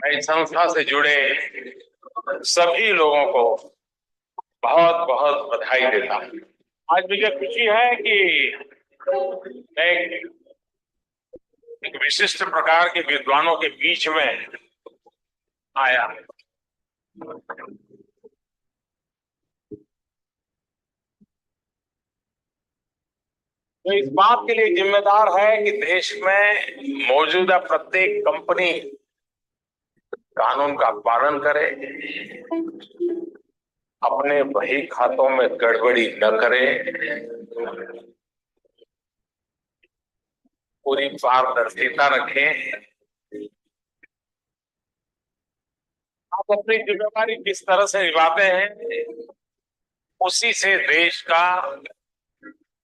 मैं इस संस्था से जुड़े सभी लोगों को बहुत बहुत बधाई देता हूँ। आज मुझे खुशी है कि मैं एक विशिष्ट प्रकार के विद्वानों के बीच में आया। तो इस बात के लिए जिम्मेदार है कि देश में मौजूदा प्रत्येक कंपनी कानून का पालन करे, अपने बही खातों में गड़बड़ी न करे, पूरी पारदर्शिता रखें। आप अपनी जिम्मेदारी किस तरह से निभाते हैं, उसी से देश का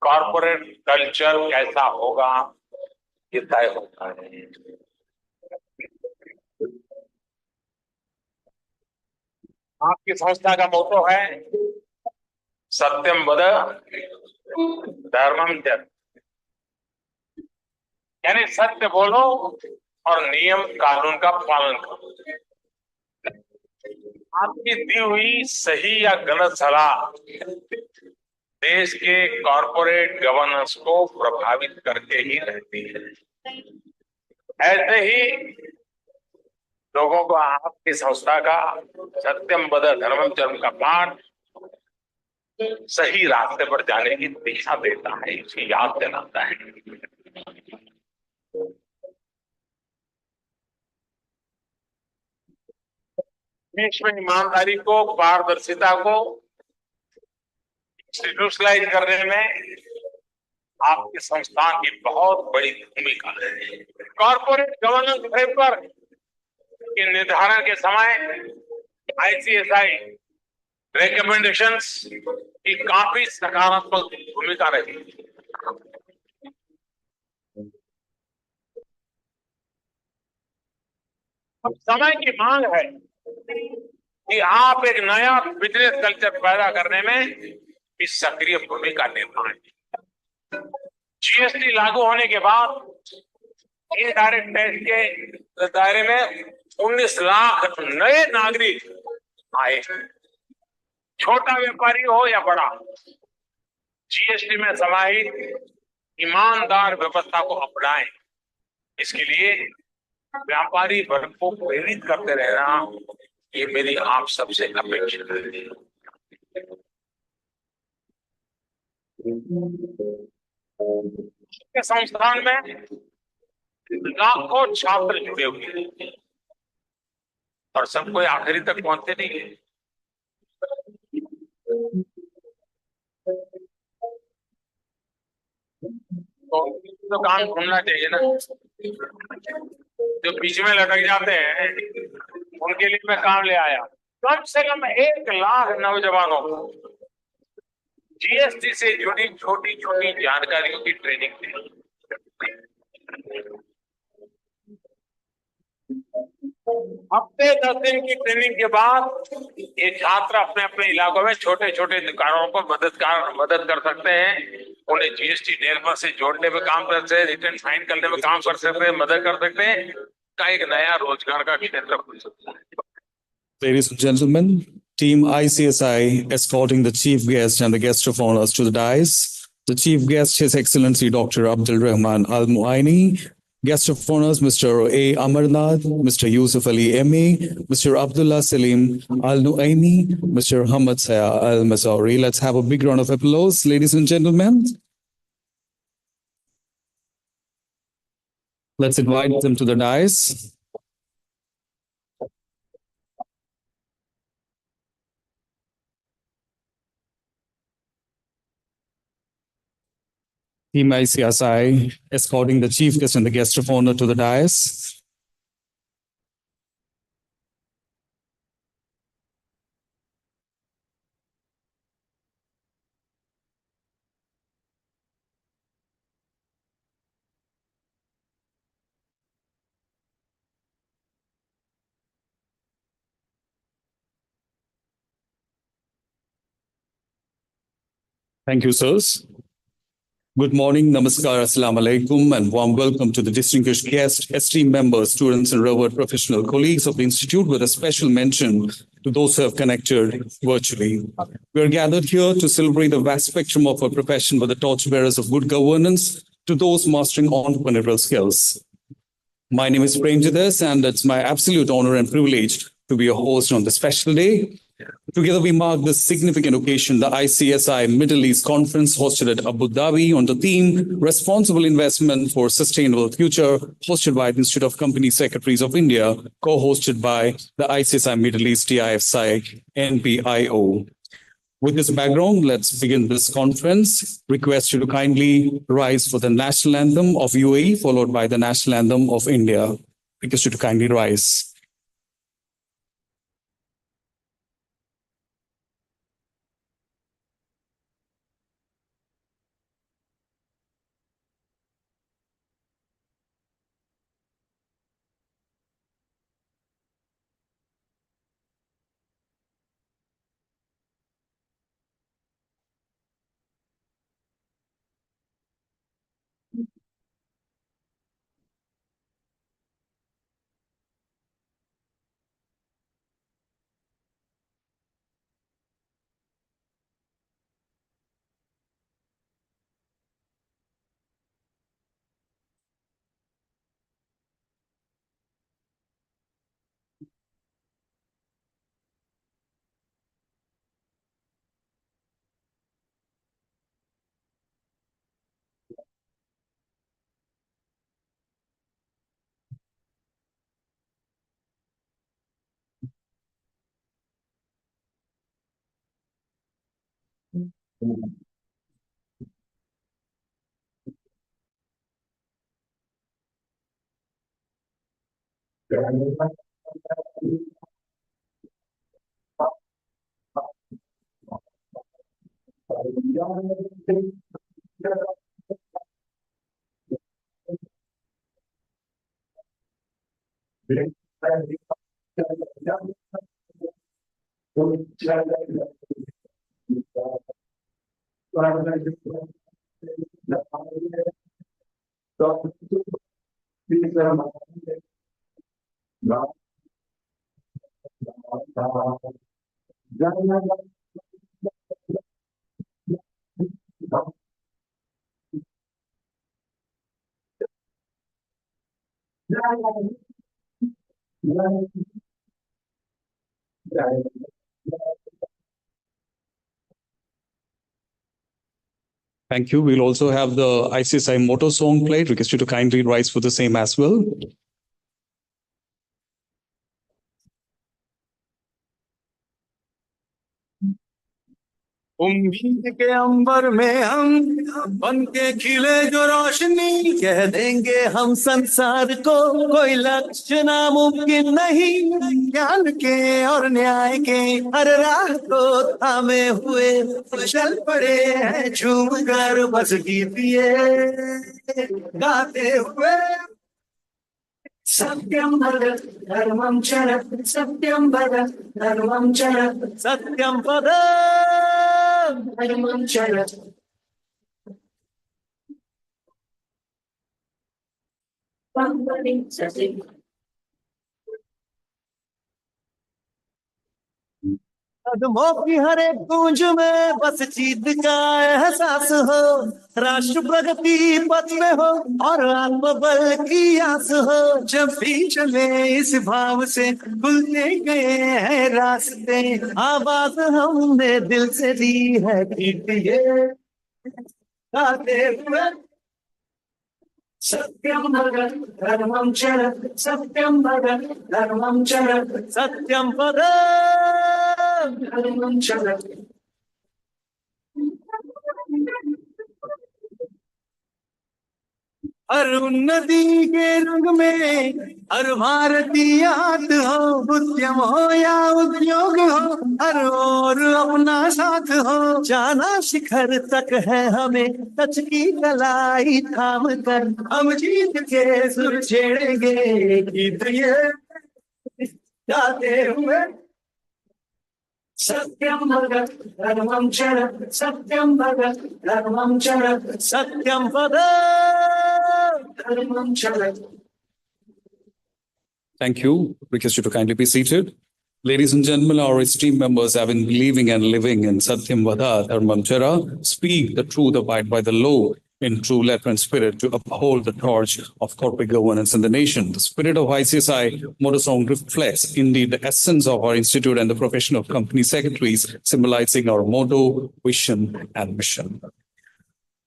कॉर्पोरेट कल्चर कैसा होगा ये तय होता है। आपकी संस्था का मोटो है सत्यम वद धर्मम चर, यानी सत्य बोलो और नियम कानून का पालन करो। आपकी दी हुई सही या गलत सलाह देश के कॉर्पोरेट गवर्नेंस को प्रभावित करके ही रहती है। ऐसे ही लोगों को आपकी संस्था का सत्यम वद धर्मम चरम का पाठ सही रास्ते पर जाने की दिशा देता है, इसे याद दिलाता है। देश में ईमानदारी को, पारदर्शिता को इंस्टीट्यूशनलाइज करने में आपके संस्थान की बहुत बड़ी भूमिका है। कॉर्पोरेट गवर्नेंस फ्रेमवर्क के निर्धारण के समय आईसीएसआई रिकमेंडेशंस की काफी सकारात्मक भूमिका रही। अब समय की मांग है कि आप एक नया बिजनेस कल्चर पैदा करने में भी सक्रिय भूमिका निभाएं। जीएसटी लागू होने के बाद इनडायरेक्ट टैक्स के दायरे में 19 लाख नए नागरिक आए। छोटा व्यापारी हो या बड़ा, जीएसटी में समाहित ईमानदार व्यवस्था को अपनाएं। इसके लिए व्यापारी वर्ग को प्रेरित करते रहना, ये मेरी आप सबसे अपेक्षा है। संस्थान में लाखों छात्र जुड़े हुए हैं और सब कोई आखिरी तक पहुंचते नहीं है। तो काम ढूंढना चाहिए ना। जो बीच में लटक जाते हैं उनके लिए मैं काम ले आया। कम से कम 1 लाख नौजवानों को जीएसटी से जुड़ी छोटी छोटी जानकारियों की ट्रेनिंग दी। हफ्ते 10 दिन की ट्रेनिंग के बाद ये छात्र अपने अपने इलाकों में छोटे छोटे दुकानों को मदद कर सकते हैं। उन्हें जीएसटी निर्भर से जोड़ने में काम कर सकते हैं, रिटर्न फाइन करने में काम कर सकते हैं, मदद कर सकते हैं। का एक नया रोजगार का क्षेत्र खुल सकता है। Ladies and gentlemen, Team ICSI escorting the chief guest and the guest of honors to the dais. The chief guest, His Excellency Dr. Abdul Rahman Al Muaini. Guest of honors, Mr. A. Amarnath, Mr. Yusuf Ali M.A., Mr. Abdullah Salim Al Nuaimi, Mr. Hamad Saya Al Mazauri. Let's have a big round of applause, ladies and gentlemen. Let's invite them to the dais. Team ICSI escorting the chief guest and the guest of honor to the dais. Thank you, sirs. Good morning, namaskar, assalamu alaikum, and warm welcome to the distinguished guests, esteemed members, students, and revered professional colleagues of the Institute, with a special mention to those who have connected virtually. We are gathered here to celebrate the vast spectrum of our profession with the torchbearers of good governance to those mastering entrepreneurial skills. My name is Premjidas, and it's my absolute honor and privilege to be a host on this special day. Together, we mark this significant occasion, the ICSI Middle East Conference hosted at Abu Dhabi on the theme Responsible Investment for Sustainable Future, hosted by the Institute of Company Secretaries of India, co-hosted by the ICSI Middle East TIFSI NPIO. With this background, let's begin this conference. Request you to kindly rise for the national anthem of UAE, followed by the national anthem of India. Request you to kindly rise. Thank you. We'll also have the ICSI motto song played. Request you to kindly rise for the same as well. उम्मीद के अंबर में हम बन के खिले जो रोशनी, कह देंगे हम संसार को कोई लक्ष्य नामुमकिन नहीं। ज्ञान के और न्याय के हर राह को थामे हुए चल पड़े हैं झूम कर बस गीत ये गाते हुए। सत्यम पद धर्मम चर, सत्यम पद धर्मम चर, सत्यम पद धर्मम चर। कदमों की हर एक गूंज में बस जीत का एहसास हो, राष्ट्र प्रगति पथ में हो और आत्मबल की आस हो। जब भी चले इस भाव से खुलते गए हैं रास्ते, आवाज हमने दिल से दी है कीर्ति ये गाते हुए। सत्यम भगत धर्मम चर, सत्यम भगत धर्मम चर, सत्यम पद धर्मम चर। हर उन्नति के रंग में हर भारतीय हाथ हो, उद्यम हो या उद्योग हो, हर ओर अपना साथ हो। जाना शिखर तक है हमें सच की कलाई थाम कर, हम जीत के सुर छेड़ेंगे गीत ये गाते हुए। Satyam Bhagat Dharmam Chara, Satyam Bhagat Dharmam Chara, Satyam Bhagat Dharmam Chara. Thank you. Request you to kindly be seated. Ladies and gentlemen, our esteemed members have been believing and living in Satyam Vada Dharmam Chara, speak the truth, abide by the law, in true letter and spirit, to uphold the torch of corporate governance in the nation. The spirit of ICSI motto song reflects indeed the essence of our institute and the profession of company secretaries, symbolizing our motto, vision, and mission.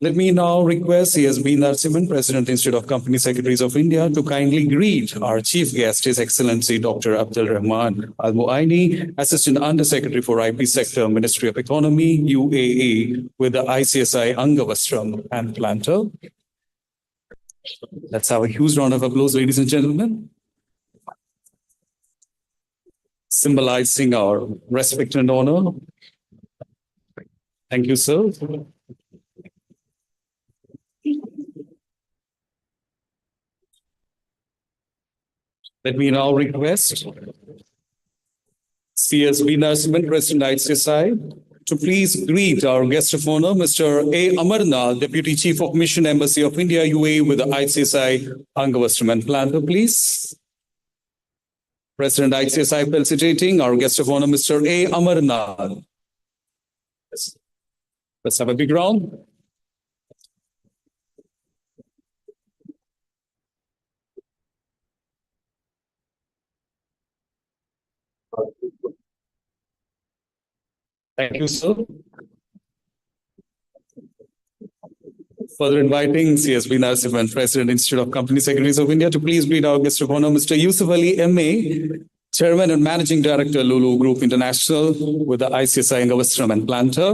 Let me now request CSB Narasimhan, President Institute of Company Secretaries of India, to kindly greet our chief guest, His Excellency Dr. Abdul Rahman Al Muaini, Assistant Undersecretary for IP Sector, Ministry of Economy, UAE, with the ICSI Angavastram and Planter. Let's have a huge round of applause, ladies and gentlemen. Symbolizing our respect and honor. Thank you, sir. Let me now request CSB Narasimhan, President ICSI, to please greet our guest of honor, Mr. A. Amarnath, Deputy Chief of Mission Embassy of India, UAE, with the ICSI Angavastram and Planter, please. President ICSI felicitating our guest of honor, Mr. A. Amarnath. Let's have a big round. Thank you, sir. Further inviting CSB Narasimhan, President, Institute of Company Secretaries of India, to please greet our guest of honor, Mr. Yusuf Ali MA, Chairman and Managing Director, Lulu Group International, with the ICSI Angavastram and Planter.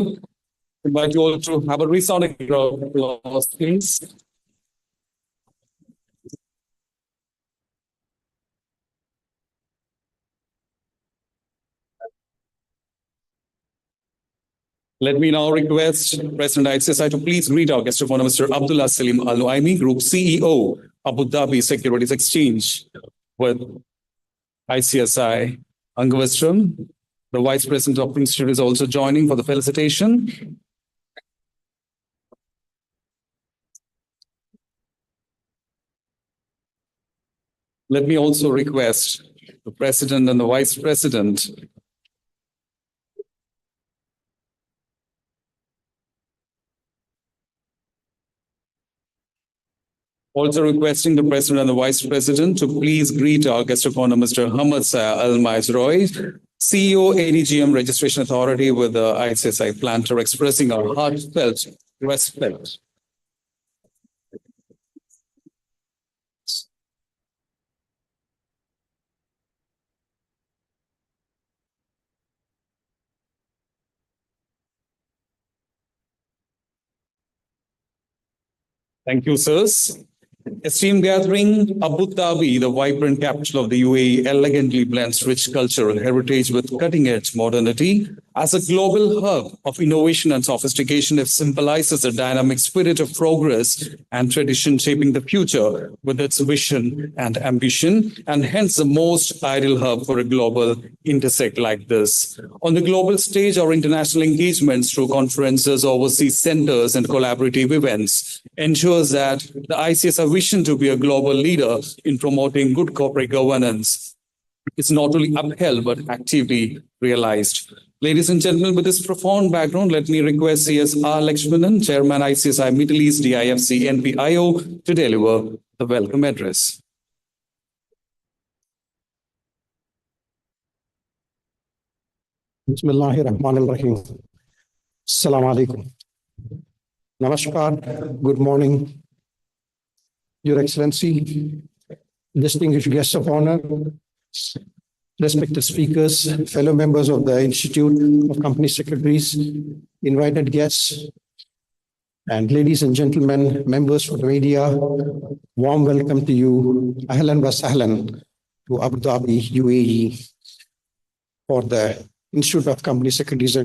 Invite you all to have a resounding round of applause, please. Let me now request President ICSI to please greet our guest of honor, Mr. Abdullah Salim Al Nuaimi, Group CEO, Abu Dhabi Securities Exchange, with ICSI Angavastram. The Vice President of the Institute is also joining for the felicitation. Let me also request the President and the Vice President also requesting the President and the Vice President to please greet our guest of honor, Mr. Hamad Saya Al Maizroy, CEO, ADGM Registration Authority, with the ICSI Planter, expressing our heartfelt respect. Thank you, sirs. Esteemed gathering, Abu Dhabi, the vibrant capital of the UAE, elegantly blends rich cultural heritage with cutting-edge modernity. As a global hub of innovation and sophistication, it symbolizes a dynamic spirit of progress and tradition shaping the future with its vision and ambition, and hence the most ideal hub for a global intersect like this. On the global stage, our international engagements through conferences, overseas centers, and collaborative events ensures that the ICSI vision to be a global leader in promoting good corporate governance is not only upheld but actively realized. Ladies and gentlemen, with this profound background, let me request C.S.R. Lakshmanan, Chairman ICSI Middle East DIFC NPIO, to deliver the welcome address. Bismillahirrahmanirrahim. Assalamu alaikum. Namaskar. Good morning, Your Excellency, distinguished guests of honor, respected speakers, fellow members of the Institute of Company Secretaries, invited guests, and ladies and gentlemen, members of the media, warm welcome to you. Ahlan wa sahlan to Abu Dhabi, UAE, for the Institute of Company Secretaries.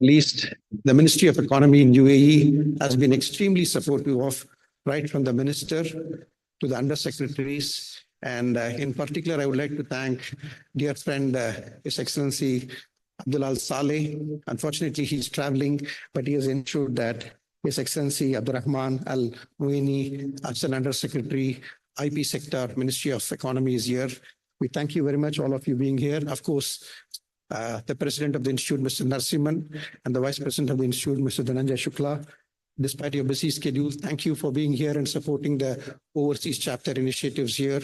least, the Ministry of Economy in UAE has been extremely supportive of right from the minister to the undersecretaries. And in particular, I would like to thank dear friend, His Excellency Abdullah Saleh. Unfortunately, he's traveling, but he has ensured that His Excellency Abdurrahman Al Muini, Assistant Undersecretary, IP Sector, Ministry of Economy is here. We thank you very much, all of you being here. Of course, the President of the Institute, Mr. Narsimhan, and the Vice President of the Institute, Mr. Dhananjay Shukla. Despite your busy schedule, thank you for being here and supporting the overseas chapter initiatives here.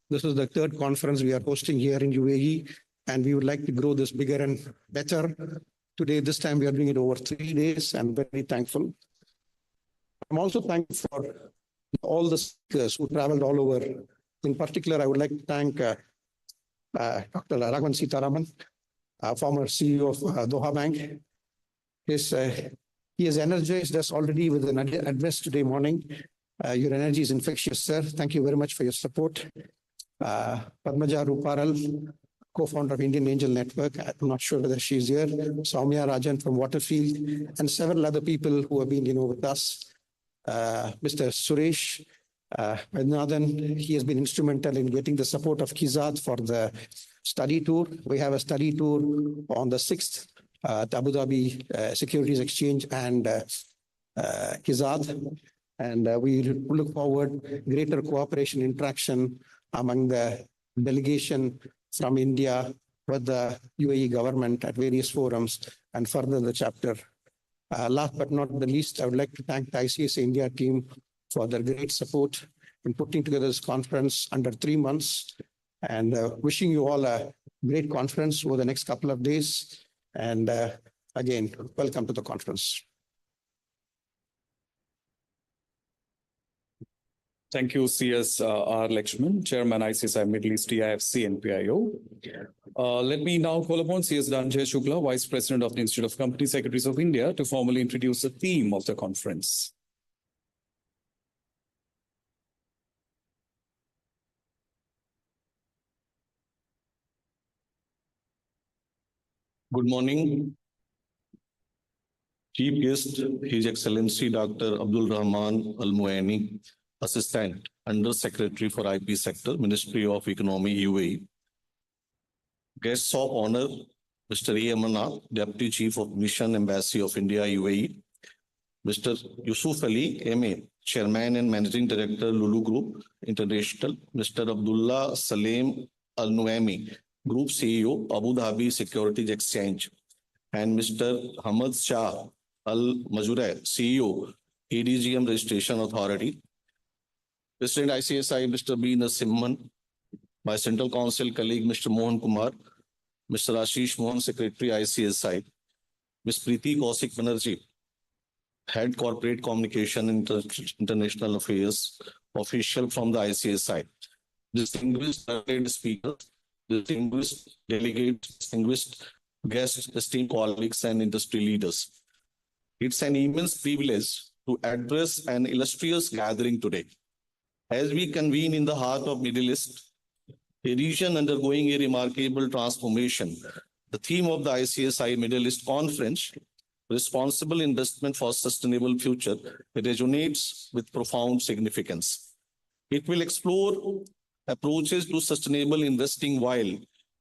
This is the third conference we are hosting here in UAE, and we would like to grow this bigger and better. Today, this time we are doing it over 3 days. I'm very thankful. I'm also thankful for all the speakers who traveled all over. In particular, I would like to thank Dr. Raghavan Sitaraman, former CEO of Doha Bank. He has energized us already with an address today morning. Your energy is infectious, sir. Thank you very much for your support. Padmaja Ruparal, co-founder of Indian Angel Network. I'm not sure whether she's here. Soumya Rajan from Waterfield, and several other people who have been with us. Mr. Suresh Vaidyanathan, he has been instrumental in getting the support of Kizad for the study tour. We have a study tour on the 6th, at Abu Dhabi Securities Exchange and Kizad. And we look forward greater cooperation, interaction among the delegation from India with the UAE government at various forums and further the chapter. Last but not the least, I would like to thank the ICSI India team for their great support in putting together this conference under 3 months, and wishing you all a great conference over the next couple of days. And again, welcome to the conference. Thank you, C.S.R. Lakshman, Chairman ICSI Middle East TIFC and PIO. Let me now call upon C.S. Dhananjay Shukla, Vice President of the Institute of Company Secretaries of India, to formally introduce the theme of the conference. Good morning. Chief guest, His Excellency Dr. Abdul Rahman Al Muaini, Assistant Under Secretary for IP Sector, Ministry of Economy, UAE. Guests of honor, Mr. A. Amarnath, Deputy Chief of Mission Embassy of India, UAE. Mr. Yusuf Ali, MA, Chairman and Managing Director, Lulu Group International. Mr. Abdullah Salem Al Nuaimi, Group CEO, Abu Dhabi Securities Exchange. And Mr. Hamad Shah Al Majure, CEO, ADGM Registration Authority. President ICSI, Mr. B. Narsimhan, my Central Council colleague, Mr. Mohan Kumar, Mr. Ashish Mohan, Secretary ICSI, Ms. Preeti Kausik Banerjee, Head Corporate Communication and International Affairs, official from the ICSI, distinguished speakers, distinguished delegates, distinguished guests, esteemed colleagues, and industry leaders. It's an immense privilege to address an illustrious gathering today. As we convene in the heart of Middle East, a region undergoing a remarkable transformation, the theme of the ICSI Middle East Conference, Responsible Investment for Sustainable Future, resonates with profound significance. It will explore approaches to sustainable investing while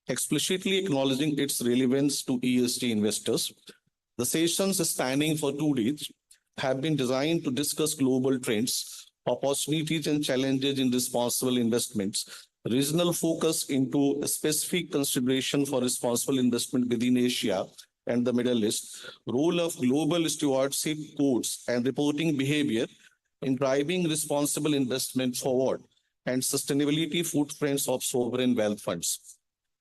explicitly acknowledging its relevance to ESG investors. The sessions, spanning for 2 days, have been designed to discuss global trends, opportunities and challenges in responsible investments, regional focus into a specific consideration for responsible investment within Asia and the Middle East, role of global stewardship codes and reporting behavior in driving responsible investment forward, and sustainability footprints of sovereign wealth funds.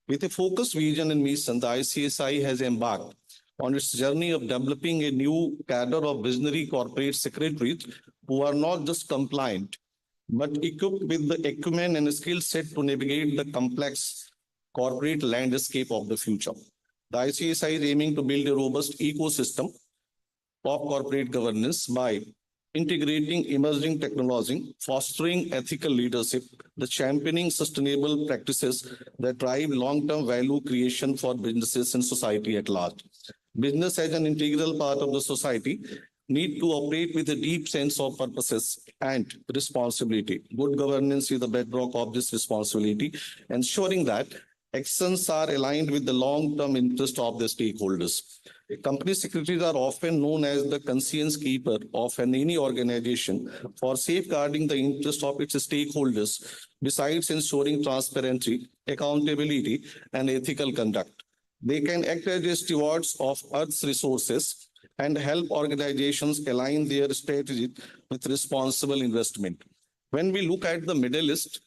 With a focused vision and mission, the ICSI has embarked on its journey of developing a new cadre of visionary corporate secretaries who are not just compliant, but equipped with the acumen and skill set to navigate the complex corporate landscape of the future. The ICSI is aiming to build a robust ecosystem of corporate governance by integrating emerging technology, fostering ethical leadership, the championing sustainable practices that drive long-term value creation for businesses and society at large. Business as an integral part of the society need to operate with a deep sense of purposes and responsibility. Good governance is the bedrock of this responsibility, ensuring that actions are aligned with the long-term interest of the stakeholders. Company secretaries are often known as the conscience keeper of any organization for safeguarding the interest of its stakeholders, besides ensuring transparency, accountability, and ethical conduct. They can act as stewards of Earth's resources and help organizations align their strategy with responsible investment. When we look at the Middle East,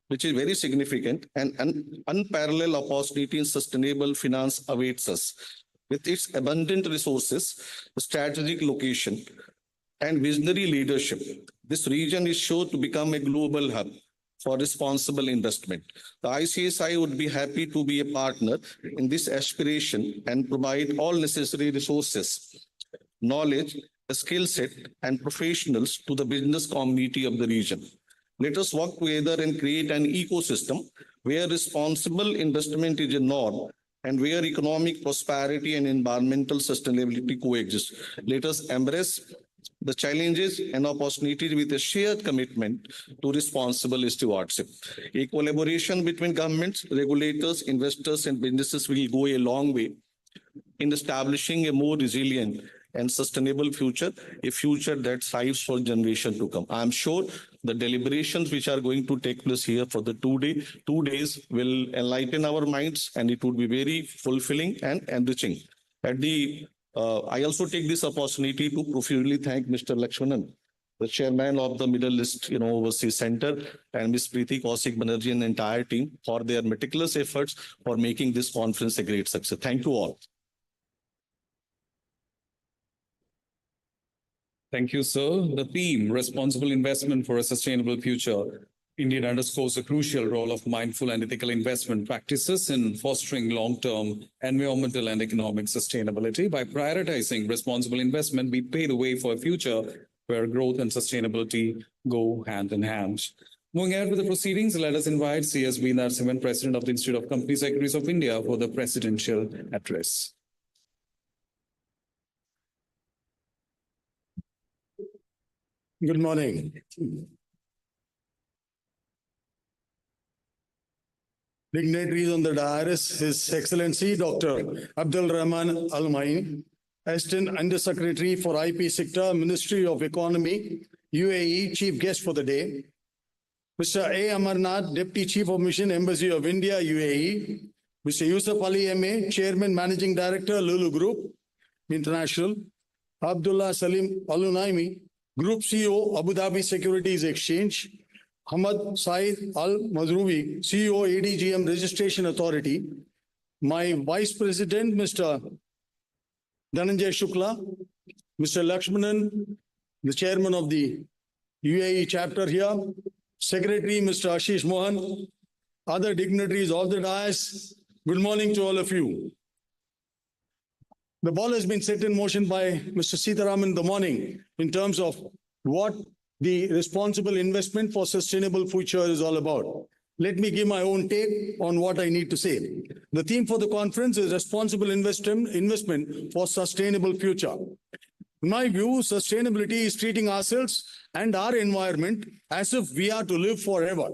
which is very significant, and an unparalleled opportunity in sustainable finance awaits us. With its abundant resources, strategic location, and visionary leadership, this region is sure to become a global hub for responsible investment. The ICSI would be happy to be a partner in this aspiration and provide all necessary resources, knowledge, skill set, and professionals to the business community of the region. Let us work together and create an ecosystem where responsible investment is a norm and where economic prosperity and environmental sustainability coexist. Let us embrace the challenges and opportunities with a shared commitment to responsible stewardship. A collaboration between governments, regulators, investors, and businesses will go a long way in establishing a more resilient and sustainable future, a future that thrives for generations to come. I am sure the deliberations which are going to take place here for the 2 days will enlighten our minds, and it would be very fulfilling and enriching. I also take this opportunity to profusely thank Mr. Lakshmanan, the chairman of the Middle East Overseas Center, and Ms. Preeti Kaushik Banerjee and the entire team for their meticulous efforts for making this conference a great success. Thank you all. Thank you, sir. The theme, Responsible Investment for a Sustainable Future, India underscores the crucial role of mindful and ethical investment practices in fostering long-term environmental and economic sustainability. By prioritizing responsible investment, we pave the way for a future where growth and sustainability go hand in hand. Moving ahead with the proceedings, let us invite CSB Narasimhan, President of the Institute of Company Secretaries of India, for the presidential address. Good morning. Dignitaries on the dais, His Excellency Dr. Abdul Rahman Al-Main, Assistant Under Secretary for IP Sector, Ministry of Economy, UAE, Chief Guest for the day. Mr. A. Amarnath, Deputy Chief of Mission, Embassy of India, UAE. Mr. Yusuf Ali M.A., Chairman, Managing Director, Lulu Group International. Abdullah Salim Al-Unaimi, Group CEO, Abu Dhabi Securities Exchange. Hamad Saeed Al-Mazroubi, CEO, ADGM Registration Authority. My Vice President, Mr. Dhananjay Shukla. Mr. Lakshmanan, the Chairman of the UAE chapter here. Secretary, Mr. Ashish Mohan. Other dignitaries of the dais. Good morning to all of you. The ball has been set in motion by Mr. Sitaraman in the morning in terms of what the responsible investment for sustainable future is all about. Let me give my own take on what I need to say. The theme for the conference is responsible investment for sustainable future. In my view, sustainability is treating ourselves and our environment as if we are to live forever.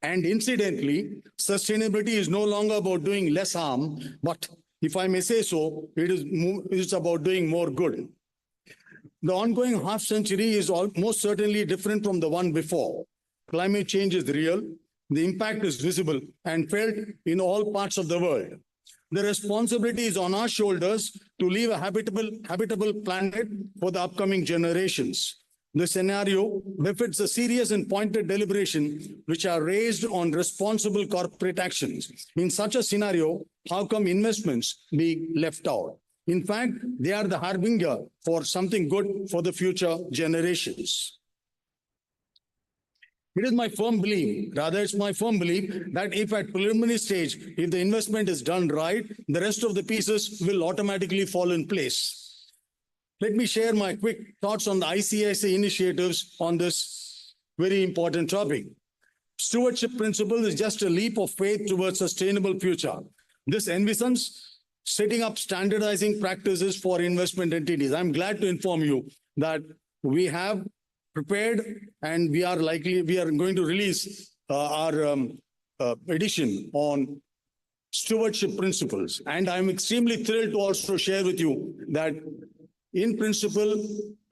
And incidentally, sustainability is no longer about doing less harm, but if I may say so, it's about doing more good. The ongoing half century is most certainly different from the one before. Climate change is real, the impact is visible and felt in all parts of the world. The responsibility is on our shoulders to leave a habitable planet for the upcoming generations. The scenario befits a serious and pointed deliberation which are raised on responsible corporate actions. In such a scenario, how come investments be left out? In fact, they are the harbinger for something good for the future generations. It's my firm belief that if at preliminary stage, if the investment is done right, the rest of the pieces will automatically fall in place. Let me share my quick thoughts on the ICSI initiatives on this very important topic. Stewardship principle is just a leap of faith towards sustainable future. This envisions setting up standardizing practices for investment entities. I'm glad to inform you that we have prepared and we are going to release our edition on stewardship principles. And I'm extremely thrilled to also share with you that in principle,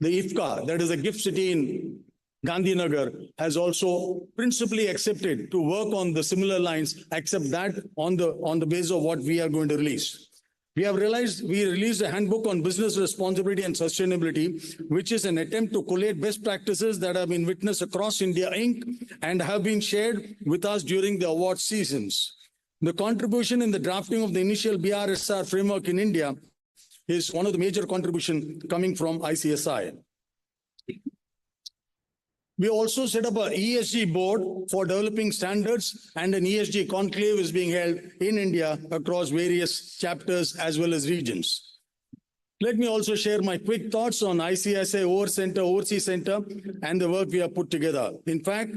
the IFCA, that is a gift city in Gandhinagar, has also principally accepted to work on the similar lines, except that on the basis of what we are going to release. We released a handbook on business responsibility and sustainability, which is an attempt to collate best practices that have been witnessed across India Inc. and have been shared with us during the award seasons. The contribution in the drafting of the initial BRSR framework in India is one of the major contributions coming from ICSI. We also set up an ESG board for developing standards, and an ESG conclave is being held in India across various chapters as well as regions. Let me also share my quick thoughts on ICSI Overseas Center and the work we have put together. In fact,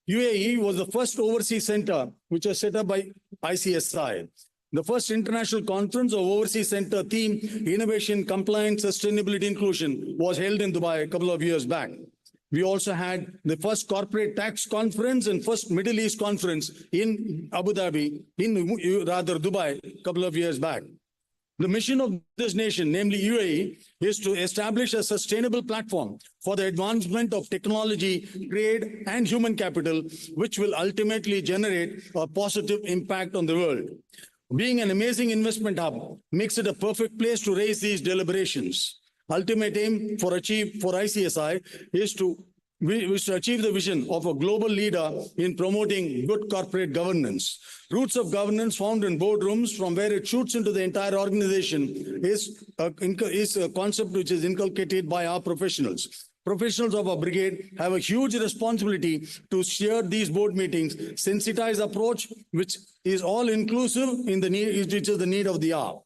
UAE was the first overseas center which was set up by ICSI. The first international conference of Overseas Center theme, Innovation, Compliance, Sustainability, Inclusion, was held in Dubai a couple of years back. We also had the first corporate tax conference and first Middle East conference in Dubai, a couple of years back. The mission of this nation, namely UAE, is to establish a sustainable platform for the advancement of technology, trade, and human capital, which will ultimately generate a positive impact on the world. Being an amazing investment hub makes it a perfect place to raise these deliberations. Ultimate aim for ICSI is to achieve the vision of a global leader in promoting good corporate governance. Roots of governance found in boardrooms, from where it shoots into the entire organization, is a concept which is inculcated by our professionals. Professionals of our brigade have a huge responsibility to steer these board meetings, sensitized approach, which is all inclusive in the need, which is the need of the hour.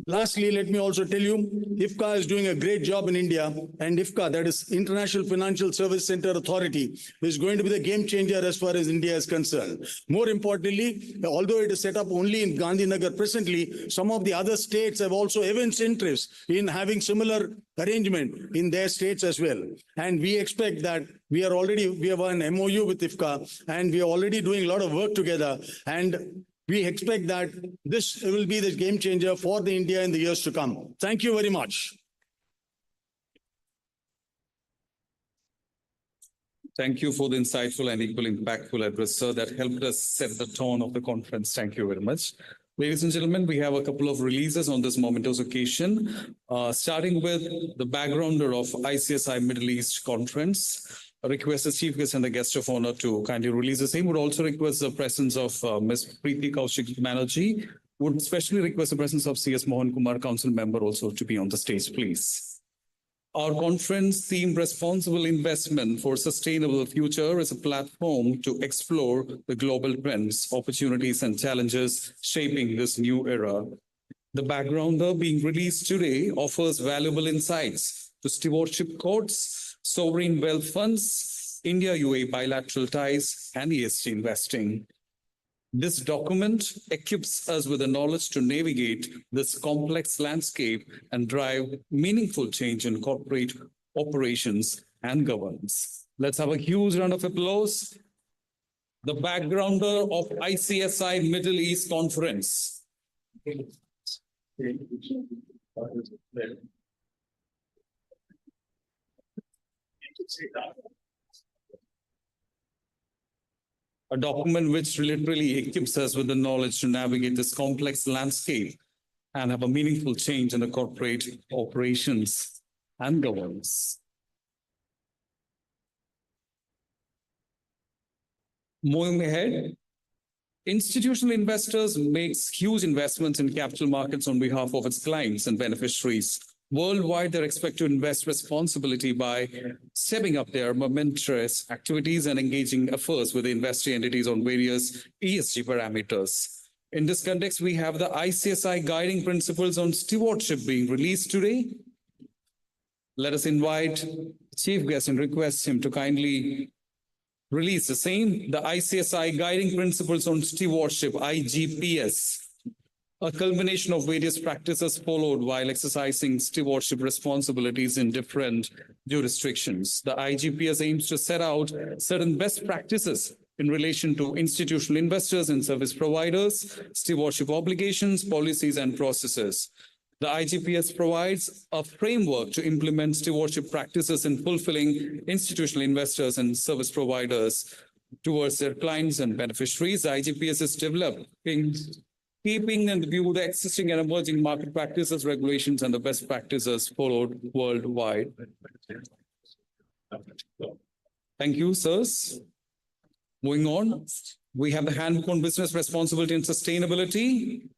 Lastly, let me also tell you, IFCA is doing a great job in India, and IFCA, that is International Financial Service Center Authority, is going to be the game changer as far as India is concerned. More importantly, although it is set up only in Gandhinagar presently, some of the other states have also evinced interest in having similar arrangement in their states as well. And we expect that we have an MOU with IFCA, and we are already doing a lot of work together, and we expect that this will be the game changer for the India in the years to come. Thank you very much. Thank you for the insightful and equally impactful address, sir, that helped us set the tone of the conference. Thank you very much. Ladies and gentlemen, we have a couple of releases on this momentous occasion, starting with the backgrounder of ICSI Middle East Conference. I request the chief guest and the guest of honor to kindly release the same. Would also request the presence of Ms. Preeti Kaushik Banerjee. Would especially request the presence of CS Mohan Kumar, council member, also to be on the stage, please. Our conference theme, Responsible Investment for Sustainable Future, is a platform to explore the global trends, opportunities, and challenges shaping this new era. The backgrounder being released today offers valuable insights to stewardship codes, sovereign wealth funds, India-UAE bilateral ties, and ESG investing. This document equips us with the knowledge to navigate this complex landscape and drive meaningful change in corporate operations and governance. Let's have a huge round of applause. The backgrounder of ICSI Middle East Conference. A document which literally equips us with the knowledge to navigate this complex landscape and have a meaningful change in the corporate operations and governance. Moving ahead, institutional investors make huge investments in capital markets on behalf of its clients and beneficiaries. Worldwide, they're expected to invest responsibly by stepping up their momentous activities and engaging efforts with the industry entities on various ESG parameters. In this context, we have the ICSI Guiding Principles on Stewardship being released today. Let us invite the chief guest and request him to kindly release the same, the ICSI Guiding Principles on Stewardship, IGPS. A culmination of various practices followed while exercising stewardship responsibilities in different jurisdictions. The IGPS aims to set out certain best practices in relation to institutional investors and service providers, stewardship obligations, policies, and processes. The IGPS provides a framework to implement stewardship practices in fulfilling institutional investors and service providers towards their clients and beneficiaries. The IGPS is developing, keeping in view the existing and emerging market practices, regulations, and the best practices followed worldwide. Thank you, sirs. Moving on, we have the Handbook on Business Responsibility and Sustainability.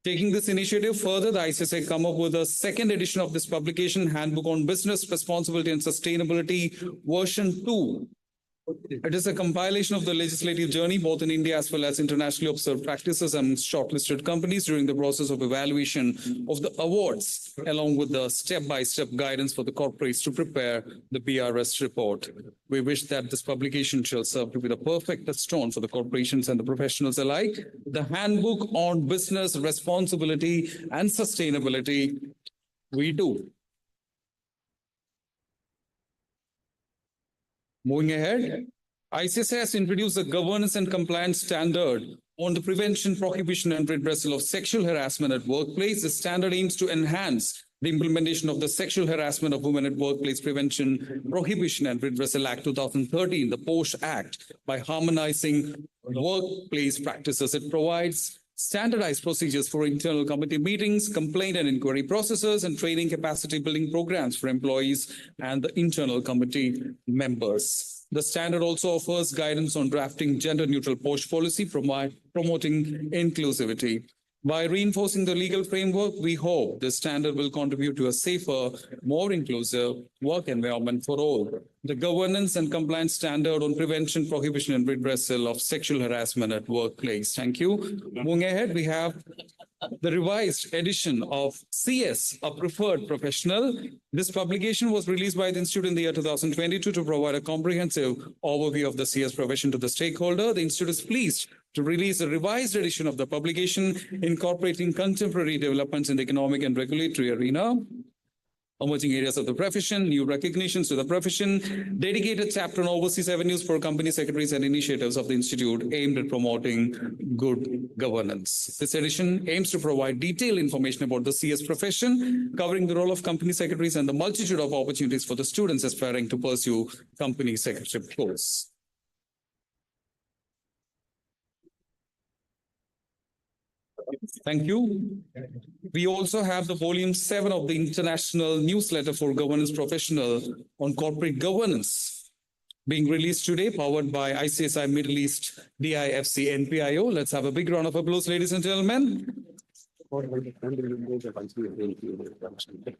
Taking this initiative further, the ICSI come up with a second edition of this publication, Handbook on Business Responsibility and Sustainability, version 2. It is a compilation of the legislative journey, both in India as well as internationally observed practices and shortlisted companies during the process of evaluation of the awards, along with the step-by-step guidance for the corporates to prepare the BRS report. We wish that this publication shall serve to be the perfect touchstone for the corporations and the professionals alike. The Handbook on Business Responsibility and Sustainability, we do. Moving ahead, ICSI has introduced a governance and compliance standard on the prevention, prohibition, and redressal of sexual harassment at workplace. The standard aims to enhance the implementation of the Sexual Harassment of Women at Workplace Prevention, Prohibition, and Redressal Act 2013, the POSH Act, by harmonizing workplace practices. It provides standardized procedures for internal committee meetings, complaint and inquiry processes, and training capacity building programs for employees and the internal committee members. The standard also offers guidance on drafting gender-neutral POSH policy, promoting inclusivity. By reinforcing the legal framework, we hope this standard will contribute to a safer, more inclusive work environment for all. The governance and compliance standard on prevention, prohibition, and redressal of sexual harassment at workplace. Thank you. Moving ahead, we have the revised edition of CS, a preferred professional. This publication was released by the Institute in the year 2022 to provide a comprehensive overview of the CS profession to the stakeholder. The Institute is pleased to release a revised edition of the publication incorporating contemporary developments in the economic and regulatory arena, emerging areas of the profession, new recognitions to the profession, dedicated chapter on overseas avenues for company secretaries and initiatives of the Institute aimed at promoting good governance. This edition aims to provide detailed information about the CS profession, covering the role of company secretaries and the multitude of opportunities for the students aspiring to pursue company secretary roles. Thank you. We also have the volume 7 of the International Newsletter for Governance Professional on Corporate Governance being released today, powered by ICSI Middle East DIFC NPIO. Let's have a big round of applause, ladies and gentlemen.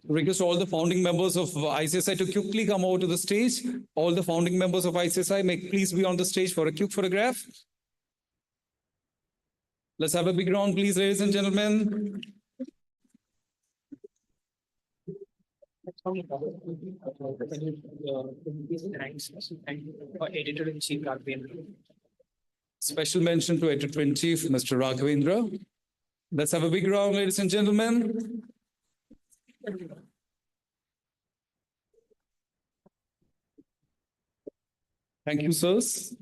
Request all the founding members of ICSI to quickly come over to the stage. All the founding members of ICSI may please be on the stage for a quick photograph. Let's have a big round, please, ladies and gentlemen. Editor-in-Chief Special mention to Editor-in-Chief, Mr. Raghavendra. Let's have a big round, ladies and gentlemen. Thank you, sirs.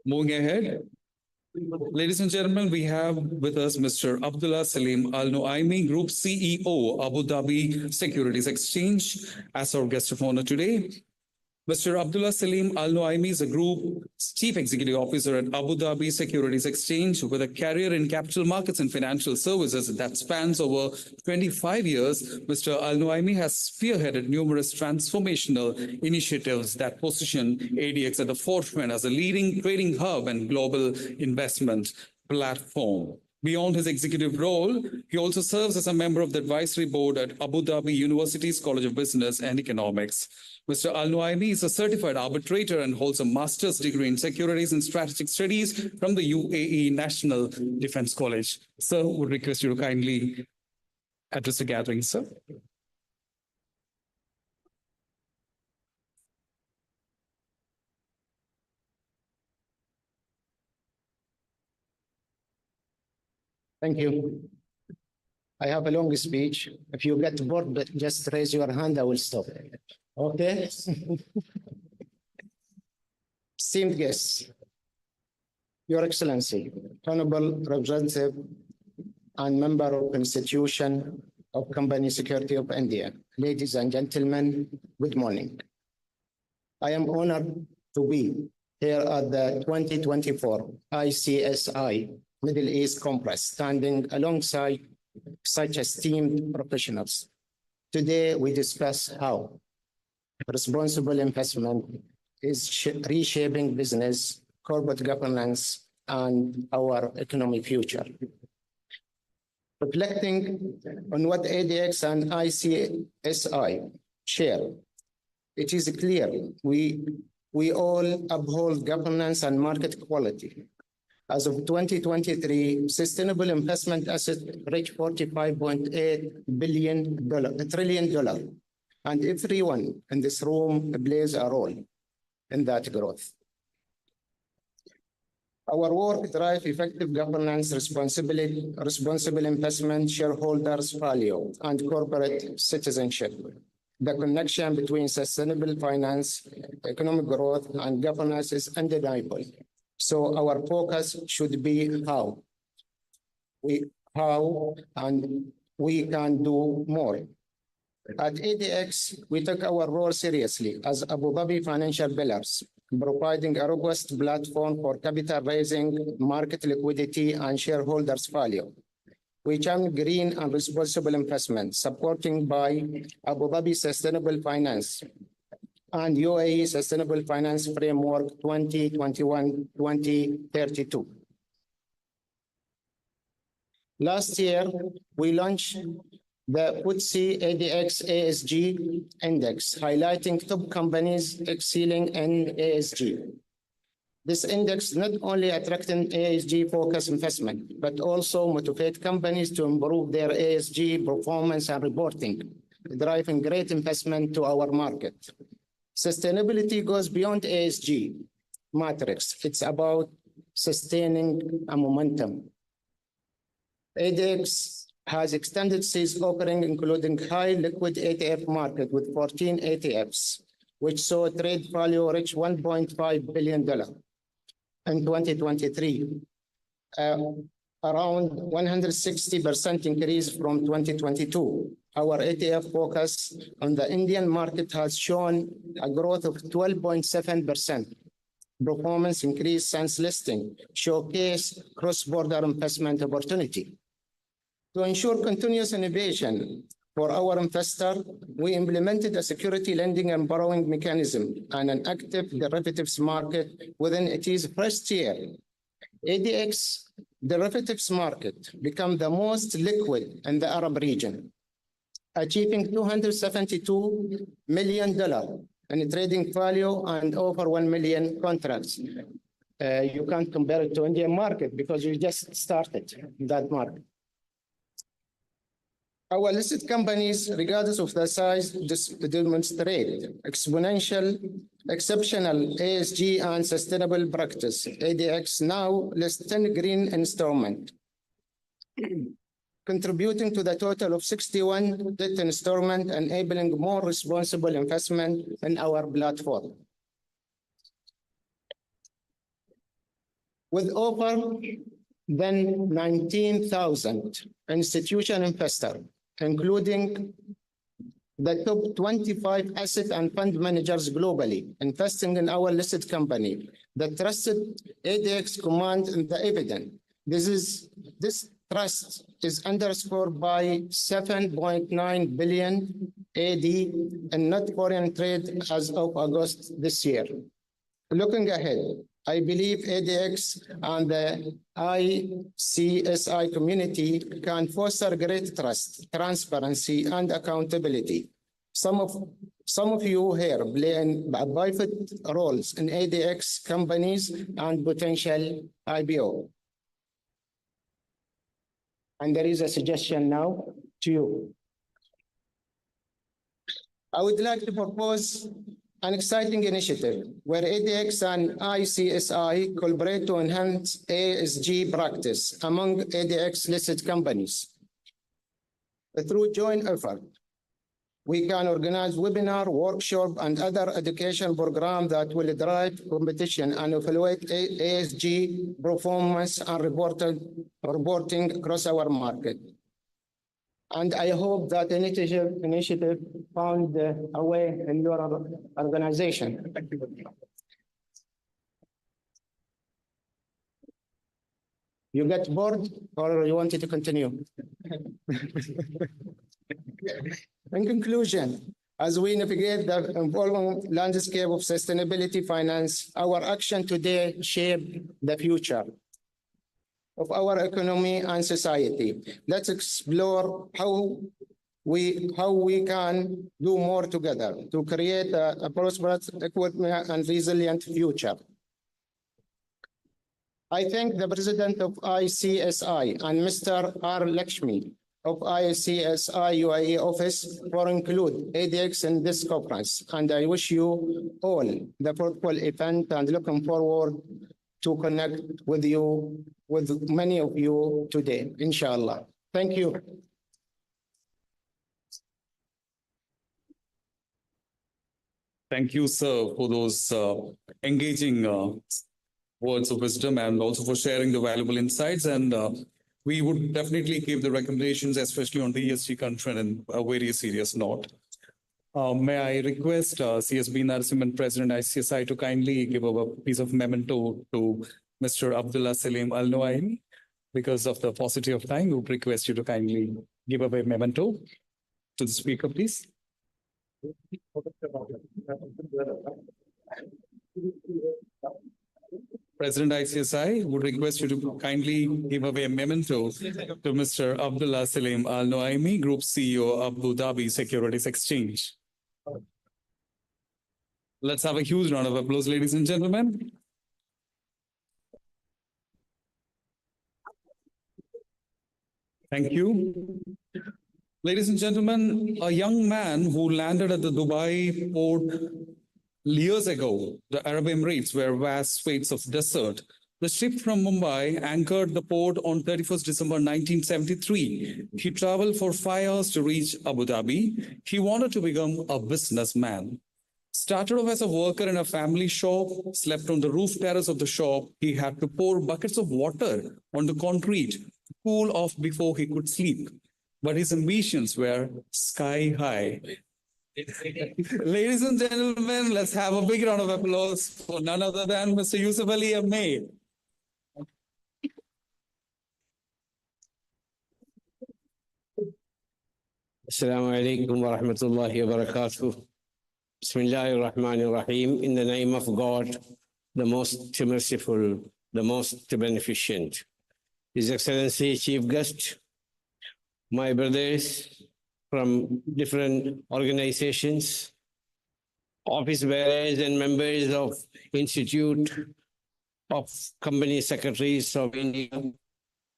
Moving ahead. Ladies and gentlemen, we have with us Mr. Abdullah Salim Al Nuaimi, Group CEO, Abu Dhabi Securities Exchange, as our guest of honor today. Mr. Abdullah Salim Al Nuaimi is a Group Chief Executive Officer at Abu Dhabi Securities Exchange with a career in capital markets and financial services that spans over 25 years. Mr. Al Nuaimi has spearheaded numerous transformational initiatives that position ADX at the forefront as a leading trading hub and global investment platform. Beyond his executive role, he also serves as a member of the advisory board at Abu Dhabi University's College of Business and Economics. Mr. Al Nuaimi is a certified arbitrator and holds a master's degree in securities and strategic studies from the UAE National Defense College. Sir, would request you to kindly address the gathering, sir. Thank you. I have a long speech. If you get bored, but just raise your hand, I will stop. Okay? Esteemed guests, Your Excellency, Honorable Representative and Member of Constitution of Company Security of India, ladies and gentlemen, good morning. I am honored to be here at the 2024 ICSI Middle East Conference, standing alongside such esteemed professionals. Today, we discuss how responsible investment is reshaping business, corporate governance, and our economic future. Reflecting on what ADX and ICSI share, it is clear we all uphold governance and market quality. As of 2023, sustainable investment assets reached $45.8 trillion, and everyone in this room plays a role in that growth. Our work drives effective governance, responsible investment, shareholders' value, and corporate citizenship. The connection between sustainable finance, economic growth, and governance is undeniable. So our focus should be how we can do more. At ADX, we took our role seriously as Abu Dhabi financial pillars, providing a robust platform for capital raising, market liquidity, and shareholders' value. We champion green and responsible investment, supporting by Abu Dhabi Sustainable Finance and UAE Sustainable Finance Framework 2021-2032. Last year, we launched the FTSE ADX ASG Index, highlighting top companies excelling in ASG. This index not only attracting ASG-focused investment, but also motivate companies to improve their ASG performance and reporting, driving great investment to our market. Sustainability goes beyond ASG matrix. It's about sustaining a momentum. ADX has extended its offering, including high liquid ETF market with 14 ETFs, which saw trade value reach $1.5 billion in 2023, around 160% increase from 2022. Our ETF focus on the Indian market has shown a growth of 12.7%. Performance increase since listing, showcase cross-border investment opportunity. To ensure continuous innovation for our investor, we implemented a security lending and borrowing mechanism and an active derivatives market within its first year. ADX derivatives market became the most liquid in the Arab region, achieving $272 million in trading value and over 1 million contracts. You can't compare it to Indian market because you just started that market. Our listed companies, regardless of the size, demonstrate exceptional ASG and sustainable practice. ADX now lists 10 green installments, contributing to the total of 61 debt installments, enabling more responsible investment in our platform. With over than 19,000 institutional investors, including the top 25 asset and fund managers globally, investing in our listed company, the trusted ADX command and the evidence. This trust is underscored by 7.9 billion AD in net foreign trade as of August this year. Looking ahead, I believe ADX and the ICSI community can foster great trust, transparency, and accountability. Some of you here play private roles in ADX companies and potential IPO. And there is a suggestion now to you. I would like to propose an exciting initiative where ADX and ICSI collaborate to enhance ASG practice among ADX listed companies. Through joint effort, we can organize webinar, workshop, and other education programs that will drive competition and evaluate ASG performance and reporting across our market. And I hope that initiative found a way in your organization. Thank you. You get bored or you wanted to continue? In conclusion, as we navigate the evolving landscape of sustainability finance, our action today shape the future of our economy and society. Let's explore how we can do more together to create a prosperous, equitable, and resilient future. I thank the President of ICSI and Mr. R. Lakshmi of ICSI UAE office for include ADX in this conference. And I wish you all the fruitful event and looking forward to connect with you, with many of you today, inshallah. Thank you. Thank you, sir, for those engaging words of wisdom and also for sharing the valuable insights. And we would definitely give the recommendations, especially on the ESG conference, in a very serious note. May I request CSB Narasimhan, President ICSI, to kindly give a piece of memento to Mr. Abdullah Salim Al Nuaimi. Because of the paucity of time, we would request you to kindly give away memento to the speaker, please. President ICSI would request you to kindly give away a memento to Mr. Abdullah Salim Al Nuaimi, Group CEO, Abu Dhabi Securities Exchange. Let's have a huge round of applause, ladies and gentlemen. Thank you. Ladies and gentlemen, a young man who landed at the Dubai port years ago, the Arab Emirates were vast swathes of desert. The ship from Mumbai anchored the port on 31st December 1973. He traveled for 5 hours to reach Abu Dhabi. He wanted to become a businessman. Started off as a worker in a family shop, slept on the roof terrace of the shop. He had to pour buckets of water on the concrete to cool off before he could sleep. But his ambitions were sky high. Ladies and gentlemen, let's have a big round of applause for none other than Mr. Yusuf Ali Ahmed. Assalamu alaikum wa rahmatullahi wa barakatuh. Bismillahir Rahmanir Rahim. In the name of God, the most merciful, the most beneficent. His Excellency Chief Guest, my brothers from different organizations, office bearers and members of Institute of Company Secretaries of India,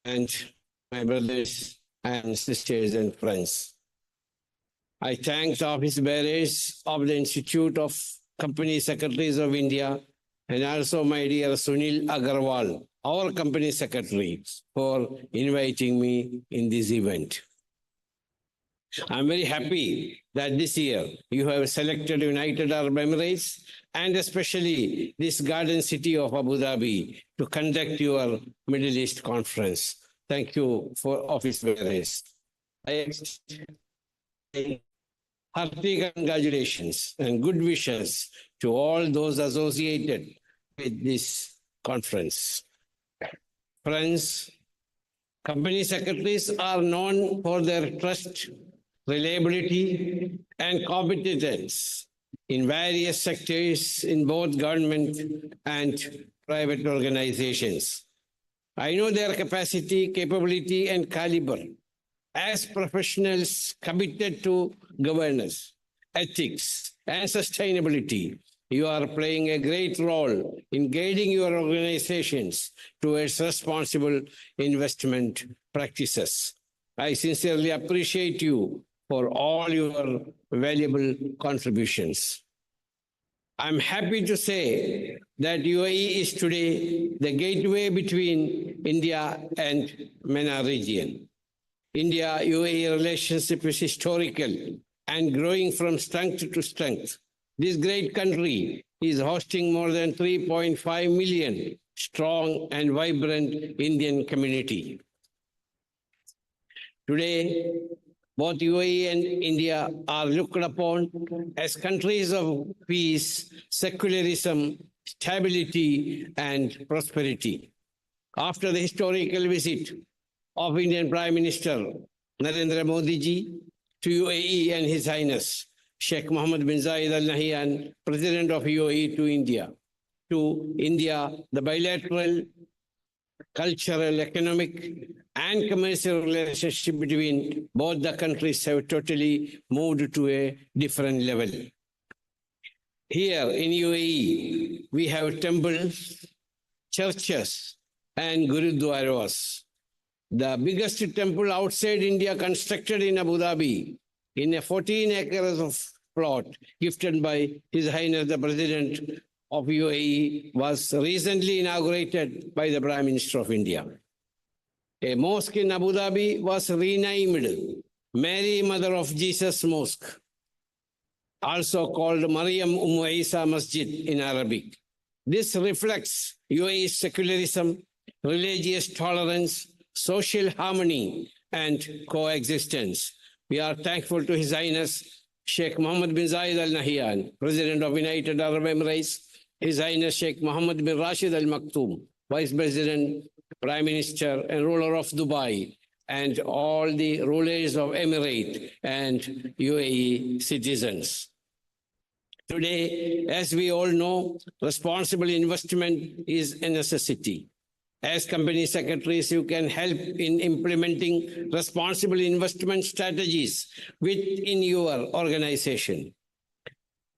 and my brothers and sisters and friends. I thank the office bearers of the Institute of Company Secretaries of India and also my dear Sunil Agarwal, our company secretary, for inviting me in this event. I'm very happy that this year you have selected United Arab Emirates and especially this garden city of Abu Dhabi to conduct your Middle East conference. Thank you for office bearers. I extend hearty congratulations and good wishes to all those associated with this conference. Friends, company secretaries are known for their trust, reliability, and competence in various sectors in both government and private organizations. I know their capacity, capability, and caliber as professionals committed to governance, ethics, and sustainability. You are playing a great role in guiding your organizations towards responsible investment practices. I sincerely appreciate you for all your valuable contributions. I'm happy to say that UAE is today the gateway between India and MENA region. India-UAE relationship is historical and growing from strength to strength. This great country is hosting more than 3.5 million strong and vibrant Indian community. Today, both UAE and India are looked upon as countries of peace, secularism, stability, and prosperity. After the historical visit of Indian Prime Minister Narendra Modi ji to UAE and His Highness Sheikh Mohammed bin Zayed Al Nahyan, President of UAE to India, the bilateral, cultural, economic, and commercial relationship between both the countries have totally moved to a different level. Here in UAE, we have temples, churches, and gurudwaras. The biggest temple outside India constructed in Abu Dhabi in a 14 acres of plot gifted by His Highness the President of UAE was recently inaugurated by the Prime Minister of India. A mosque in Abu Dhabi was renamed Mary Mother of Jesus Mosque, also called Maryam Isa Masjid in Arabic. This reflects UAE's secularism, religious tolerance, social harmony, and coexistence. We are thankful to His Highness Sheikh Mohammed bin Zayed Al Nahyan, President of United Arab Emirates, His Highness Sheikh Mohammed bin Rashid Al Maktoum, Vice President, Prime Minister, and ruler of Dubai, and all the rulers of Emirate and UAE citizens. Today, as we all know, responsible investment is a necessity. As company secretaries, you can help in implementing responsible investment strategies within your organization.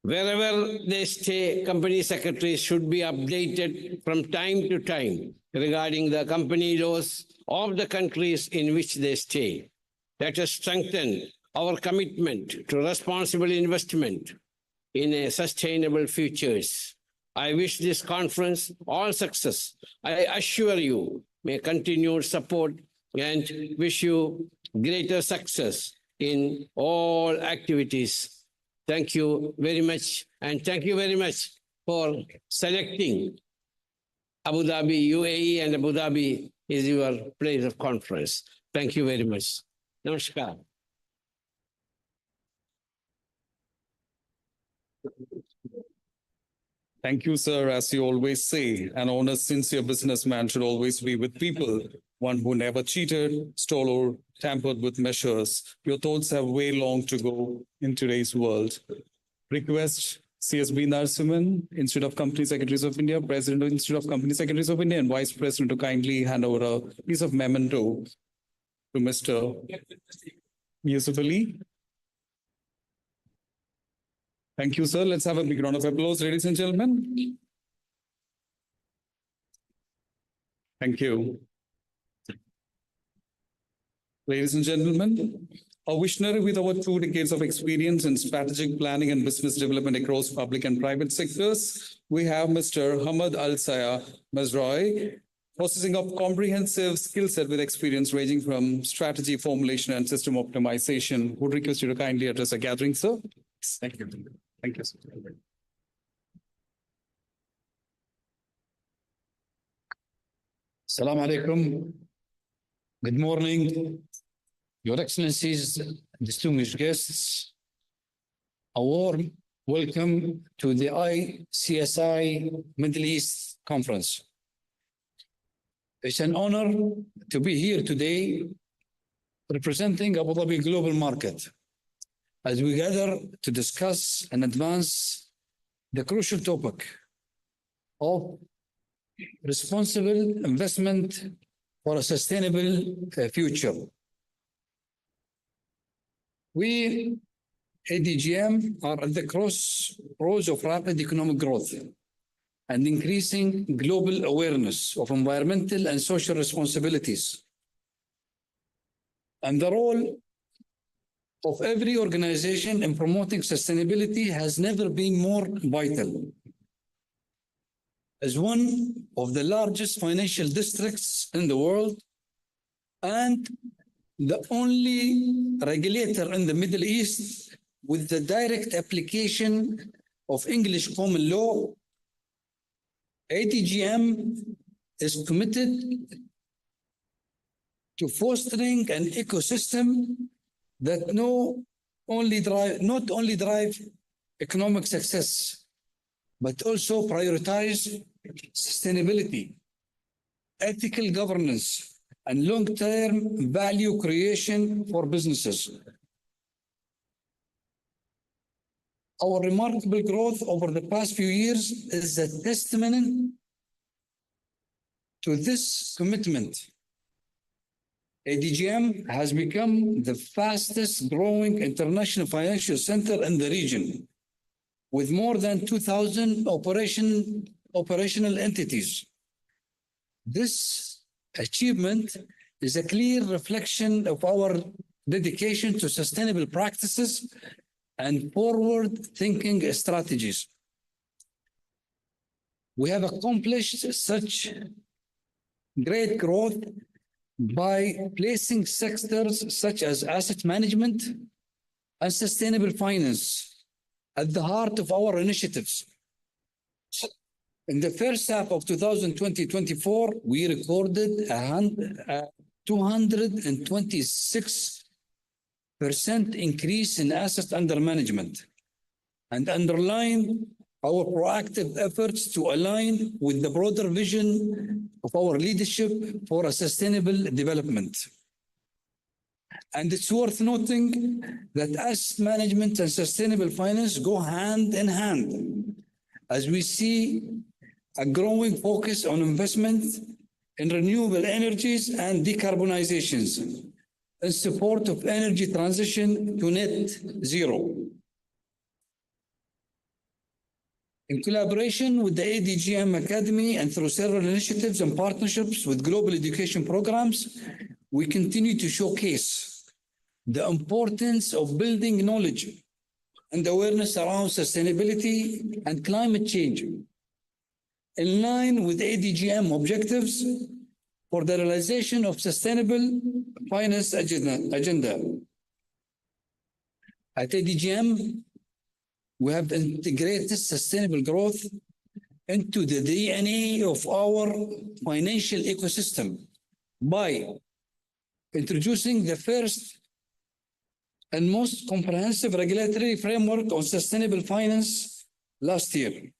Wherever they stay, company secretaries should be updated from time to time regarding the company laws of the countries in which they stay. Let us strengthen our commitment to responsible investment in a sustainable futures. I wish this conference all success. I assure you, may continued support and wish you greater success in all activities. Thank you very much, and thank you very much for selecting Abu Dhabi, UAE, and Abu Dhabi is your place of conference. Thank you very much. Namaskar. Thank you, sir. As you always say, an honest, sincere businessman should always be with people, one who never cheated, stole, or tampered with measures. Your thoughts have way long to go in today's world. Request CSB Narasimhan, Institute of Company Secretaries of India, President of Institute of Company Secretaries of India, and Vice President to kindly hand over a piece of memento to Mr. Yusuf Ali. Thank you, sir. Let's have a big round of applause, ladies and gentlemen. Thank you. Ladies and gentlemen, a visionary with over 2 decades of experience in strategic planning and business development across public and private sectors, we have Mr. Hamad Al-Saya Mazroi, possessing of comprehensive skill set with experience ranging from strategy formulation and system optimization. Would request you to kindly address the gathering, sir. Thank you. Thank you, sir. Assalamu alaikum. Good morning, Your Excellencies, distinguished guests. A warm welcome to the ICSI Middle East Conference. It's an honor to be here today representing Abu Dhabi Global Market as we gather to discuss and advance the crucial topic of responsible investment for a sustainable future. We, ADGM, are at the crossroads of rapid economic growth and increasing global awareness of environmental and social responsibilities and the role of every organization in promoting sustainability has never been more vital. As one of the largest financial districts in the world and the only regulator in the Middle East with the direct application of English common law, ADGM is committed to fostering an ecosystem that not only drive economic success, but also prioritize sustainability, ethical governance, and long-term value creation for businesses. Our remarkable growth over the past few years is a testament to this commitment. ADGM has become the fastest growing international financial center in the region, with more than 2,000 operational entities. This achievement is a clear reflection of our dedication to sustainable practices and forward-thinking strategies. We have accomplished such great growth by placing sectors such as asset management and sustainable finance at the heart of our initiatives. In the first half of 2020-24, we recorded a 226% increase in assets under management and underline our proactive efforts to align with the broader vision of our leadership for a sustainable development. And it's worth noting that asset management and sustainable finance go hand in hand, as we see a growing focus on investment in renewable energies and decarbonizations in support of energy transition to net zero. In collaboration with the ADGM Academy and through several initiatives and partnerships with global education programs, we continue to showcase the importance of building knowledge and awareness around sustainability and climate change, in line with ADGM objectives for the realization of sustainable finance agenda. At ADGM, we have integrated sustainable growth into the DNA of our financial ecosystem by introducing the first and most comprehensive regulatory framework on sustainable finance last year.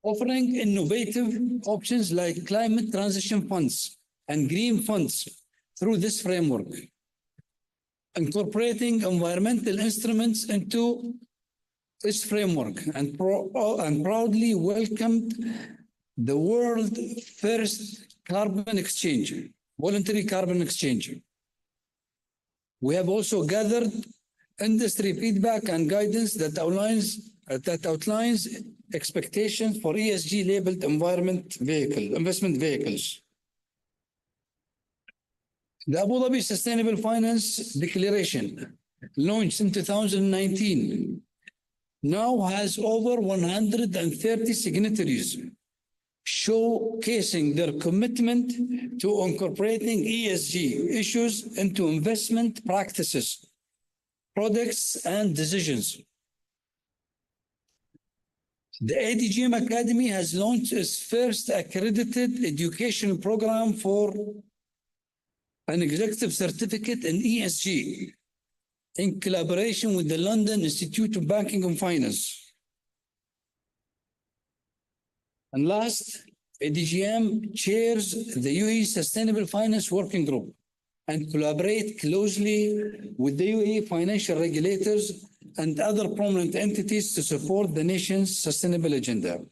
Offering innovative options like climate transition funds and green funds through this framework, incorporating environmental instruments into this framework, and proudly welcomed the world's first carbon exchange, voluntary carbon exchange. We have also gathered industry feedback and guidance that outlines expectations for ESG-labeled investment vehicles. The Abu Dhabi Sustainable Finance Declaration, launched in 2019, now has over 130 signatories, showcasing their commitment to incorporating ESG issues into investment practices, products, and decisions. The ADGM Academy has launched its first accredited education program for an executive certificate in ESG in collaboration with the London Institute of Banking and Finance. And last, ADGM chairs the UAE Sustainable Finance Working Group and collaborate closely with the UAE financial regulators and other prominent entities to support the nation's sustainable agenda.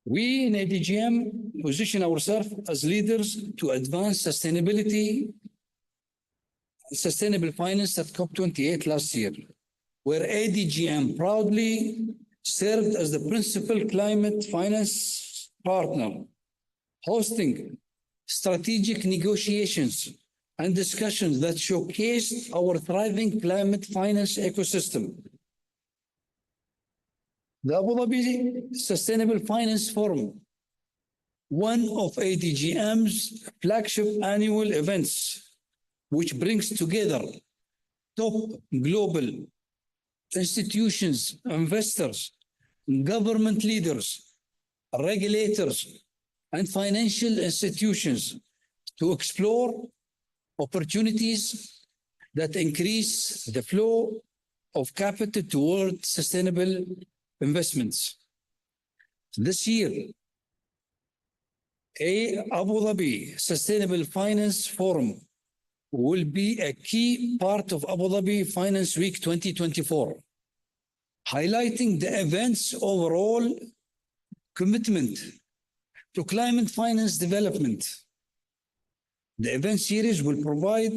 We in ADGM position ourselves as leaders to advance sustainability and sustainable finance at COP28 last year, where ADGM proudly served as the principal climate finance partner, hosting strategic negotiations and discussions that showcased our thriving climate finance ecosystem. The Abu Dhabi Sustainable Finance Forum, one of ADGM's flagship annual events, which brings together top global institutions, investors, government leaders, regulators, and financial institutions to explore opportunities that increase the flow of capital toward sustainable investments. This year, Abu Dhabi Sustainable Finance Forum will be a key part of Abu Dhabi Finance Week 2024, highlighting the event's overall commitment to climate finance development. The event series will provide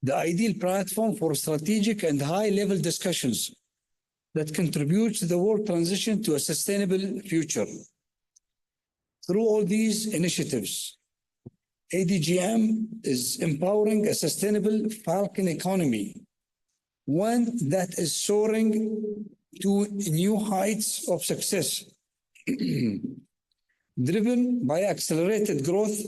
the ideal platform for strategic and high-level discussions that contribute to the world transition to a sustainable future. Through all these initiatives, ADGM is empowering a sustainable Falcon economy, one that is soaring to new heights of success, driven by accelerated growth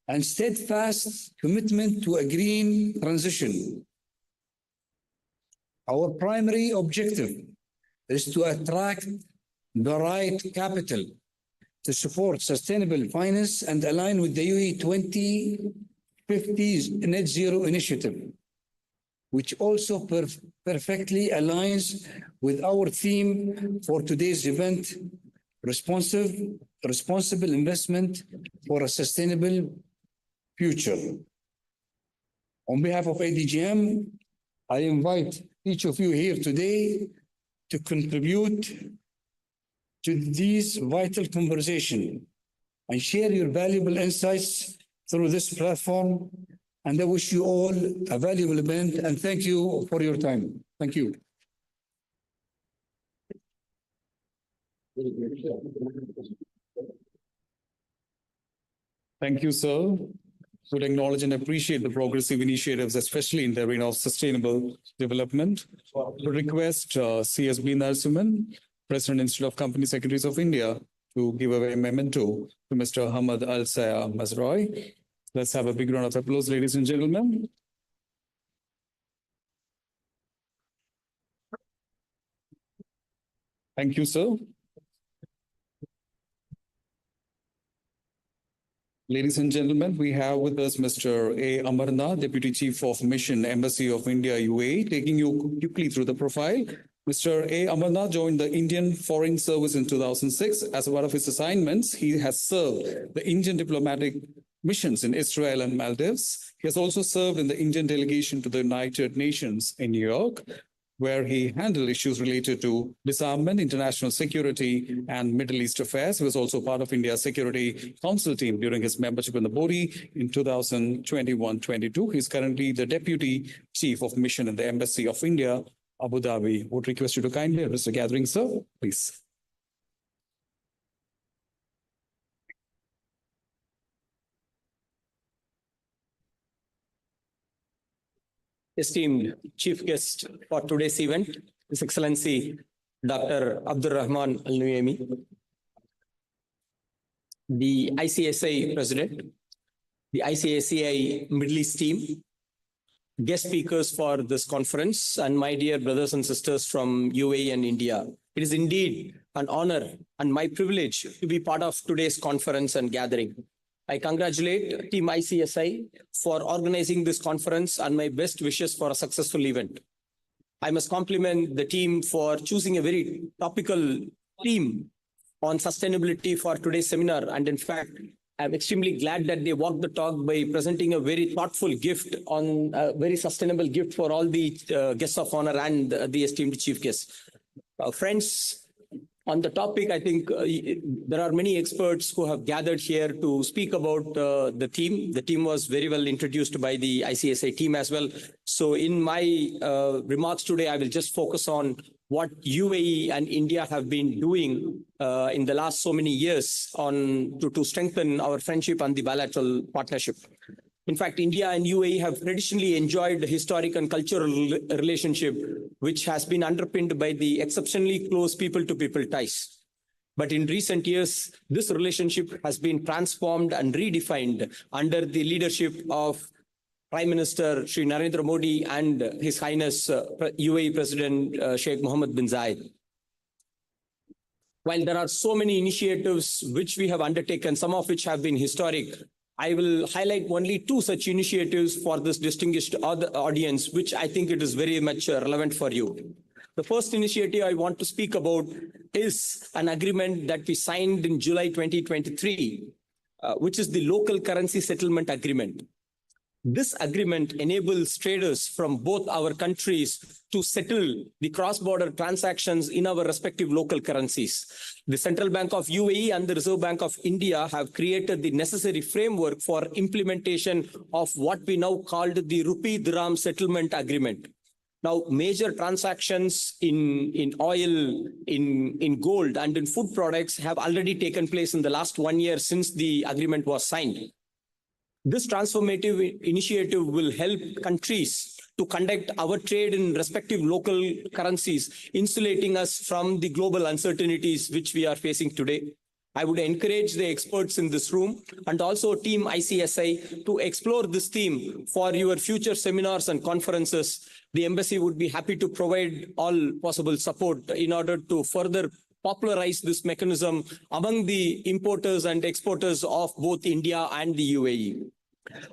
and steadfast commitment to a green transition. Our primary objective is to attract the right capital to support sustainable finance and align with the UAE 2050 net zero initiative, which also perfectly aligns with our theme for today's event, responsible investment for a sustainable future. On behalf of ADGM, I invite each of you here today to contribute to this vital conversation and share your valuable insights through this platform. And I wish you all a valuable event and thank you for your time. Thank you. Thank you, sir. Would acknowledge and appreciate the progressive initiatives, especially in the arena of sustainable development. Would request CSB Narasimhan, President Institute of Company Secretaries of India, to give away a memento to Mr. Hamad Al-Saya Mazroy. Let's have a big round of applause, ladies and gentlemen. Thank you, sir. Ladies and gentlemen, we have with us Mr. A. Amarnath, Deputy Chief of Mission, Embassy of India, UAE, taking you quickly through the profile. Mr. A. Amarnath joined the Indian Foreign Service in 2006. As one of his assignments, he has served the Indian diplomatic missions in Israel and Maldives. He has also served in the Indian delegation to the United Nations in New York, where he handled issues related to disarmament, international security, and Middle East affairs. He was also part of India's Security Council team during his membership in the body in 2021-22. He's currently the Deputy Chief of Mission in the Embassy of India, Abu Dhabi. Would request you to kindly address the gathering, sir, please. Esteemed chief guest for today's event, His Excellency Dr. Abdul Rahman Al-Nuaimi, the ICSI President, the ICSI Middle East team, guest speakers for this conference, and my dear brothers and sisters from UAE and India. It is indeed an honor and my privilege to be part of today's conference and gathering. I congratulate Team ICSI for organizing this conference and my best wishes for a successful event. I must compliment the team for choosing a very topical theme on sustainability for today's seminar. And in fact, I'm extremely glad that they walked the talk by presenting a very thoughtful gift on a very sustainable gift for all the guests of honor and the esteemed chief guests. Friends, on the topic, I think there are many experts who have gathered here to speak about the theme. The team was very well introduced by the ICSI team as well. So in my remarks today, I will just focus on what UAE and India have been doing in the last so many years to strengthen our friendship and the bilateral partnership. In fact, India and UAE have traditionally enjoyed a historic and cultural relationship, which has been underpinned by the exceptionally close people-to-people ties. But in recent years, this relationship has been transformed and redefined under the leadership of Prime Minister Shri Narendra Modi and His Highness UAE President Sheikh Mohammed bin Zayed. While there are so many initiatives which we have undertaken, some of which have been historic, I will highlight only two such initiatives for this distinguished audience, which I think it is very much relevant for you. The first initiative I want to speak about is an agreement that we signed in July 2023, which is the local currency settlement agreement. This agreement enables traders from both our countries to settle the cross-border transactions in our respective local currencies. The Central Bank of UAE and the Reserve Bank of India have created the necessary framework for implementation of what we now called the Rupee Dirham Settlement Agreement. Now, major transactions in oil, in gold, and in food products have already taken place in the last 1 year since the agreement was signed. This transformative initiative will help countries to conduct our trade in respective local currencies, insulating us from the global uncertainties which we are facing today. I would encourage the experts in this room and also Team ICSI to explore this theme for your future seminars and conferences. The embassy would be happy to provide all possible support in order to further popularize this mechanism among the importers and exporters of both India and the UAE.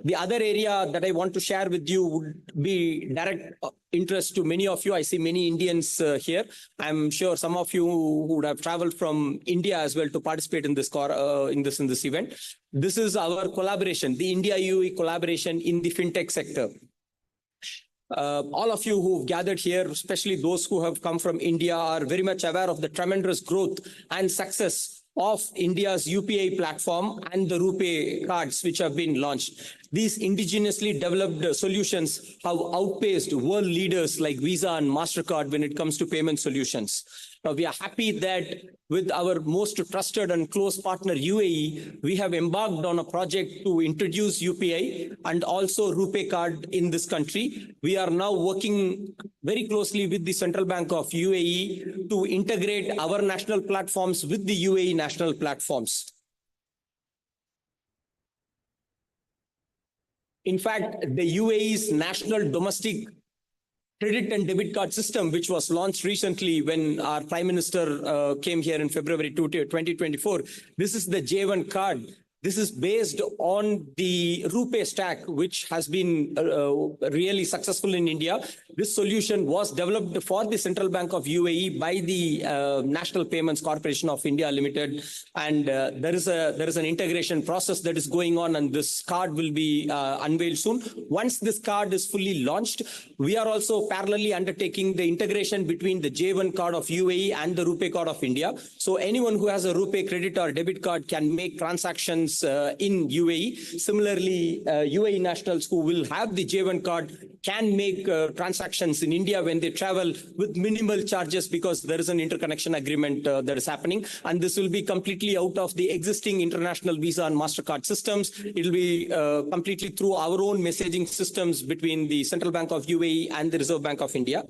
The other area that I want to share with you would be direct interest to many of you. I see many Indians here. I'm sure some of you who would have traveled from India as well to participate in this event. This is our collaboration, the India-UAE collaboration in the fintech sector. All of you who've gathered here, especially those who have come from India, are very much aware of the tremendous growth and success of India's UPI platform and the RuPay cards which have been launched. These indigenously developed solutions have outpaced world leaders like Visa and MasterCard when it comes to payment solutions. Now, we are happy that with our most trusted and close partner UAE, we have embarked on a project to introduce UPI and also RuPay card in this country. We are now working very closely with the Central Bank of UAE to integrate our national platforms with the UAE national platforms. In fact, the UAE's national domestic credit and debit card system, which was launched recently when our Prime Minister came here in February 2024. This is the J1 card. This is based on the RuPay stack, which has been really successful in India. This solution was developed for the Central Bank of UAE by the National Payments Corporation of India Limited. And there is an integration process that is going on, and this card will be unveiled soon. Once this card is fully launched, we are also parallelly undertaking the integration between the J1 card of UAE and the RuPay card of India. So anyone who has a RuPay credit or debit card can make transactions in UAE. Similarly, UAE nationals who will have the J1 card can make transactions in India when they travel with minimal charges, because there is an interconnection agreement that is happening. And this will be completely out of the existing international Visa and MasterCard systems. It will be completely through our own messaging systems between the Central Bank of UAE and the Reserve Bank of India.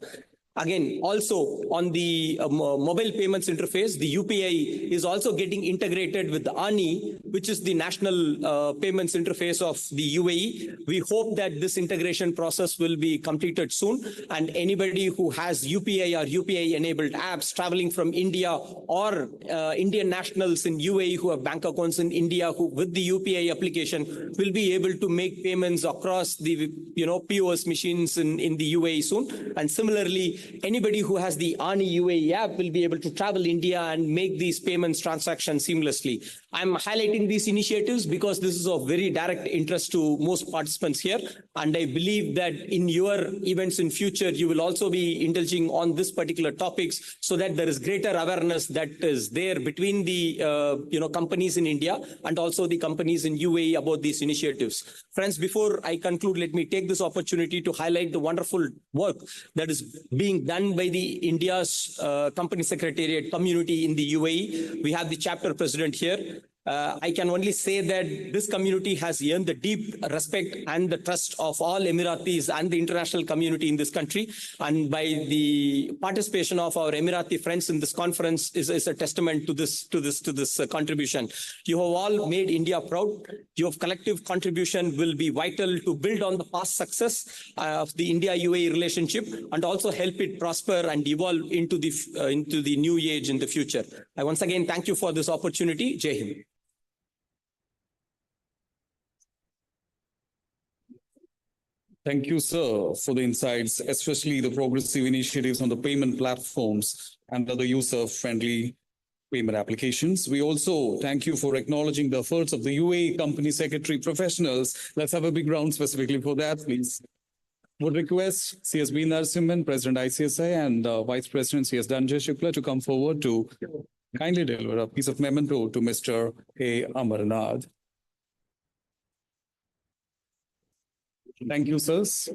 Again, also on the mobile payments interface, the UPI is also getting integrated with the ANI, which is the national payments interface of the UAE. We hope that this integration process will be completed soon, and anybody who has UPI or UPI enabled apps traveling from India, or Indian nationals in UAE who have bank accounts in India who with the UPI application will be able to make payments across the POS machines in the UAE soon. And similarly, anybody who has the ANI UAE app will be able to travel India and make these payments transactions seamlessly. I'm highlighting these initiatives because this is of very direct interest to most participants here. And I believe that in your events in future, you will also be indulging on this particular topics so that there is greater awareness that is there between the companies in India and also the companies in UAE about these initiatives. Friends, before I conclude, let me take this opportunity to highlight the wonderful work that is being being done by the India's company secretariat community in the UAE. We have the chapter president here. I can only say that this community has earned the deep respect and the trust of all Emiratis and the international community in this country. And by the participation of our Emirati friends in this conference is a testament to this contribution. You have all made India proud. Your collective contribution will be vital to build on the past success of the India-UAE relationship and also help it prosper and evolve into the new age in the future. I once again thank you for this opportunity. Jai Hind. Thank you, sir, for the insights, especially the progressive initiatives on the payment platforms and other user-friendly payment applications. We also thank you for acknowledging the efforts of the UAE company secretary professionals. Let's have a big round specifically for that, please. Would request CSB Narasimhan, President ICSI, and Vice President CS Dhananjay Shukla to come forward to kindly deliver a piece of memento to Mr. A. Amarnath. Thank you, sirs.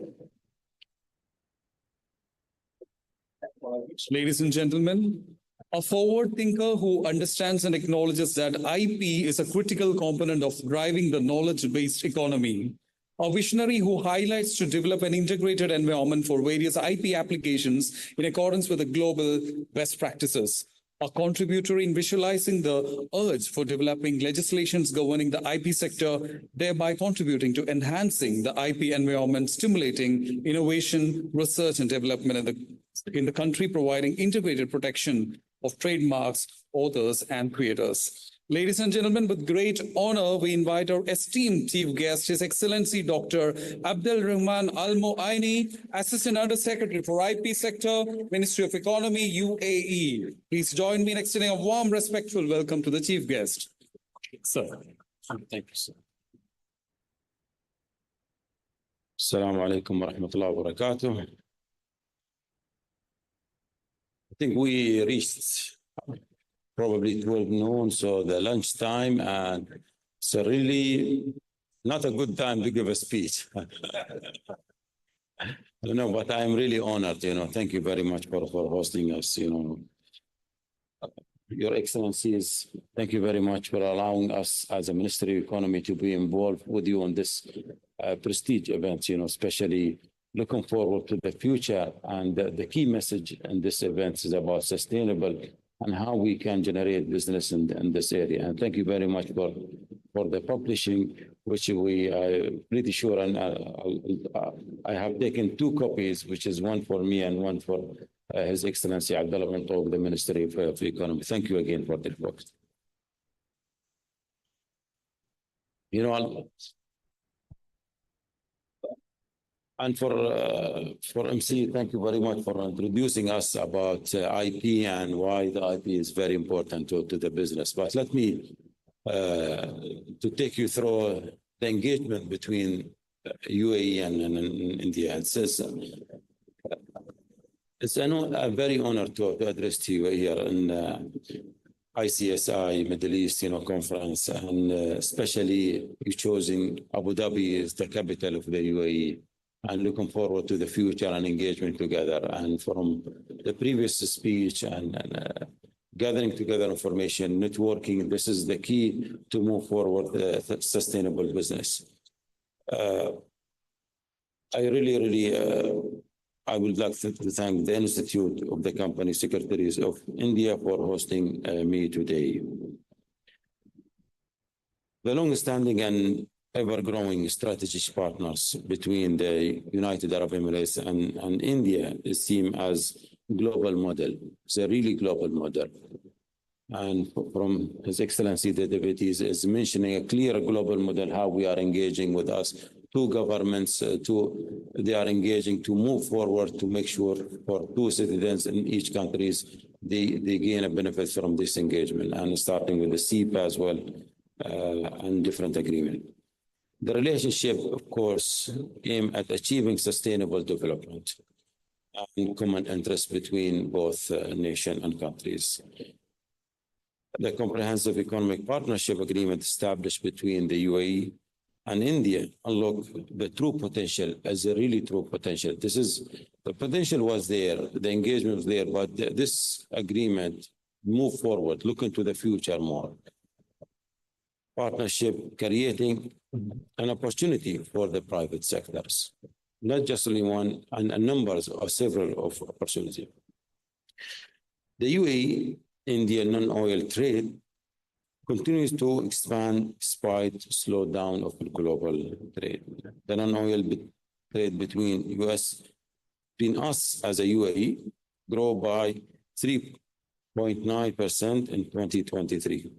Ladies and gentlemen, a forward thinker who understands and acknowledges that IP is a critical component of driving the knowledge-based economy. A visionary who highlights to develop an integrated environment for various IP applications in accordance with the global best practices. A contributor in visualizing the urge for developing legislations governing the IP sector, thereby contributing to enhancing the IP environment, stimulating innovation, research, and development in the country, providing integrated protection of trademarks, authors, and creators. Ladies and gentlemen, with great honor, we invite our esteemed chief guest, His Excellency Dr. Abdul Rahman Al Muaini, Assistant Under Secretary for IP Sector, Ministry of Economy, UAE. Please join me in extending a warm, respectful welcome to the chief guest. Sir. Thank you, sir. Assalamu alaikum wa rahmatullahi wa barakatuh. I think we reached probably 12 noon, so the lunch time, and it's really not a good time to give a speech. I don't know, but I'm really honored, thank you very much for hosting us, Your Excellencies, thank you very much for allowing us as a Ministry of Economy to be involved with you on this prestige event, especially looking forward to the future. And the key message in this event is about sustainable and how we can generate business in this area. And thank you very much for the publishing, which we are pretty sure, and I have taken 2 copies, which is one for me and one for His Excellency Abdullah bin Tawq, the Ministry of Economy. Thank you again for the work. And for MC, thank you very much for introducing us about IP and why the IP is very important to the business. But let me to take you through the engagement between UAE and India. It's a very honor to address to you here in ICSI Middle East conference, and especially you choosing Abu Dhabi as the capital of the UAE. And looking forward to the future and engagement together. And from the previous speech and gathering together information, networking, this is the key to move forward sustainable business. I would like to thank the Institute of the Company Secretaries of India for hosting me today. The long-standing and ever-growing strategic partners between the United Arab Emirates and India is seen as global model. It's a really global model. And from His Excellency, the deputies is mentioning a clear global model, how we are engaging with us. 2 governments, they are engaging to move forward to make sure for 2 citizens in each countries, they gain a benefit from this engagement, and starting with the CEPA as well, and different agreement. The relationship, of course, aim at achieving sustainable development and common interest between both nation and countries. The Comprehensive Economic Partnership Agreement established between the UAE and India unlock the true potential as a really true potential. The potential was there, the engagement was there, but this agreement move forward, look into the future more. Partnership creating an opportunity for the private sectors, not just only one, and numbers of several of opportunity. The UAE-India non-oil trade continues to expand despite slowdown of global trade. The non-oil trade between us as a UAE grow by 3.9% in 2023.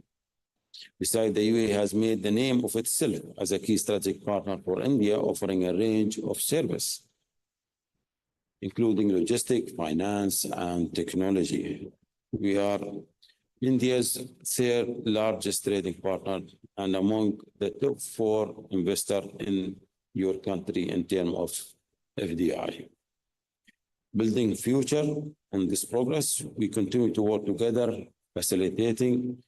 Besides, the UAE has made the name of itself as a key strategic partner for India, offering a range of service, including logistics, finance, and technology. We are India's third largest trading partner and among the top 4 investors in your country in terms of FDI. Building future on this progress, we continue to work together, facilitating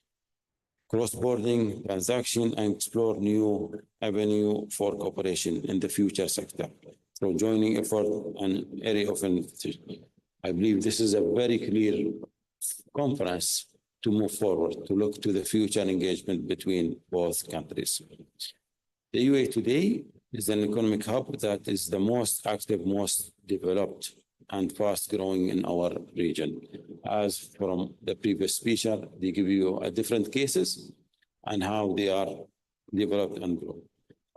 cross-border transaction and explore new avenue for cooperation in the future sector. So joining effort and area of interest. I believe this is a very clear conference to move forward, to look to the future engagement between both countries. The UAE today is an economic hub that is the most active, most developed, and fast growing in our region. As from the previous speaker, they give you different cases and how they are developed and grow.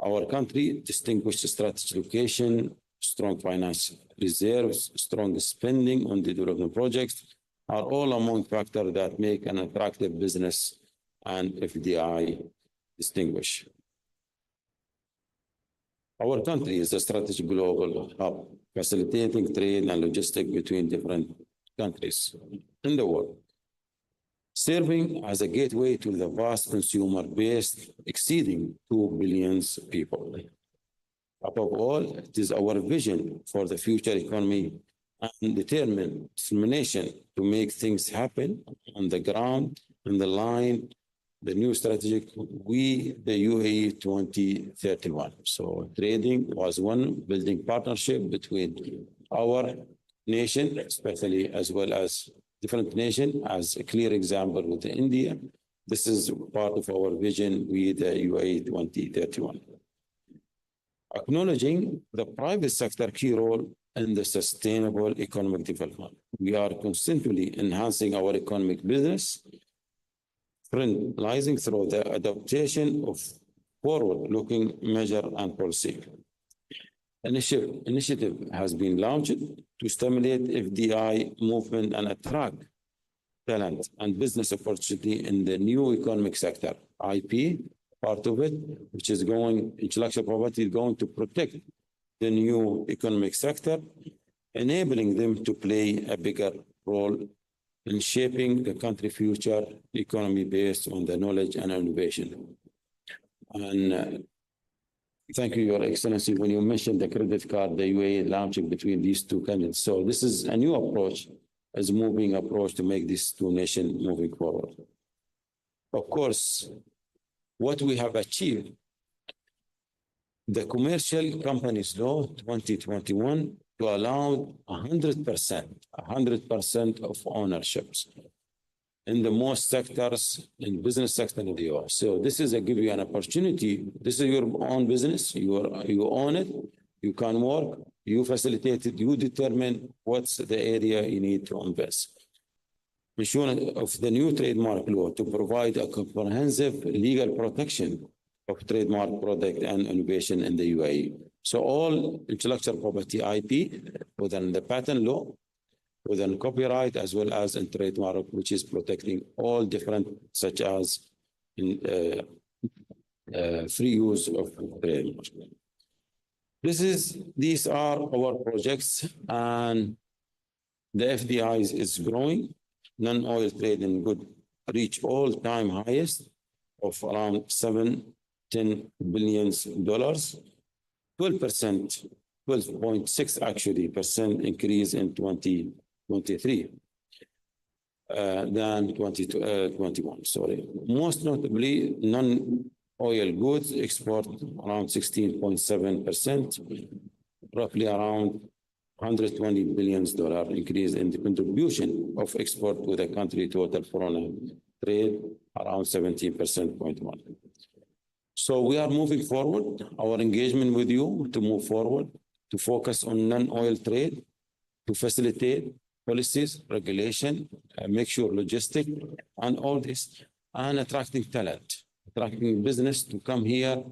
Our country distinguished strategic location, strong finance reserves, strong spending on the development projects are all among factors that make an attractive business and FDI distinguish. Our country is a strategic global hub, facilitating trade and logistics between different countries in the world, serving as a gateway to the vast consumer base exceeding 2 billion people. Above all, it is our vision for the future economy and determination to make things happen on the ground, on the line, the new strategic, the UAE 2031. So trading was one, building partnership between our nation, especially as well as different nations, as a clear example with India. This is part of our vision with the UAE 2031. Acknowledging the private sector key role in the sustainable economic development. We are constantly enhancing our economic business, realizing through the adaptation of forward-looking measure and policy. Initiative has been launched to stimulate FDI movement and attract talent and business opportunity in the new economic sector. IP, part of it, which is going, intellectual property is going to protect the new economic sector, enabling them to play a bigger role in shaping the country's future economy based on the knowledge and innovation. And thank you, Your Excellency, when you mentioned the credit card, the UAE launching between these two countries. So this is a new approach, as moving approach to make these two nations moving forward. Of course, what we have achieved, the Commercial Companies Law 2021 to allow 100% of ownerships in the most sectors, in business sector in the US. So this is a give you an opportunity. This is your own business. You own it. You can work. You facilitate it. You determine what's the area you need to invest. Ensuring of the new trademark law to provide a comprehensive legal protection of trademark product and innovation in the UAE. So all intellectual property IP within the patent law, within copyright, as well as in trademark, which is protecting all different, such as in free use of trademark. These are our projects, and the FDI is growing. Non-oil trading could reach all-time highest of around $7-10 billion, 12.6 actually percent increase in 2023 than 2021. Sorry, most notably oil goods, export around 16.7%, roughly around $120 billion increase in the contribution of export to the country total foreign trade, around 17.1%. So we are moving forward, our engagement with you to move forward, to focus on non-oil trade, to facilitate policies, regulation, make sure logistic and all this, and attracting talent, attracting business to come here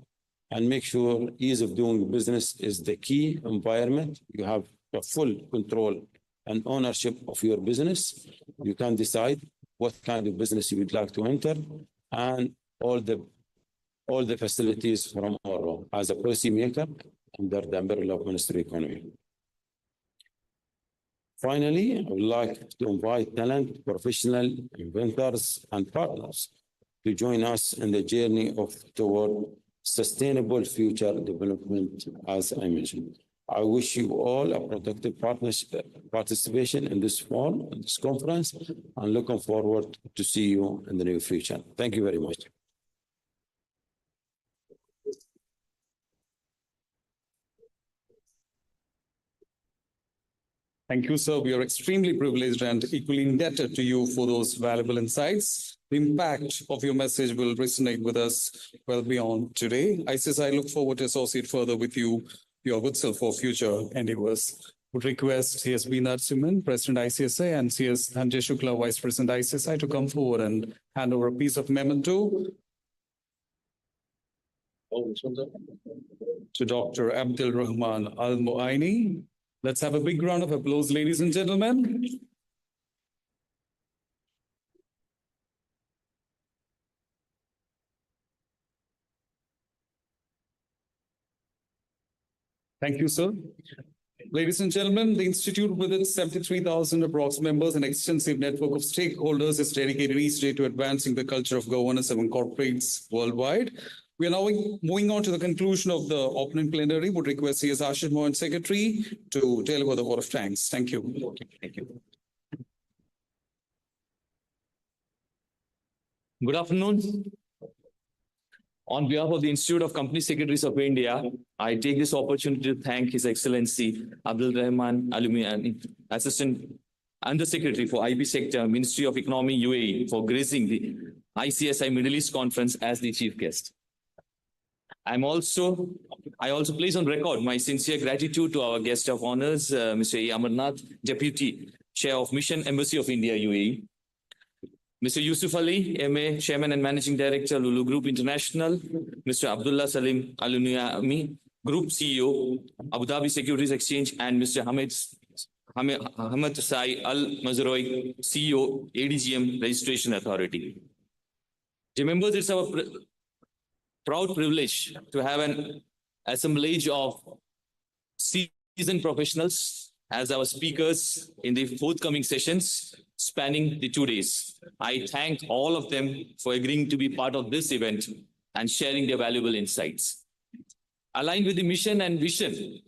and make sure ease of doing business is the key environment. You have a full control and ownership of your business. You can decide what kind of business you would like to enter and all the facilities from our as a policy maker under the umbrella of Ministry of Economy. Finally, I would like to invite talent, professional, inventors, and partners to join us in the journey toward sustainable future development, as I mentioned. I wish you all a productive participation in this forum, in this conference, and looking forward to see you in the near future. Thank you very much. Thank you, sir. We are extremely privileged and equally indebted to you for those valuable insights. The impact of your message will resonate with us well beyond today. ICSI look forward to associate further with you, your good self for future endeavors. Would request C.S.B. Narasimhan, President ICSI, and C.S. Sanjay Shukla, Vice President ICSI, to come forward and hand over a piece of memento to Dr. Abdul Rahman Al-Muaini. Let's have a big round of applause, ladies and gentlemen. Thank you, sir. Ladies and gentlemen, the Institute, with its 73,000 approx members and extensive network of stakeholders, is dedicated each day to advancing the culture of governance among corporates worldwide. We are now moving on to the conclusion of the opening plenary. Would request C.S. Ashid Mohan, Secretary, to deliver the vote of thanks. Thank you. Thank you. Good afternoon. On behalf of the Institute of Company Secretaries of India, I take this opportunity to thank His Excellency Abdul Rahman Al-Muaini, Assistant Under Secretary for IB Sector, Ministry of Economy, UAE, for gracing the ICSI Middle East Conference as the chief guest. I also place on record my sincere gratitude to our guest of honors, Mr. A. Amarnath, Deputy Chair of Mission Embassy of India, UAE, Mr. Yusuf Ali, MA, Chairman and Managing Director, Lulu Group International, Mr. Abdullah Salim Al-Nuaimi, Group CEO, Abu Dhabi Securities Exchange, and Mr. Hamad Sai Al-Mazroi, CEO, ADGM Registration Authority. Dear members, it's our proud privilege to have an assemblage of seasoned professionals as our speakers in the forthcoming sessions spanning the 2 days. I thank all of them for agreeing to be part of this event and sharing their valuable insights. Aligned with the mission and vision,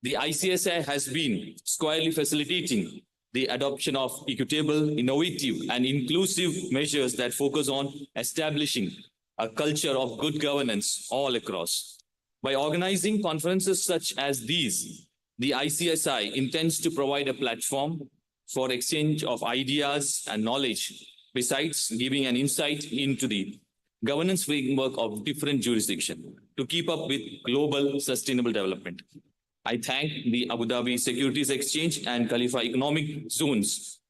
the ICSI has been squarely facilitating the adoption of equitable, innovative, and inclusive measures that focus on establishing a culture of good governance all across. By organizing conferences such as these, the ICSI intends to provide a platform for exchange of ideas and knowledge, besides giving an insight into the governance framework of different jurisdictions to keep up with global sustainable development. I thank the Abu Dhabi Securities Exchange and Khalifa Economic Zones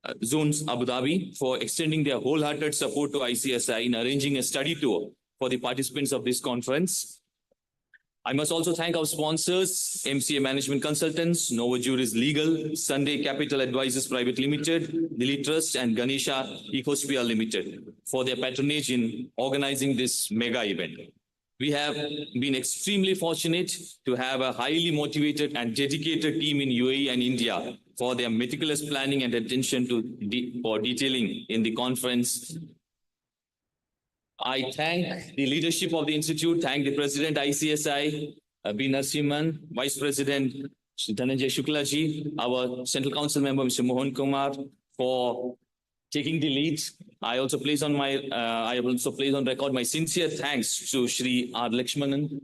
Abu Dhabi for extending their wholehearted support to ICSI in arranging a study tour for the participants of this conference. I must also thank our sponsors, MCA Management Consultants, Nova Juris Legal, Sunday Capital Advisors Private Limited, Lily Trust, and Ganesha Ecosphere Limited for their patronage in organizing this mega event. We have been extremely fortunate to have a highly motivated and dedicated team in UAE and India for their meticulous planning and attention for detailing in the conference. I thank the leadership of the Institute, thank the President ICSI, B. Narasimhan, Vice President Dhananjay Shuklaji, our Central Council member, Mr. Mohan Kumar, for taking the lead. I also place on record my sincere thanks to Shri R. Lakshmanan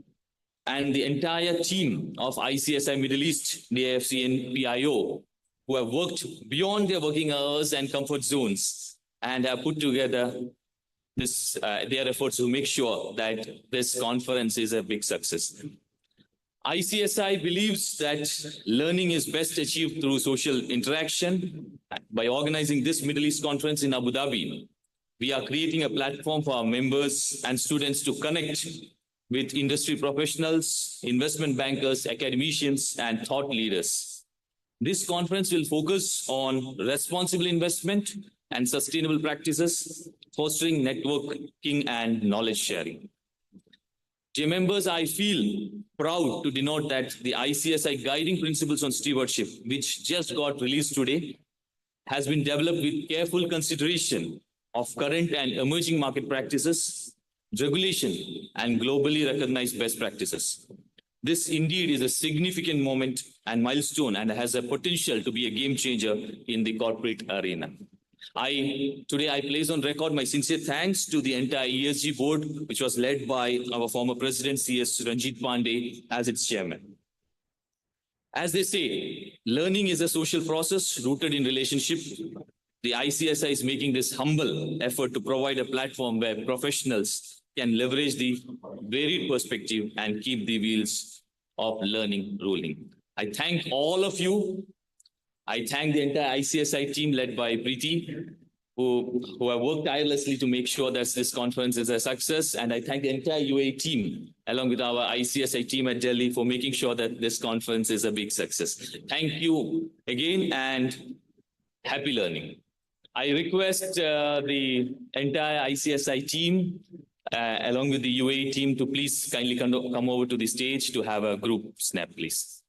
and the entire team of ICSI Middle East, DIFC and PIO, who have worked beyond their working hours and comfort zones and have put together their efforts to make sure that this conference is a big success. ICSI believes that learning is best achieved through social interaction. By organizing this Middle East conference in Abu Dhabi, we are creating a platform for our members and students to connect with industry professionals, investment bankers, academicians, and thought leaders. This conference will focus on responsible investment and sustainable practices, fostering networking and knowledge sharing. Dear members, I feel proud to denote that the ICSI Guiding Principles on Stewardship, which just got released today, has been developed with careful consideration of current and emerging market practices, regulation, and globally recognized best practices. This indeed is a significant moment and milestone and has a potential to be a game changer in the corporate arena. Today I place on record my sincere thanks to the entire ESG board, which was led by our former president, CS Ranjit Pandey, as its chairman. As they say, learning is a social process rooted in relationship. The ICSI is making this humble effort to provide a platform where professionals can leverage the varied perspective and keep the wheels of learning rolling. I thank all of you. I thank the entire ICSI team led by Preeti, who have worked tirelessly to make sure that this conference is a success. And I thank the entire UAE team, along with our ICSI team at Delhi, for making sure that this conference is a big success. Thank you again and happy learning. I request the entire ICSI team, along with the UAE team, to please kindly come over to the stage to have a group snap, please.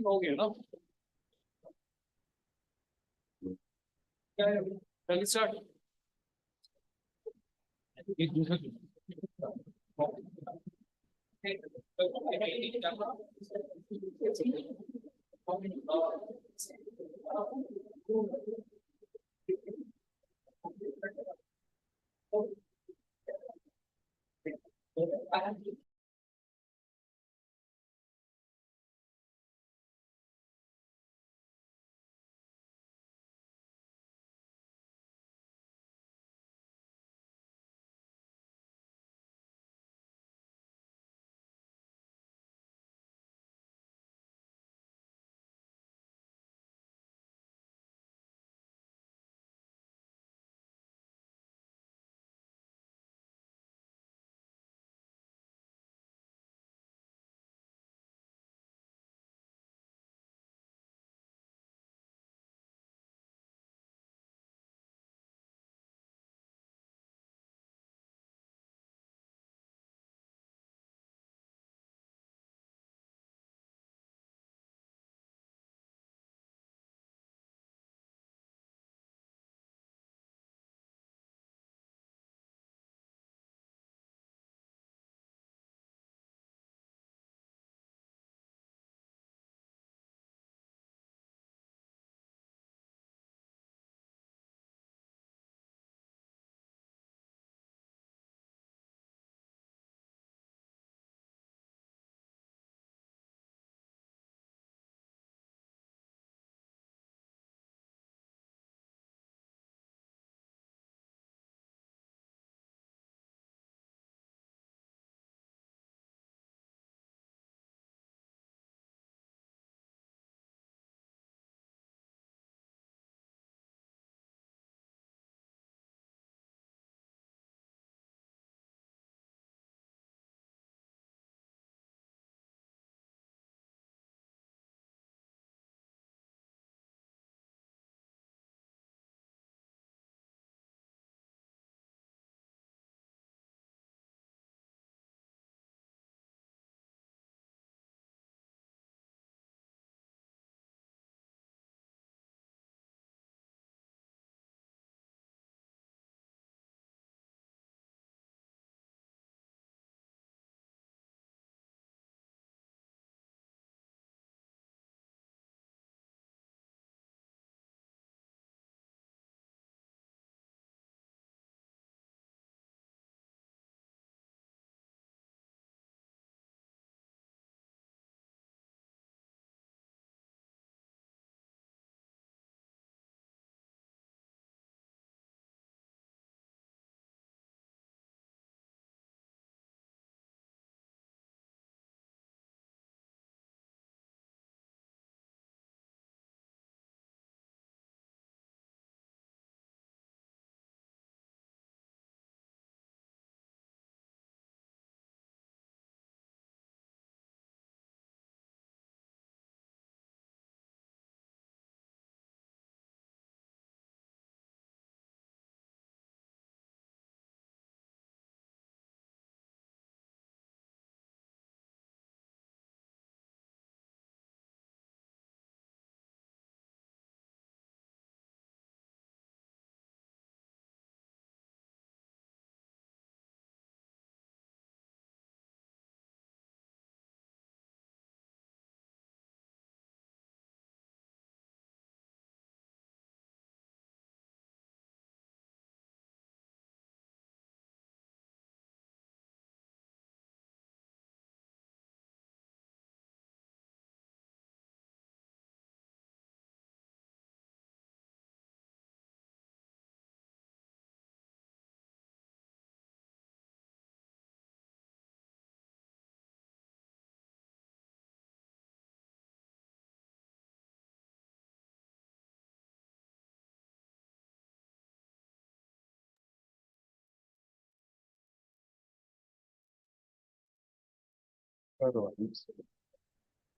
हो गया ना चलिए start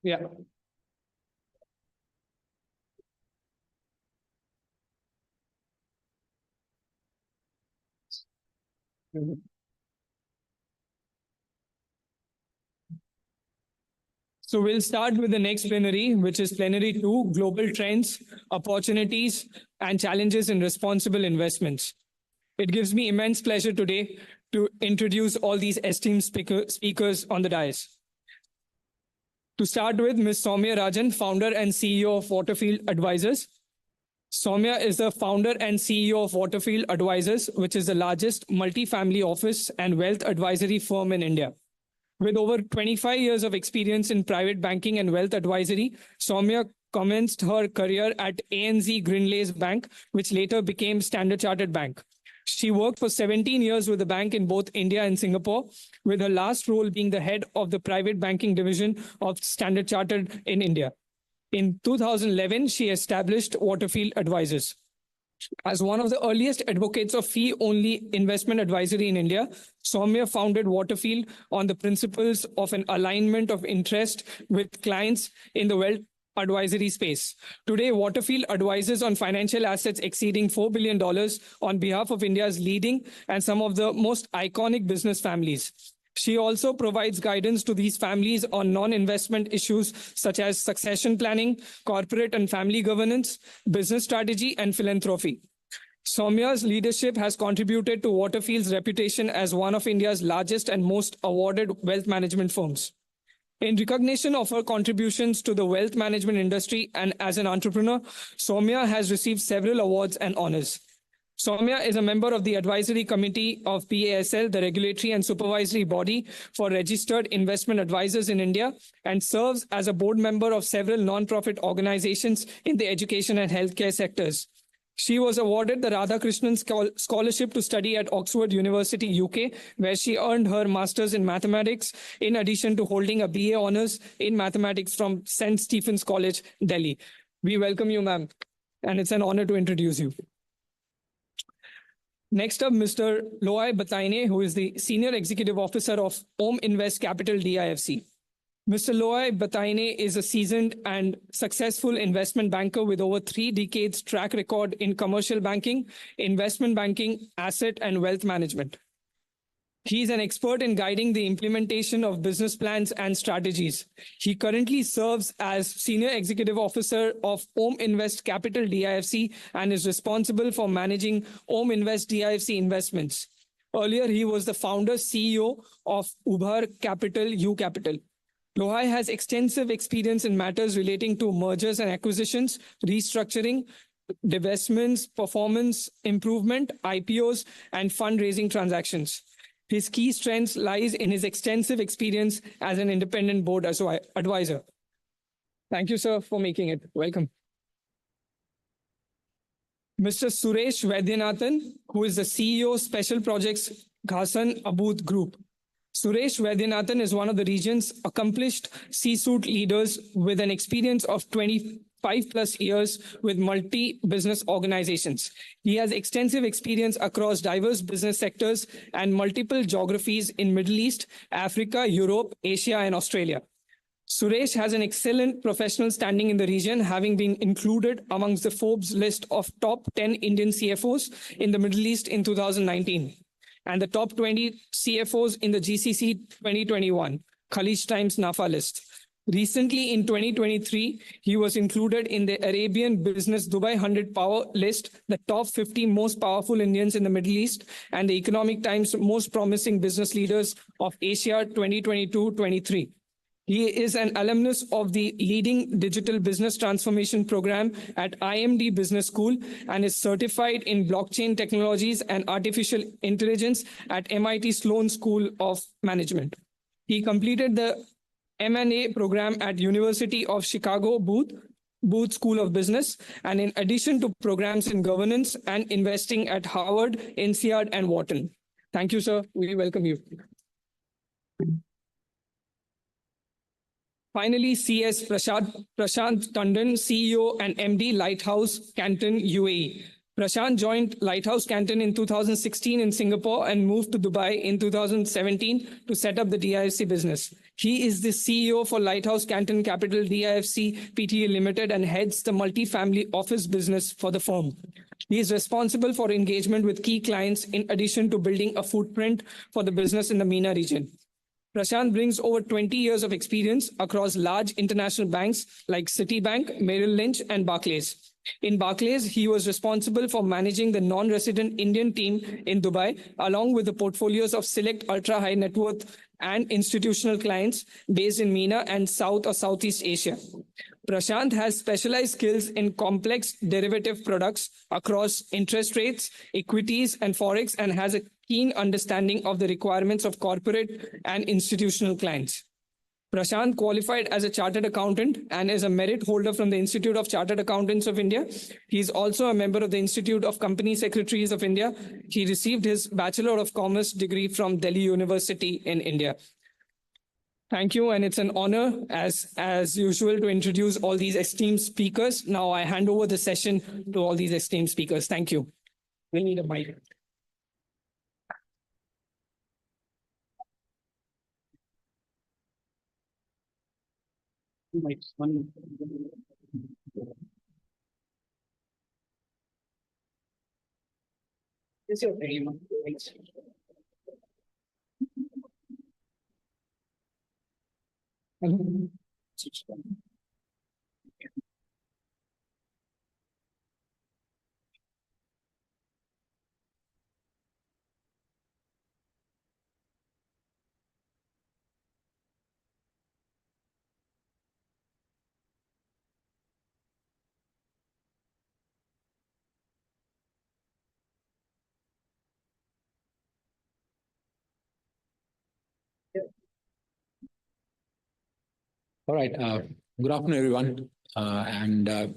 Yeah. So we'll start with the next plenary, which is plenary 2, Global Trends, Opportunities, and Challenges in Responsible Investments. It gives me immense pleasure today to introduce all these esteemed speakers on the dais. To start with, Ms. Soumya Rajan, founder and CEO of Waterfield Advisors. Soumya is the founder and CEO of Waterfield Advisors, which is the largest multi-family office and wealth advisory firm in India. With over 25 years of experience in private banking and wealth advisory, Soumya commenced her career at ANZ Grindlays Bank, which later became Standard Chartered Bank. She worked for 17 years with the bank in both India and Singapore, with her last role being the head of the private banking division of Standard Chartered in India. In 2011, she established Waterfield Advisors. As one of the earliest advocates of fee-only investment advisory in India, Soumya founded Waterfield on the principles of an alignment of interest with clients in the wealth advisory space. Today, Waterfield advises on financial assets exceeding $4 billion on behalf of India's leading and some of the most iconic business families. She also provides guidance to these families on non-investment issues such as succession planning, corporate and family governance, business strategy, and philanthropy. Soumya's leadership has contributed to Waterfield's reputation as one of India's largest and most awarded wealth management firms. In recognition of her contributions to the wealth management industry and as an entrepreneur, Soumya has received several awards and honors. Soumya is a member of the advisory committee of PASL, the regulatory and supervisory body for registered investment advisors in India, and serves as a board member of several non-profit organizations in the education and healthcare sectors. She was awarded the Radhakrishnan Scholarship to study at Oxford University, UK, where she earned her master's in mathematics, in addition to holding a BA honors in mathematics from St. Stephen's College, Delhi. We welcome you, ma'am, and it's an honor to introduce you. Next up, Mr. Loai Bataine, who is the Senior Executive Officer of Om Invest Capital DIFC. Mr. Loai Bataine is a seasoned and successful investment banker with over 3 decades track record in commercial banking, investment banking, asset and wealth management. He is an expert in guiding the implementation of business plans and strategies. He currently serves as Senior Executive Officer of Om Invest Capital DIFC and is responsible for managing Om Invest DIFC investments. Earlier, he was the founder CEO of Ubhar Capital U Capital. Loai has extensive experience in matters relating to mergers and acquisitions, restructuring, divestments, performance improvement, IPOs, and fundraising transactions. His key strengths lies in his extensive experience as an independent board advisor. Thank you, sir, for making it. Welcome. Mr. Suresh Vaidyanathan, who is the CEO of Special Projects Ghasan Abood Group. Suresh Vaidyanathan is one of the region's accomplished C-suite leaders with an experience of 25 plus years with multi-business organizations. He has extensive experience across diverse business sectors and multiple geographies in Middle East, Africa, Europe, Asia, and Australia. Suresh has an excellent professional standing in the region, having been included amongst the Forbes list of top 10 Indian CFOs in the Middle East in 2019. And the top 20 CFOs in the GCC 2021 Khaleej Times NAFA list. Recently, in 2023, he was included in the Arabian Business Dubai 100 Power list, the top 50 most powerful Indians in the Middle East, and the Economic Times most promising business leaders of Asia 2022-23. He is an alumnus of the leading digital business transformation program at IMD Business School and is certified in blockchain technologies and artificial intelligence at MIT Sloan School of Management. He completed the M&A program at University of Chicago Booth School of Business, and in addition to programs in governance and investing at Harvard, INSEAD, and Wharton. Thank you, sir. We welcome you. Finally, CS Prashant Tandon, CEO and MD, Lighthouse Canton, UAE. Prashant joined Lighthouse Canton in 2016 in Singapore and moved to Dubai in 2017 to set up the DIFC business. He is the CEO for Lighthouse Canton Capital DIFC Pte Limited and heads the multi-family office business for the firm. He is responsible for engagement with key clients in addition to building a footprint for the business in the MENA region. Prashant brings over 20 years of experience across large international banks like Citibank, Merrill Lynch, and Barclays. In Barclays, he was responsible for managing the non-resident Indian team in Dubai, along with the portfolios of select ultra-high net worth and institutional clients based in MENA and South or Southeast Asia. Prashant has specialized skills in complex derivative products across interest rates, equities, and forex, and has a keen understanding of the requirements of corporate and institutional clients. Prashant qualified as a chartered accountant and is a merit holder from the Institute of Chartered Accountants of India. He is also a member of the Institute of Company Secretaries of India. He received his Bachelor of Commerce degree from Delhi University in India. Thank you, and it's an honor, as usual, to introduce all these esteemed speakers. Now I hand over the session to all these esteemed speakers. Thank you. We'll need a mic. Is your name? Thanks. All right. Good afternoon, everyone.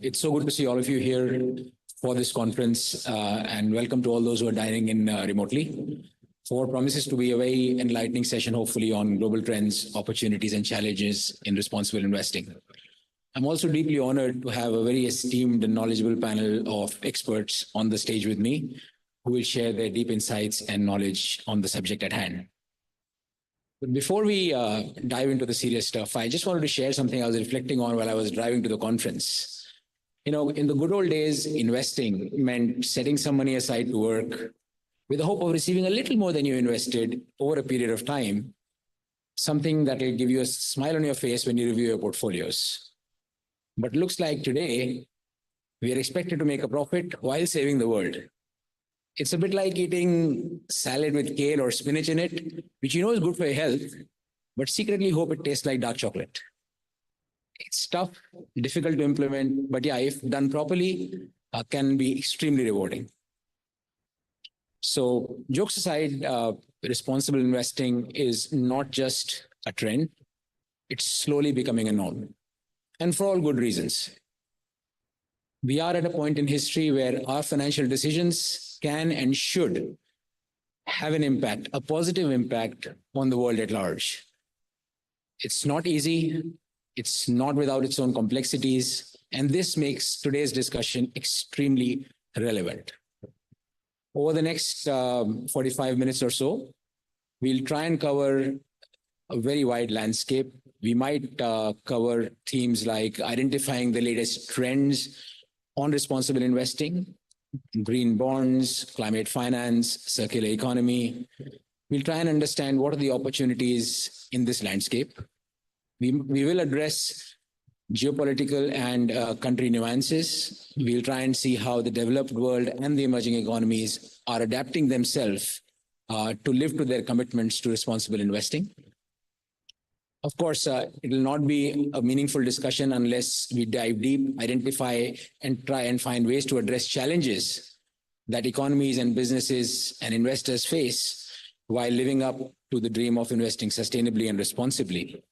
It's so good to see all of you here for this conference, and welcome to all those who are dining in remotely. For promises to be a very enlightening session, hopefully, on global trends, opportunities, and challenges in responsible investing. I'm also deeply honored to have a very esteemed and knowledgeable panel of experts on the stage with me, who will share their deep insights and knowledge on the subject at hand. But before we dive into the serious stuff, I just wanted to share something I was reflecting on while I was driving to the conference. You know, in the good old days, investing meant setting some money aside to work with the hope of receiving a little more than you invested over a period of time, something that will give you a smile on your face when you review your portfolios. But looks like today, we are expected to make a profit while saving the world. It's a bit like eating salad with kale or spinach in it, which you know is good for your health, but secretly hope it tastes like dark chocolate. It's tough, difficult to implement, but yeah, if done properly, can be extremely rewarding. So jokes aside, responsible investing is not just a trend, it's slowly becoming a norm, and for all good reasons. We are at a point in history where our financial decisions can and should have an impact, a positive impact on the world at large. It's not easy, it's not without its own complexities, and this makes today's discussion extremely relevant. Over the next 45 minutes or so, we'll try and cover a very wide landscape. We might cover themes like identifying the latest trends on responsible investing, green bonds, climate finance, circular economy. We'll try and understand what are the opportunities in this landscape. We will address geopolitical and country nuances. We'll try and see how the developed world and the emerging economies are adapting themselves to live to their commitments to responsible investing. Of course, it will not be a meaningful discussion unless we dive deep, identify, and try and find ways to address challenges that economies and businesses and investors face while living up to the dream of investing sustainably and responsibly.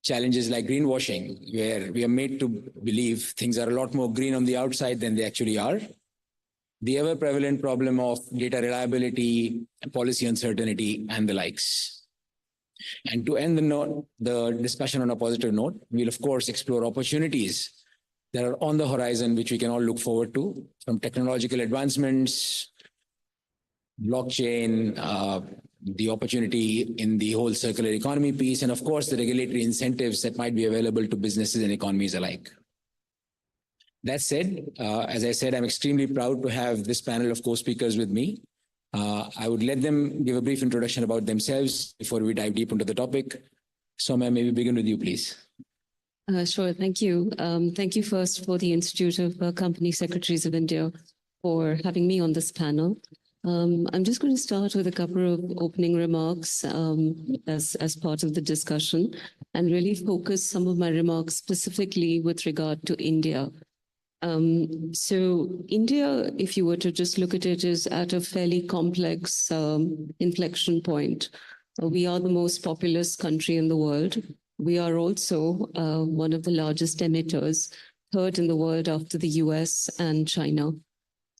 Challenges like greenwashing, where we are made to believe things are a lot more green on the outside than they actually are. The ever-prevalent problem of data reliability, policy uncertainty, and the likes. And to end the discussion on a positive note, we'll of course explore opportunities that are on the horizon, which we can all look forward to, from technological advancements, blockchain, the opportunity in the whole circular economy piece, and of course, the regulatory incentives that might be available to businesses and economies alike. That said, as I said, I'm extremely proud to have this panel of co-speakers with me. I would let them give a brief introduction about themselves before we dive deep into the topic. So, ma'am, maybe begin with you, please. Sure, thank you. Thank you first for the Institute of Company Secretaries of India for having me on this panel. I'm just going to start with a couple of opening remarks as part of the discussion and really focus some of my remarks specifically with regard to India. So India, if you were to just look at it, is at a fairly complex inflection point. We are the most populous country in the world. We are also one of the largest emitters, third in the world after the US and China.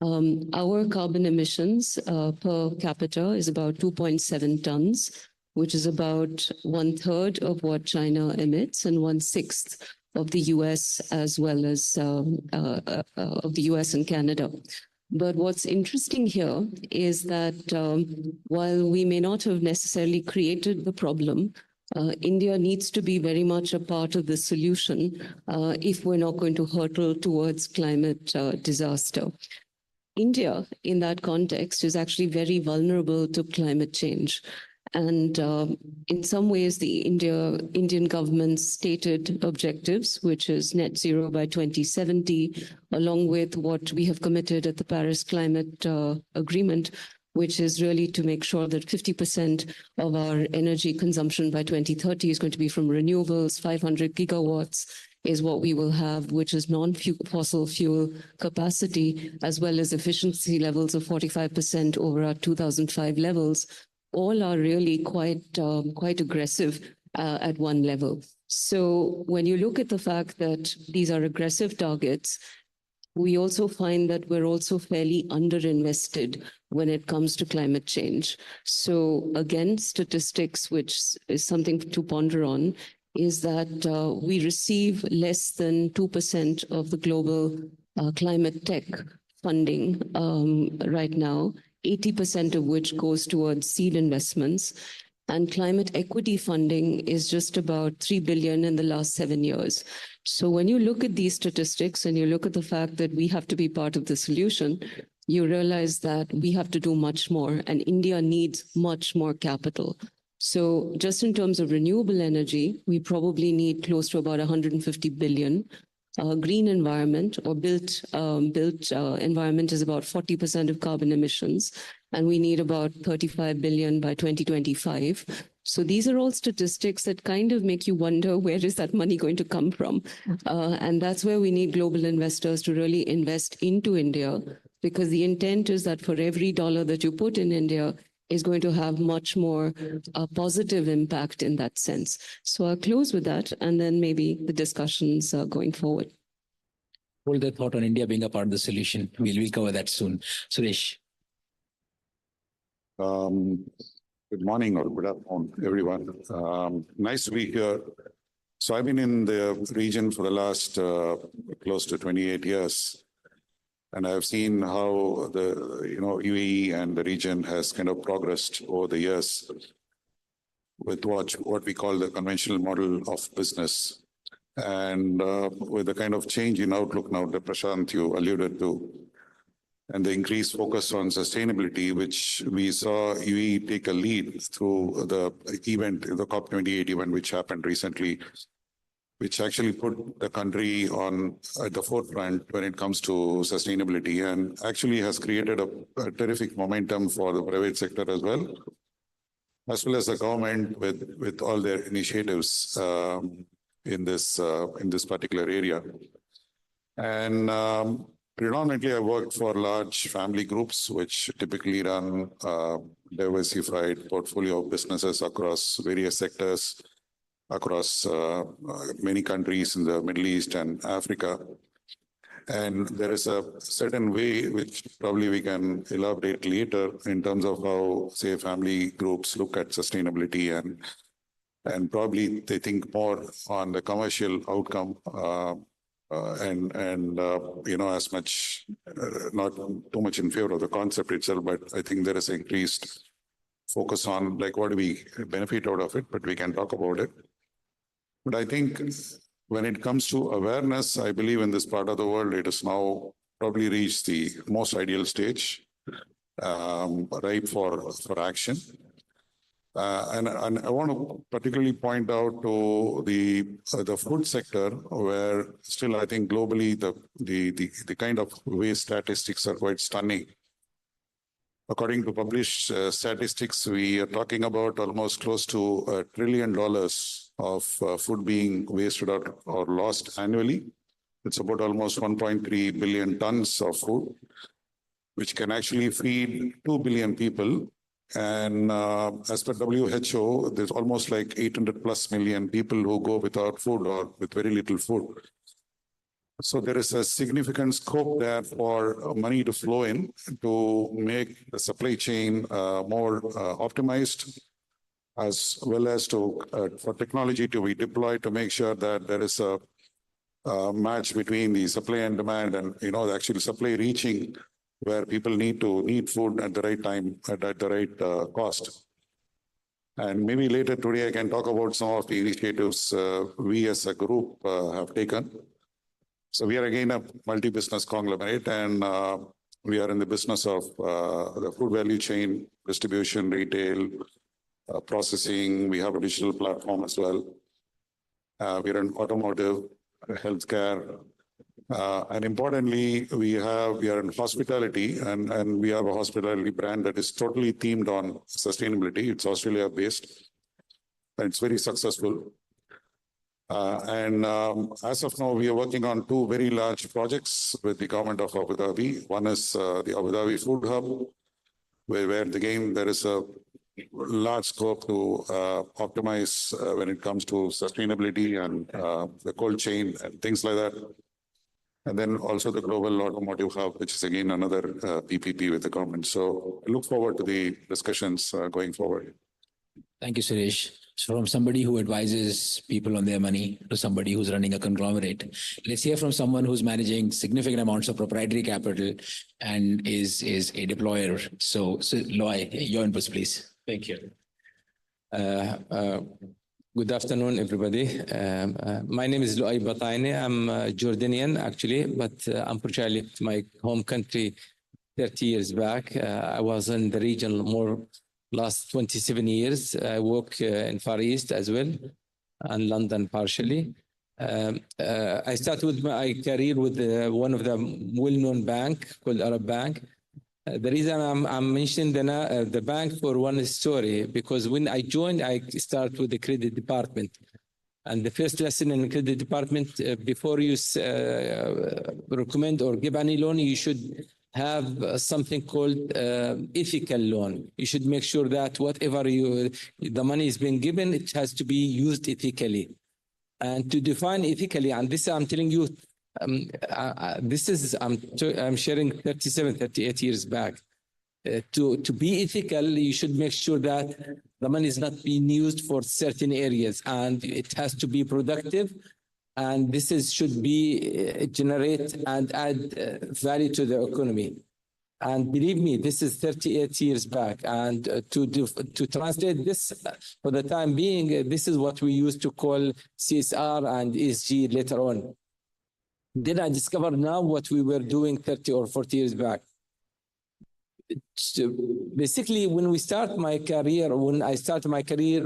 Our carbon emissions per capita is about 2.7 tons, which is about 1/3 of what China emits and 1/6 of the US as well as of the US and Canada. But what's interesting here is that while we may not have necessarily created the problem, India needs to be very much a part of the solution if we're not going to hurtle towards climate disaster. India, in that context, is actually very vulnerable to climate change. And in some ways, the Indian government's stated objectives, which is net zero by 2070, along with what we have committed at the Paris Climate Agreement, which is really to make sure that 50% of our energy consumption by 2030 is going to be from renewables, 500 gigawatts is what we will have, which is non-fossil fuel capacity, as well as efficiency levels of 45% over our 2005 levels. All are really quite aggressive at one level. So when you look at the fact that these are aggressive targets, we also find that we're also fairly underinvested when it comes to climate change. So again, statistics, which is something to ponder on, is that we receive less than 2% of the global climate tech funding right now, 80% of which goes towards seed investments. And climate equity funding is just about 3 billion in the last 7 years. So when you look at these statistics and you look at the fact that we have to be part of the solution, you realize that we have to do much more, and India needs much more capital. So just in terms of renewable energy, we probably need close to about 150 billion. Green environment or built environment is about 40% of carbon emissions, and we need about 35 billion by 2025. So these are all statistics that kind of make you wonder, where is that money going to come from? And that's where we need global investors to really invest into India, because the intent is that for every dollar that you put in India is going to have much more positive impact in that sense. So I'll close with that, and then maybe the discussions going forward. Hold that thought on India being a part of the solution. We'll cover that soon. Suresh. Good morning or good afternoon, everyone. Nice to be here. So I've been in the region for the last close to 28 years. And I've seen how the UAE and the region has kind of progressed over the years with what we call the conventional model of business. And with the kind of change in outlook now that Prashant, you alluded to, and the increased focus on sustainability, which we saw UAE take a lead through the event, the COP28 event, which happened recently, which actually put the country at the forefront when it comes to sustainability, and actually has created a terrific momentum for the private sector as well as the government with all their initiatives in this particular area. And predominantly, I worked for large family groups, which typically run diversified portfolio of businesses across various sectors, across many countries in the Middle East and Africa. And there is a certain way, which probably we can elaborate later, in terms of how, say, family groups look at sustainability, and probably they think more on the commercial outcome and as much, not too much in favor of the concept itself, but I think there is increased focus on like what do we benefit out of it, but we can talk about it. But I think when it comes to awareness, I believe in this part of the world, it has now probably reached the most ideal stage, ripe for action. And I want to particularly point out to the food sector, where still I think globally the kind of waste statistics are quite stunning. According to published statistics, we are talking about almost close to $1 trillion of food being wasted out or lost annually. It's about almost 1.3 billion tons of food, which can actually feed 2 billion people. And as per WHO, there's almost like 800 plus million people who go without food or with very little food. So there is a significant scope there for money to flow in to make the supply chain more optimized, as well as to for technology to be deployed to make sure that there is a match between the supply and demand, and the actual supply reaching where people need food at the right time, at the right cost. And maybe later today, I can talk about some of the initiatives we as a group have taken. So we are again a multi-business conglomerate, and we are in the business of the food value chain, distribution, retail, processing. We have a digital platform as well. We are in automotive, healthcare, and importantly, we are in hospitality, and we have a hospitality brand that is totally themed on sustainability. It's Australia-based, and it's very successful. As of now, we are working on two very large projects with the government of Abu Dhabi. One is the Abu Dhabi Food Hub, where again, there is a large scope to optimize when it comes to sustainability and the cold chain and things like that. And then also the Global Automotive Hub, which is again another PPP with the government. So I look forward to the discussions going forward. Thank you, Suresh. So from somebody who advises people on their money to somebody who's running a conglomerate, let's hear from someone who's managing significant amounts of proprietary capital and is a deployer. So Loy, your inputs, please. Thank you. Good afternoon, everybody. My name is Luay Bataine. I'm Jordanian, actually, but unfortunately, my home country 30 years back. I was in the region more last 27 years. I work in Far East as well, and London partially. I started with my career with one of the well-known bank called Arab Bank. The reason I'm mentioning the bank for one story, because when I joined, I started with the credit department. And the first lesson in the credit department, before you recommend or give any loan, you should have something called ethical loan. You should make sure that whatever the money is being given, it has to be used ethically. And to define ethically, and this I'm telling you, this is I'm sharing 38 years back. To be ethical, you should make sure that the money is not being used for certain areas, and it has to be productive. And this should be generate and add value to the economy. And believe me, this is 38 years back. And to translate this for the time being, this is what we used to call CSR and ESG later on. Then I discovered now what we were doing 30 or 40 years back. Basically, when I started my career,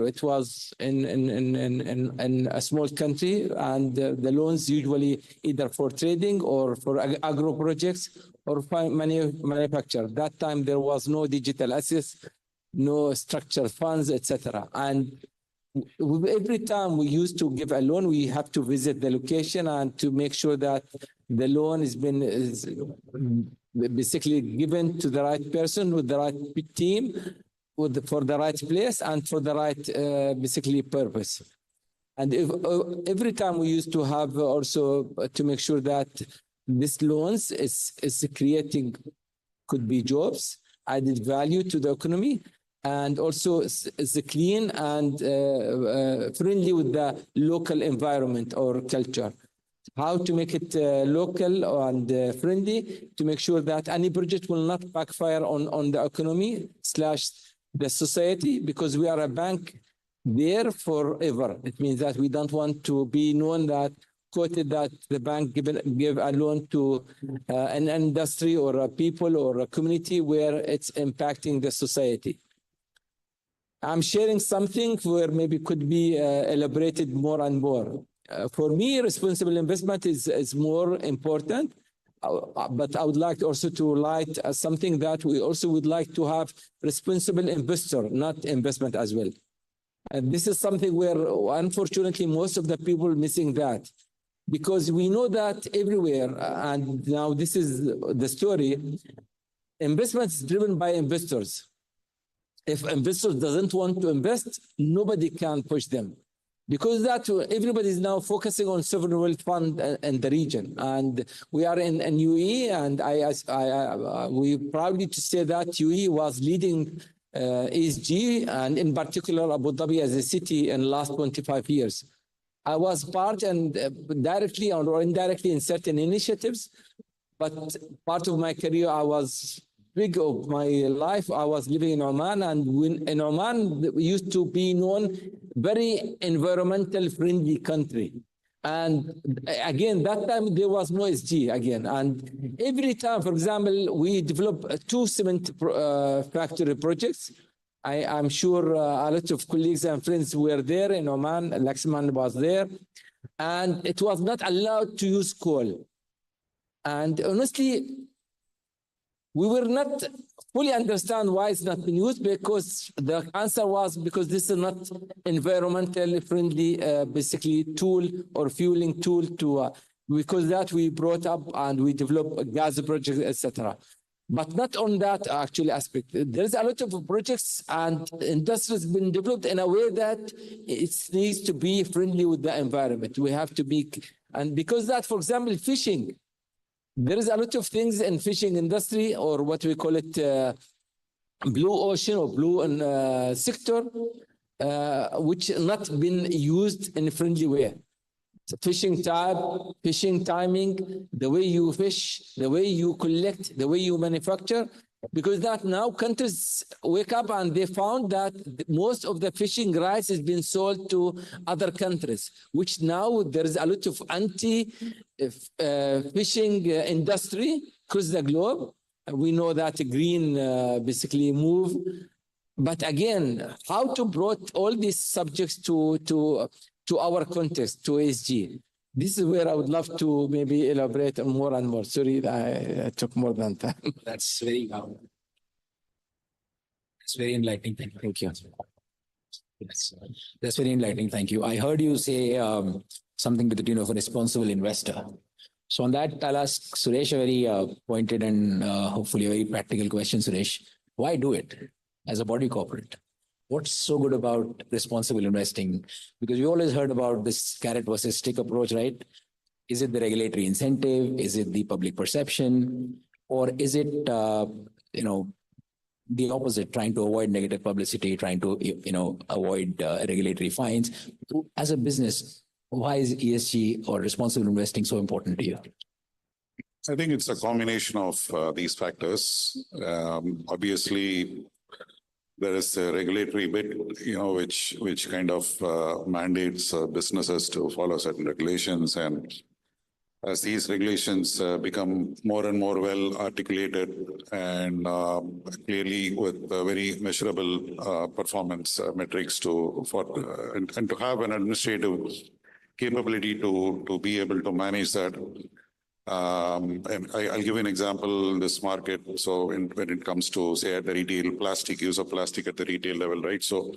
it was in a small country, and the loans usually either for trading or for agro projects or manufacture. That time there was no digital assets, no structured funds, etc. And every time we used to give a loan, we have to visit the location and to make sure that the loan is basically given to the right person with the right team, for the right place and for the right basically purpose. And every time we used to have also to make sure that this loans is creating, could be jobs, added value to the economy, and also is clean and friendly with the local environment or culture. How to make it local and friendly to make sure that any project will not backfire on the economy / the society because we are a bank there forever. It means that we don't want to be known that quoted that the bank give a loan to an industry or a people or a community where it's impacting the society. I'm sharing something where maybe could be elaborated more and more. For me, responsible investment is more important, but I would like also to light something that we also would like to have responsible investor, not investment as well. And this is something where, unfortunately, most of the people missing that. Because we know that everywhere, and now this is the story, investment is driven by investors. If investors doesn't want to invest, nobody can push them. Because that everybody is now focusing on sovereign wealth fund in the region. And we are in UAE, and we proudly to say that UAE was leading ESG, and in particular Abu Dhabi as a city in the last 25 years. I was part and directly or indirectly in certain initiatives, but part of my career, I was big of my life. I was living in Oman, and when in Oman, we used to be known very environmental friendly country. And again, that time there was no SG again. And every time, for example, we developed 2 cement factory projects. I'm sure a lot of colleagues and friends were there in Oman. Laxman was there. And it was not allowed to use coal. And honestly, we were not fully understand why it's not being used, because the answer was because this is not environmentally friendly, basically tool or fueling tool to, because that we brought up and we developed gas projects, etc. But not on that actually aspect. There's a lot of projects and industries been developed in a way that it needs to be friendly with the environment. We have to be, and because that, for example, fishing, there is a lot of things in fishing industry, or what we call it blue ocean or blue sector, which not been used in a friendly way. So fishing type, fishing timing, the way you fish, the way you collect, the way you manufacture, because that now countries wake up and they found that most of the fishing rights has been sold to other countries, which now there is a lot of anti-fishing industry across the globe. We know that green basically move. But again, how to brought all these subjects to our context, to ESG. This is where I would love to maybe elaborate on more and more. Sorry, I took more than time. That's very enlightening. Thank you. Yes, that's very enlightening. Thank you. I heard you say something to the tune of a responsible investor. So on that, I'll ask Suresh a very pointed and hopefully a very practical question. Suresh, why do it as a body corporate? What's so good about responsible investing? Because we always heard about this carrot versus stick approach, right? Is it the regulatory incentive? Is it the public perception? Or is it, the opposite, trying to avoid negative publicity, trying to, avoid regulatory fines? As a business, why is ESG or responsible investing so important to you? I think it's a combination of these factors. Obviously, there is a regulatory bit, which kind of mandates businesses to follow certain regulations. And as these regulations become more and more well articulated and clearly with very measurable performance metrics and to have an administrative capability to be able to manage that. And I'll give you an example in this market. So when it comes to, say, at the retail, use of plastic at the retail level, right? So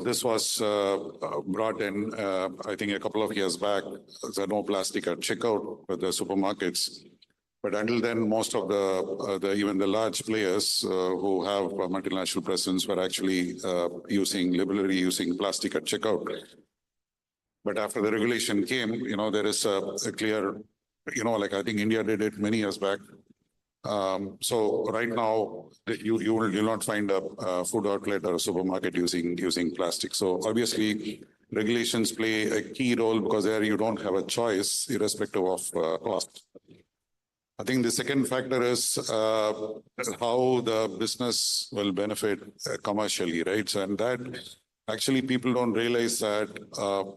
this was brought in, I think, a couple of years back. There's no plastic at checkout with the supermarkets. But until then, most of even the large players who have a multinational presence were actually liberally using plastic at checkout. But after the regulation came, there is a clear, like I think India did it many years back. So right now, you'll not find a food outlet or a supermarket using plastic. So obviously, regulations play a key role because there you don't have a choice, irrespective of cost. I think the second factor is how the business will benefit commercially, right? So, and that actually people don't realize that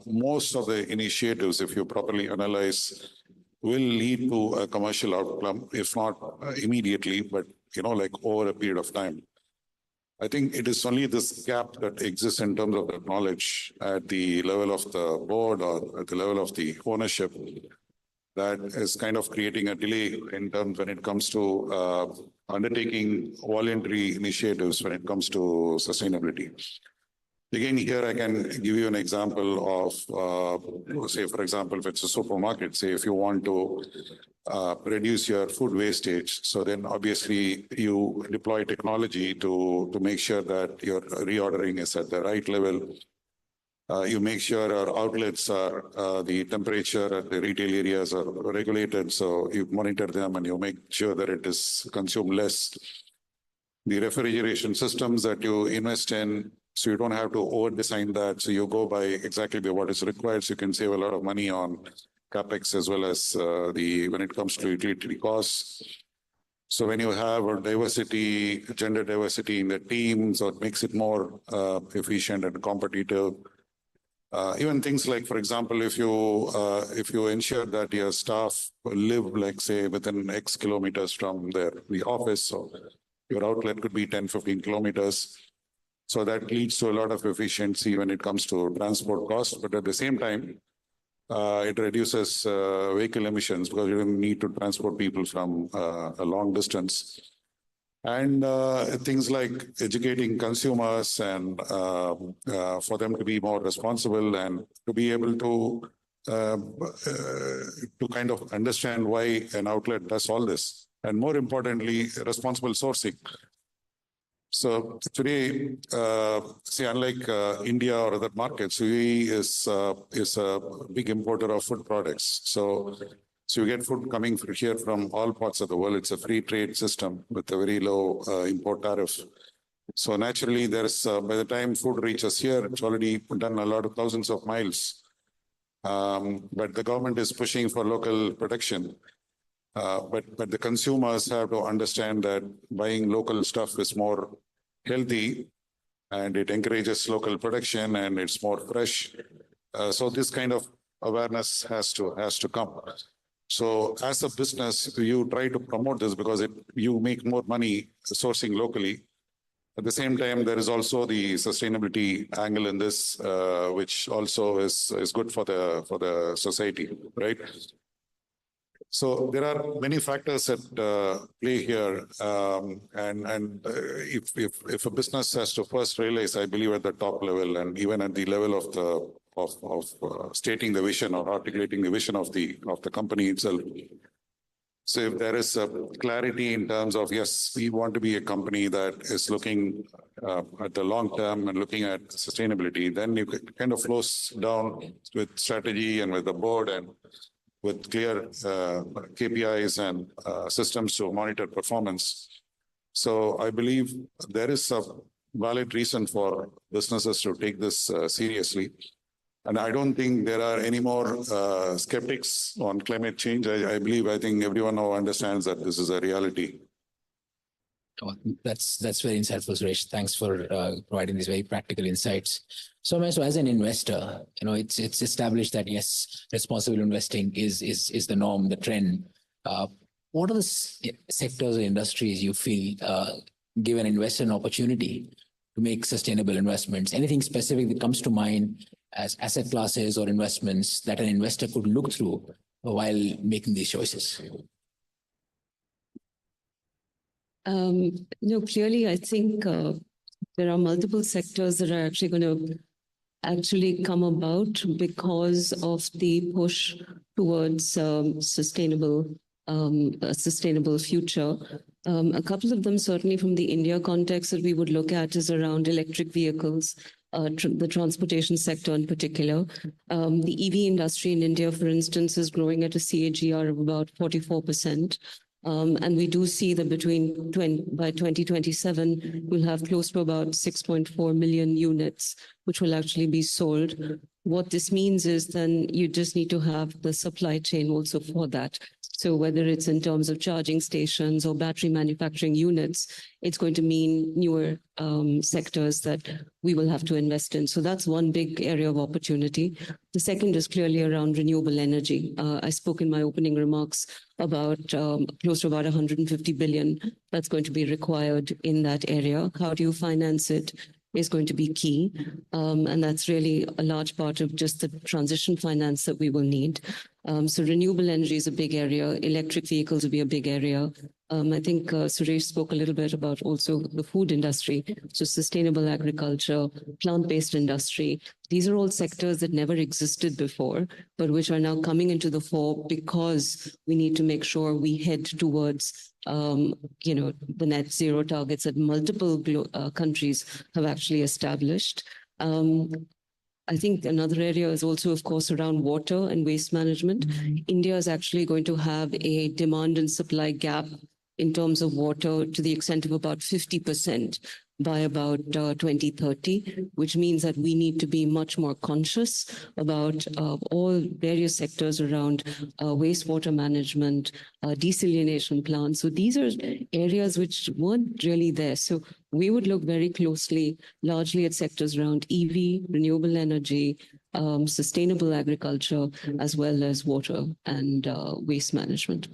most of the initiatives, if you properly analyze, will lead to a commercial outcome, if not immediately, but like over a period of time. I think it is only this gap that exists in terms of the knowledge at the level of the board or at the level of the ownership that is kind of creating a delay in terms when it comes to undertaking voluntary initiatives when it comes to sustainability. Again, here I can give you an example of, say, for example, if it's a supermarket, say if you want to reduce your food wastage, so then obviously you deploy technology to make sure that your reordering is at the right level. You make sure our outlets are, the temperature at the retail areas are regulated, so you monitor them and you make sure that it is consumed less. The refrigeration systems that you invest in, so you don't have to over-design that, so you go by exactly what is required, so you can save a lot of money on capex as well as when it comes to utility costs. So when you have a diversity, gender diversity in the teams, so it makes it more efficient and competitive. Even things like, for example, if you ensure that your staff live, like say, within X kilometers from the office, so your outlet could be 10, 15 kilometers. So that leads to a lot of efficiency when it comes to transport costs. But at the same time, it reduces vehicle emissions because you don't need to transport people from a long distance. And things like educating consumers and for them to be more responsible and to be able to kind of understand why an outlet does all this. And more importantly, responsible sourcing. So today, see, unlike India or other markets, UAE is a big importer of food products. So you get food coming here from all parts of the world. It's a free trade system with a very low import tariff. So naturally, there's by the time food reaches here, it's already done a lot of thousands of miles. But the government is pushing for local production. But the consumers have to understand that buying local stuff is more healthy and it encourages local production and it's more fresh. So this kind of awareness has to come. So as a business, you try to promote this because you make more money sourcing locally. At the same time, there is also the sustainability angle in this, which also is good for the society, right? So there are many factors at play here, and if a business has to first realize, I believe at the top level and even at the level of stating the vision or articulating the vision of the company itself. So if there is a clarity in terms of, yes, we want to be a company that is looking at the long term and looking at sustainability, then you kind of flows down with strategy and with the board and with clear KPIs and systems to monitor performance. So I believe there is a valid reason for businesses to take this seriously. And I don't think there are any more skeptics on climate change. I think everyone now understands that this is a reality. Oh, that's very insightful, Suresh. Thanks for providing these very practical insights. So as an investor, it's established that yes, responsible investing is the norm, the trend. What are the sectors or industries you feel give an investor an opportunity to make sustainable investments? Anything specific that comes to mind as asset classes or investments that an investor could look through while making these choices? Clearly, I think there are multiple sectors that are actually going to come about because of the push towards a sustainable future. A couple of them, certainly from the India context that we would look at, is around electric vehicles, the transportation sector in particular. The EV industry in India, for instance, is growing at a CAGR of about 44%. And we do see that by 2027, we'll have close to about 6.4 million units, which will actually be sold. What this means is then you just need to have the supply chain also for that. So whether it's in terms of charging stations or battery manufacturing units, it's going to mean newer sectors that we will have to invest in. So that's one big area of opportunity. The second is clearly around renewable energy. I spoke in my opening remarks about close to about 150 billion that's going to be required in that area. How do you finance it is going to be key. And that's really a large part of just the transition finance that we will need. So renewable energy is a big area. Electric vehicles will be a big area. I think Suresh spoke a little bit about also the food industry. So sustainable agriculture, plant-based industry. These are all sectors that never existed before, but which are now coming into the fore because we need to make sure we head towards the net zero targets that multiple countries have actually established. I think another area is also, of course, around water and waste management. India is actually going to have a demand and supply gap in terms of water to the extent of about 50% by about 2030, which means that we need to be much more conscious about all various sectors around wastewater management, desalination plants. So these are areas which weren't really there. So we would look very closely, largely at sectors around EV, renewable energy, sustainable agriculture, as well as water and waste management.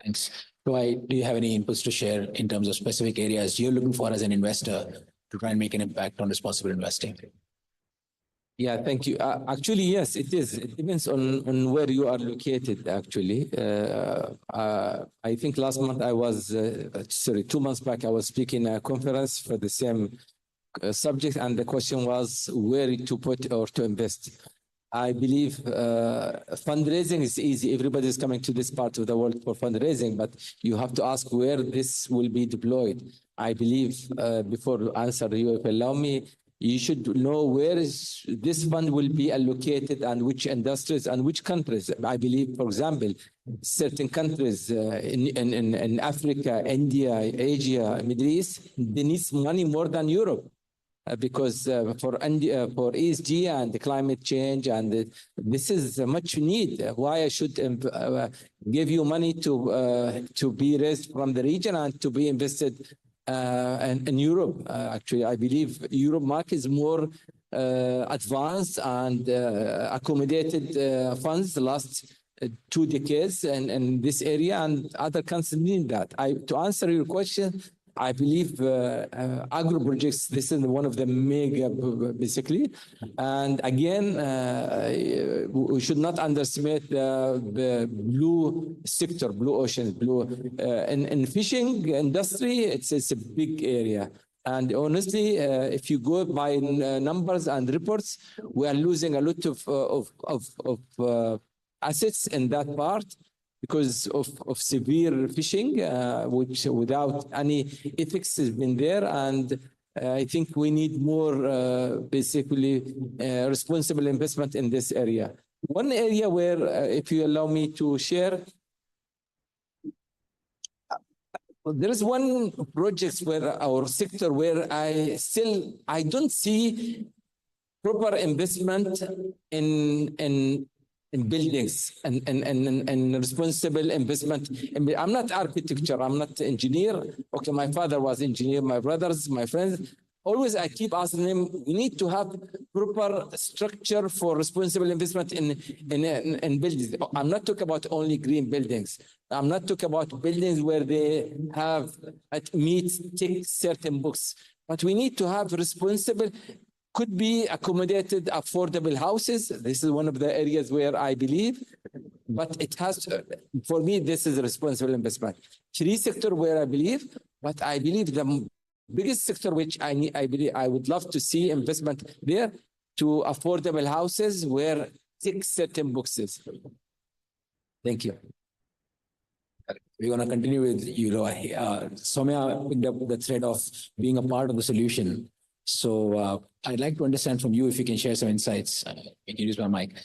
Thanks. Do you have any inputs to share in terms of specific areas you're looking for as an investor to try and make an impact on responsible investing? Yeah, thank you. Actually, yes, it is. It depends on where you are located, actually. I think last month I was, 2 months back, I was speaking at a conference for the same subject, and the question was where to put or to invest. I believe fundraising is easy. Everybody is coming to this part of the world for fundraising, but you have to ask where this will be deployed. I believe, before I answer you, if you allow me, you should know where is this fund will be allocated and which industries and which countries. I believe, for example, certain countries in Africa, India, Asia, Middle East, they need money more than Europe. Because for ESG and the climate change, and this is much need. Why I should give you money to be raised from the region and to be invested in Europe? Actually, I believe Europe market is more advanced and accommodated funds the last 2 decades in this area, and other countries need that. To answer your question, I believe agro projects, this is one of the mega, basically. And again, we should not underestimate the blue sector, blue oceans, in fishing industry, it's a big area. And honestly, if you go by numbers and reports, we are losing a lot of assets in that part, because of severe fishing, which without any ethics has been there. And I think we need more, basically, responsible investment in this area. One area where, if you allow me to share, there is one project where our sector where I don't see proper investment in buildings and responsible investment. I'm not architecture, I'm not engineer. Okay, my father was engineer, my brothers, my friends. Always I keep asking them, we need to have proper structure for responsible investment in buildings. I'm not talking about only green buildings. I'm not talking about buildings where they have tick certain books. But we need to have responsible, could be accommodated, affordable houses. This is one of the areas where I believe, but it has to, for me, this is a responsible investment. 3 sector where I believe, but I believe the biggest sector which I believe I would love to see investment there, to affordable houses where tick certain boxes. Thank you. We're going to continue with you. Soumya picked up the thread of being a part of the solution. So I'd like to understand from you, if you can share some insights. You can use my mic.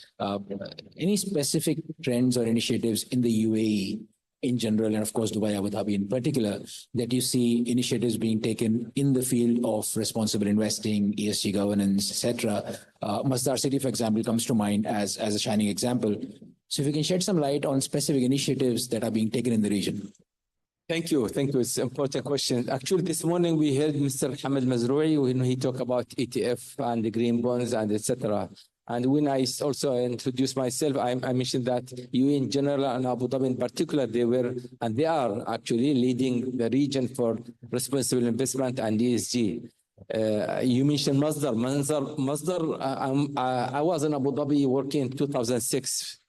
Any specific trends or initiatives in the UAE in general, and of course Dubai, Abu Dhabi in particular, that you see initiatives being taken in the field of responsible investing, ESG governance, etc. Masdar City, for example, comes to mind as a shining example. So if you can shed some light on specific initiatives that are being taken in the region. Thank you. Thank you. It's an important question. Actually, this morning we heard Mr. Hamid Mazroui when he talked about ETF and the green bonds and etc. And when I also introduced myself, I mentioned that you in general and Abu Dhabi in particular, they are actually leading the region for responsible investment and ESG. You mentioned Masdar. I was in Abu Dhabi working in 2006.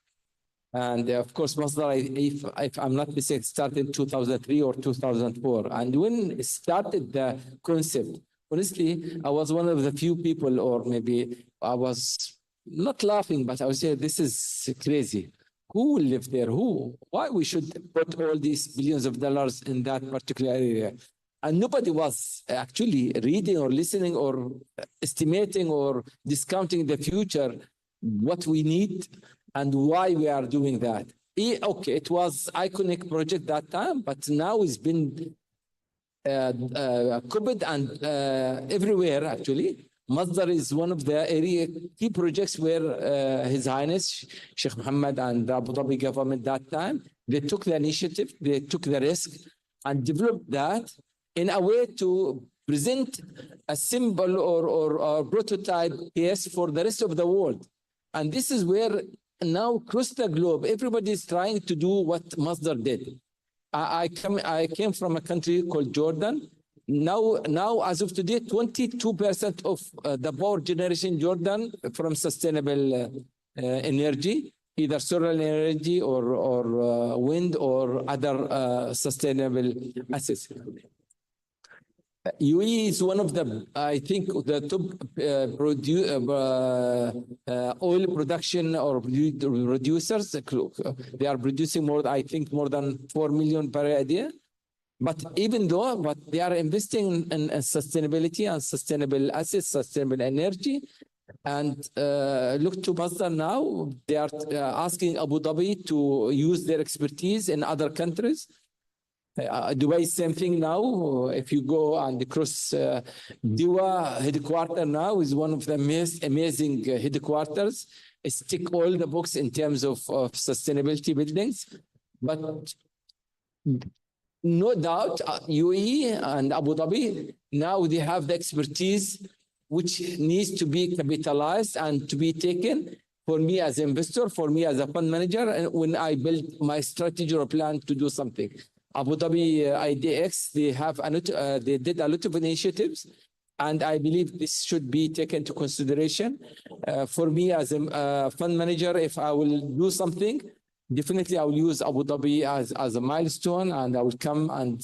And of course, Masdar, if I'm not mistaken, started in 2003 or 2004. And when it started the concept, honestly, I was one of the few people, or maybe I was not laughing, but I would say, this is crazy. Who will live there? Why we should put all these billions of dollars in that particular area? And nobody was actually reading or listening or estimating or discounting the future, what we need and why we are doing that. Okay, it was iconic project that time, but now it's been copied and everywhere actually. Masdar is one of the key projects where His Highness Sheikh Mohammed and the Abu Dhabi government that time, they took the initiative, they took the risk and developed that in a way to present a symbol or prototype case for the rest of the world. And this is where now across the globe, everybody is trying to do what Masdar did. I came from a country called Jordan. Now, as of today, 22% of the power generation in Jordan from sustainable energy, either solar energy or wind or other sustainable assets. UAE is one of the, I think, the top oil production or producers. They are producing more than 4 million barrels a day. But even though, they are investing in sustainability and sustainable assets, sustainable energy. And look to Masdar now, they are asking Abu Dhabi to use their expertise in other countries. Dubai, same thing now. If you go and cross Dua headquarters now is one of the most amazing headquarters. It's tick all the books in terms of sustainability buildings. But no doubt, UAE and Abu Dhabi, now they have the expertise which needs to be capitalized and to be taken for me as an investor, for me as a fund manager, and when I build my strategy or plan to do something. Abu Dhabi IDX, they did a lot of initiatives, and I believe this should be taken into consideration. For me as a fund manager, if I will do something, definitely I will use Abu Dhabi as a milestone, and I will come and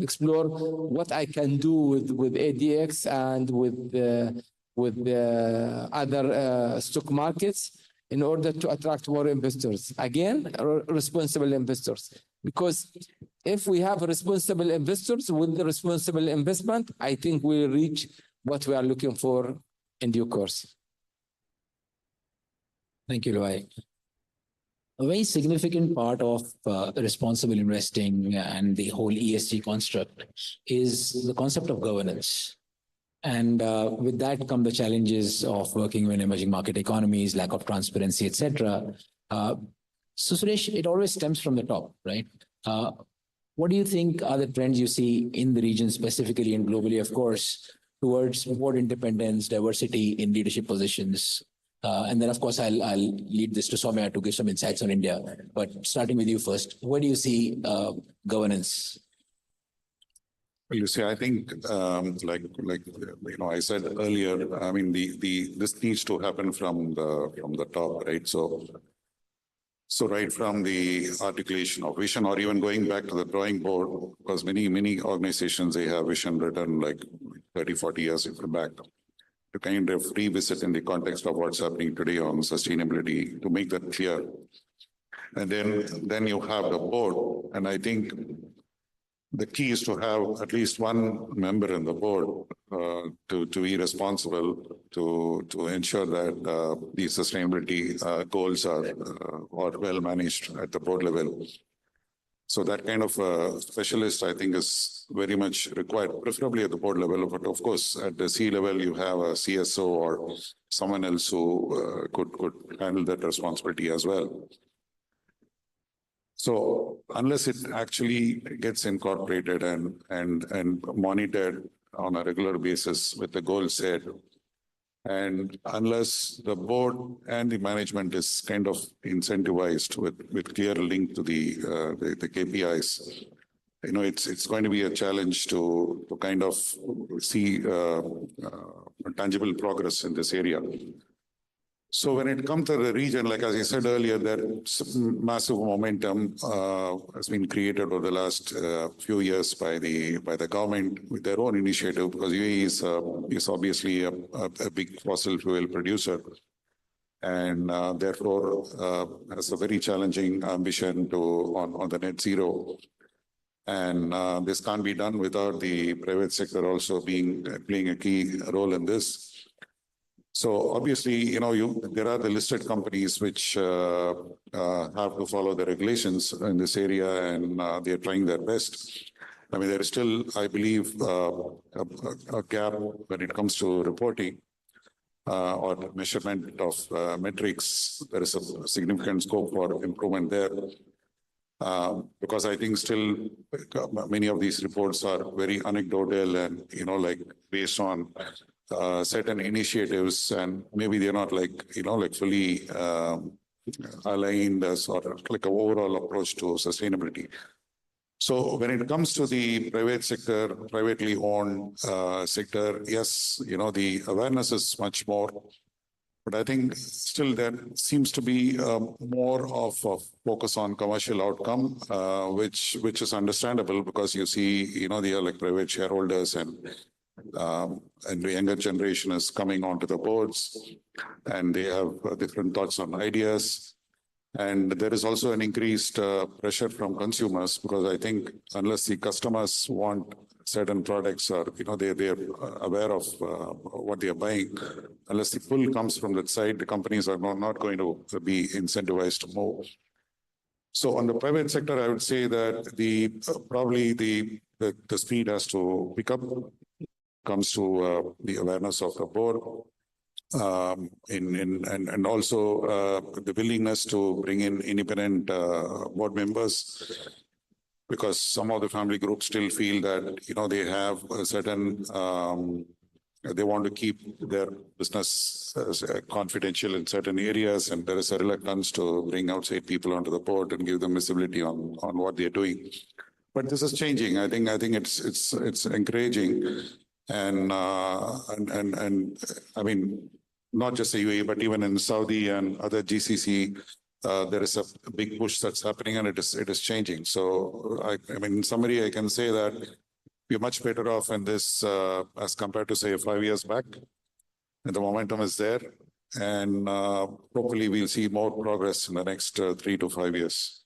explore what I can do with ADX and with other stock markets in order to attract more investors. Again, responsible investors. Because if we have responsible investors with the responsible investment, I think we'll reach what we are looking for in due course. Thank you, Luai. A very significant part of responsible investing and the whole ESG construct is the concept of governance. And with that come the challenges of working in emerging market economies, lack of transparency, etc. So Suresh, it always stems from the top, right? What do you think are the trends you see in the region specifically and globally, of course, towards more independence, diversity in leadership positions? And then, of course, I'll lead this to Soumya to give some insights on India. But starting with you first, where do you see governance? Well, you see, I think, I said earlier, I mean, this needs to happen from the top, right? So right from the articulation of vision, or even going back to the drawing board, because many organizations, they have vision written like 30, 40 years back, to kind of revisit in the context of what's happening today on sustainability, to make that clear. And then you have the board, and I think the key is to have at least one member in the board to be responsible to ensure that the sustainability goals are well managed at the board level. So that kind of specialist, I think, is very much required, preferably at the board level. But of course, at the C level, you have a CSO or someone else who could handle that responsibility as well. So unless it actually gets incorporated and monitored on a regular basis with the goal set, and unless the board and the management is kind of incentivized with clear link to the KPIs, it's going to be a challenge to kind of see tangible progress in this area. So when it comes to the region, like as I said earlier, that massive momentum has been created over the last few years by the government with their own initiative, because UAE is obviously a big fossil fuel producer, and therefore has a very challenging ambition on the net zero. And this can't be done without the private sector also playing a key role in this. So obviously, there are the listed companies which have to follow the regulations in this area, and they're trying their best. I mean, there is still, I believe, a gap when it comes to reporting or measurement of metrics. There is a significant scope for improvement there. Because I think still many of these reports are very anecdotal and, like based on certain initiatives, and maybe they're not fully aligned as or like an overall approach to sustainability. So when it comes to the private sector, privately owned sector, yes, the awareness is much more. But I think still there seems to be more of a focus on commercial outcome, which is understandable because you see, they are like private shareholders, and the younger generation is coming onto the boards, and they have different thoughts on ideas. And there is also an increased pressure from consumers, because I think unless the customers want certain products, or they're aware of what they are buying, unless the pull comes from that side, the companies are not going to be incentivized to move. So on the private sector, I would say that probably the speed has to pick up. Comes to the awareness of the board, and also the willingness to bring in independent board members, because some of the family groups still feel that they have a certain they want to keep their business confidential in certain areas, and there is a reluctance to bring outside people onto the board and give them visibility on what they're doing. But this is changing. I think it's encouraging. And I mean, not just the UAE, but even in Saudi and other GCC, there is a big push that's happening, and it is changing. So, I mean, in summary, I can say that we're much better off in this as compared to, say, 5 years back. And the momentum is there, and hopefully we'll see more progress in the next 3 to 5 years.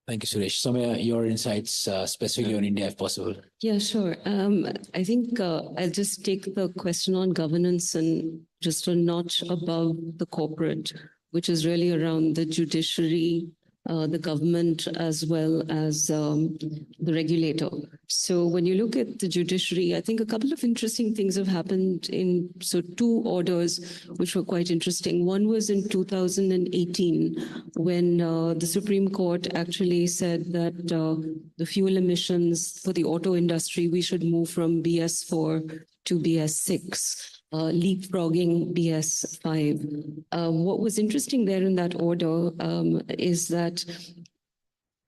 Thank you, Suresh. Soumya, your insights specifically on India, if possible. Yeah, sure. I think I'll just take the question on governance and just a notch above the corporate, which is really around the judiciary, the government, as well as the regulator. So when you look at the judiciary, I think a couple of interesting things have happened so 2 orders, which were quite interesting. One was in 2018, when the Supreme Court actually said that the fuel emissions for the auto industry, we should move from BS4 to BS6. Leapfrogging BS5. What was interesting there in that order is that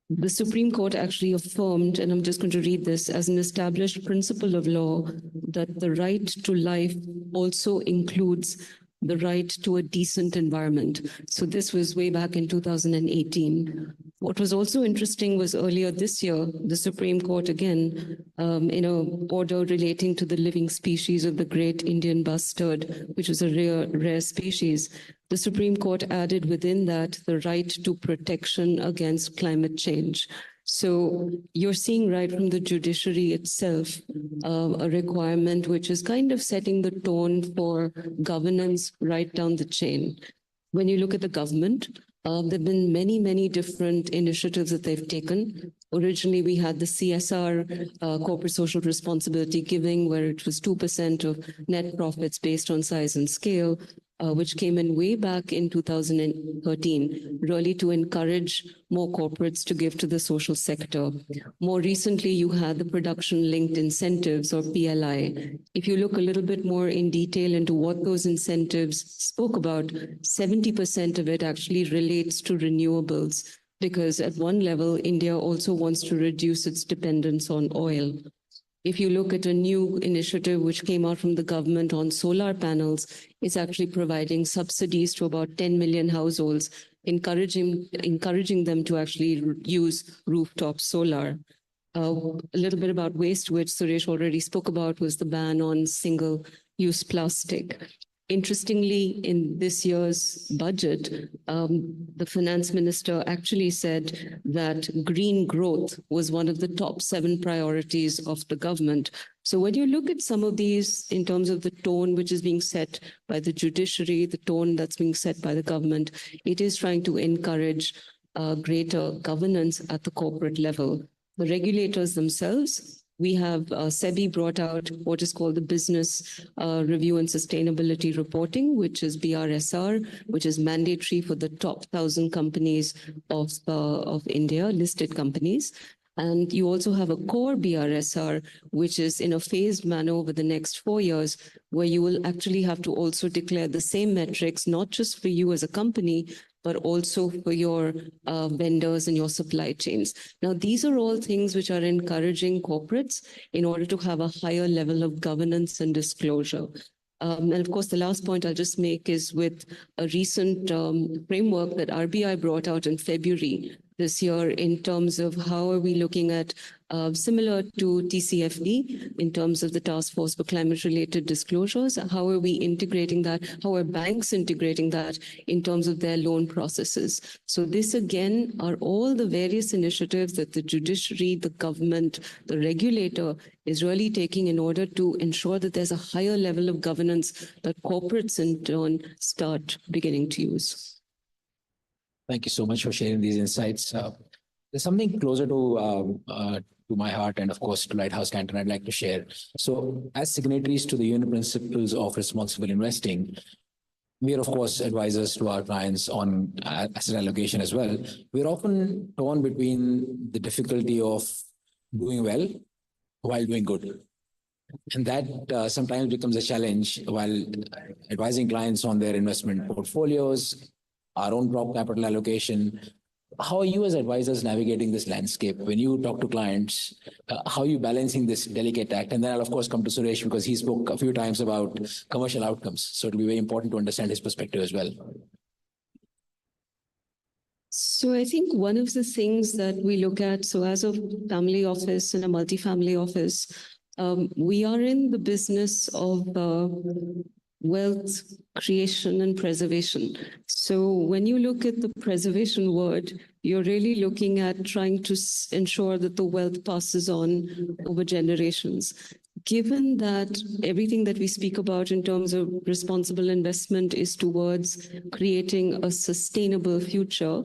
the Supreme Court actually affirmed, and I'm just going to read this, as an established principle of law, that the right to life also includes the right to a decent environment. So this was way back in 2018. What was also interesting was earlier this year, the Supreme Court again, in an order relating to the living species of the great Indian bustard, which is a rare species, the Supreme Court added within that the right to protection against climate change. So you're seeing right from the judiciary itself a requirement which is kind of setting the tone for governance right down the chain. When you look at the government, there have been many, many different initiatives that they've taken. Originally, we had the CSR, corporate social responsibility giving, where it was 2% of net profits based on size and scale, which came in way back in 2013, really to encourage more corporates to give to the social sector. More recently, you had the production-linked incentives, or PLI. If you look a little bit more in detail into what those incentives spoke about, 70% of it actually relates to renewables, because at one level, India also wants to reduce its dependence on oil. If you look at a new initiative which came out from the government on solar panels, it's actually providing subsidies to about 10 million households, encouraging them to actually use rooftop solar. A little bit about waste, which Suresh already spoke about, was the ban on single-use plastic. Interestingly, in this year's budget, the finance minister actually said that green growth was one of the top 7 priorities of the government. So when you look at some of these in terms of the tone which is being set by the judiciary, the tone that's being set by the government, it is trying to encourage greater governance at the corporate level. The regulators themselves, we have SEBI brought out what is called the Business Review and Sustainability Reporting, which is BRSR, which is mandatory for the top 1,000 companies of India, listed companies. And you also have a core BRSR, which is in a phased manner over the next 4 years, where you will actually have to also declare the same metrics, not just for you as a company, but also for your vendors and your supply chains. Now, these are all things which are encouraging corporates in order to have a higher level of governance and disclosure. And of course, the last point I'll just make is with a recent framework that RBI brought out in February this year in terms of how are we looking at similar to TCFD in terms of the task force for climate related disclosures. How are we integrating that? How are banks integrating that in terms of their loan processes? So this again are all the various initiatives that the judiciary, the government, the regulator is really taking in order to ensure that there's a higher level of governance that corporates in turn start beginning to use. Thank you so much for sharing these insights. There's something closer to my heart and, of course, to Lighthouse Canton I'd like to share. So as signatories to the UN Principles of Responsible Investing, we are, of course, advisors to our clients on asset allocation as well. We're often torn between the difficulty of doing well while doing good. And that sometimes becomes a challenge while advising clients on their investment portfolios, our own prop capital allocation. How are you as advisors navigating this landscape? When you talk to clients, how are you balancing this delicate act? And then I'll of course come to Suresh because he spoke a few times about commercial outcomes. So it'll be very important to understand his perspective as well. So I think one of the things that we look at, so as a family office and a multifamily office, we are in the business of wealth creation and preservation. So when you look at the preservation word, you're really looking at trying to ensure that the wealth passes on over generations. Given that everything that we speak about in terms of responsible investment is towards creating a sustainable future,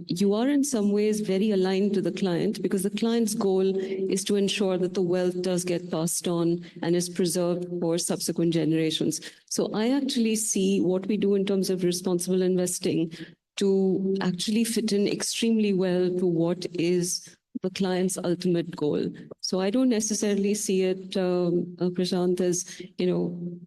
you are in some ways very aligned to the client because the client's goal is to ensure that the wealth does get passed on and is preserved for subsequent generations. So I actually see what we do in terms of responsible investing to actually fit in extremely well to what is the client's ultimate goal. So I don't necessarily see it, Prashant, as,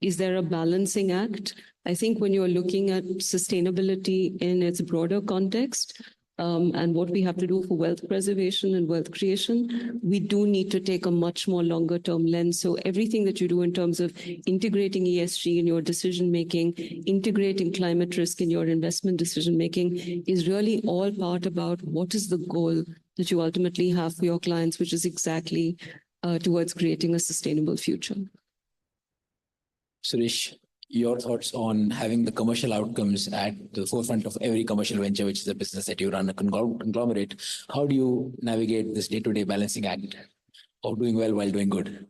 is there a balancing act? I think when you're looking at sustainability in its broader context, and what we have to do for wealth preservation and wealth creation, we do need to take a much more longer term lens. So everything that you do in terms of integrating ESG in your decision making, integrating climate risk in your investment decision making is really all part about what is the goal that you ultimately have for your clients, which is exactly towards creating a sustainable future. Suresh, your thoughts on having the commercial outcomes at the forefront of every commercial venture, which is a business that you run, a conglomerate. How do you navigate this day-to-day balancing act of doing well while doing good?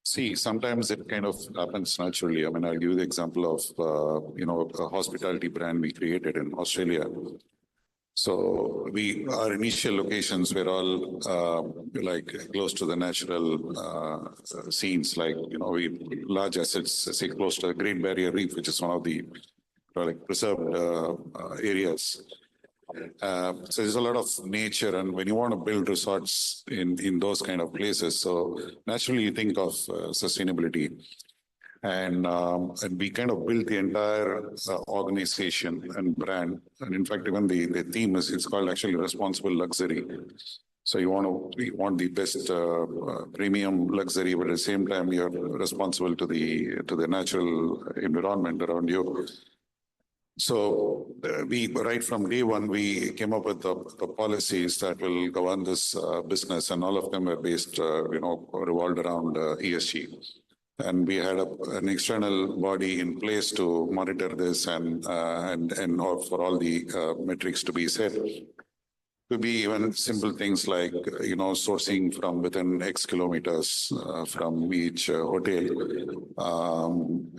See, sometimes it kind of happens naturally. I mean, I'll give you the example of, a hospitality brand we created in Australia. So our initial locations were all like close to the natural scenes, like, large assets, say close to the Great Barrier Reef, which is one of the like preserved areas. So there's a lot of nature, and when you want to build resorts in those kind of places, so naturally you think of sustainability. And we kind of built the entire organization and brand. And in fact, even the theme it's called actually responsible luxury. So you want the best premium luxury, but at the same time you're responsible to the natural environment around you. So we right from day one we came up with the policies that will govern this business, and all of them are based, revolved around ESG. And we had an external body in place to monitor this and for all the metrics to be set. Could be even simple things like, sourcing from within X kilometers from each hotel,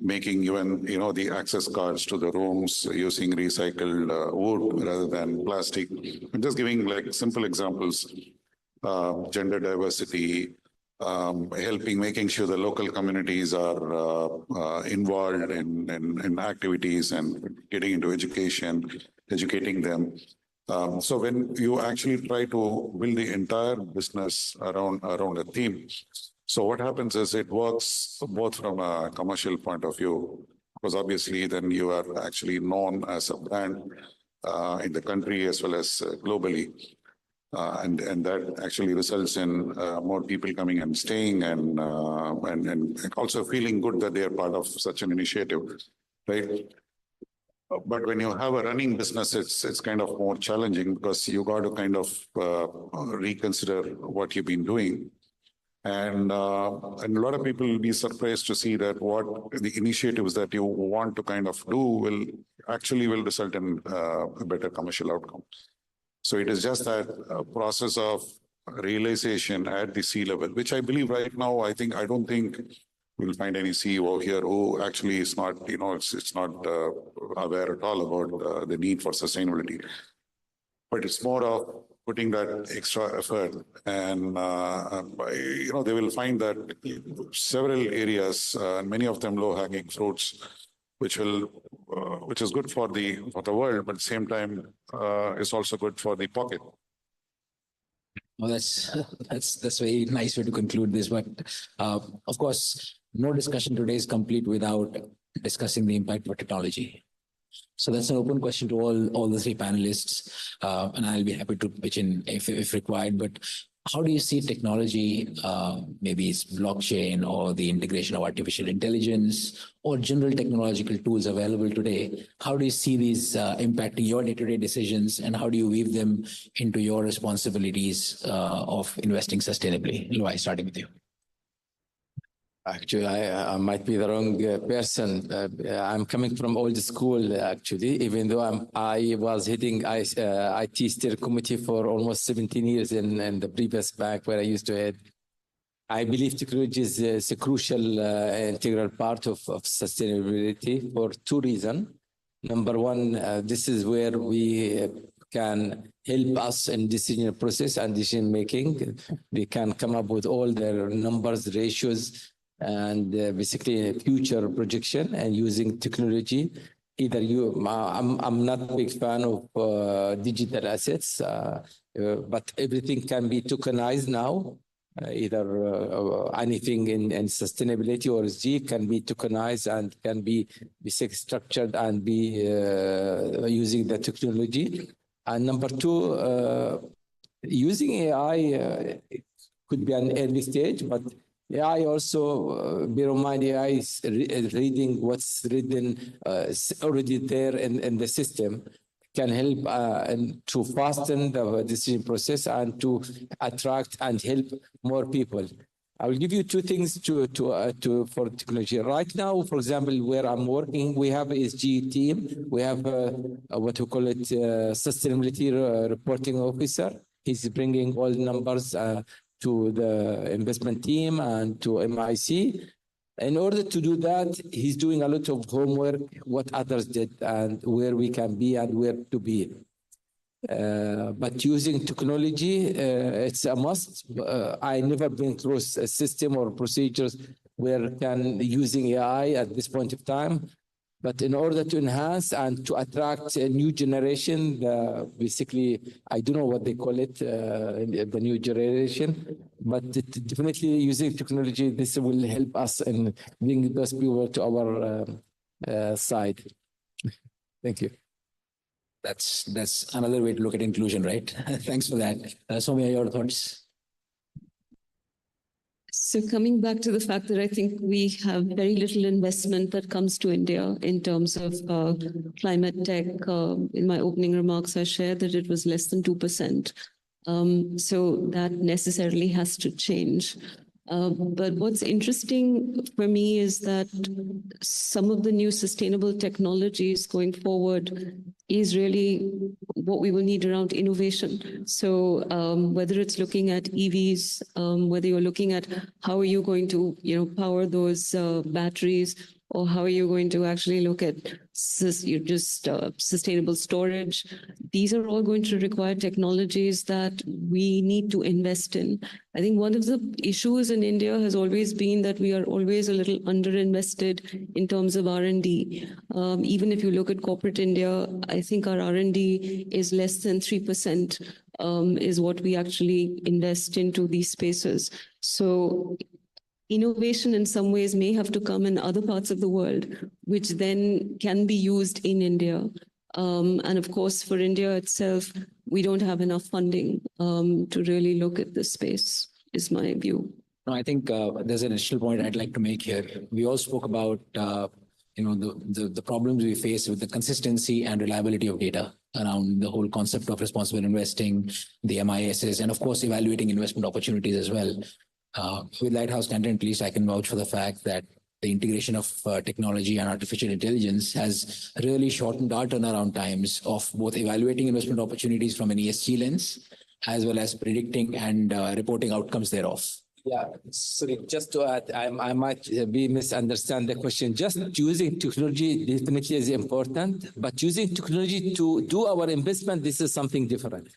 making even, the access cards to the rooms using recycled wood rather than plastic. I'm just giving like simple examples, gender diversity, making sure the local communities are involved in activities and getting into educating them. So when you actually try to build the entire business around a theme, so what happens is it works both from a commercial point of view, because obviously then you are actually known as a brand in the country as well as globally. And that actually results in more people coming and staying and also feeling good that they are part of such an initiative, right? But when you have a running business, it's kind of more challenging because you got to kind of reconsider what you've been doing. And a lot of people will be surprised to see that what the initiatives that you want to kind of do will result in a better commercial outcome. So it is just that process of realization at the C level, which I believe right now, I don't think we'll find any CEO here who actually is not, it's not aware at all about the need for sustainability. But it's more of putting that extra effort, and they will find that several areas, many of them low-hanging fruits, which is good for the world, but at the same time is also good for the pocket. Well, that's very nice way to conclude this. But of course, no discussion today is complete without discussing the impact of technology. So that's an open question to all the three panelists, and I'll be happy to pitch in if required. But how do you see technology, maybe it's blockchain or the integration of artificial intelligence or general technological tools available today? How do you see these impacting your day-to-day decisions, and how do you weave them into your responsibilities of investing sustainably? Luai, starting with you. Actually, I might be the wrong person. I'm coming from old school, actually, even though I was heading IT steering committee for almost 17 years in the previous bank where I used to head. I believe technology is a crucial integral part of sustainability for two reasons. Number one, this is where we can help us in decision process and decision making. We can come up with all their numbers, ratios, and basically future projection and using technology. Either I'm not a big fan of digital assets, but everything can be tokenized now. Either anything in sustainability or ESG can be tokenized and can be structured and be using the technology. And number two, using AI could be an early stage, but AI also, bear in mind, AI is reading what's written already there in the system, can help to fasten the decision process and to attract and help more people. I will give you two things for technology. Right now, for example, where I'm working, we have an ESG team. We have what we call it sustainability reporting officer. He's bringing all the numbers to the investment team and to MIC. In order to do that, he's doing a lot of homework, what others did and where we can be and where to be. But using technology, it's a must. I never been through a system or procedures where can using AI at this point of time. But in order to enhance and to attract a new generation, basically, I don't know what they call it, the new generation, but definitely using technology, this will help us in bringing those people to our side. Thank you. That's another way to look at inclusion, right? Thanks for that. Soumya, your thoughts? So coming back to the fact that I think we have very little investment that comes to India in terms of climate tech. In my opening remarks, I shared that it was less than 2%. So that necessarily has to change. But what's interesting for me is that some of the new sustainable technologies going forward is really what we will need around innovation. So whether it's looking at EVs, whether you're looking at how are you going to power those batteries, or how are you going to actually look at sustainable storage? These are all going to require technologies that we need to invest in. I think one of the issues in India has always been that we are always a little underinvested in terms of R&D. Even if you look at corporate India, I think our R&D is less than 3%, is what we actually invest into these spaces. So innovation in some ways may have to come in other parts of the world, which then can be used in India. And of course, for India itself, we don't have enough funding to really look at this space, is my view. No, I think there's an additional point I'd like to make here. We all spoke about the problems we face with the consistency and reliability of data around the whole concept of responsible investing, the MISs, and of course, evaluating investment opportunities as well. With Lighthouse Content, at least I can vouch for the fact that the integration of technology and artificial intelligence has really shortened our turnaround times of both evaluating investment opportunities from an ESG lens, as well as predicting and reporting outcomes thereof. Yeah, sorry, just to add, I might be misunderstand the question. Just using technology definitely is important, but using technology to do our investment, this is something different.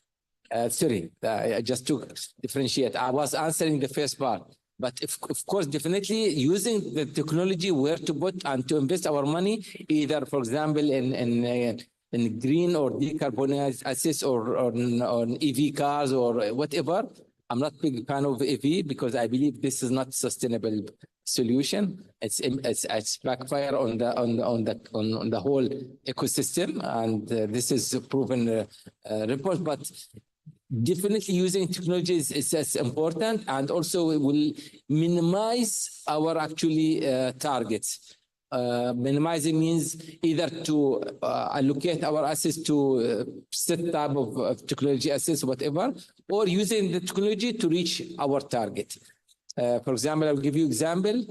Just to differentiate, I was answering the first part, but of course, definitely using the technology where to put and to invest our money, either, for example, in green or decarbonized assets or on EV cars or whatever. I'm not a big fan of EV because I believe this is not sustainable solution. It's backfire on the whole ecosystem, and this is a proven report. But definitely using technology is important, and also it will minimize our actually targets. Minimizing means either to allocate our assets to set type of technology assets, whatever, or using the technology to reach our target. For example, I'll give you example.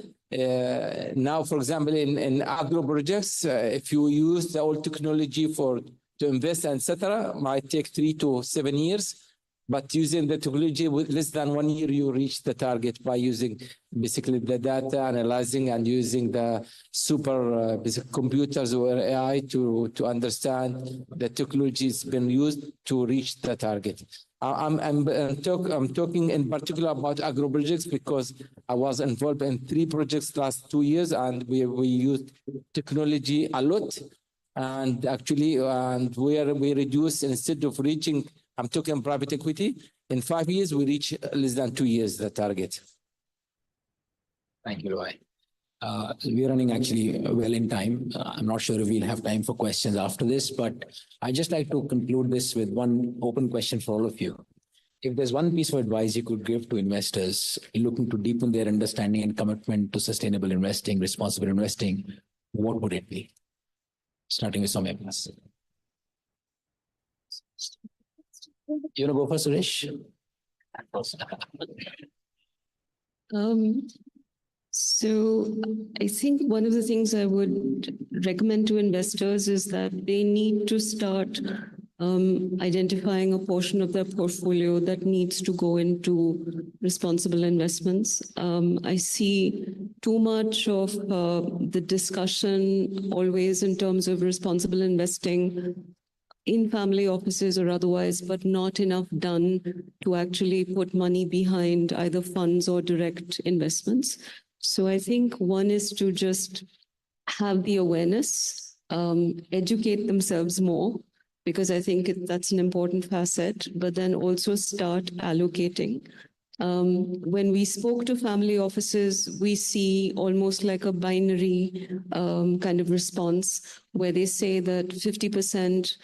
Now, for example, in agro projects, if you use the old technology to invest, etc., might take 3 to 7 years. But using the technology with less than 1 year, you reach the target by using basically the data, analyzing and using the super basic computers or AI to understand the technology has been used to reach the target. I'm talking in particular about agro projects because I was involved in 3 projects last 2 years, and we used technology a lot. And actually, where we reduce, instead of reaching, I'm talking private equity, in 5 years, we reach less than 2 years the target. Thank you, Loy. We're running actually well in time. I'm not sure if we'll have time for questions after this, but I'd just like to conclude this with one open question for all of you. If there's one piece of advice you could give to investors looking to deepen their understanding and commitment to sustainable investing, responsible investing, what would it be? Starting with Soumya, please. You want to go first, Suresh? So I think one of the things I would recommend to investors is that they need to start identifying a portion of their portfolio that needs to go into responsible investments. I see too much of the discussion always in terms of responsible investing in family offices or otherwise, but not enough done to actually put money behind either funds or direct investments. So I think one is to just have the awareness, educate themselves more, because I think that's an important facet, but then also start allocating. When we spoke to family offices, we see almost like a binary kind of response where they say that 50%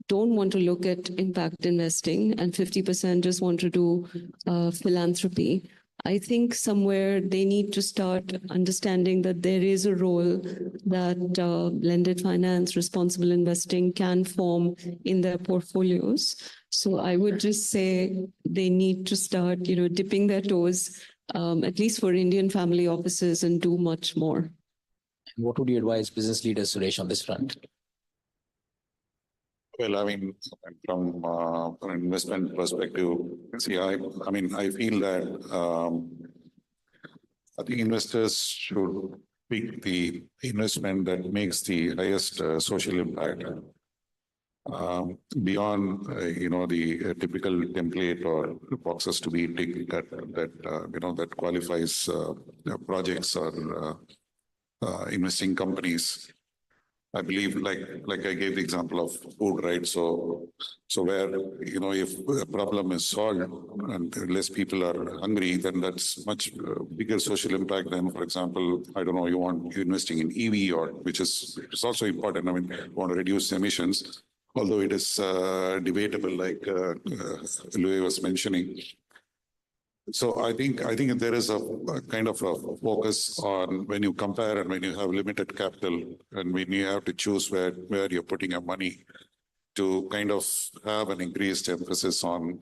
don't want to look at impact investing and 50% just want to do philanthropy. I think somewhere they need to start understanding that there is a role that blended finance, responsible investing can form in their portfolios. So I would just say they need to start, dipping their toes, at least for Indian family offices, and do much more. What would you advise business leaders, Suresh, on this front? Well, I mean, from an investment perspective, see, I feel that I think investors should pick the investment that makes the highest social impact beyond, the typical template or boxes to be ticked that qualifies projects or investing companies. I believe, like I gave the example of food, right? So where, if a problem is solved and less people are hungry, then that's much bigger social impact than, for example, I don't know, you're investing in EV, or which is also important. I mean, you want to reduce emissions, although it is debatable, like Louis was mentioning. So I think there is a kind of a focus on when you compare and when you have limited capital and when you have to choose where you're putting your money, to kind of have an increased emphasis on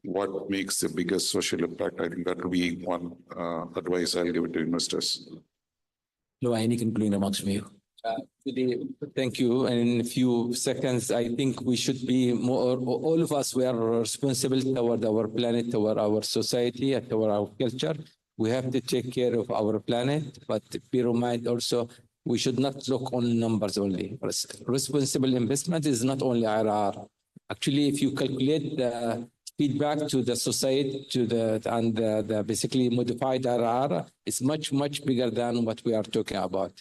what makes the biggest social impact. I think that will be one advice I'll give it to investors. Loa, any concluding remarks from you? Thank you. And in a few seconds, I think we should be more, all of us, we are responsible toward our planet, toward our society, toward our culture. We have to take care of our planet, but bear in mind also, we should not look on numbers only. Responsible investment is not only IRR. Actually, if you calculate the feedback to the society, and the basically modified IRR, it's much, much bigger than what we are talking about.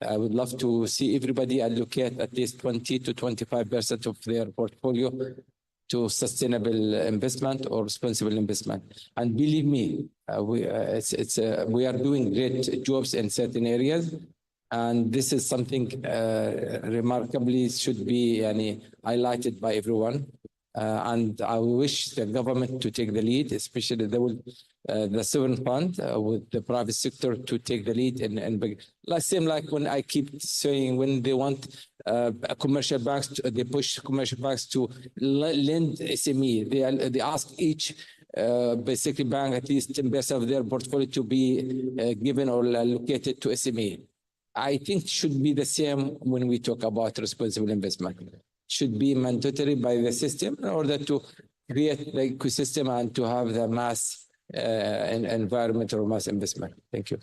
I would love to see everybody allocate at least 20 to 25% of their portfolio to sustainable investment or responsible investment. And believe me, we are doing great jobs in certain areas. And this is something remarkably should be highlighted by everyone. And I wish the government to take the lead, especially the sovereign fund with the private sector to take the lead. And same like when I keep saying, when they want commercial banks, they push commercial banks to lend SME. They ask each basically bank at least 10% of their portfolio to be given or allocated to SME. I think it should be the same when we talk about responsible investment. Should be mandatory by the system in order to create the ecosystem and to have the mass environmental mass investment. Thank you.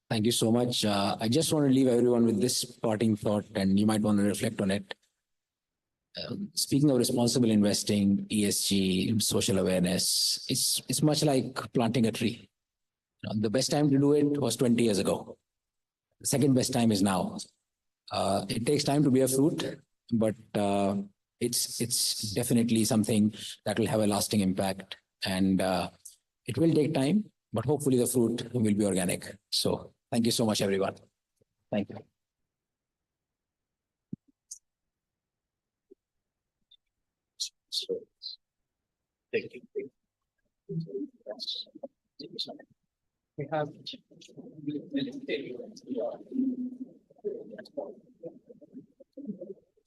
Thank you so much. I just want to leave everyone with this parting thought, and you might want to reflect on it. Speaking of responsible investing, ESG, social awareness, it's much like planting a tree. The best time to do it was 20 years ago. The second best time is now. It takes time to bear fruit, but it's definitely something that will have a lasting impact, and it will take time, but hopefully the fruit will be organic. So thank you so much, everyone. Thank you. Thank you. We have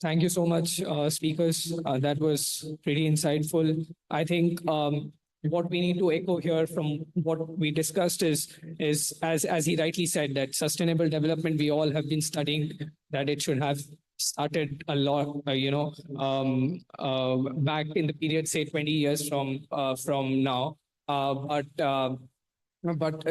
Thank you so much, speakers. That was pretty insightful. I think what we need to echo here from what we discussed is as he rightly said, that sustainable development, we all have been studying that it should have started a lot, back in the period, say 20 years from now. But But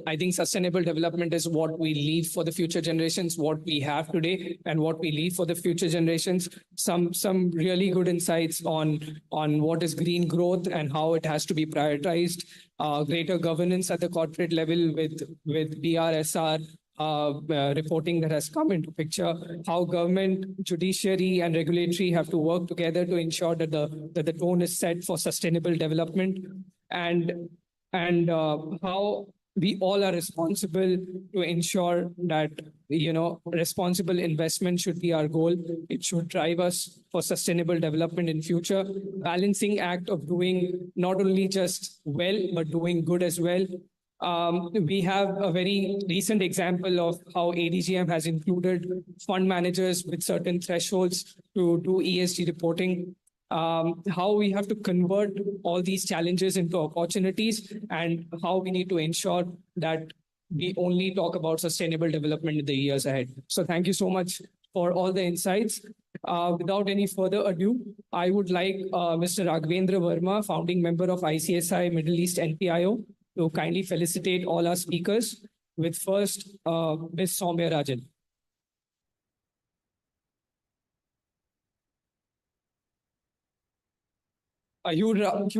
I think sustainable development is what we leave for the future generations, what we have today, and what we leave for the future generations. Some really good insights on what is green growth and how it has to be prioritized. Greater governance at the corporate level with BRSR reporting that has come into picture, how government, judiciary, and regulatory have to work together to ensure that the tone is set for sustainable development, and how we all are responsible to ensure that responsible investment should be our goal. It should drive us for sustainable development in future. Balancing act of doing not only just well but doing good as well. We have a very recent example of how ADGM has included fund managers with certain thresholds to do ESG reporting. How we have to convert all these challenges into opportunities, and how we need to ensure that we only talk about sustainable development in the years ahead. So thank you so much for all the insights. Without any further ado, I would like Mr. Raghavendra Verma, founding member of ICSI Middle East NPIO, to kindly felicitate all our speakers with first Ms. Soumya Rajan. A huge round.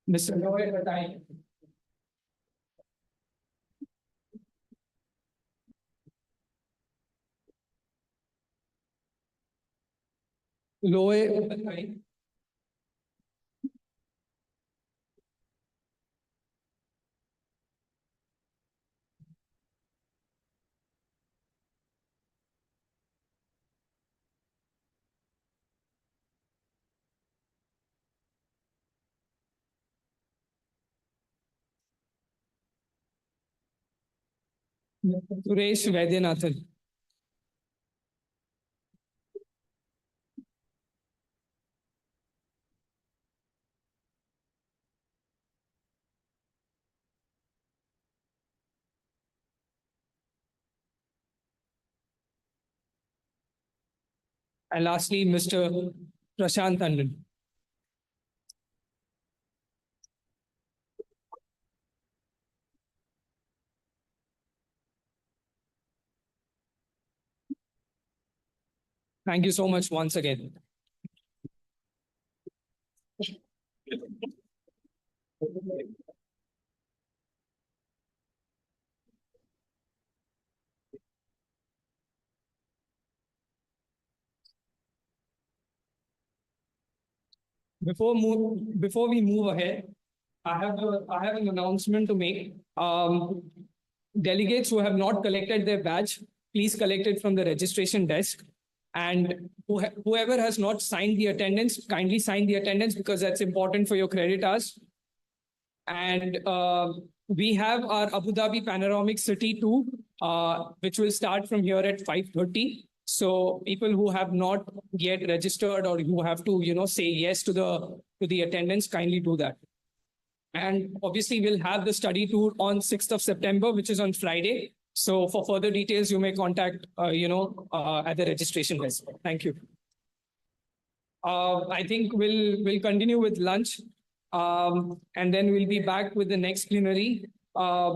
Mr. Loy Ratai. Loy Ratai. Suresh Vaidyanathan. And lastly, Mr. Prashant Tandon. Thank you so much once again. Before we move ahead, I have an announcement to make. Delegates who have not collected their badge, please collect it from the registration desk. And whoever has not signed the attendance, kindly sign the attendance, because that's important for your credit hours. And we have our Abu Dhabi Panoramic City tour, which will start from here at 5:30. So people who have not yet registered, or who have to, say yes to the attendance, kindly do that. And obviously, we'll have the study tour on 6th of September, which is on Friday. So for further details, you may contact, at the registration desk. Thank you. I think we'll continue with lunch, and then we'll be back with the next plenary.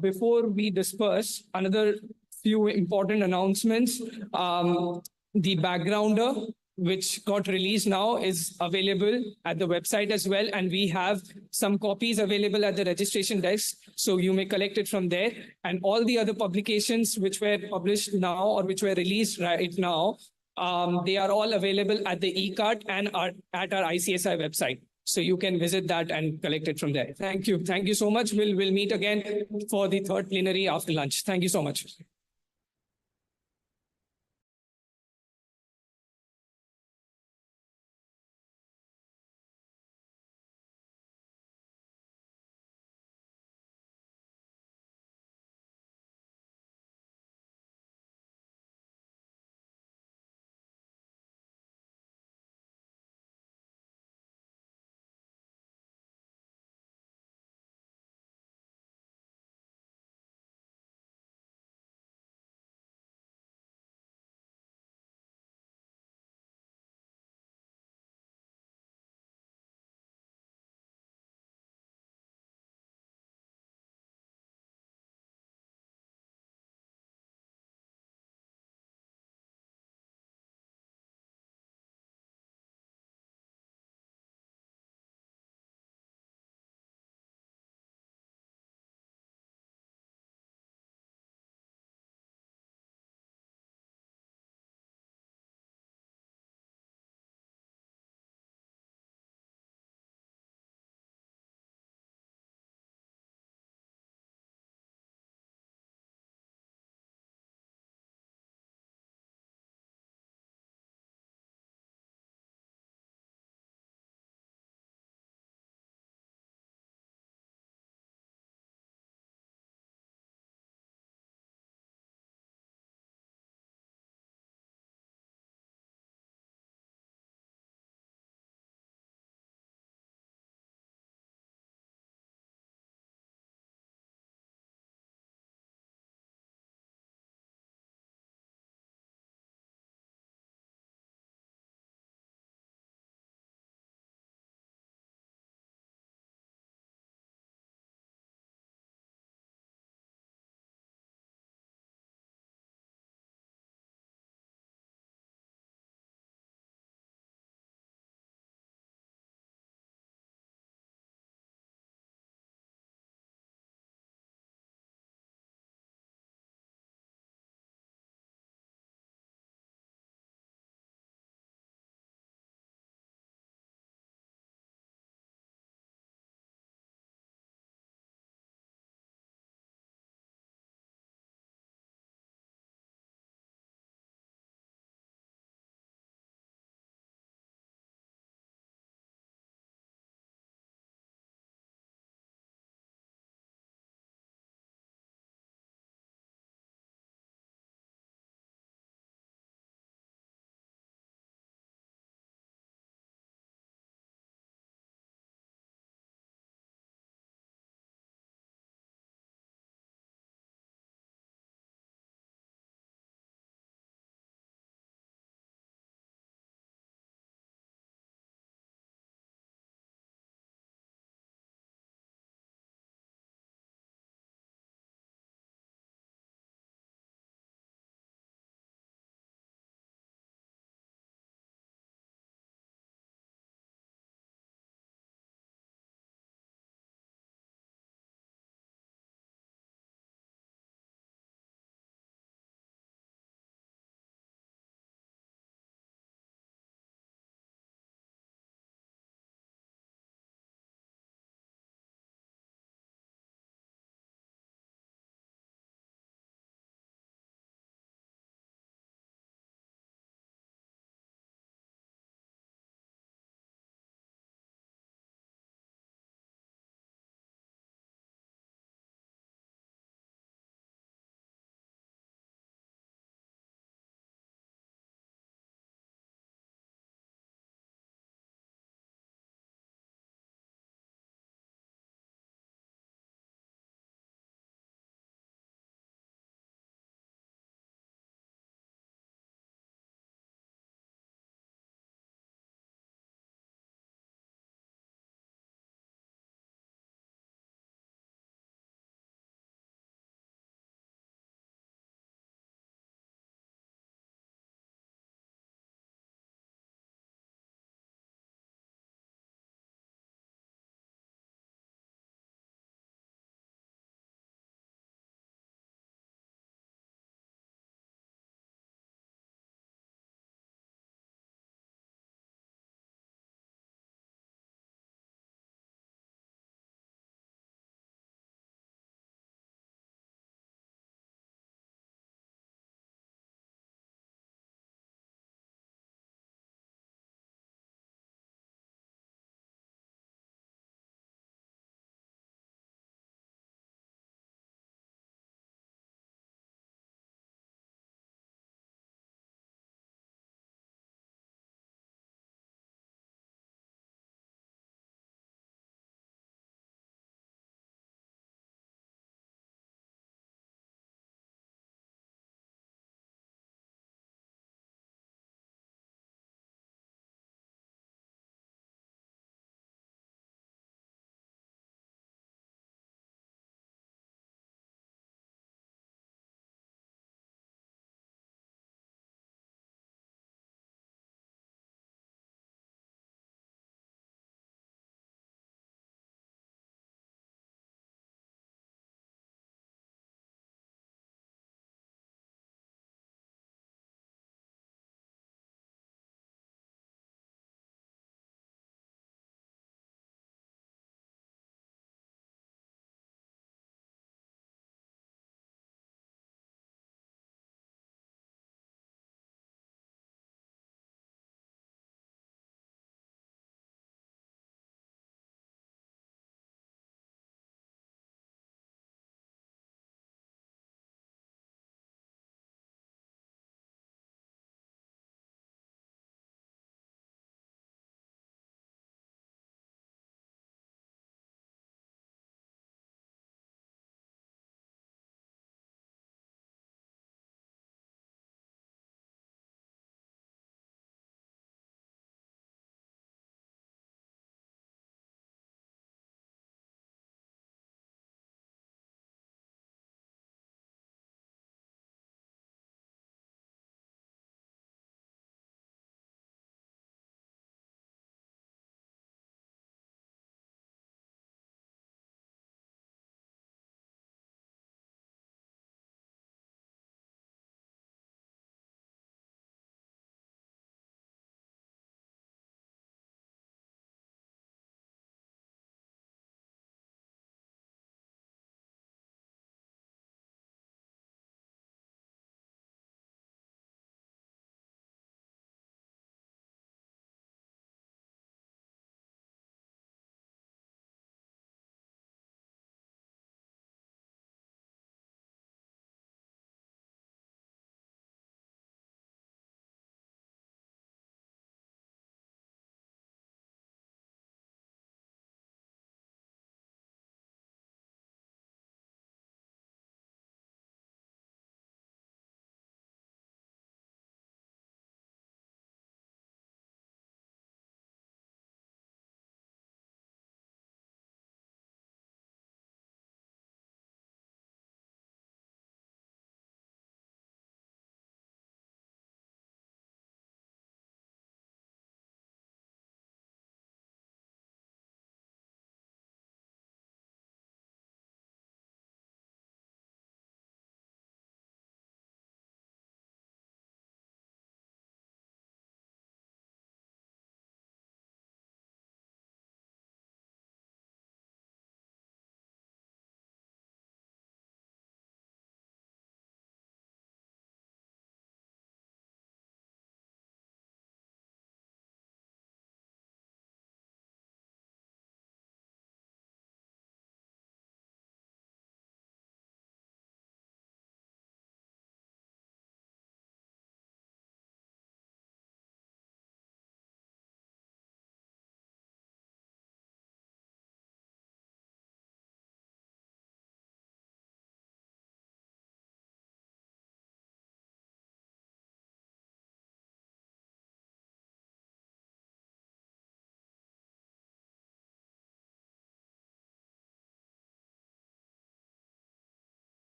Before we disperse, another few important announcements. The backgrounder, which got released now, is available at the website as well. And we have some copies available at the registration desk, so you may collect it from there. And all the other publications which were published now, or which were released right now, they are all available at the e-cart and at our ICSI website. So you can visit that and collect it from there. Thank you. Thank you so much. We'll meet again for the third plenary after lunch. Thank you so much.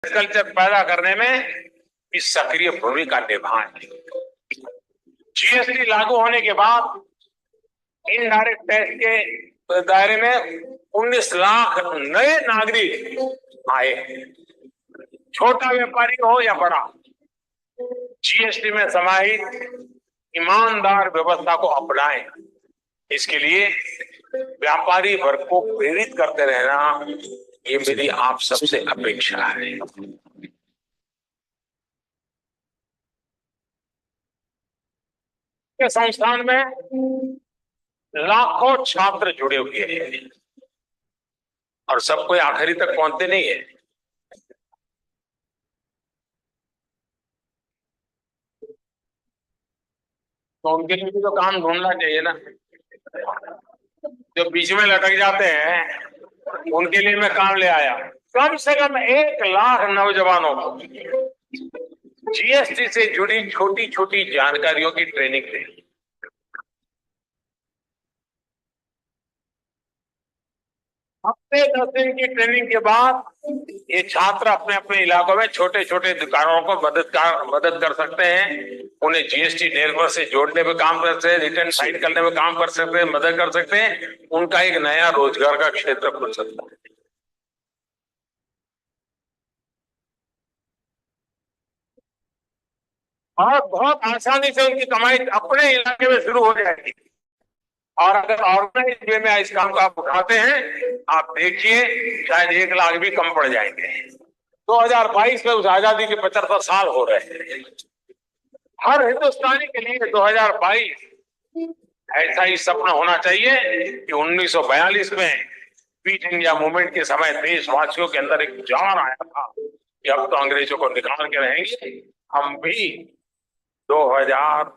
Culture पैदा करने में भी सक्रिय भूमिका निभाएं। GST लागू होने के बाद इनडायरेक्ट टैक्स के दायरे में 19 लाख नए नागरिक आए। छोटा व्यापारी हो या बड़ा, जीएसटी में समाहित ईमानदार व्यवस्था को अपनाएं। इसके लिए व्यापारी वर्ग को प्रेरित करते रहना, ये मेरी आप सबसे अपेक्षा है। के संस्थान में लाखों छात्र जुड़े हुए हैं और सब कोई आखिरी तक पहुंचते नहीं है। तो उनके लिए भी तो काम ढूंढना चाहिए ना। जो बीच में लटक जाते हैं उनके लिए मैं काम ले आया। कम से कम 1 लाख नौजवानों को जीएसटी से जुड़ी छोटी छोटी जानकारियों की ट्रेनिंग दी। हफ्ते 10 दिन की ट्रेनिंग के बाद ये छात्र अपने अपने इलाकों में छोटे छोटे दुकानों को मदद कर सकते हैं। उन्हें जीएसटी नेटवर्क से जोड़ने में काम कर सकते हैं, रिटर्न फाइल करने में काम कर सकते हैं, मदद कर सकते हैं। उनका एक नया रोजगार का क्षेत्र खुल सकता है। और बहुत आसानी से उनकी कमाई अपने इलाके में शुरू हो जाएगी। और अगर ऑर्गेनाइज वे में इस काम को आप उठाते हैं, आप देखिए शायद 1 लाख भी कम पड़ जाएंगे। 2022 में उस आजादी के 75 साल हो रहे हैं। हर हिंदुस्तानी के लिए 2022 ऐसा ही सपना होना चाहिए कि 1942 में क्विट इंडिया मूवमेंट के समय देशवासियों के अंदर एक विचार आया था कि अब तो अंग्रेजों को निकाल के रहेंगे, हम भी 2000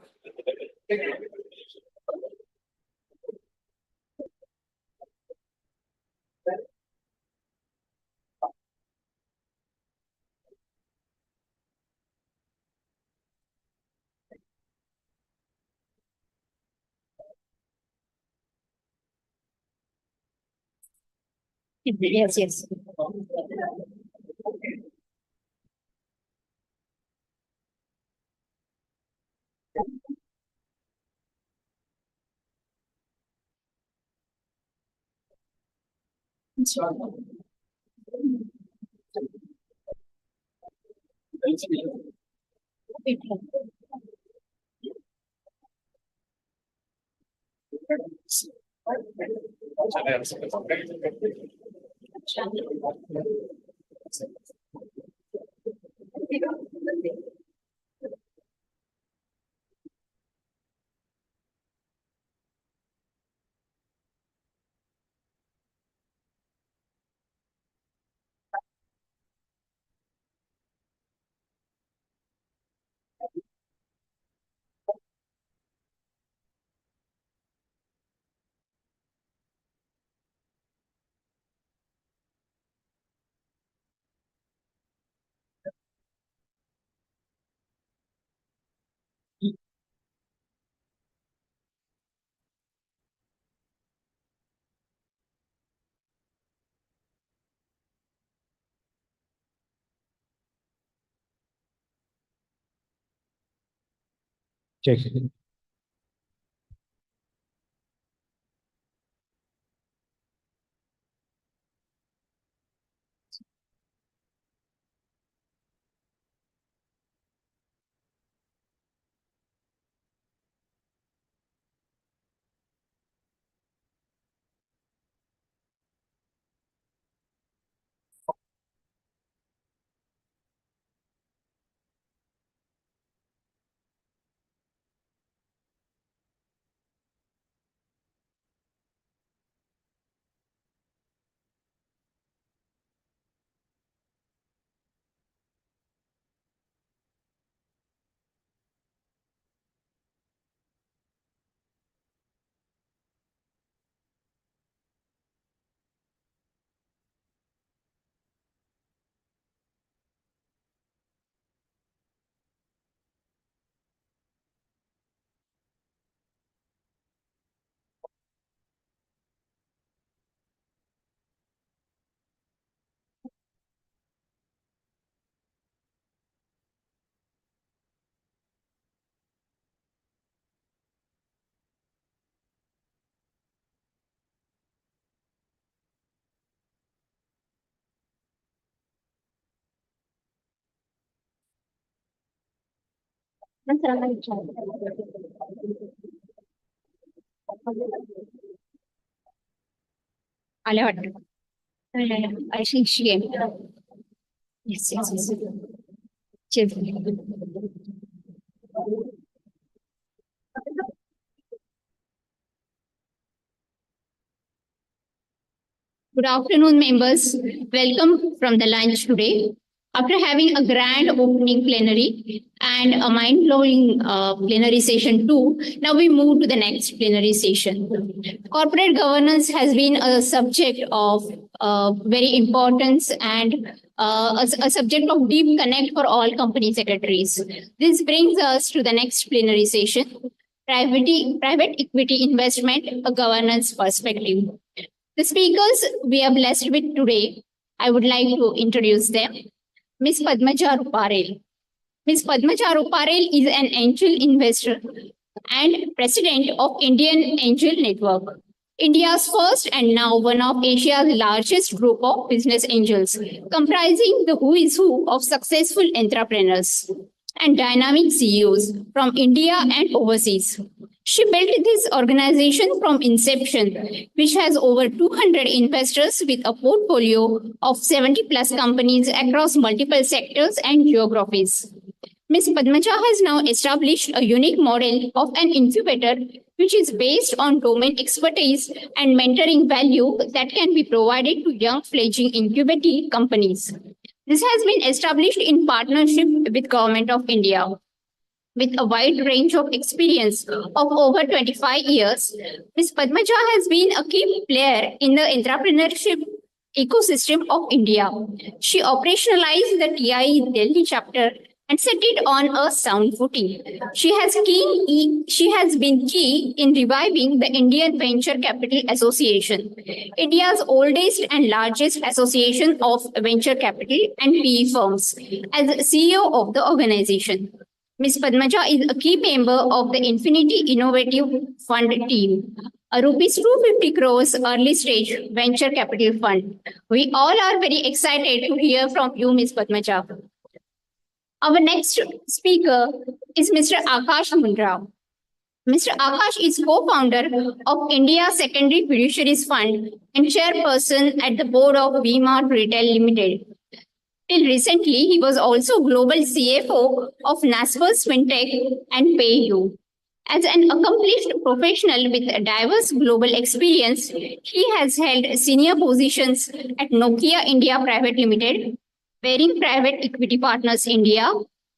Yes, yes. Check. I think she came. Yes, yes, yes. Cheers. Good afternoon, members. Welcome from the lunch today. After having a grand opening plenary and a mind-blowing plenary session too, now we move to the next plenary session. Corporate governance has been a subject of very importance and a subject of deep connect for all company secretaries. This brings us to the next plenary session, private equity investment, a governance perspective. The speakers we are blessed with today, I would like to introduce them. Ms. Padmaja Ruparel. Ms. Padmaja Ruparel is an angel investor and president of Indian Angel Network, India's first and now one of Asia's largest group of business angels, comprising the who is who of successful entrepreneurs and dynamic CEOs from India and overseas. She built this organization from inception, which has over 200 investors with a portfolio of 70 plus companies across multiple sectors and geographies. Ms. Padmaja has now established a unique model of an incubator which is based on domain expertise and mentoring value that can be provided to young fledgling incubating companies. This has been established in partnership with Government of India. With a wide range of experience of over 25 years, Ms. Padmaja has been a key player in the entrepreneurship ecosystem of India. She operationalized the TIE Delhi chapter and set it on a sound footing. She has been key in reviving the Indian Venture Capital Association, India's oldest and largest association of venture capital and PE firms, as CEO of the organization. Ms. Padmaja is a key member of the Infinity Innovative Fund team, a rupees 250 crores early stage venture capital fund. We all are very excited to hear from you, Ms. Padmaja. Our next speaker is Mr. Akash Mundra. Mr. Akash is co-founder of India Secondary Fiduciaries Fund and chairperson at the board of V-Mart Retail Limited. Till recently, he was also global CFO of Naspers FinTech and PayU. As an accomplished professional with a diverse global experience, he has held senior positions at Nokia India Private Limited, Baring Private Equity Partners India,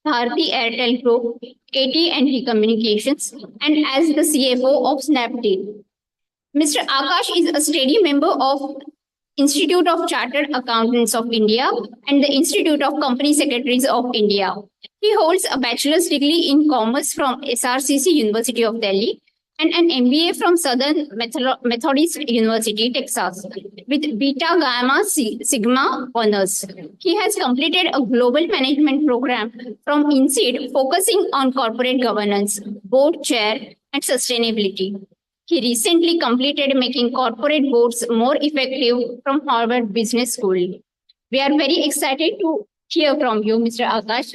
Bharti Airtel Group, AT&T Communications, and as the CFO of Snapdeal. Mr. Akash is a steady member of Institute of Chartered Accountants of India and the Institute of Company Secretaries of India. He holds a bachelor's degree in commerce from SRCC University of Delhi and an MBA from Southern Methodist University, Texas, with Beta Gamma Sigma honors. He has completed a global management program from INSEAD focusing on corporate governance, board chair, and sustainability. He recently completed making corporate boards more effective from Harvard Business School. We are very excited to hear from you, Mr. Akash.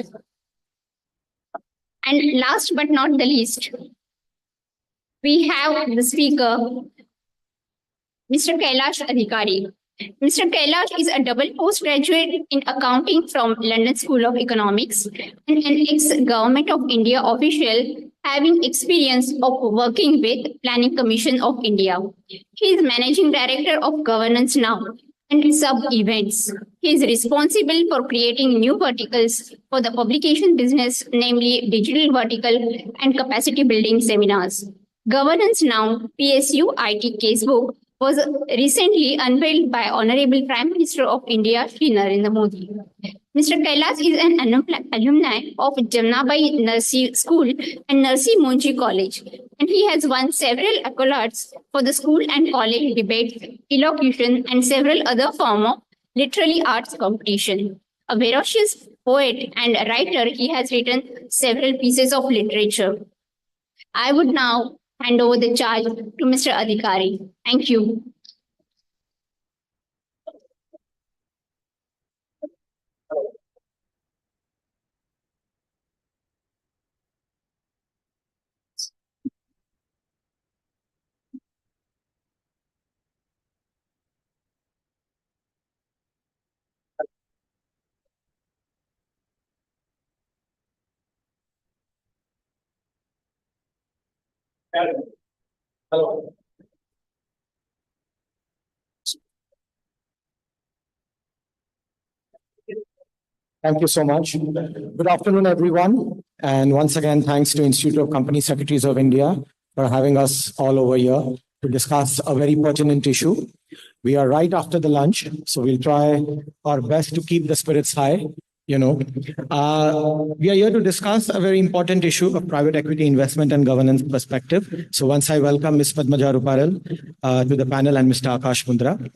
And last but not the least, we have the speaker, Mr. Kailash Adhikari. Mr. Kailash is a double postgraduate in accounting from London School of Economics and an ex-Government of India official having experience of working with Planning Commission of India. He is Managing Director of Governance Now and Sub-Events. He is responsible for creating new verticals for the publication business, namely digital vertical and capacity building seminars. Governance Now PSU IT casebook was recently unveiled by Honorable Prime Minister of India, Shri Narendra Modi. Mr. Kailash is an alumni of Jamnabai Nursery School and Nursi Monji College, and he has won several accolades for the school and college debates, elocution, and several other forms of literary arts competition. A ferocious poet and a writer, he has written several pieces of literature. I would now hand over the charge to Mr. Adhikari. Thank you. Hello. Thank you so much. Good afternoon, everyone. And once again, thanks to Institute of Company Secretaries of India for having us all over here to discuss a very pertinent issue. We are right after the lunch, so we'll try our best to keep the spirits high. We are here to discuss a very important issue of private equity investment and governance perspective. So once I welcome Ms. Padmaja Ruparel to the panel and Mr. Akash Mundra.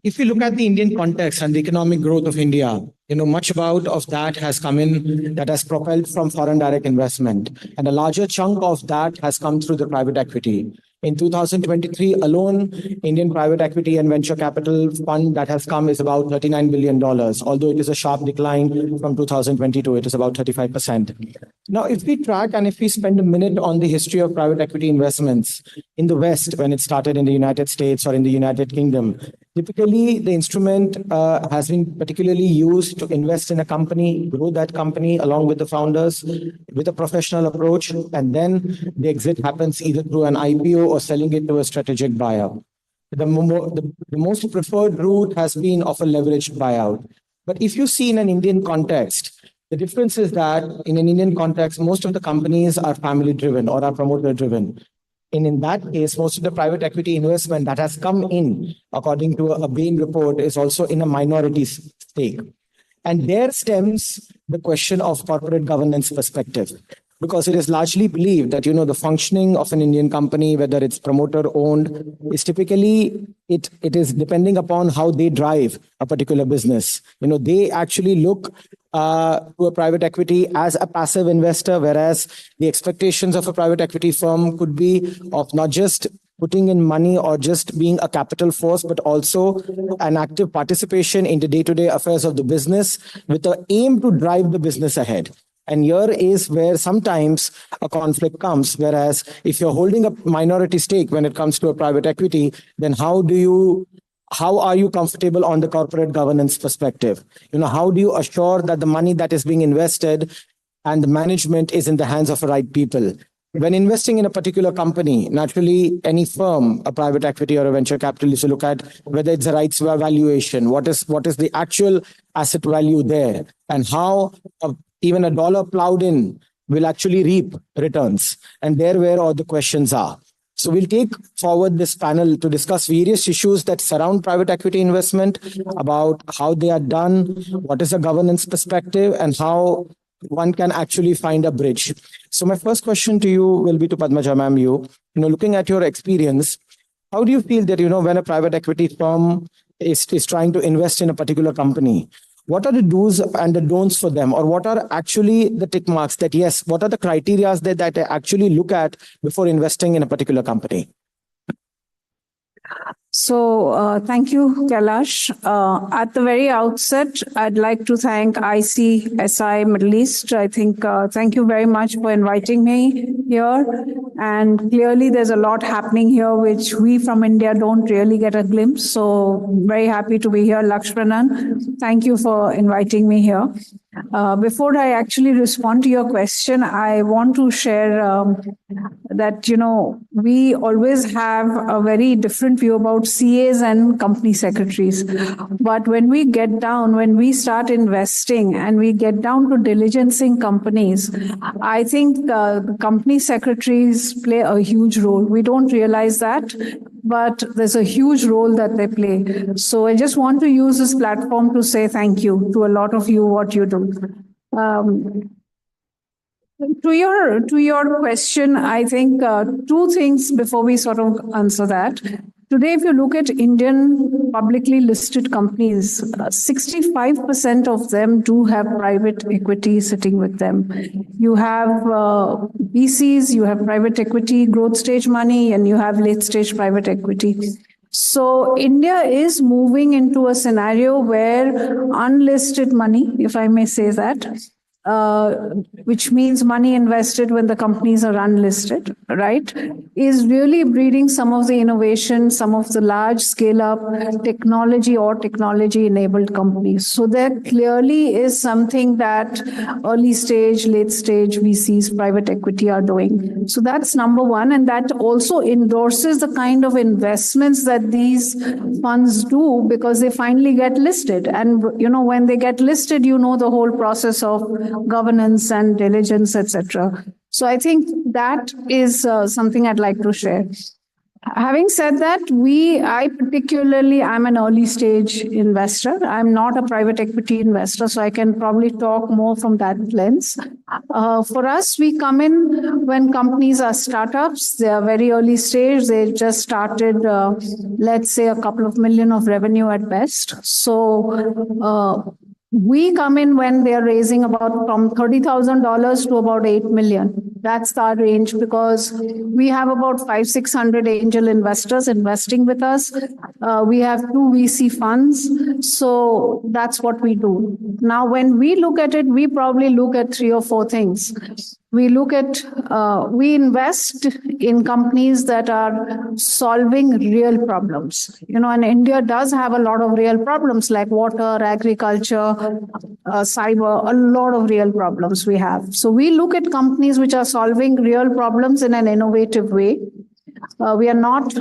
If you look at the Indian context and the economic growth of India, much about of that has come in, that has propelled from foreign direct investment. And a larger chunk of that has come through the private equity. In 2023 alone, Indian private equity and venture capital fund that has come is about $39 billion, although it is a sharp decline from 2022, it is about 35%. Now, if we track and if we spend a minute on the history of private equity investments in the West, when it started in the United States or in the United Kingdom, typically the instrument has been particularly used to invest in a company, grow that company along with the founders with a professional approach, and then the exit happens either through an IPO or selling it to a strategic buyer. The most preferred route has been of a leveraged buyout. But if you see in an Indian context, the difference is that in an Indian context, most of the companies are family driven or are promoter driven. And in that case, most of the private equity investment that has come in, according to a Bain report, is also in a minority stake. And there stems the question of corporate governance perspective, because it is largely believed that, the functioning of an Indian company, whether it's promoter owned, is typically, it is depending upon how they drive a particular business. They actually look to a private equity as a passive investor, whereas the expectations of a private equity firm could be of not just putting in money or just being a capital force, but also an active participation in the day-to-day affairs of the business with the aim to drive the business ahead. And here is where sometimes a conflict comes, whereas if you're holding a minority stake when it comes to a private equity, then how are you comfortable on the corporate governance perspective? How do you assure that the money that is being invested and the management is in the hands of the right people? When investing in a particular company, naturally, any firm, a private equity or a venture capitalist, to look at whether it's the right valuation, what is the actual asset value there, and how even a dollar plowed in will actually reap returns. And there where all the questions are. So we'll take forward this panel to discuss various issues that surround private equity investment, about how they are done, what is a governance perspective, and how one can actually find a bridge. So my first question to you will be to Padmaja ma'am, looking at your experience, how do you feel that, when a private equity firm is trying to invest in a particular company, what are the do's and the don'ts for them? Or what are actually the tick marks that, yes, what are the criteria that they actually look at before investing in a particular company? So thank you, Kailash. At the very outset, I'd like to thank ICSI Middle East. I think thank you very much for inviting me here. And clearly there's a lot happening here, which we from India don't really get a glimpse. So very happy to be here, Lakshmanan. Thank you for inviting me here. Before I actually respond to your question, I want to share that, we always have a very different view about CAs and company secretaries. But when we start investing and we get down to diligencing companies, I think company secretaries play a huge role. We don't realize that, but there's a huge role that they play. So I just want to use this platform to say thank you to a lot of you, what you do. To your question, I think two things before we sort of answer that. Today, if you look at Indian publicly listed companies, 65% of them do have private equity sitting with them. You have VCs, you have private equity, growth stage money, and you have late stage private equity. So India is moving into a scenario where unlisted money, if I may say that, which means money invested when the companies are unlisted, right, is really breeding some of the innovation, some of the large scale up technology or technology enabled companies. So there clearly is something that early stage, late stage VCs, private equity are doing. So that's number one. And that also endorses the kind of investments that these funds do because they finally get listed. And, when they get listed, the whole process of governance and diligence, etc. So I think that is something I'd like to share. Having said that, I'm an early stage investor. I'm not a private equity investor, so I can probably talk more from that lens. For us, we come in when companies are startups. They are very early stage. They just started, let's say, a couple of million of revenue at best. So we come in when they're raising about from $30,000 to about $8 million. That's our range because we have about 500-600 angel investors investing with us. We have 2 VC funds. So that's what we do. Now, when we look at it, we probably look at 3 or 4 things. We invest in companies that are solving real problems. And India does have a lot of real problems like water, agriculture, cyber, a lot of real problems we have. So we look at companies which are solving real problems in an innovative way. We are not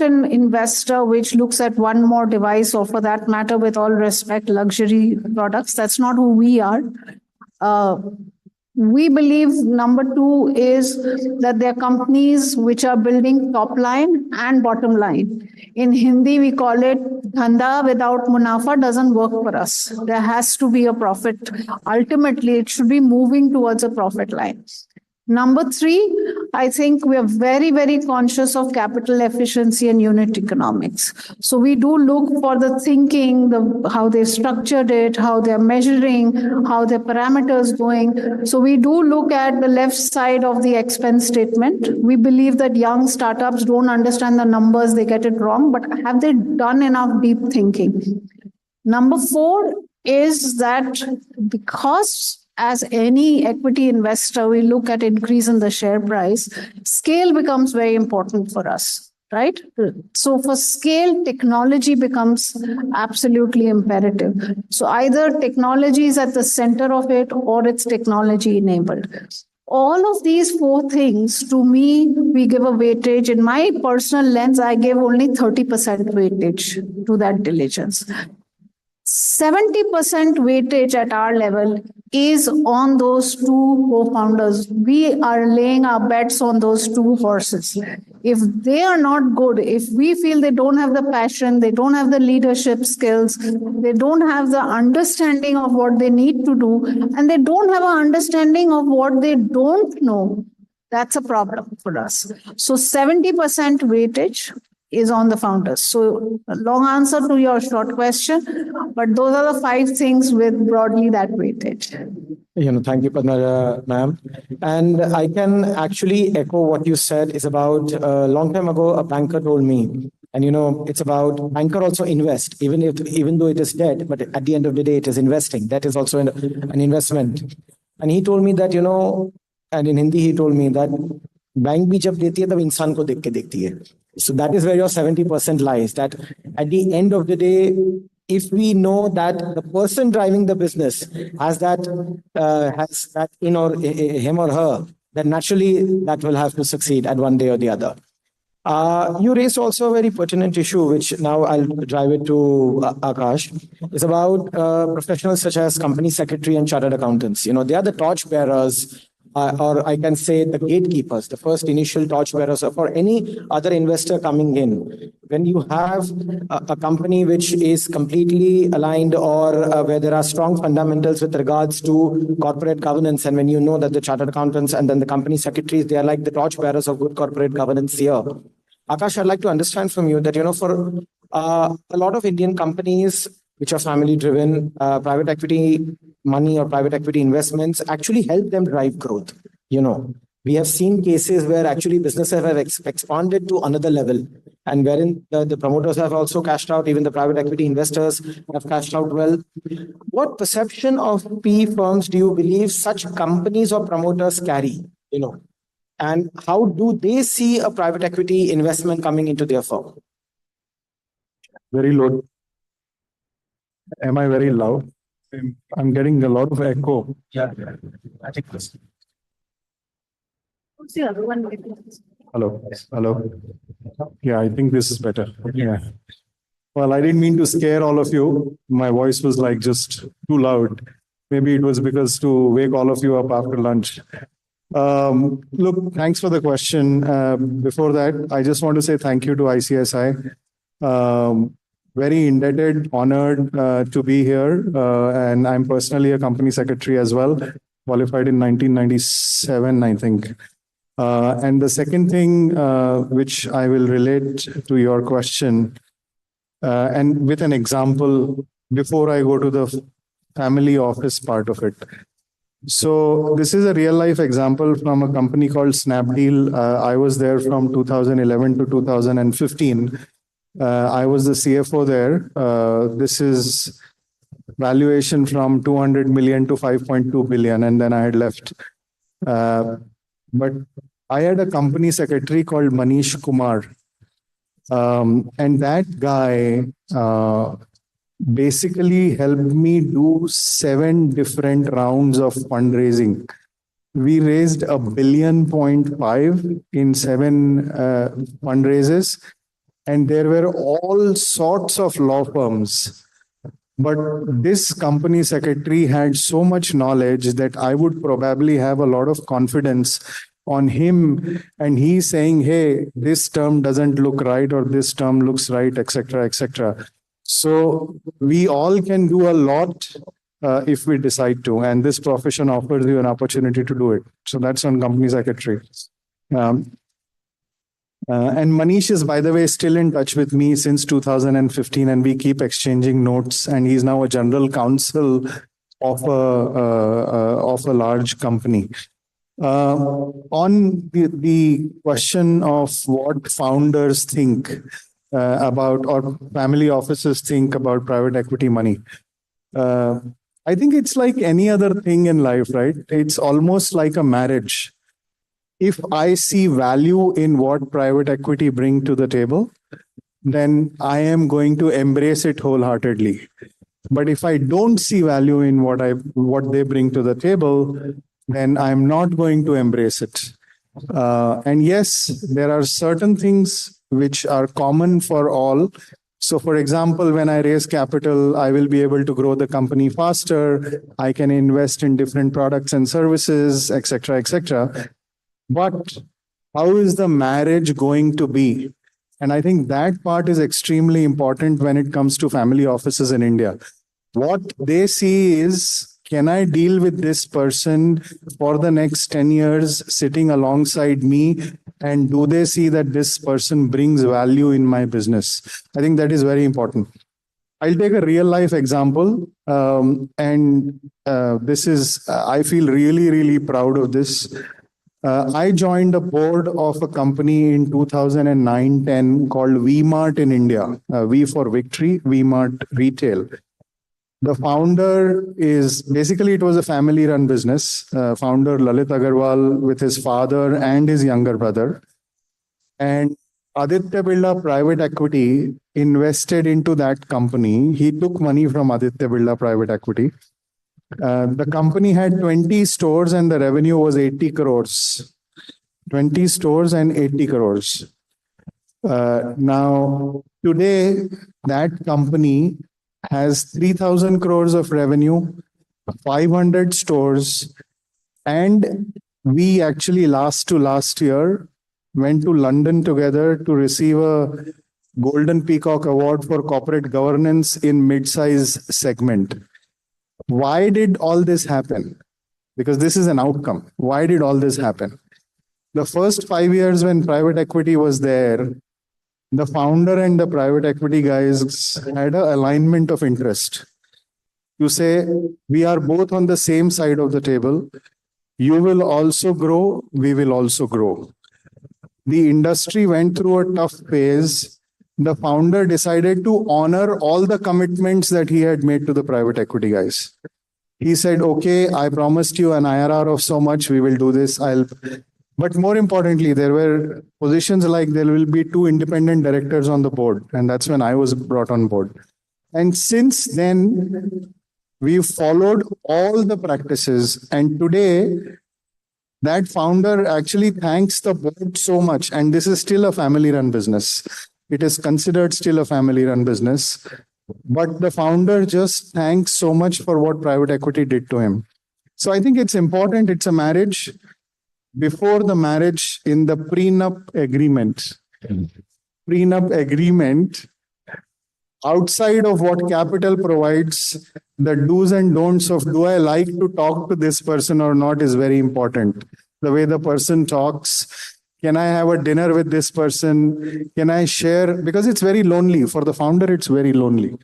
an investor which looks at one more device or, for that matter, with all respect, luxury products. That's not who we are. We believe number 2 is that there are companies which are building top line and bottom line. In Hindi, we call it dhanda without munafa doesn't work for us. There has to be a profit. Ultimately, it should be moving towards a profit line. Number 3, I think we are very, very conscious of capital efficiency and unit economics. So we do look for the thinking, how they structured it, how they're measuring, how their parameters going. So we do look at the left side of the expense statement. We believe that young startups don't understand the numbers, they get it wrong, but have they done enough deep thinking? Number 4 is that because as any equity investor, we look at increase in the share price, scale becomes very important for us, right? So for scale, technology becomes absolutely imperative. So either technology is at the center of it or it's technology enabled. All of these 4 things, to me, we give a weightage. In my personal lens, I give only 30% weightage to that diligence. 70% weightage at our level is on those 2 co-founders. We are laying our bets on those 2 horses. If they are not good, if we feel they don't have the passion, they don't have the leadership skills, they don't have the understanding of what they need to do, and they don't have an understanding of what they don't know, that's a problem for us. So 70% weightage is on the founders. So a long answer to your short question, but those are the 5 things with broadly that weightage. Thank you, Padma ma'am. And I can actually echo what you said is about a long time ago, a banker told me, and it's about banker also invest, even though it is debt, but at the end of the day, it is investing. That is also an investment. And he told me that, and in Hindi, he told me that bank bhi jab deti hai, tab insaan ko dekh ke dekhti hai. So that is where your 70% lies, that at the end of the day, if we know that the person driving the business has that in or him or her, then naturally that will have to succeed at one day or the other. You raised also a very pertinent issue, which now I'll drive it to Akash. It's about professionals such as company secretary and chartered accountants. They are the torch bearers, or I can say the gatekeepers, the first initial torch bearers for any other investor coming in. When you have a company which is completely aligned or where there are strong fundamentals with regards to corporate governance, and when you know that the chartered accountants and then the company secretaries, they are like the torch bearers of good corporate governance here. Akash, I'd like to understand from you that, for a lot of Indian companies which are family driven, private equity money or private equity investments actually help them drive growth. We have seen cases where actually businesses have expanded to another level and wherein the promoters have also cashed out, even the private equity investors have cashed out well. What perception of PE firms do you believe such companies or promoters carry? And how do they see a private equity investment coming into their firm? Very low. Am I very loud? I'm getting a lot of echo. Yeah, I think this. What's the other one? Hello, hello. Yeah, I think this is better. Yeah. Well, I didn't mean to scare all of you. My voice was like just too loud. Maybe it was because to wake all of you up after lunch. Look, thanks for the question. Before that, I just want to say thank you to ICSI. Very indebted, honored to be here. And I'm personally a company secretary as well, qualified in 1997, I think. And the second thing, which I will relate to your question, and with an example before I go to the family office part of it. So this is a real life example from a company called Snapdeal. I was there from 2011 to 2015. I was the CFO there. This is valuation from 200 million to 5.2 billion, and then I had left. But I had a company secretary called Manish Kumar. And that guy basically helped me do 7 different rounds of fundraising. We raised $1.5 billion in 7 fundraisers, and there were all sorts of law firms. But this company secretary had so much knowledge that I would probably have a lot of confidence on him, and he's saying, hey, this term doesn't look right, or this term looks right, etc., etc. So we all can do a lot if we decide to, and this profession offers you an opportunity to do it. So that's on company secretary. And Manish is, by the way, still in touch with me since 2015, and we keep exchanging notes, and he's now a general counsel of a large company. On the question of what founders think about, or family offices think about private equity money, I think it's like any other thing in life, right? It's almost like a marriage. If I see value in what private equity bring to the table, then I am going to embrace it wholeheartedly. But if I don't see value in what they bring to the table, then I'm not going to embrace it. And yes, there are certain things which are common for all. So for example, when I raise capital, I will be able to grow the company faster. I can invest in different products and services, etc., etc. But how is the marriage going to be? And I think that part is extremely important when it comes to family offices in India. What they see is, can I deal with this person for the next 10 years sitting alongside me? And do they see that this person brings value in my business? I think that is very important. I'll take a real life example. This is, I feel really, really proud of this. I joined the board of a company in 2009-10 called V-Mart in India. V for Victory, V-Mart Retail. The founder is, basically it was a family run business. Founder Lalit Agarwal with his father and his younger brother. And Aditya Birla Private Equity invested into that company. He took money from Aditya Birla Private Equity. The company had 20 stores and the revenue was 80 crores. 20 stores and 80 crores. Now, today, that company has 3,000 crores of revenue, 500 stores, and we actually last year went to London together to receive a Golden Peacock Award for corporate governance in mid-size segment. Why did all this happen? Because this is an outcome. Why did all this happen? The first 5 years when private equity was there, the founder and the private equity guys had an alignment of interest. You say, we are both on the same side of the table. You will also grow, we will also grow. The industry went through a tough phase. The founder decided to honor all the commitments that he had made to the private equity guys. He said, okay, I promised you an IRR of so much, we will do this. But more importantly, there were positions like there will be 2 independent directors on the board. And that's when I was brought on board. And since then, we've followed all the practices. And today, that founder actually thanks the board so much. And this is still a family-run business. It is considered still a family-run business. But the founder just thanks so much for what private equity did to him. So I think it's important. It's a marriage. Before the marriage, in the prenup agreement, outside of what capital provides, the do's and don'ts of do I like to talk to this person or not is very important. The way the person talks, can I have a dinner with this person? Can I share? Because it's very lonely. For the founder, it's very lonely.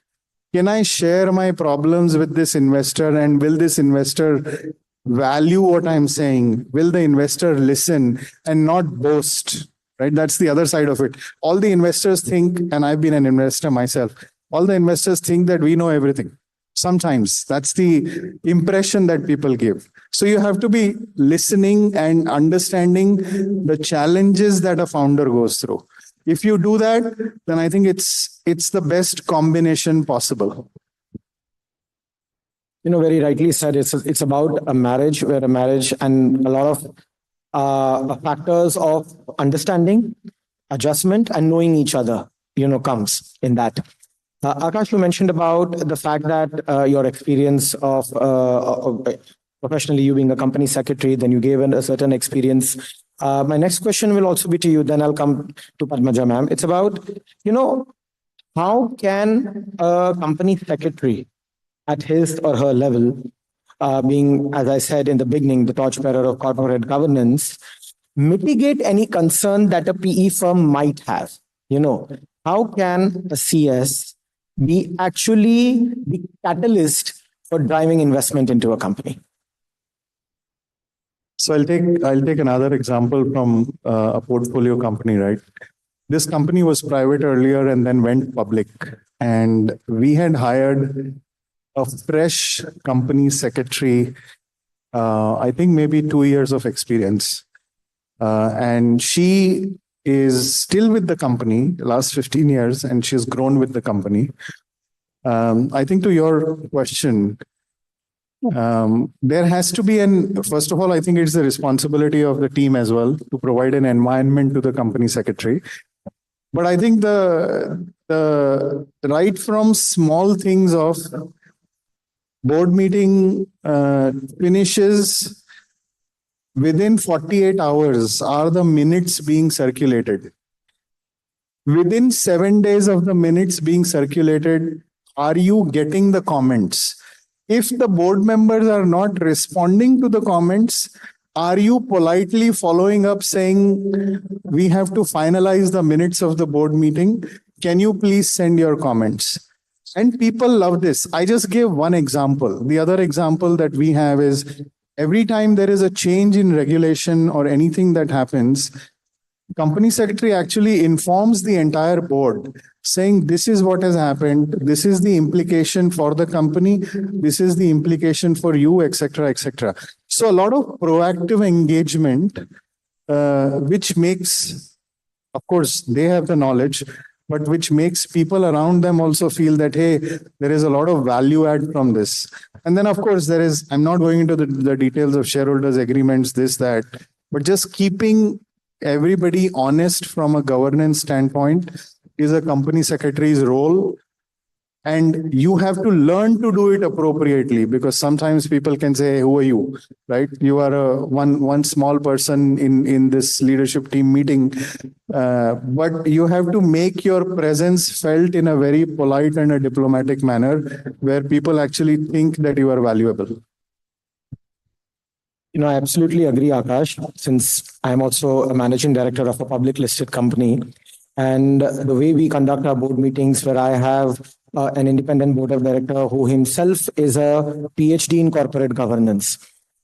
Can I share my problems with this investor, and will this investor value what I'm saying? Will the investor listen and not boast? Right? That's the other side of it. All the investors think, and I've been an investor myself, all the investors think that we know everything. Sometimes that's the impression that people give. So you have to be listening and understanding the challenges that a founder goes through. If you do that, then I think it's the best combination possible. Very rightly said, it's about a marriage, where a marriage and a lot of factors of understanding, adjustment, and knowing each other, comes in that. Akash, you mentioned about the fact that your experience of professionally, you being a company secretary, then you gave a certain experience. My next question will also be to you, then I'll come to Padmaja ma'am. It's about, how can a company secretary at his or her level, being, as I said in the beginning, the torchbearer of corporate governance, mitigate any concern that a PE firm might have? How can a CS be actually the catalyst for driving investment into a company? So I'll take another example from a portfolio company, right? This company was private earlier and then went public. And we had hired a fresh company secretary, I think maybe 2 years of experience. And she is still with the company the last 15 years, and she's grown with the company. I think to your question, there has to be first of all, I think it's the responsibility of the team as well to provide an environment to the company secretary. But I think the right from small things of board meeting finishes, within 48 hours are the minutes being circulated. Within 7 days of the minutes being circulated, are you getting the comments? If the board members are not responding to the comments, are you politely following up saying, we have to finalize the minutes of the board meeting? Can you please send your comments? And people love this. I just gave one example. The other example that we have is every time there is a change in regulation or anything that happens, company secretary actually informs the entire board saying, this is what has happened. This is the implication for the company. This is the implication for you, etc., etc. So a lot of proactive engagement, which makes, of course, they have the knowledge, but which makes people around them also feel that, hey, there is a lot of value add from this. And then, of course, there is, I'm not going into the details of shareholders agreements, this, that, but just keeping everybody honest from a governance standpoint is a company secretary's role. And you have to learn to do it appropriately, because sometimes people can say, who are you, right? You are one small person in this leadership team meeting, but you have to make your presence felt in a very polite and a diplomatic manner where people actually think that you are valuable. I absolutely agree, Akash, since I'm also a managing director of a public listed company. And the way we conduct our board meetings, where I have an independent board of director who himself is a PhD in corporate governance.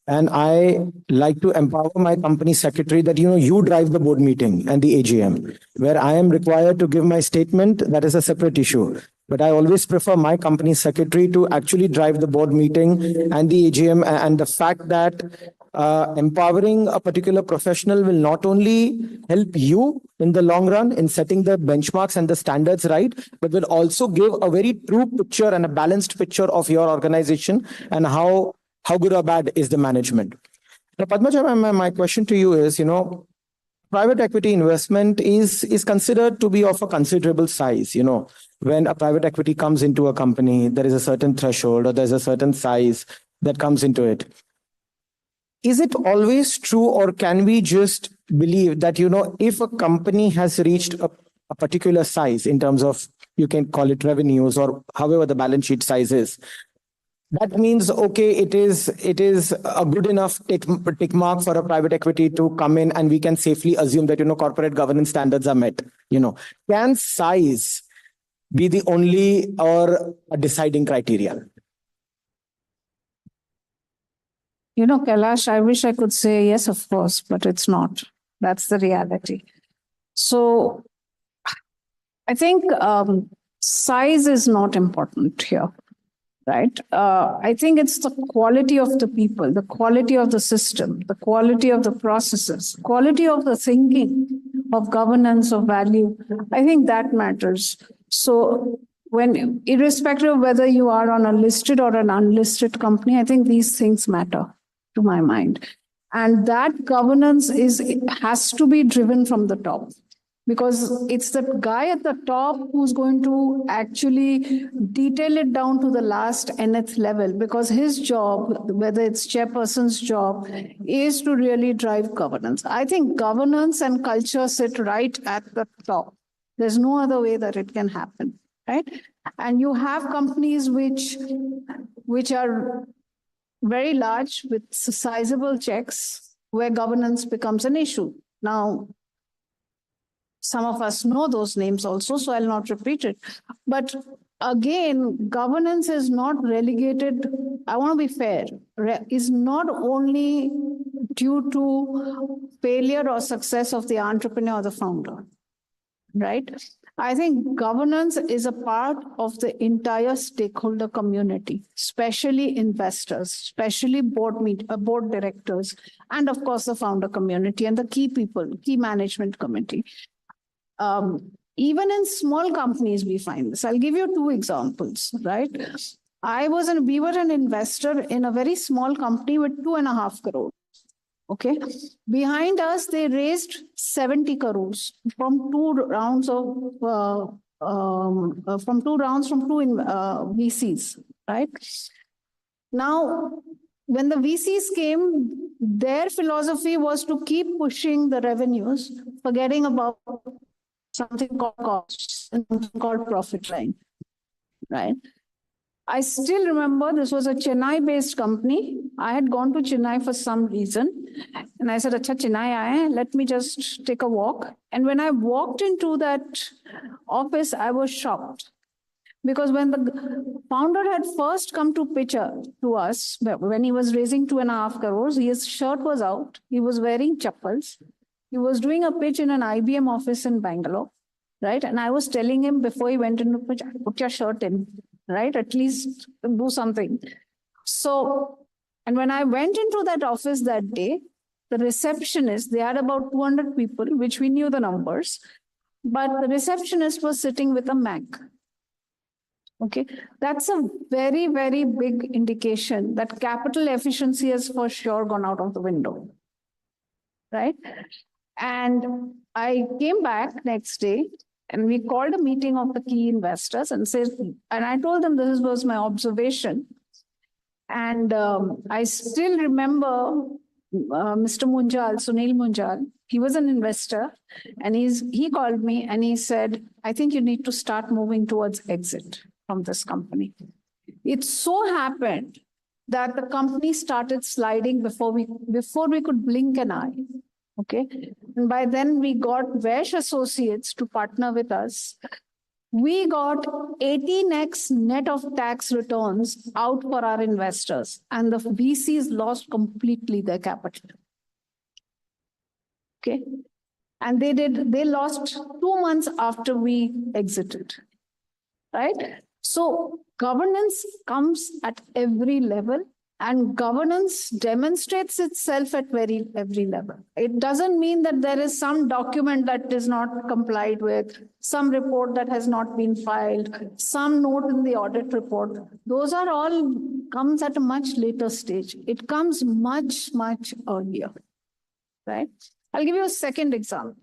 And I like to empower my company secretary that, you drive the board meeting and the AGM. Where I am required to give my statement, that is a separate issue. But I always prefer my company secretary to actually drive the board meeting and the AGM. And the fact that empowering a particular professional will not only help you in the long run in setting the benchmarks and the standards right, but will also give a very true picture and a balanced picture of your organization and how good or bad is the management. Now, Padmaja, my question to you is, private equity investment is considered to be of a considerable size. When a private equity comes into a company, there is a certain threshold or there's a certain size that comes into it. Is it always true, or can we just believe that, if a company has reached a particular size in terms of, you can call it revenues or however the balance sheet size is, that means, okay, it is a good enough tick mark for a private equity to come in, and we can safely assume that, corporate governance standards are met. Can size be the only or a deciding criteria? Kailash, I wish I could say yes, of course, but it's not. That's the reality. So I think size is not important here. Right. I think it's the quality of the people, the quality of the system, the quality of the processes, quality of the thinking, of governance, of value. I think that matters. So irrespective of whether you are on a listed or an unlisted company, I think these things matter to my mind. And that governance has to be driven from the top. Because it's the guy at the top who's going to actually detail it down to the last nth level, because his job, whether it's chairperson's job, is to really drive governance. I think governance and culture sit right at the top. There's no other way that it can happen, right? And you have companies which are very large with sizable checks where governance becomes an issue. Now, some of us know those names also, so I'll not repeat it. But again, governance is not relegated, I want to be fair, is not only due to failure or success of the entrepreneur or the founder, right? I think governance is a part of the entire stakeholder community, especially investors, especially board directors, and of course the founder community and the key people, key management committee. Even in small companies, we find this. I'll give you two examples, right? We were an investor in a very small company with 2.5 crores. Okay. Behind us, they raised 70 crores from two rounds from two VCs, right? Now, when the VCs came, their philosophy was to keep pushing the revenues, forgetting about something called costs and something called profit line, right? I still remember this was a Chennai-based company. I had gone to Chennai for some reason. And I said, Acha, Chennai aaye, let me just take a walk. And when I walked into that office, I was shocked. Because when the founder had first come to pitch to us, when he was raising 2.5 crores, his shirt was out. He was wearing chappals. He was doing a pitch in an IBM office in Bangalore, right? And I was telling him before he went into pitch, put your shirt in, right? At least do something. So, and when I went into that office that day, the receptionist, they had about 200 people, which we knew the numbers, but the receptionist was sitting with a Mac. Okay, that's a very, very big indication that capital efficiency has for sure gone out of the window, right? And I came back next day and we called a meeting of the key investors and I told them this was my observation. And I still remember Mr. Munjal, Sunil Munjal, he was an investor and he called me and he said, I think you need to start moving towards exit from this company. It so happened that the company started sliding before we could blink an eye. Okay. And by then we got Vesh Associates to partner with us. We got 18x net of tax returns out for our investors, and the VCs lost completely their capital. Okay. And they lost 2 months after we exited. Right? So governance comes at every level, and governance demonstrates itself at every level. It doesn't mean that there is some document that is not complied with, some report that has not been filed, some note in the audit report. Those are all comes at a much later stage. It comes much, much earlier. Right? I'll give you a second example.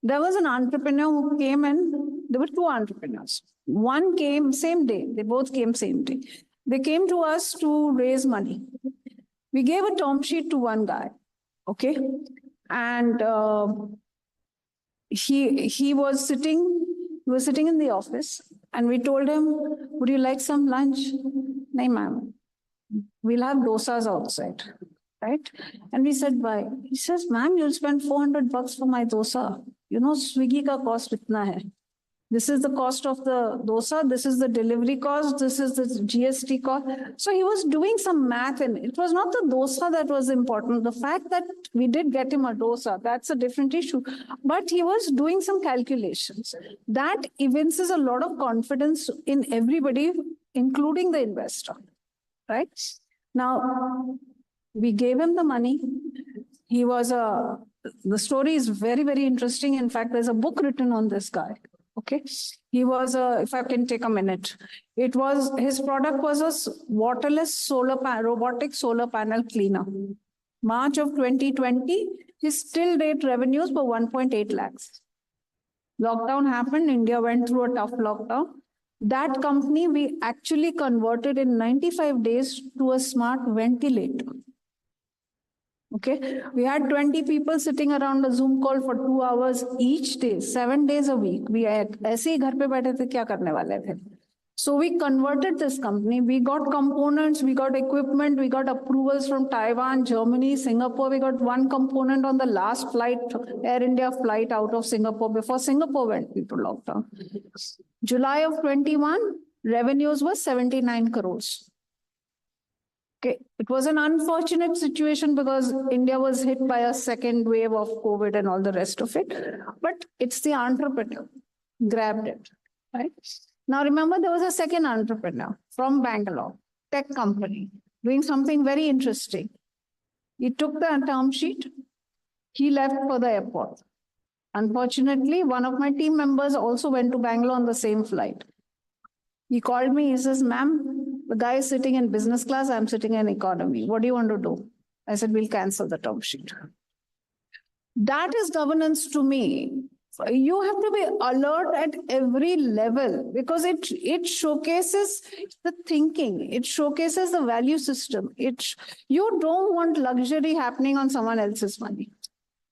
There was an entrepreneur who came in. There were two entrepreneurs. One came same day. They both came same day. They came to us to raise money. We gave a term sheet to one guy. Okay. And he was sitting in the office, and we told him, would you like some lunch? No, ma'am. We'll have dosas outside. Right? And we said, why? He says, ma'am, you'll spend $400 for my dosa. You know, Swiggy ka cost itna hai. This is the cost of the dosa. This is the delivery cost. This is the GST cost. So he was doing some math, and it was not the dosa that was important. The fact that we did get him a dosa, that's a different issue. But he was doing some calculations. That evinces a lot of confidence in everybody, including the investor. Right? Now, we gave him the money. He was the story is very, very interesting. In fact, there's a book written on this guy. Okay. He was if I can take a minute, his product was a waterless robotic solar panel cleaner. March of 2020, his till date revenues were 1.8 lakhs. Lockdown happened. India went through a tough lockdown. That company we actually converted in 95 days to a smart ventilator. Okay, we had 20 people sitting around a Zoom call for 2 hours each day, 7 days a week. We ऐसे ही घर पे बैठे थे, क्या करने वाले थे? So we converted this company. We got components, we got equipment, we got approvals from Taiwan, Germany, Singapore. We got one component on the last flight, Air India flight out of Singapore before Singapore went into lockdown. July of 21, revenues were 79 crores. Okay. It was an unfortunate situation because India was hit by a second wave of COVID and all the rest of it. But it's the entrepreneur grabbed it. Right? Now, remember, there was a second entrepreneur from Bangalore, tech company, doing something very interesting. He took the term sheet. He left for the airport. Unfortunately, one of my team members also went to Bangalore on the same flight. He called me. He says, ma'am, the guy is sitting in business class. I'm sitting in economy. What do you want to do? I said, we'll cancel the term sheet. That is governance to me. You have to be alert at every level because it showcases the thinking. It showcases the value system. You don't want luxury happening on someone else's money,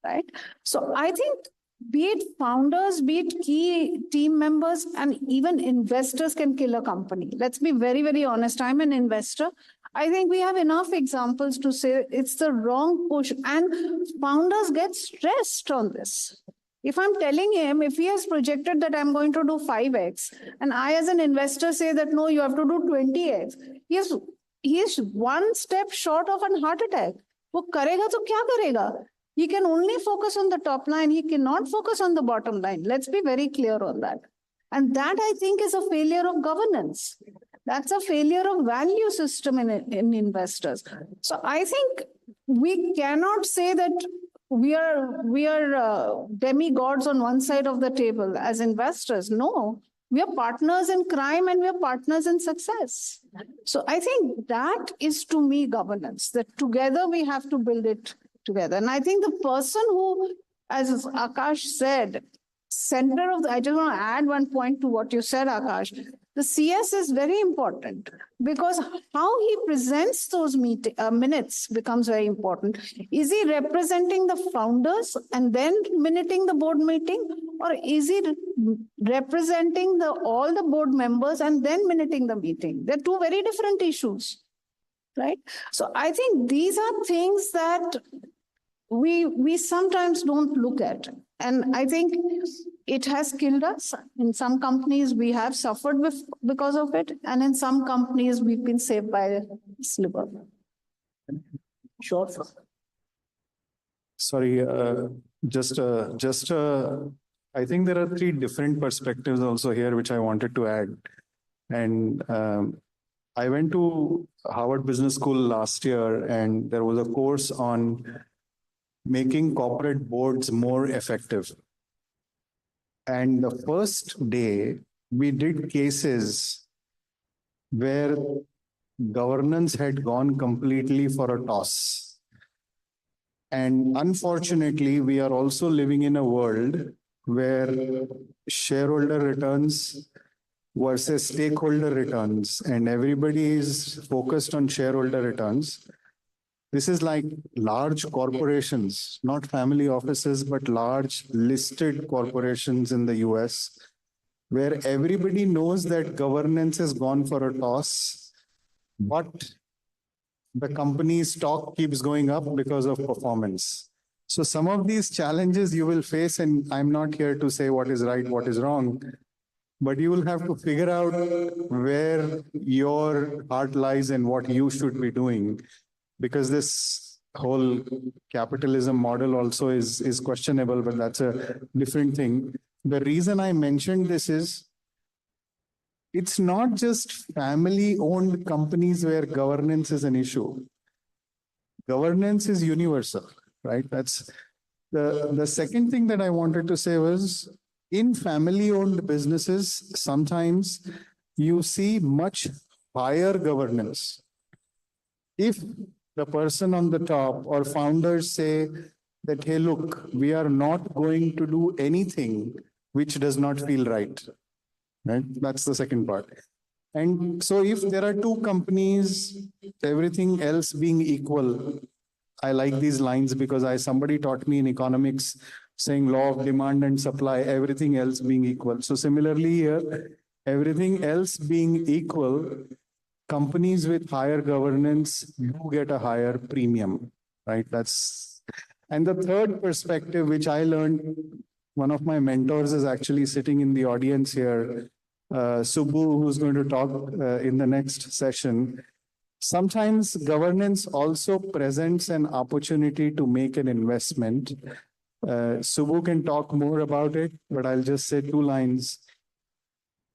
right? So I think be it founders, be it key team members, and even investors can kill a company. Let's be very, very honest. I'm an investor. I think we have enough examples to say it's the wrong push, and founders get stressed on this. If I'm telling him, if he has projected that I'm going to do 5x, and I as an investor say that, no, you have to do 20x, he is one step short of a heart attack. वो करेगा तो क्या करेगा? He can only focus on the top line. He cannot focus on the bottom line. Let's be very clear on that. And that, I think, is a failure of governance. That's a failure of value system in investors. So I think we cannot say that we are demigods on one side of the table as investors. No, we are partners in crime and we are partners in success. So I think that is, to me, governance, that together we have to build it together. And I think the person who, as Akash said, center of I just want to add one point to what you said, Akash. The CS is very important because how he presents those minutes becomes very important. Is he representing the founders and then minuting the board meeting, or is he representing all the board members and then minuting the meeting? They're two very different issues, right? So I think these are things that we sometimes don't look at. And I think it has killed us. In some companies, we have suffered because of it, and in some companies, we've been saved by a sliver. Sure. Sorry, I think there are three different perspectives also here, which I wanted to add. And I went to Harvard Business School last year, and there was a course on making corporate boards more effective. And the first day, we did cases where governance had gone completely for a toss. And unfortunately, we are also living in a world where shareholder returns versus stakeholder returns, and everybody is focused on shareholder returns. This is like large corporations, not family offices, but large listed corporations in the US, where everybody knows that governance has gone for a toss, but the company's stock keeps going up because of performance. So some of these challenges you will face, and I'm not here to say what is right, what is wrong, but you will have to figure out where your heart lies and what you should be doing, because this whole capitalism model also is questionable, but that's a different thing. The reason I mentioned this is it's not just family-owned companies where governance is an issue. Governance is universal, right? That's the second thing that I wanted to say was, in family-owned businesses, sometimes you see much higher governance. If the person on the top or founders say that, hey, look, we are not going to do anything which does not feel right. Right? That's the second part. And so if there are two companies, everything else being equal, I like these lines because somebody taught me in economics saying law of demand and supply, everything else being equal. So similarly here, everything else being equal, companies with higher governance do get a higher premium, right? And the third perspective, which I learned, one of my mentors is actually sitting in the audience here, Subbu, who's going to talk in the next session. Sometimes governance also presents an opportunity to make an investment. Subbu can talk more about it, but I'll just say two lines.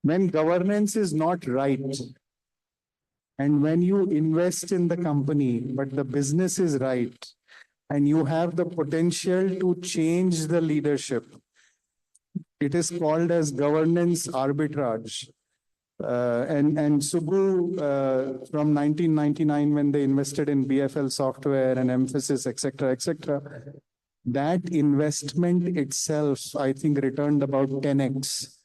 When governance is not right, and when you invest in the company, but the business is right, and you have the potential to change the leadership, it is called as governance arbitrage. And Subbu, from 1999, when they invested in BFL Software and Emphasis, etc., that investment itself, I think, returned about 10x.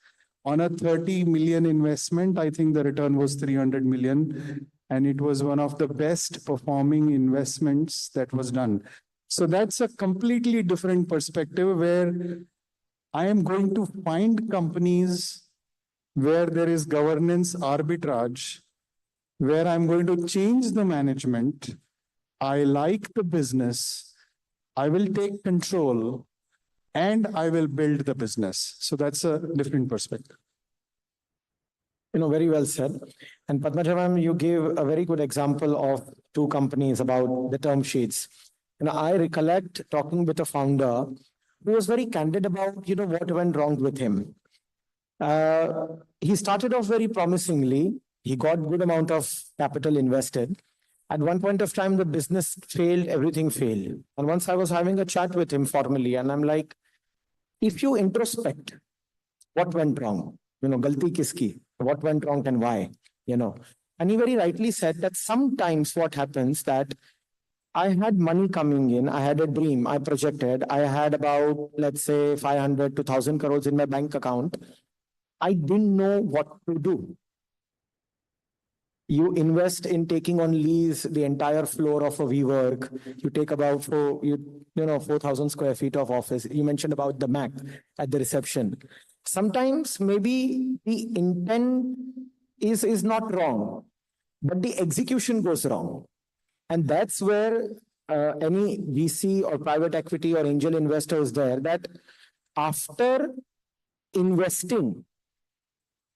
On a 30 million investment, I think the return was 300 million. And it was one of the best performing investments that was done. So that's a completely different perspective where I am going to find companies where there is governance arbitrage, where I'm going to change the management. I like the business. I will take control and I will build the business. So that's a different perspective. Very well said. And Padmaja ma'am, you gave a very good example of two companies about the term sheets. I recollect talking with a founder who was very candid about, what went wrong with him. He started off very promisingly. He got good amount of capital invested. At one point of time, the business failed, everything failed. And once I was having a chat with him formally, and I'm like, if you introspect, what went wrong? Galti kiski? What went wrong and why? And he very rightly said that sometimes what happens that I had money coming in, I had a dream, I projected, I had about, let's say, 500 to 1,000 crores in my bank account. I didn't know what to do. You invest in taking on lease the entire floor of a WeWork. You take about 4,000 square feet of office. You mentioned about the Mac at the reception. Sometimes maybe the intent is not wrong, but the execution goes wrong. And that's where any VC or private equity or angel investor is there, that after investing,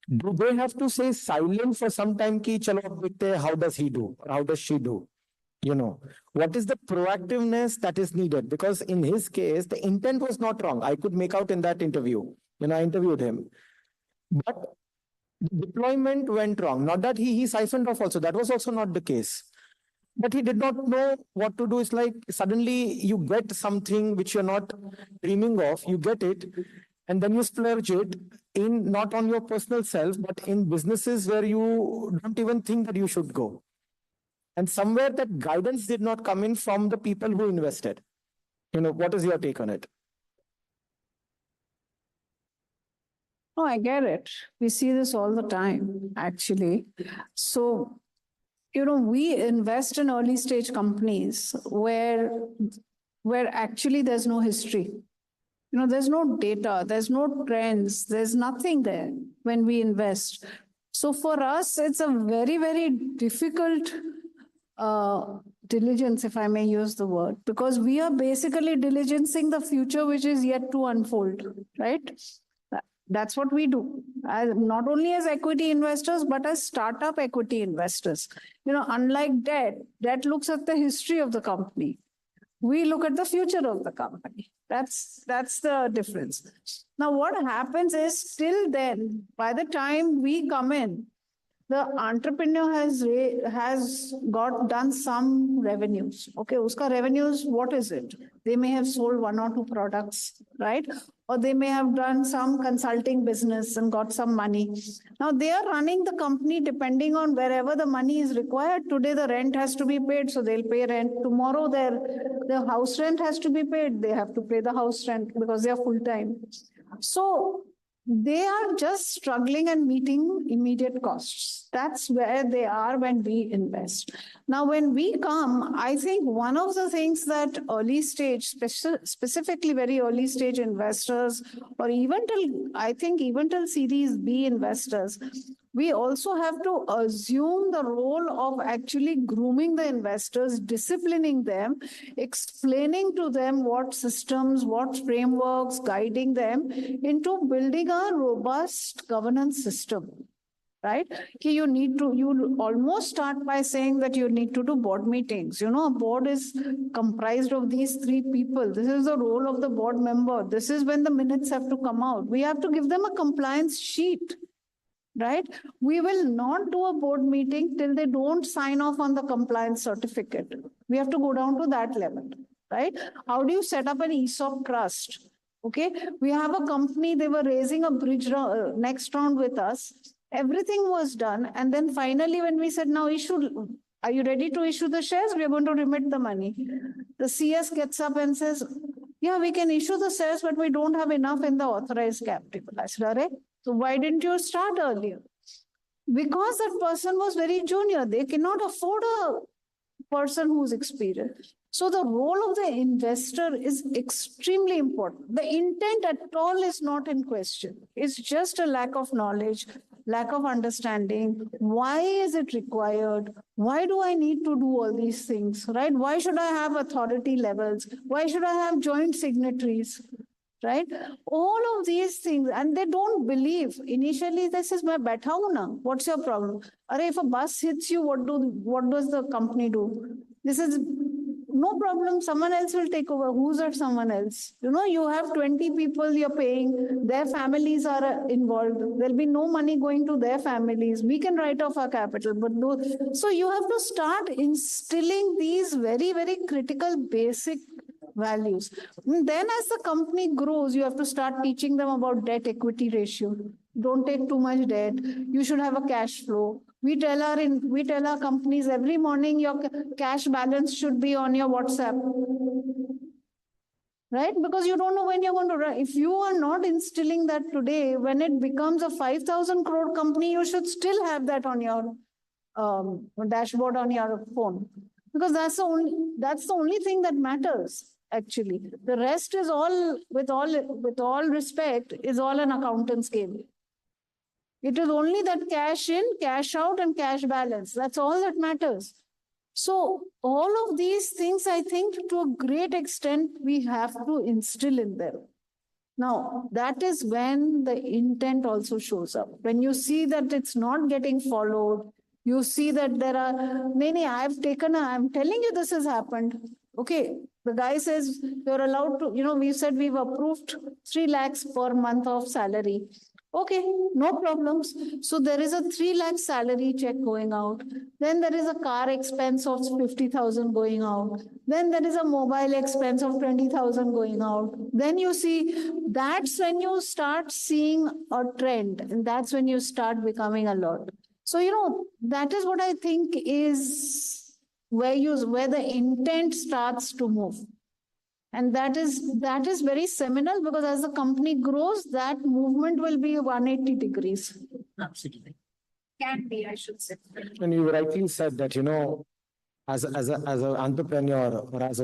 do they have to stay silent for some time? Ki, chalo, ab dekhte hain, how does he do? Or how does she do? You know, what is the proactiveness that is needed? Because in his case, the intent was not wrong. I could make out in that interview when I interviewed him. But the deployment went wrong. Not that he siphoned off also. That was also not the case. But he did not know what to do. It's like suddenly you get something which you're not dreaming of. You get it, and then you splurge it in not on your personal self, but in businesses where you don't even think that you should go. And somewhere that guidance did not come in from the people who invested. You know, what is your take on it? No, I get it. We see this all the time, actually. So, we invest in early stage companies where actually there's no history. There's no data, there's no trends, there's nothing there when we invest. So for us, it's a very, very difficult diligence, if I may use the word, because we are basically diligencing the future which is yet to unfold, right? That's what we do, not only as equity investors, but as startup equity investors. Unlike debt looks at the history of the company. We look at the future of the company. That's the difference. Now, what happens is, till then, by the time we come in, the entrepreneur has done some revenues. Okay, uska revenues, what is it? They may have sold 1 or 2 products, right? Or they may have done some consulting business and got some money. Now they are running the company depending on wherever the money is required. Today the rent has to be paid, so they'll pay rent. Tomorrow the house rent has to be paid. They have to pay the house rent because they are full time. So they are just struggling and meeting immediate costs. That's where they are when we invest. Now, when we come, I think one of the things that early stage, specifically very early stage investors, or even till Series B investors, we also have to assume the role of actually grooming the investors, disciplining them, explaining to them what systems, what frameworks, guiding them into building a robust governance system. Right? You almost start by saying that you need to do board meetings. A board is comprised of these 3 people. This is the role of the board member. This is when the minutes have to come out. We have to give them a compliance sheet. Right? We will not do a board meeting till they don't sign off on the compliance certificate. We have to go down to that level, right? How do you set up an ESOP trust? Okay, we have a company, they were raising a bridge next round with us. Everything was done. And then finally, when we said, now are you ready to issue the shares? We are going to remit the money. The CS gets up and says, yeah, we can issue the shares, but we don't have enough in the authorized capital. I said, "Arey, so why didn't you start earlier?" Because that person was very junior. They cannot afford a person who's experienced. So the role of the investor is extremely important. The intent at all is not in question. It's just a lack of knowledge, lack of understanding. Why is it required? Why do I need to do all these things, right? Why should I have authority levels? Why should I have joint signatories? Right? All of these things, and they don't believe. Initially, this is my baitha hu na. What's your problem? Arey, if a bus hits you, what does the company do? This is no problem. Someone else will take over. Who's that someone else? You have 20 people you're paying. Their families are involved. There'll be no money going to their families. We can write off our capital, but no. So you have to start instilling these very, very critical basic values. And then as the company grows, you have to start teaching them about debt equity ratio. Don't take too much debt. You should have a cash flow. We tell our companies every morning your cash balance should be on your WhatsApp. Right? Because you don't know when you're going to run. If you are not instilling that today, when it becomes a 5,000 crore company, you should still have that on your dashboard on your phone. Because that's the only thing that matters. Actually, the rest is all, with all respect, is all an accountant's game. It is only that cash in, cash out, and cash balance. That's all that matters. So all of these things, I think, to a great extent, we have to instill in them. Now, that is when the intent also shows up. When you see that it's not getting followed, you see that there are many, I'm telling you this has happened. Okay, the guy says you're allowed to, we said we've approved 3 lakhs per month of salary. Okay, no problems. So there is a 3 lakh salary check going out. Then there is a car expense of 50,000 going out. Then there is a mobile expense of 20,000 going out. Then you see, that's when you start seeing a trend, and that's when you start becoming a lot. So, that is what I think is where the intent starts to move. And that is very seminal, because as the company grows, that movement will be 180 degrees. Absolutely. Can be, I should say. And you rightly said that, as an entrepreneur or as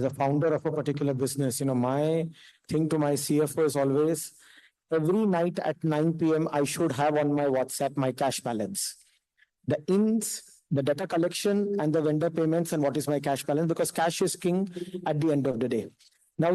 a founder of a particular business, my thing to my CFO is always every night at 9 p.m. I should have on my WhatsApp my cash balance, the ins, the data collection, and the vendor payments, and what is my cash balance, because cash is king at the end of the day. Now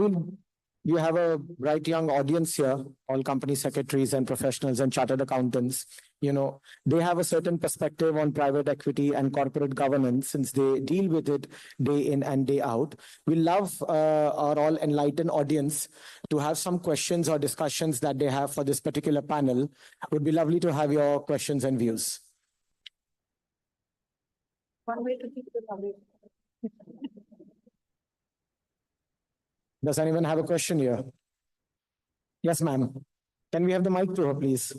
you have a bright young audience here, all company secretaries and professionals and chartered accountants. They have a certain perspective on private equity and corporate governance, since they deal with it day in and day out. We love our all enlightened audience to have some questions or discussions that they have for this particular panel. Would be lovely to have your questions and views. One way to keep it away. Does anyone have a question here? Yes, ma'am. Can we have the mic to her, please?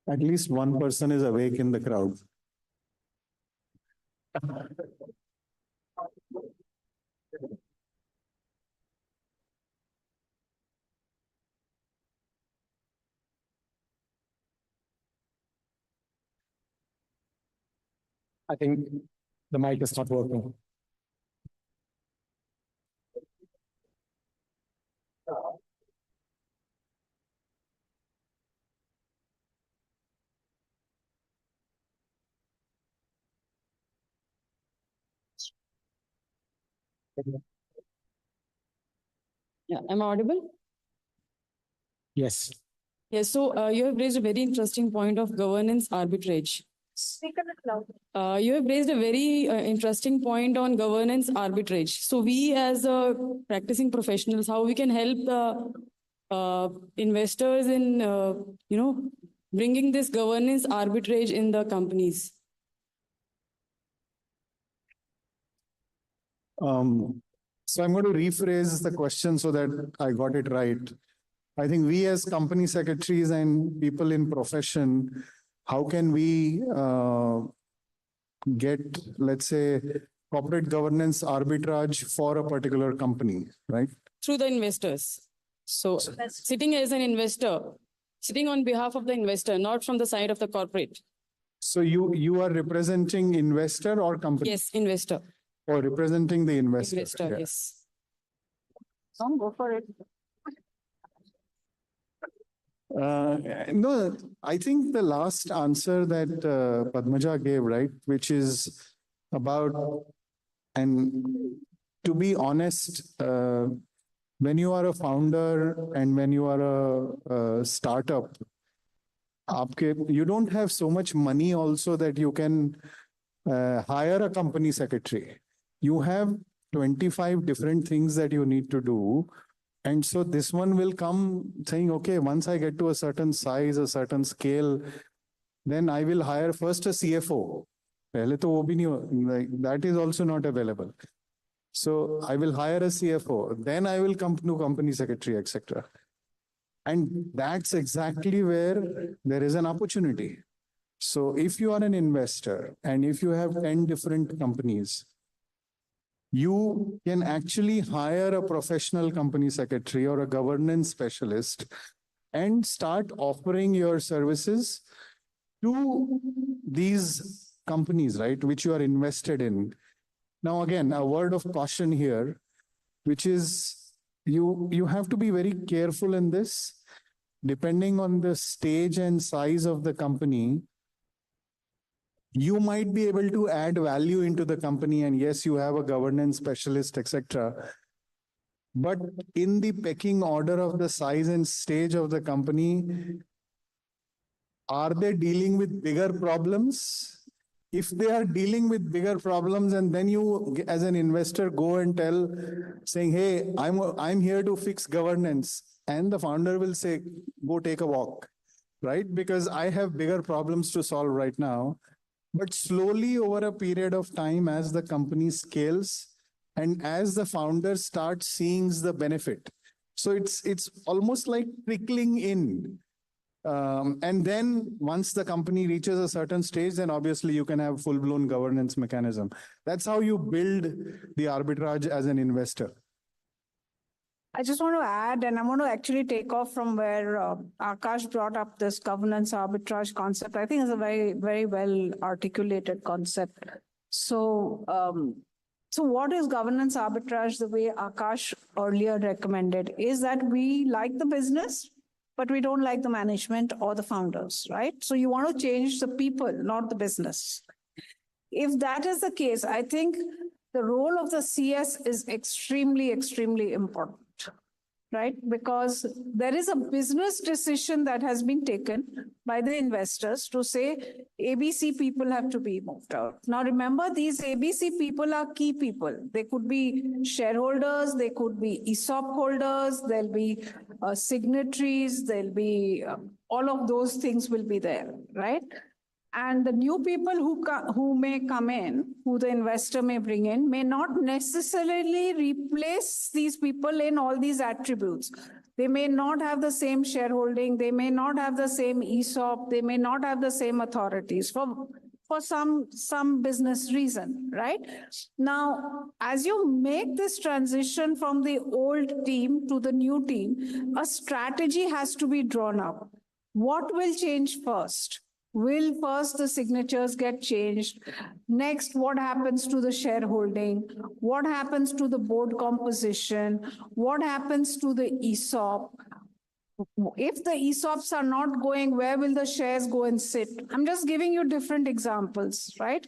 At least one person is awake in the crowd. I think the mic is not working. Yeah, am I audible? Yes. Yes, so you have raised a very interesting point of governance arbitrage. Speak a little loud. You have raised a very interesting point on governance arbitrage. So we as practicing professionals, how we can help the investors in, bringing this governance arbitrage in the companies? So I'm going to rephrase the question so that I got it right. I think we as company secretaries and people in profession, how can we get, let's say, corporate governance arbitrage for a particular company, right? Through the investors. So sitting as an investor, sitting on behalf of the investor, not from the side of the corporate. So you are representing investor or company? Yes, investor. Or representing the investor? Investor, Yeah. yes. Go for it. No, I think the last answer that Padmaja gave, right, which is about, and to be honest, when you are a founder and when you are a startup, you don't have so much money also that you can hire a company secretary. You have 25 different things that you need to do. And so this one will come saying, okay, once I get to a certain size, a certain scale, then I will hire first a CFO. That is also not available. So I will hire a CFO, then I will come to company secretary, etc. And that's exactly where there is an opportunity. So if you are an investor and if you have 10 different companies, you can actually hire a professional company secretary or a governance specialist and start offering your services to these companies, right, which you are invested in. Now, again, a word of caution here, which is you have to be very careful in this. Depending on the stage and size of the company, You might be able to add value into the company, and yes, you have a governance specialist, etc. But in the pecking order of the size and stage of the company, are they dealing with bigger problems? If they are dealing with bigger problems, and then you, as an investor, go and tell, saying, "Hey, I'm here to fix governance," and the founder will say, "Go take a walk," right? Because I have bigger problems to solve right now. But slowly over a period of time, as the company scales and as the founder starts seeing the benefit, so it's almost like trickling in. And then once the company reaches a certain stage, then obviously you can have full-blown governance mechanism. That's how you build the arbitrage as an investor. I just want to add, and I want to actually take off from where Akash brought up this governance arbitrage concept. I think it's a very, very well articulated concept. So, so what is governance arbitrage? The way Akash earlier recommended is that we like the business, but we don't like the management or the founders, right? So you want to change the people, not the business. If that is the case, I think the role of the CS is extremely, extremely important, right? Because there is a business decision that has been taken by the investors to say ABC people have to be moved out. Now, remember, these ABC people are key people. They could be shareholders, they could be ESOP holders, there'll be signatories, there'll be all of those things will be there, right? And the new people who may come in, who the investor may bring in, may not necessarily replace these people in all these attributes. They may not have the same shareholding. They may not have the same ESOP. They may not have the same authorities for some business reason, right? Now, as you make this transition from the old team to the new team, a strategy has to be drawn up. What will change first? Will first the signatures get changed? Next, what happens to the shareholding? What happens to the board composition? What happens to the ESOP? If the ESOPs are not going, where will the shares go and sit? I'm just giving you different examples, right?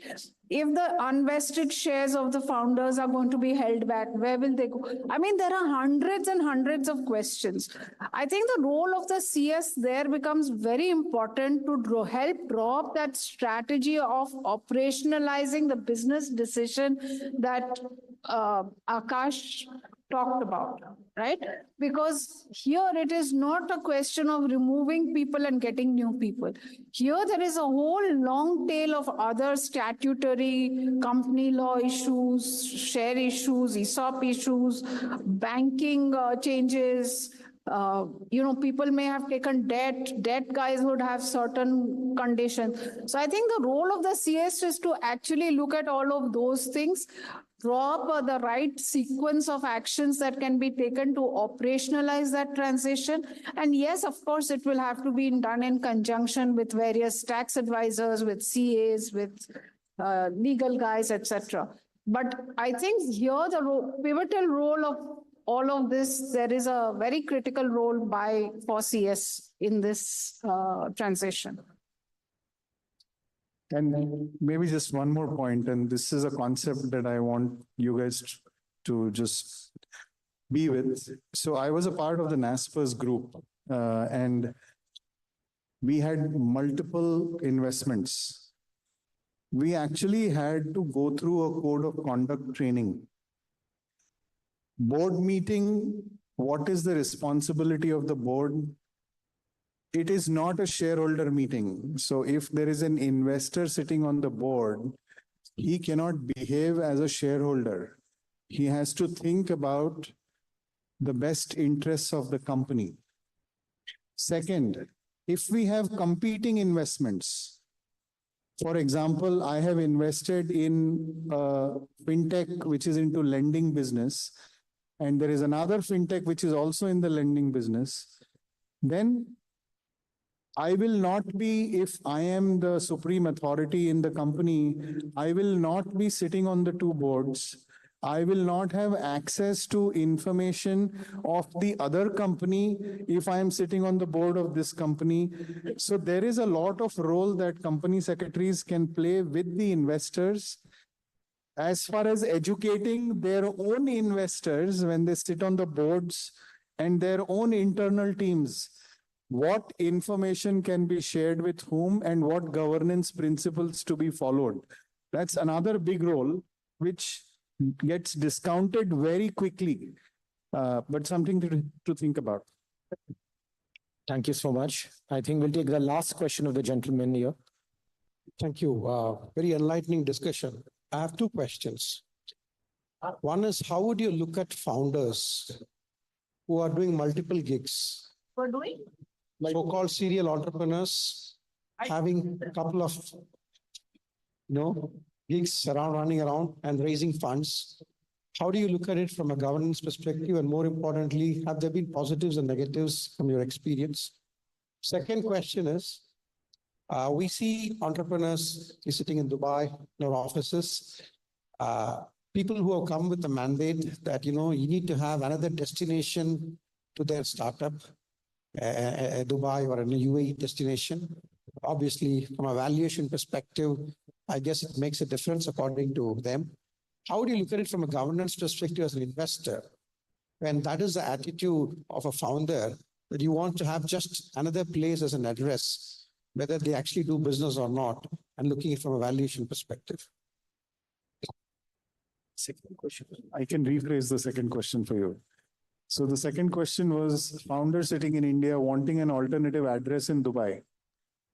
If the unvested shares of the founders are going to be held back, where will they go? I mean, there are hundreds and hundreds of questions. I think the role of the CS there becomes very important to help draw up that strategy of operationalizing the business decision that Akash talked about, right? Because here it is not a question of removing people and getting new people. Here there is a whole long tail of other statutory company law issues, share issues, ESOP issues, banking changes. People may have taken debt guys would have certain conditions. So I think the role of the CS is to actually look at all of those things, draw up the right sequence of actions that can be taken to operationalize that transition. And yes, of course, it will have to be done in conjunction with various tax advisors, with CAs, with legal guys, etc. But I think here the pivotal role of all of this, there is a very critical role for CS in this transition. And maybe just one more point, and this is a concept that I want you guys to just be with. So I was a part of the NASPERS group, and we had multiple investments. We actually had to go through a code of conduct training. Board meeting, what is the responsibility of the board? It is not a shareholder meeting. So if there is an investor sitting on the board, he cannot behave as a shareholder. He has to think about the best interests of the company. Second, if we have competing investments, for example, I have invested in fintech, which is into lending business, and there is another fintech which is also in the lending business, then I will not be, if I am the supreme authority in the company, I will not be sitting on the two boards. I will not have access to information of the other company if I am sitting on the board of this company. So there is a lot of role that company secretaries can play with the investors as far as educating their own investors when they sit on the boards and their own internal teams. What information can be shared with whom and what governance principles to be followed. That's another big role, which gets discounted very quickly, but something to think about. Thank you so much. I think we'll take the last question of the gentleman here. Thank you. Very enlightening discussion. I have two questions. One is, how would you look at founders who are doing multiple gigs? We're doing? So-called serial entrepreneurs having a couple of, gigs around, running around and raising funds. How do you look at it from a governance perspective? And more importantly, have there been positives and negatives from your experience? Second question is, we see entrepreneurs sitting in Dubai, in our offices, people who have come with the mandate that, you need to have another destination to their startup, Dubai or a UAE destination. Obviously, from a valuation perspective, I guess it makes a difference according to them. How do you look at it from a governance perspective as an investor, when that is the attitude of a founder, that you want to have just another place as an address, whether they actually do business or not, and looking at it from a valuation perspective? Second question. I can rephrase the second question for you. So the second question was founder sitting in India wanting an alternative address in Dubai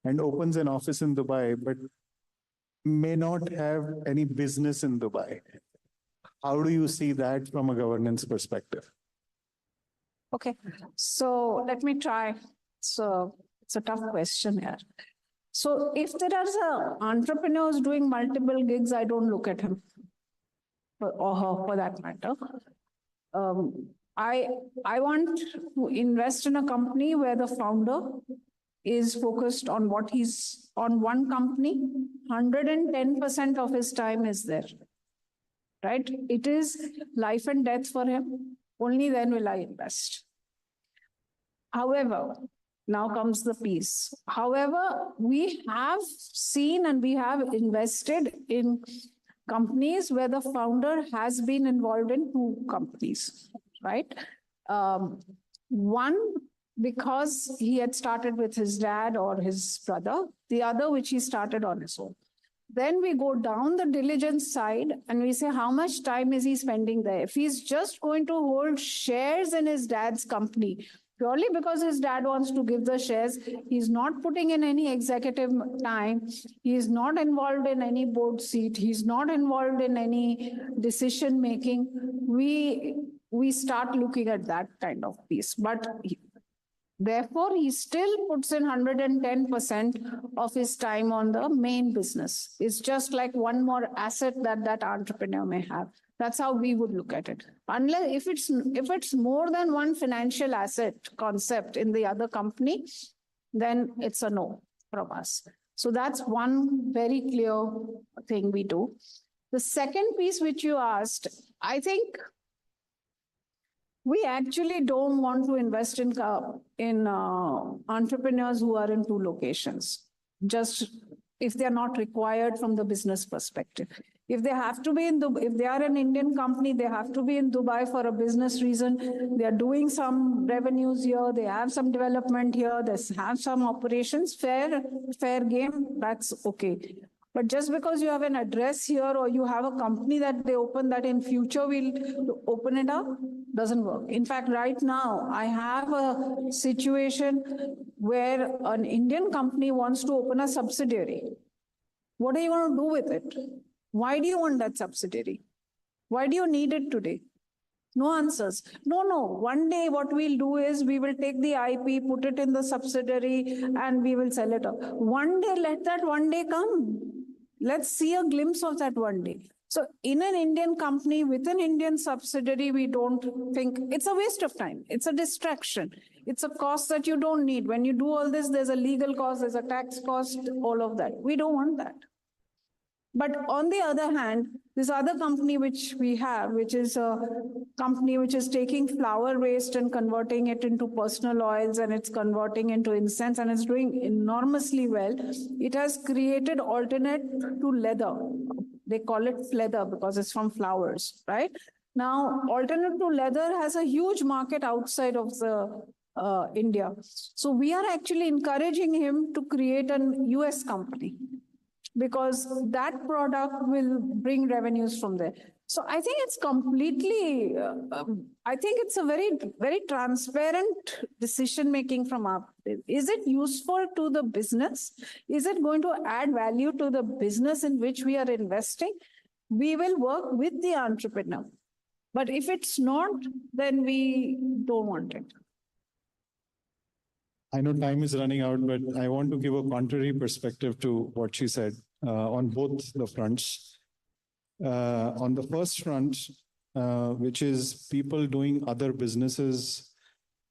and opens an office in Dubai, but may not have any business in Dubai. How do you see that from a governance perspective? Okay, so let me try. So it's a tough question here. So if there are entrepreneurs doing multiple gigs, I don't look at him or her for that matter. I want to invest in a company where the founder is focused on what he's on one company, 110% of his time is there, right? It is life and death for him. Only then will I invest. However, now comes the piece. However, we have seen and we have invested in companies where the founder has been involved in two companies, right? One, because he had started with his dad or his brother, the other which he started on his own. Then we go down the diligence side and we say, how much time is he spending there? If he's just going to hold shares in his dad's company, purely because his dad wants to give the shares, he's not putting in any executive time, he's not involved in any board seat, he's not involved in any decision making, we start looking at that kind of piece. But therefore, he still puts in 110% of his time on the main business. It's just like one more asset that entrepreneur may have. That's how we would look at it. Unless if it's more than one financial asset concept in the other company, then it's a no from us. So that's one very clear thing we do. The second piece which you asked, I think we actually don't want to invest in entrepreneurs who are in two locations, just if they're not required from the business perspective. If they have to be in Dubai, if they are an Indian company, they have to be in Dubai for a business reason. They are doing some revenues here, they have some development here, they have some operations, fair game, that's okay. But just because you have an address here or you have a company that they open that in future will open it up, doesn't work. In fact, right now, I have a situation where an Indian company wants to open a subsidiary. What are you going to do with it? Why do you want that subsidiary? Why do you need it today? No answers. No. One day what we'll do is we will take the IP, put it in the subsidiary, and we will sell it off. One day, let that one day come. Let's see a glimpse of that one day. So in an Indian company with an Indian subsidiary, we don't think it's a waste of time. It's a distraction. It's a cost that you don't need. When you do all this, there's a legal cost, there's a tax cost, all of that. We don't want that. But on the other hand, this other company which we have, which is a company which is taking flower waste and converting it into personal oils, and it's converting into incense, and it's doing enormously well. It has created alternate to leather. They call it leather because it's from flowers, right? Now, alternate to leather has a huge market outside of the India. So we are actually encouraging him to create an US company, because that product will bring revenues from there. So I think it's completely, I think it's a very, very transparent decision making from our. Is it useful to the business? Is it going to add value to the business in which we are investing? We will work with the entrepreneur. But if it's not, then we don't want it. I know time is running out, but I want to give a contrary perspective to what she said on both the fronts. On the first front, which is people doing other businesses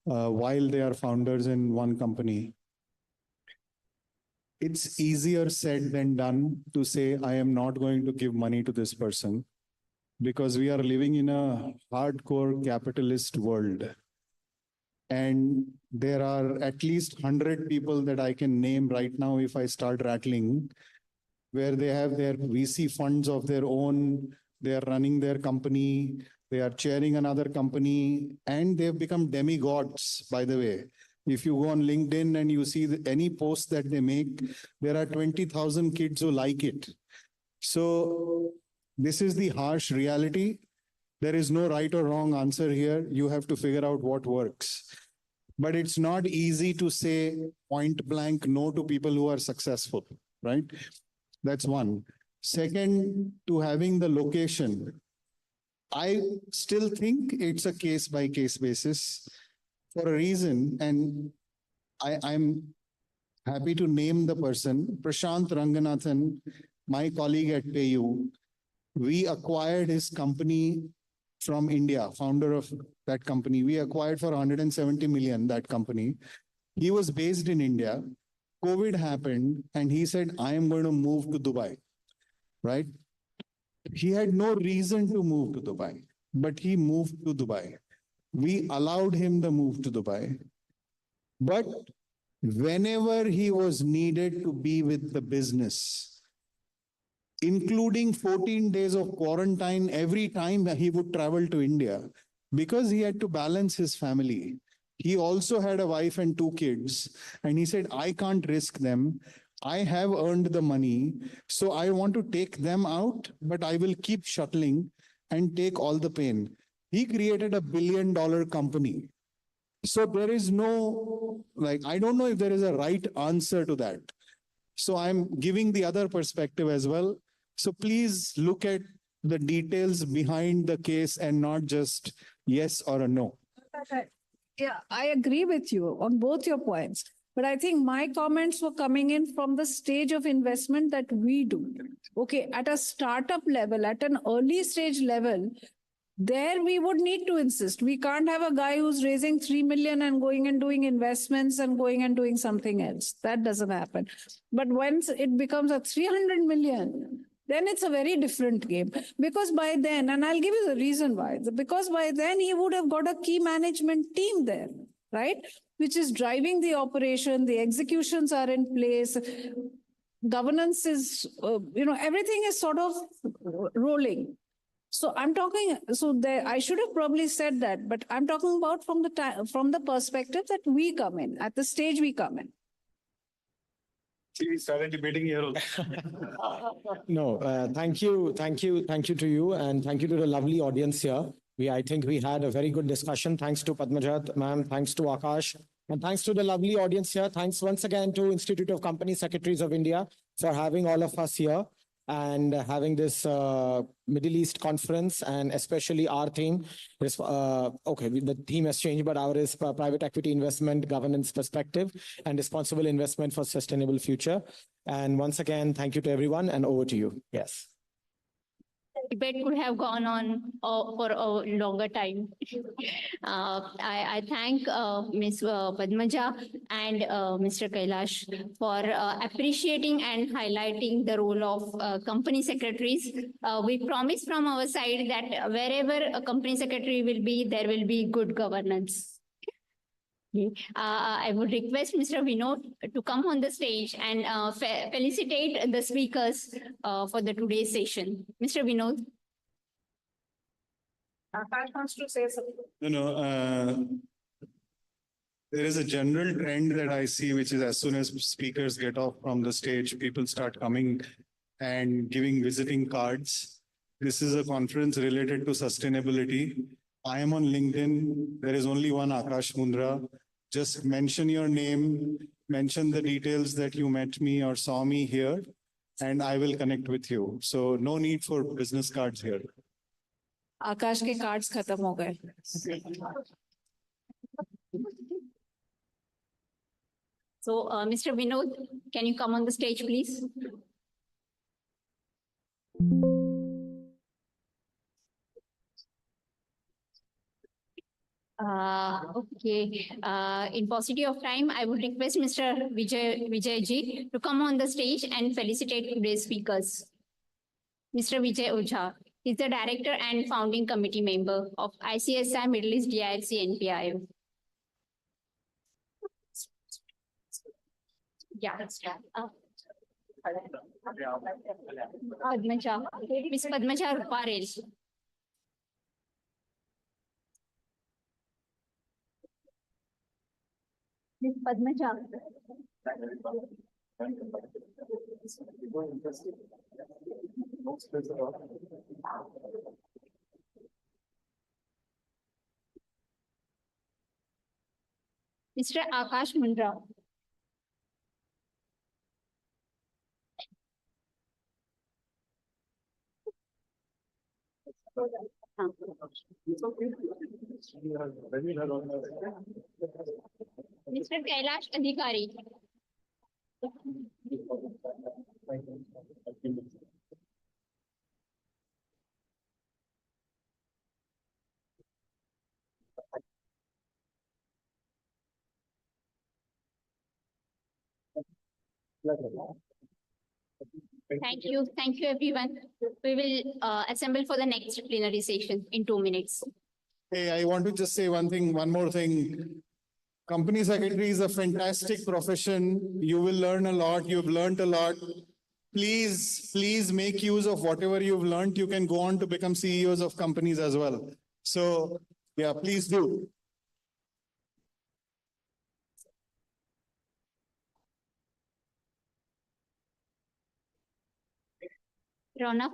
while they are founders in one company, it's easier said than done to say, I am not going to give money to this person, because we are living in a hardcore capitalist world. And there are at least 100 people that I can name right now if I start rattling, where they have their VC funds of their own, they are running their company, they are chairing another company, and they've become demigods, by the way. If you go on LinkedIn and you see any post that they make, there are 20,000 kids who like it. So this is the harsh reality. There is no right or wrong answer here. You have to figure out what works. But it's not easy to say point blank no to people who are successful, right? That's one. Second, to having the location. I still think it's a case by case basis for a reason. And I'm happy to name the person, Prashant Ranganathan, my colleague at PayU. We acquired his company from India, founder of that company. We acquired for 170 million that company. He was based in India. COVID happened and he said, I am going to move to Dubai, right? He had no reason to move to Dubai, but he moved to Dubai. We allowed him the move to Dubai. But whenever he was needed to be with the business, including 14 days of quarantine every time he would travel to India, because he had to balance his family. He also had a wife and 2 kids, and he said, I can't risk them. I have earned the money, so I want to take them out, but I will keep shuttling and take all the pain. He created $1 billion company. So there is no, I don't know if there is a right answer to that. So I'm giving the other perspective as well. So please look at the details behind the case and not just yes or a no. Yeah, I agree with you on both your points. But I think my comments were coming in from the stage of investment that we do. Okay, at a startup level, at an early stage level, there we would need to insist. We can't have a guy who's raising 3 million and going and doing investments and going and doing something else. That doesn't happen. But once it becomes a 300 million, then it's a very different game. Because by then, and I'll give you the reason why, because by then he would have got a key management team there, right? Which is driving the operation, the executions are in place, governance is, everything is sort of rolling. So I'm talking, I should have probably said that, but I'm talking about from the perspective that we come in, at the stage we come in. We started debating here. No, thank you to you, and thank you to the lovely audience here. I think we had a very good discussion. Thanks to Padmajat, ma'am, thanks to Akash, and thanks to the lovely audience here. Thanks once again to Institute of Company Secretaries of India for having all of us here and having this Middle East conference, and especially our theme. The theme has changed, but ours is private equity investment, governance perspective, and responsible investment for sustainable future. And once again, thank you to everyone, and over to you. Yes. debate could have gone on for a longer time. I thank Ms. Padmaja and Mr. Kailash for appreciating and highlighting the role of company secretaries. We promise from our side that wherever a company secretary will be, there will be good governance. I would request Mr. Vinod to come on the stage and felicitate the speakers for the today's session. Mr. Vinod. Akash wants to say something. There is a general trend that I see, which is as soon as speakers get off from the stage, people start coming and giving visiting cards. This is a conference related to sustainability. I am on LinkedIn. There is only one Akash Mundra. Just mention your name, mention the details that you met me or saw me here, and I will connect with you. So no need for business cards here. आकाश के cards खत्म हो गए. So, Mr. Vinod, can you come on the stage, please? Okay. In paucity of time, I would request Mr. Vijay to come on the stage and felicitate today's speakers. Mr. Vijay Ojha is the director and founding committee member of ICSI Middle East DIFC NPIO. Yeah. Padmaja, Ms. Padmaja Ruparel. Ms. Padmaja. Mr. Akash Mundra. Mr. Kailash Adhikari. Thank you. Thank you, everyone. We will assemble for the next plenary session in 2 minutes. Hey, I want to just say one more thing. Company secretary is a fantastic profession. You will learn a lot. You've learned a lot. Please make use of whatever you've learned. You can go on to become CEOs of companies as well. So, yeah, please do. Ronak.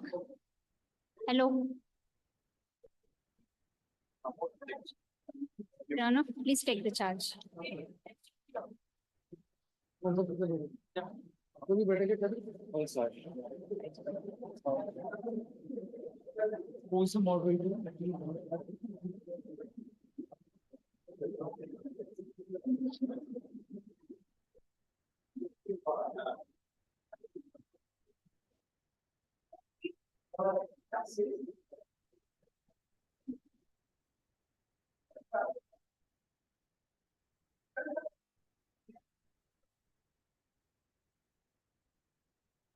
Hello. Ronak, please take the charge.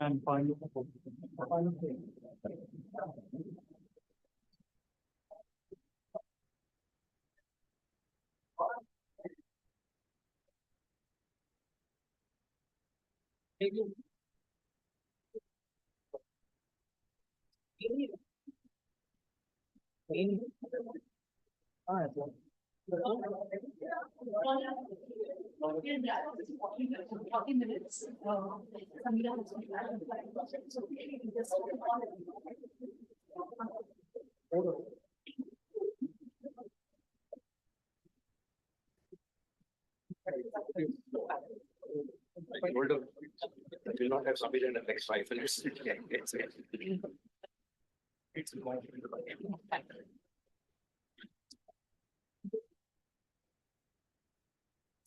And final thing. I told her I will not have submission in the next 5 minutes. It's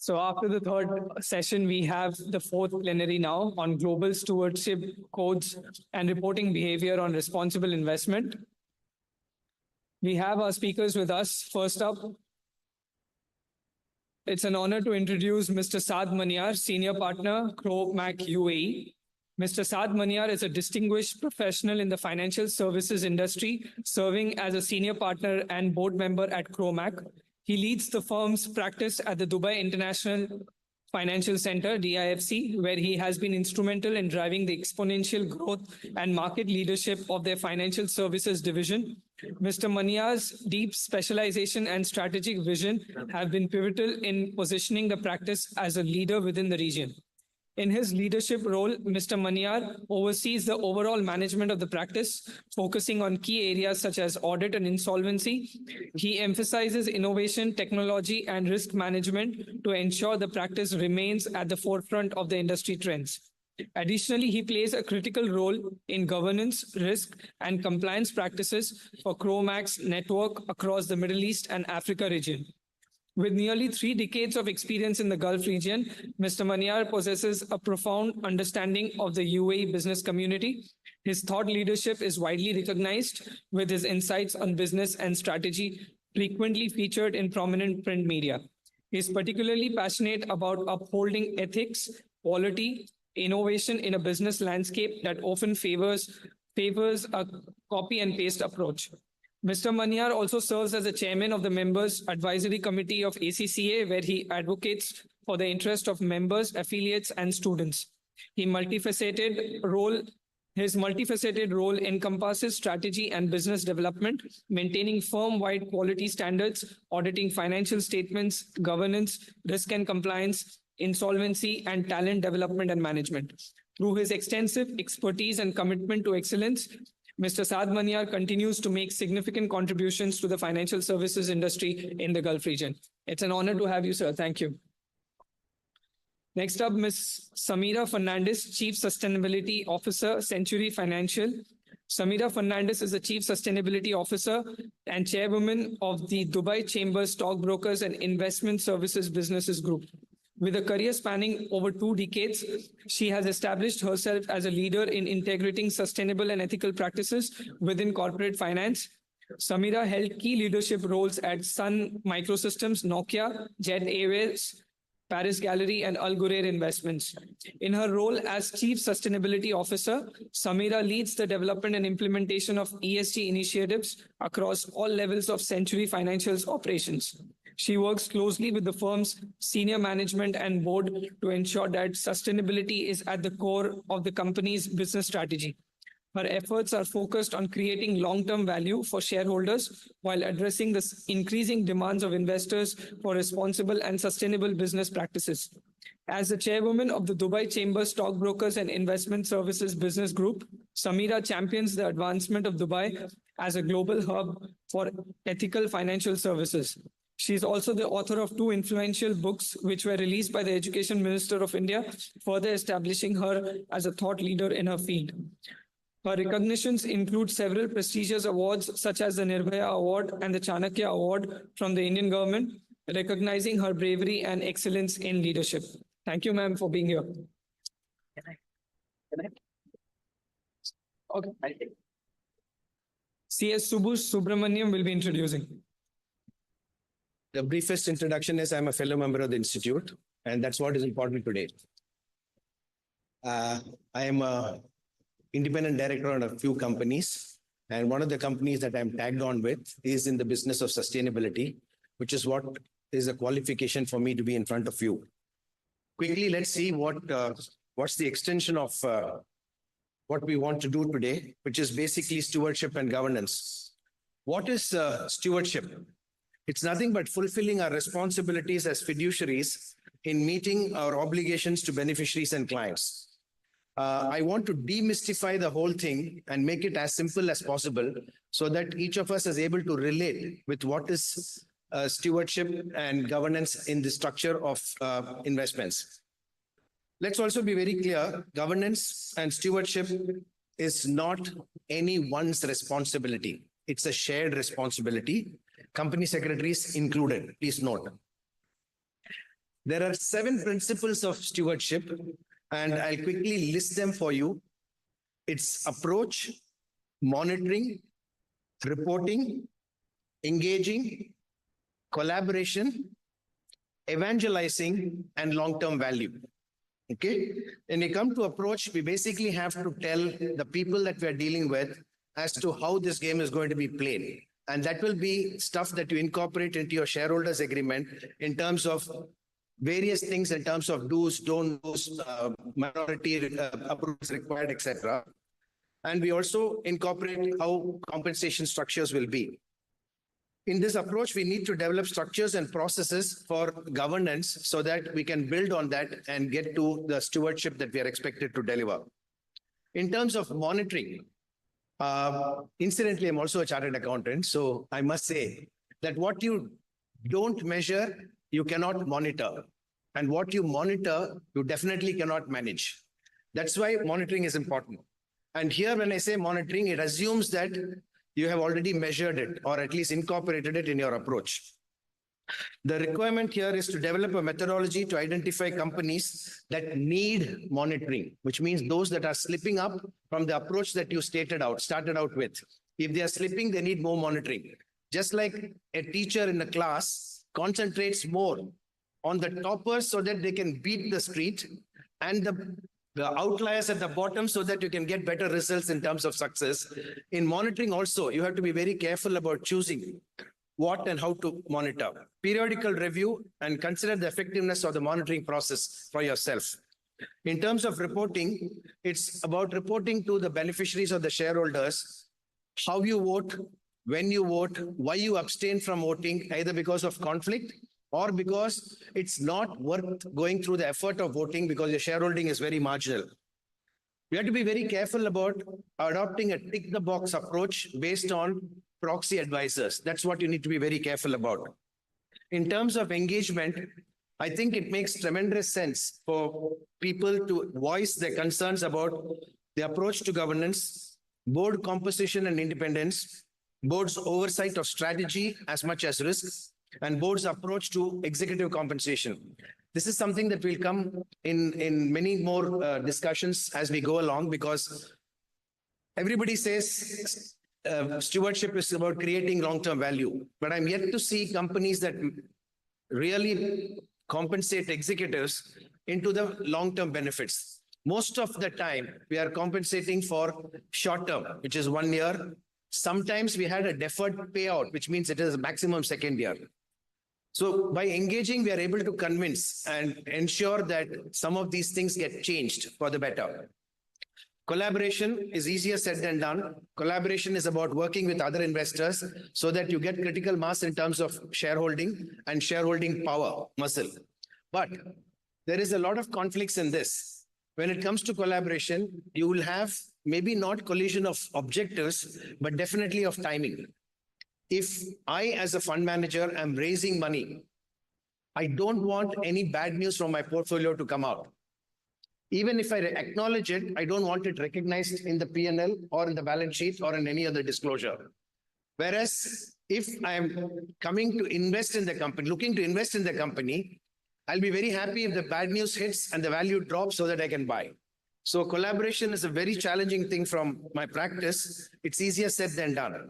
So after the third session, we have the fourth plenary now on global stewardship codes and reporting behavior on responsible investment. We have our speakers with us. First up, it's an honor to introduce Mr. Saad Maniar, Senior Partner, Mac UAE. Mr. Saad Maniar is a distinguished professional in the financial services industry, serving as a senior partner and board member at Mac. He leads the firm's practice at the Dubai International Financial Center, DIFC, where he has been instrumental in driving the exponential growth and market leadership of their financial services division. Mr. Maniar's deep specialization and strategic vision have been pivotal in positioning the practice as a leader within the region. In his leadership role, Mr. Maniar oversees the overall management of the practice, focusing on key areas such as audit and insolvency. He emphasizes innovation, technology, and risk management to ensure the practice remains at the forefront of the industry trends. Additionally, he plays a critical role in governance, risk, and compliance practices for Cromac's network across the Middle East and Africa region. With nearly 3 decades of experience in the Gulf region, Mr. Maniar possesses a profound understanding of the UAE business community. His thought leadership is widely recognized, with his insights on business and strategy frequently featured in prominent print media. He is particularly passionate about upholding ethics, quality, innovation in a business landscape that often favors a copy and paste approach. Mr. Maniar also serves as the chairman of the Members Advisory Committee of ICSI, where he advocates for the interest of members, affiliates, and students. His multifaceted role encompasses strategy and business development, maintaining firm-wide quality standards, auditing financial statements, governance, risk and compliance, insolvency, and talent development and management. Through his extensive expertise and commitment to excellence, Mr. Saad Maniar continues to make significant contributions to the financial services industry in the Gulf region. It's an honor to have you, sir. Thank you. Next up, Ms. Samira Fernandez, Chief Sustainability Officer, Century Financial. Samira Fernandez is the Chief Sustainability Officer and Chairwoman of the Dubai Chamber Stockbrokers and Investment Services Businesses Group. With a career spanning over 2 decades, she has established herself as a leader in integrating sustainable and ethical practices within corporate finance. Samira held key leadership roles at Sun Microsystems, Nokia, Jet Airways, Paris Gallery, and Al Ghurair Investments. In her role as Chief Sustainability Officer, Samira leads the development and implementation of ESG initiatives across all levels of Century Financial's operations. She works closely with the firm's senior management and board to ensure that sustainability is at the core of the company's business strategy. Her efforts are focused on creating long-term value for shareholders while addressing the increasing demands of investors for responsible and sustainable business practices. As the chairwoman of the Dubai Chamber Stockbrokers and Investment Services Business Group, Samira champions the advancement of Dubai as a global hub for ethical financial services. She is also the author of 2 influential books, which were released by the Education Minister of India, further establishing her as a thought leader in her field. Her recognitions include several prestigious awards, such as the Nirbhaya Award and the Chanakya Award from the Indian government, recognizing her bravery and excellence in leadership. Thank you, ma'am, for being here. Okay. CS Subhush Subramaniam will be introducing. The briefest introduction is I'm a fellow member of the Institute, and that's what is important today. I am an independent director on a few companies, and one of the companies that I'm tagged on with is in the business of sustainability, which is what is a qualification for me to be in front of you. Quickly, let's see what's the extension of what we want to do today, which is basically stewardship and governance. What is stewardship? It's nothing but fulfilling our responsibilities as fiduciaries in meeting our obligations to beneficiaries and clients. I want to demystify the whole thing and make it as simple as possible so that each of us is able to relate with what is stewardship and governance in the structure of investments. Let's also be very clear, governance and stewardship is not anyone's responsibility. It's a shared responsibility, company secretaries included, please note. There are 7 principles of stewardship, and I'll quickly list them for you. It's approach, monitoring, reporting, engaging, collaboration, evangelizing, and long-term value. Okay. When we come to approach, we basically have to tell the people that we are dealing with as to how this game is going to be played. And that will be stuff that you incorporate into your shareholders agreement in terms of various things, in terms of do's, don't do's, minority approvals required, etc. And we also incorporate how compensation structures will be. In this approach, we need to develop structures and processes for governance so that we can build on that and get to the stewardship that we are expected to deliver. In terms of monitoring, incidentally, I'm also a chartered accountant, so I must say that what you don't measure, you cannot monitor. And what you monitor, you definitely cannot manage. That's why monitoring is important. And here, when I say monitoring, it assumes that you have already measured it or at least incorporated it in your approach. The requirement here is to develop a methodology to identify companies that need monitoring, which means those that are slipping up from the approach that you started out with. If they are slipping, they need more monitoring. Just like a teacher in a class concentrates more on the toppers so that they can beat the street, and the outliers at the bottom so that you can get better results in terms of success. In monitoring also, you have to be very careful about choosing what and how to monitor. Periodical review and consider the effectiveness of the monitoring process for yourself. In terms of reporting, it's about reporting to the beneficiaries of the shareholders, how you vote, when you vote, why you abstain from voting, either because of conflict or because it's not worth going through the effort of voting because your shareholding is very marginal. We have to be very careful about adopting a tick-the-box approach based on proxy advisors. That's what you need to be very careful about. In terms of engagement, I think it makes tremendous sense for people to voice their concerns about the approach to governance, board composition and independence, board's oversight of strategy as much as risks, and board's approach to executive compensation. This is something that will come in many more discussions as we go along, because everybody says stewardship is about creating long-term value, but I'm yet to see companies that really compensate executives into the long-term benefits. Most of the time, we are compensating for short-term, which is 1 year. Sometimes we had a deferred payout, which means it is a maximum second year. So by engaging, we are able to convince and ensure that some of these things get changed for the better. Collaboration is easier said than done. Collaboration is about working with other investors so that you get critical mass in terms of shareholding and shareholding power, muscle. But there is a lot of conflicts in this. When it comes to collaboration, you will have maybe not collision of objectives, but definitely of timing. If I, as a fund manager, am raising money, I don't want any bad news from my portfolio to come out. Even if I acknowledge it, I don't want it recognized in the P&L or in the balance sheet or in any other disclosure. Whereas if I am coming to invest in the company, looking to invest in the company, I'll be very happy if the bad news hits and the value drops so that I can buy. So collaboration is a very challenging thing from my practice. It's easier said than done.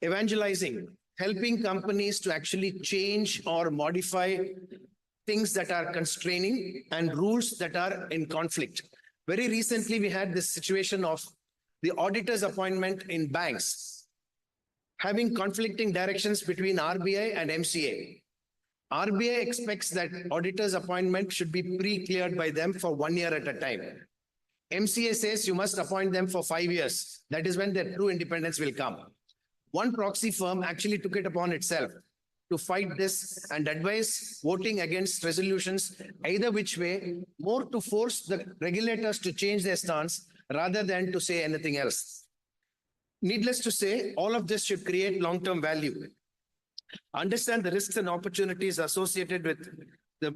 Evangelizing, helping companies to actually change or modify things that are constraining and rules that are in conflict. Very recently, we had this situation of the auditor's appointment in banks having conflicting directions between RBI and MCA. RBI expects that auditor's appointment should be pre-cleared by them for 1 year at a time. MCA says you must appoint them for 5 years. That is when their true independence will come. One proxy firm actually took it upon itself to fight this and advise voting against resolutions either which way, more to force the regulators to change their stance rather than to say anything else. Needless to say, all of this should create long-term value. Understand the risks and opportunities associated with the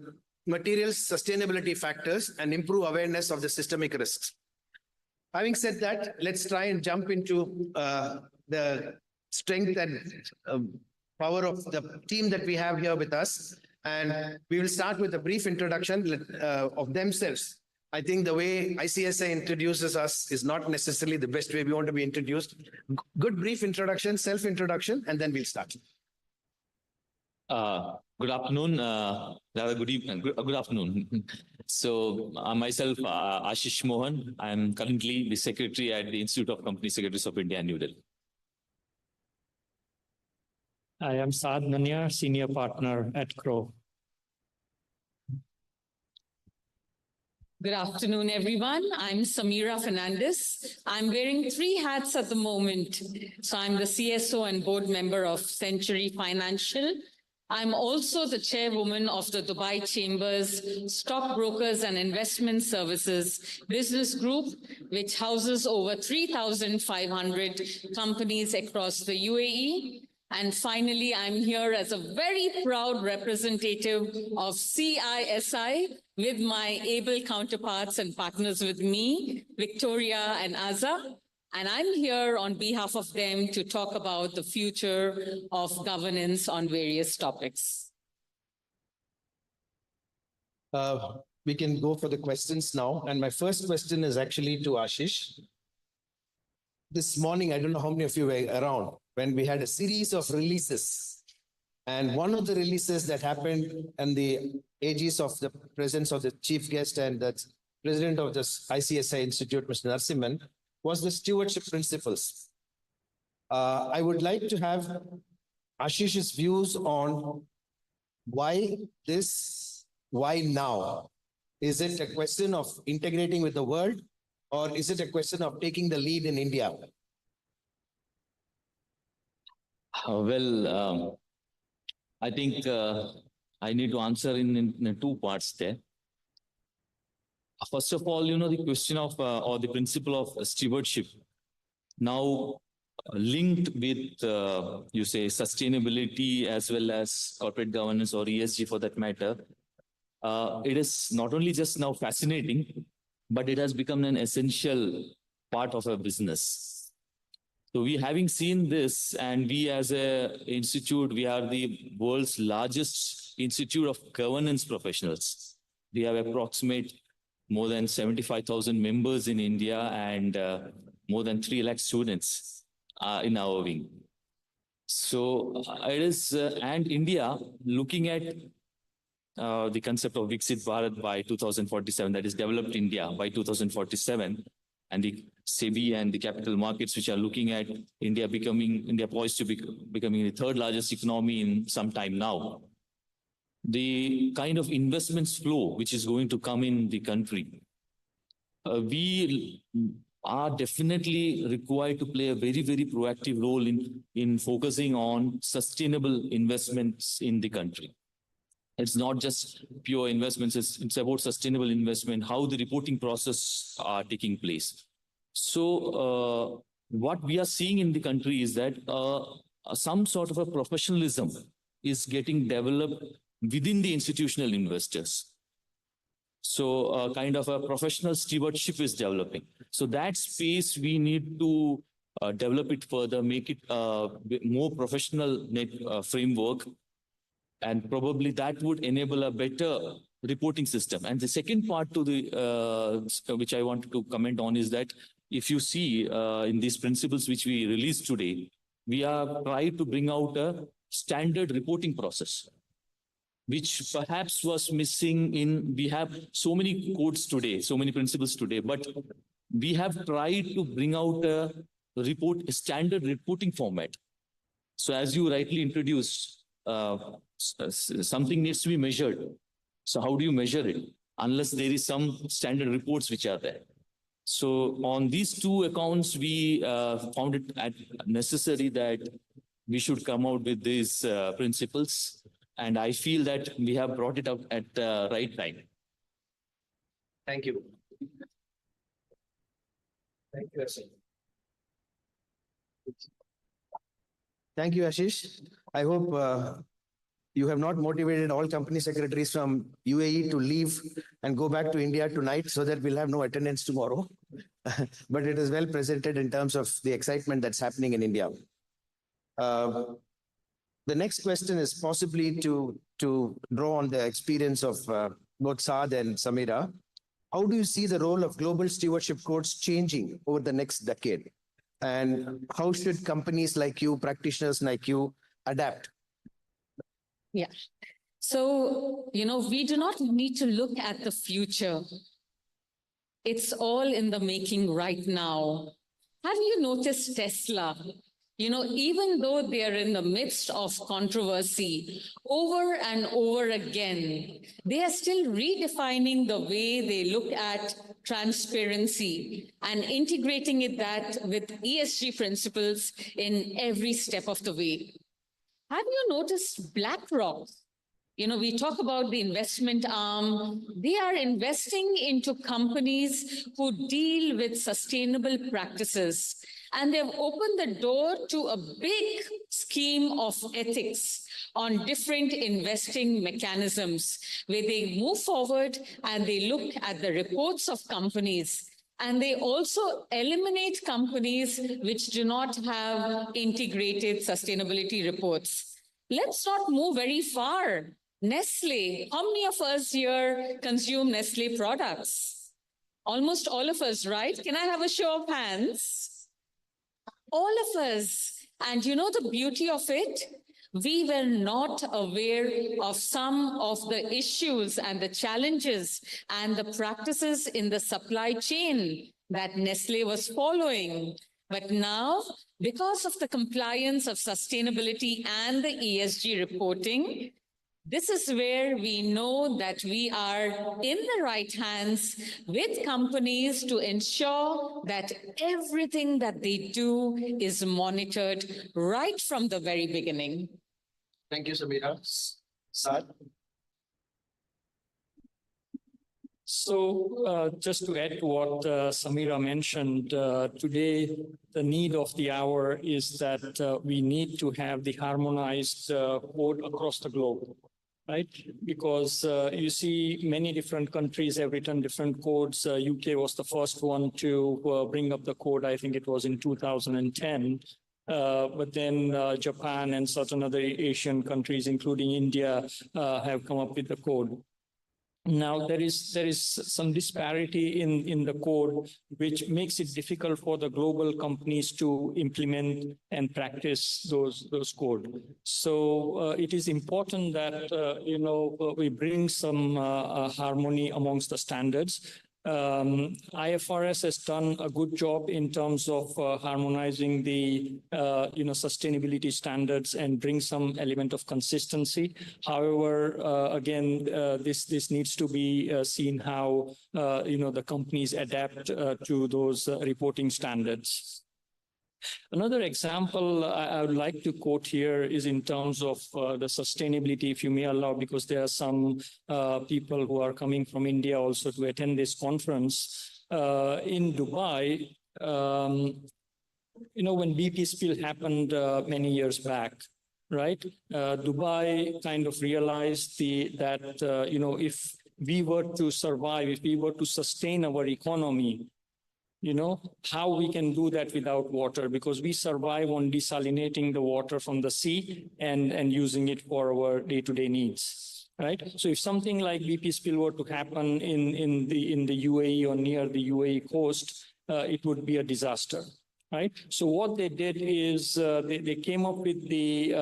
materials sustainability factors and improve awareness of the systemic risks. Having said that, let's try and jump into the strength and power of the team that we have here with us. And we will start with a brief introduction of themselves. I think the way ICSI introduces us is not necessarily the best way we want to be introduced. Good brief introduction, self-introduction, and then we'll start. Good afternoon. Rather good evening. Good afternoon. So myself, Ashish Mohan. I'm currently the secretary at the Institute of Company Secretaries of India, New Delhi. I am Saad Mania, senior partner at Crow. Good afternoon, everyone. I'm Samira Fernandez. I'm wearing 3 hats at the moment. So I'm the CSO and board member of Century Financial. I'm also the chairwoman of the Dubai Chambers Stockbrokers and Investment Services Business Group, which houses over 3,500 companies across the UAE. And finally, I'm here as a very proud representative of CISI with my able counterparts and partners with me, Victoria and Azza. And I'm here on behalf of them to talk about the future of governance on various topics. We can go for the questions now. And my first question is actually to Ashish. This morning, I don't know how many of you were around, when we had a series of releases. And one of the releases that happened in the aegis of the presence of the chief guest and the president of the ICSI Institute, Mr. Narasimhan, was the stewardship principles. I would like to have Ashish's views on why this, why now? Is it a question of integrating with the world, or is it a question of taking the lead in India? I think I need to answer in 2 parts there. First of all, the question of or the principle of stewardship now linked with, you say, sustainability as well as corporate governance or ESG for that matter. It is not only just now fascinating, but it has become an essential part of our business. So we having seen this, and we as an institute, we are the world's largest institute of governance professionals. We have approximate more than 75,000 members in India and more than 3 lakh students in our wing. So it is, and India looking at the concept of Viksit Bharat by 2047, that is developed India by 2047, and the SEBI and the capital markets which are looking at India poised to be becoming the 3rd largest economy in some time now. The kind of investments flow which is going to come in the country, we are definitely required to play a very, very proactive role in focusing on sustainable investments in the country. It's not just pure investments, it's about sustainable investment, how the reporting process are taking place. So what we are seeing in the country is that some sort of a professionalism is getting developed within the institutional investors. So kind of a professional stewardship is developing. So that space we need to develop it further, make it more professional framework, and probably that would enable a better reporting system. And the second part to the which I wanted to comment on is that if you see in these principles which we released today, we are trying to bring out a standard reporting process, which perhaps was missing in, we have so many codes today, so many principles today, but we have tried to bring out a standard reporting format. So as you rightly introduced, something needs to be measured. So how do you measure it? Unless there is some standard reports which are there. So on these 2 accounts, we found it necessary that we should come out with these principles. And I feel that we have brought it up at the right time. Thank you. Thank you, Ashish. Thank you, Ashish. I hope you have not motivated all company secretaries from UAE to leave and go back to India tonight so that we'll have no attendance tomorrow. But it is well presented in terms of the excitement that's happening in India. The The next question is possibly to draw on the experience of both Saad and Samira. How do you see the role of global stewardship codes changing over the next decade? And how should companies like you, practitioners like you, adapt? Yeah. So, we do not need to look at the future. It's all in the making right now. Have you noticed Tesla? Even though they are in the midst of controversy over and over again, they are still redefining the way they look at transparency and integrating that with ESG principles in every step of the way. Have you noticed BlackRock? We talk about the investment arm. They are investing into companies who deal with sustainable practices. And they've opened the door to a big scheme of ethics on different investing mechanisms where they move forward and they look at the reports of companies. And they also eliminate companies which do not have integrated sustainability reports. Let's not move very far. Nestle, how many of us here consume Nestle products? Almost all of us, right? Can I have a show of hands? All of us. And the beauty of it? We were not aware of some of the issues and the challenges and the practices in the supply chain that Nestle was following. But now, because of the compliance of sustainability and the ESG reporting, this is where we know that we are in the right hands with companies to ensure that everything that they do is monitored right from the very beginning. Thank you, Samira. Saad? So just to add to what Samira mentioned, today the need of the hour is that we need to have the harmonized code across the globe, right? Because you see many different countries have written different codes. UK was the first one to bring up the code. I think it was in 2010. But then Japan and certain other Asian countries, including India, have come up with the code. Now, there is some disparity in the code, which makes it difficult for the global companies to implement and practice those code. So it is important that we bring some harmony amongst the standards. IFRS has done a good job in terms of harmonizing the sustainability standards and bring some element of consistency. However, again, this needs to be seen how the companies adapt to those reporting standards. Another example I would like to quote here is in terms of the sustainability, if you may allow, because there are some people who are coming from India also to attend this conference. In Dubai, when BP spill happened many years back, right? Dubai kind of realized that, if we were to survive, if we were to sustain our economy, how we can do that without water, because we survive on desalinating the water from the sea and using it for our day-to-day needs, right? So if something like BP spill were to happen in the UAE or near the UAE coast, it would be a disaster. Right. So what they did is they came up with the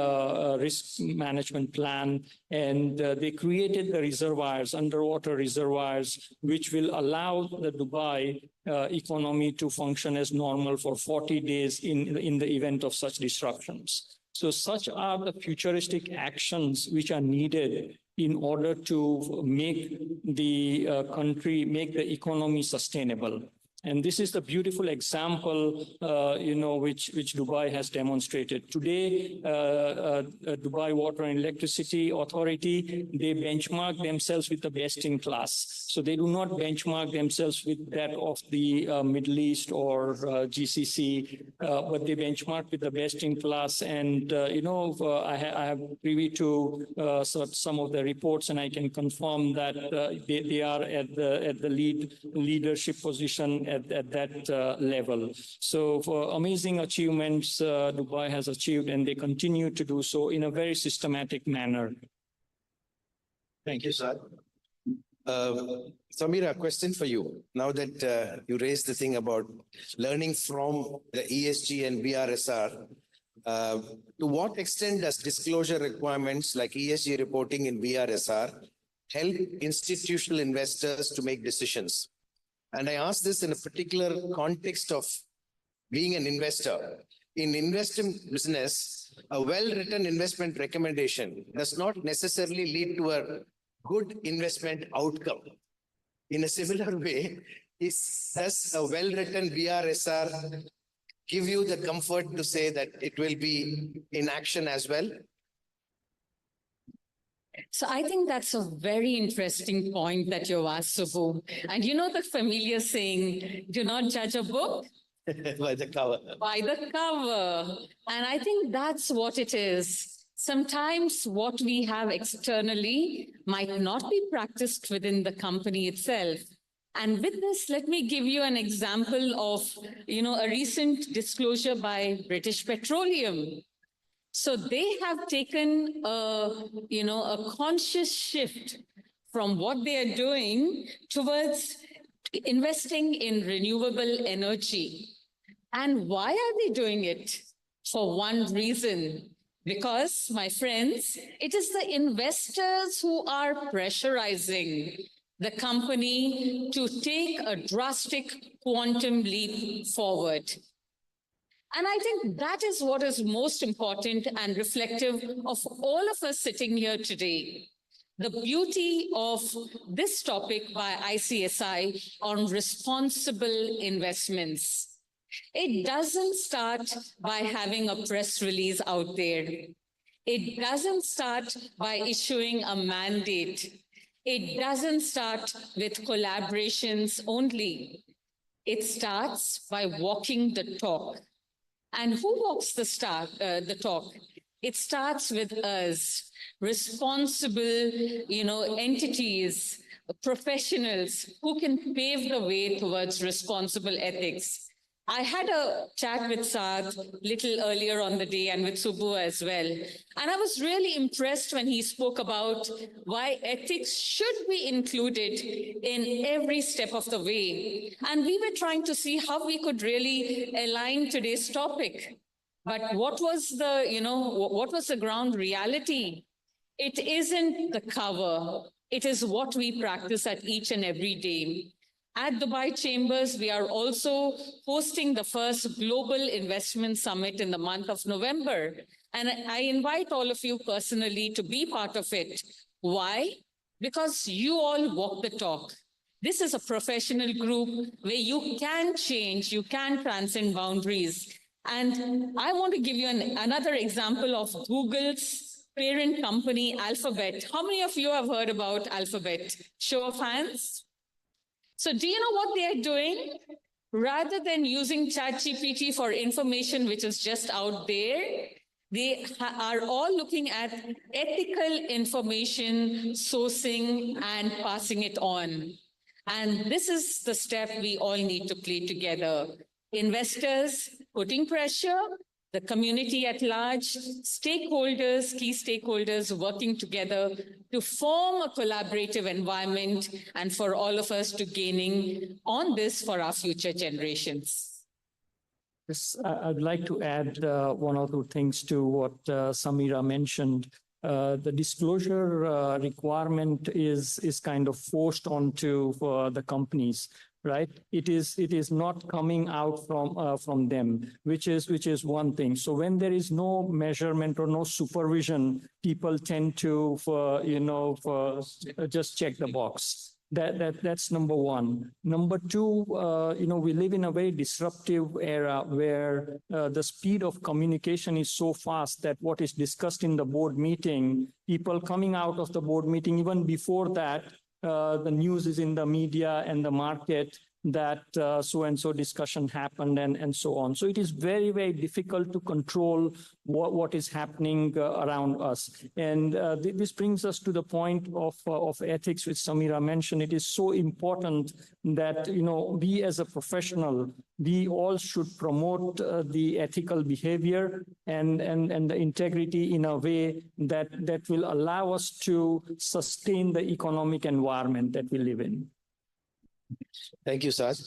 risk management plan, and they created the reservoirs, underwater reservoirs, which will allow the Dubai economy to function as normal for 40 days in the event of such disruptions. So such are the futuristic actions which are needed in order to make the country, make the economy sustainable. And this is the beautiful example, which Dubai has demonstrated. Today, Dubai Water and Electricity Authority, they benchmark themselves with the best in class. So they do not benchmark themselves with that of the Middle East or GCC, but they benchmark with the best in class. And, I have privy to some of the reports, and I can confirm that they are at the leadership position at that level. So for amazing achievements Dubai has achieved, and they continue to do so in a very systematic manner. Thank you, sir. Samira, a question for you. Now that you raised the thing about learning from the ESG and BRSR, to what extent does disclosure requirements like ESG reporting in BRSR help institutional investors to make decisions? And I ask this in a particular context of being an investor. In investment business, a well-written investment recommendation does not necessarily lead to a good investment outcome. In a similar way, does a well-written BRSR give you the comfort to say that it will be in action as well? So I think that's a very interesting point that you've asked, Subbu. And you know the familiar saying, do not judge a book by the cover. By the cover. And I think that's what it is. Sometimes what we have externally might not be practiced within the company itself. And with this, let me give you an example of, a recent disclosure by British Petroleum. So they have taken a conscious shift from what they are doing towards investing in renewable energy. And why are they doing it? For one reason. Because, my friends, it is the investors who are pressurizing the company to take a drastic quantum leap forward. And I think that is what is most important and reflective of all of us sitting here today. The beauty of this topic by ICSI on responsible investments. It doesn't start by having a press release out there. It doesn't start by issuing a mandate. It doesn't start with collaborations only. It starts by walking the talk. And who walks the talk? It starts with us, responsible, entities, professionals who can pave the way towards responsible ethics. I had a chat with Saad little earlier on the day and with Subbu as well. And I was really impressed when he spoke about why ethics should be included in every step of the way. And we were trying to see how we could really align today's topic. But what was the ground reality? It isn't the cover. It is what we practice at each and every day. At Dubai Chambers, we are also hosting the first Global Investment Summit in the month of November. And I invite all of you personally to be part of it. Why? Because you all walk the talk. This is a professional group where you can change, you can transcend boundaries. And I want to give you another example of Google's parent company, Alphabet. How many of you have heard about Alphabet? Show of hands. So do you know what they are doing? Rather than using ChatGPT for information which is just out there, they are all looking at ethical information, sourcing, and passing it on. And this is the step we all need to play together. Investors putting pressure, the community at large, stakeholders, key stakeholders working together to form a collaborative environment and for all of us to gaining on this for our future generations. Yes, I'd like to add one or two things to what Samira mentioned. The disclosure requirement is kind of forced onto the companies. Right, it is not coming out from them, which is one thing. So when there is no measurement or no supervision, people tend to just check the box. That's number one. Number two, we live in a very disruptive era where the speed of communication is so fast that what is discussed in the board meeting, people coming out of the board meeting, even before that, the news is in the media and the market. that so-and-so discussion happened and so on. So it is very, very difficult to control what is happening around us. And this brings us to the point of ethics, which Samira mentioned. It is so important that, we as a professional, we all should promote the ethical behavior and the integrity in a way that will allow us to sustain the economic environment that we live in. Thank you, Saj.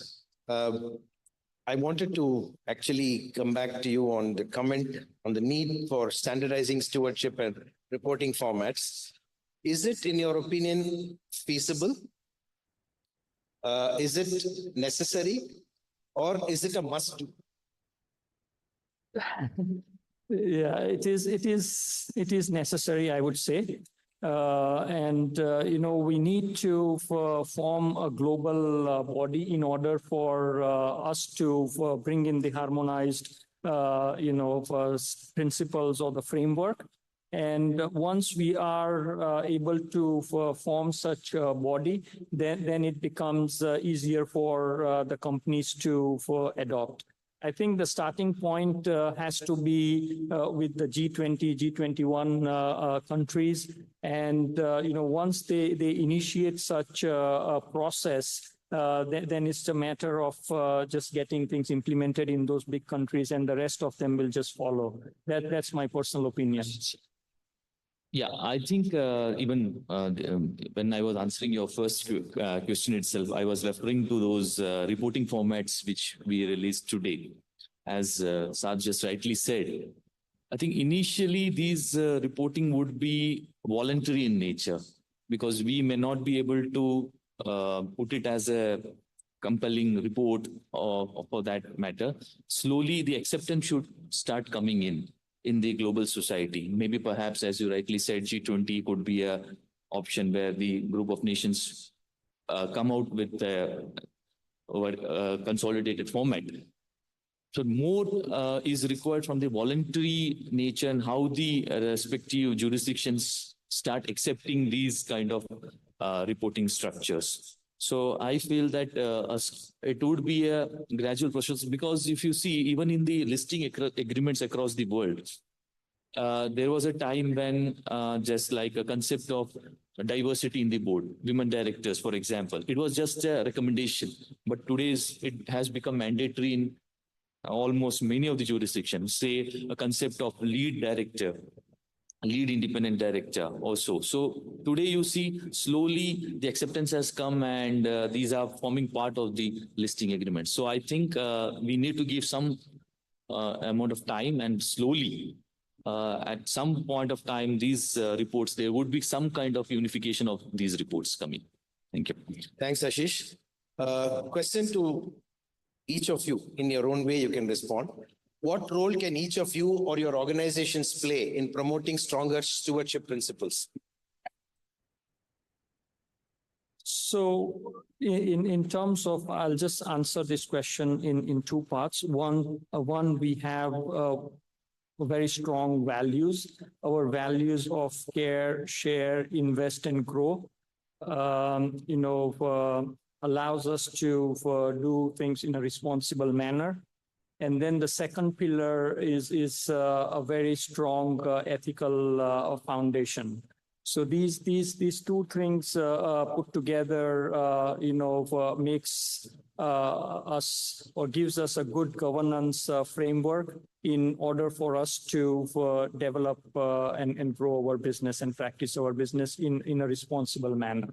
I wanted to actually come back to you on the comment on the need for standardizing stewardship and reporting formats. Is it, in your opinion, feasible? Is it necessary? Or is it a must-do? Yeah, it is necessary, I would say. We need to form a global body in order for us to bring in the harmonized, principles or the framework. And once we are able to form such a body, then it becomes easier for the companies to adopt. I think the starting point has to be with the G20, G21 countries. And, once they initiate such a process, then it's a matter of just getting things implemented in those big countries, and the rest of them will just follow. That's my personal opinion. Yeah, I think even when I was answering your first question itself, I was referring to those reporting formats which we released today. As Saj just rightly said, I think initially these reporting would be voluntary in nature, because we may not be able to put it as a compelling report or for that matter. Slowly, the acceptance should start coming in the global society. Maybe perhaps, as you rightly said, G20 could be a option where the group of nations come out with a consolidated format. So more is required from the voluntary nature and how the respective jurisdictions start accepting these kind of reporting structures. So I feel that it would be a gradual process, because if you see, even in the listing agreements across the world, there was a time when just like a concept of diversity in the board, women directors, for example, it was just a recommendation. But today's it has become mandatory in almost many of the jurisdictions. Say a concept of lead director, lead independent director also. So today you see slowly the acceptance has come, and these are forming part of the listing agreement. So I think we need to give some amount of time, and slowly at some point of time, these reports, there would be some kind of unification of these reports coming. Thank you. Thanks, Ashish. Question to each of you, in your own way, you can respond. What role can each of you or your organizations play in promoting stronger stewardship principles? So in terms of, I'll just answer this question in two parts. One, we have very strong values. Our values of care, share, invest, and grow, allows us to do things in a responsible manner. And then the second pillar is a very strong ethical foundation. So these two things put together, makes us or gives us a good governance framework in order for us to develop and grow our business and practice our business in a responsible manner.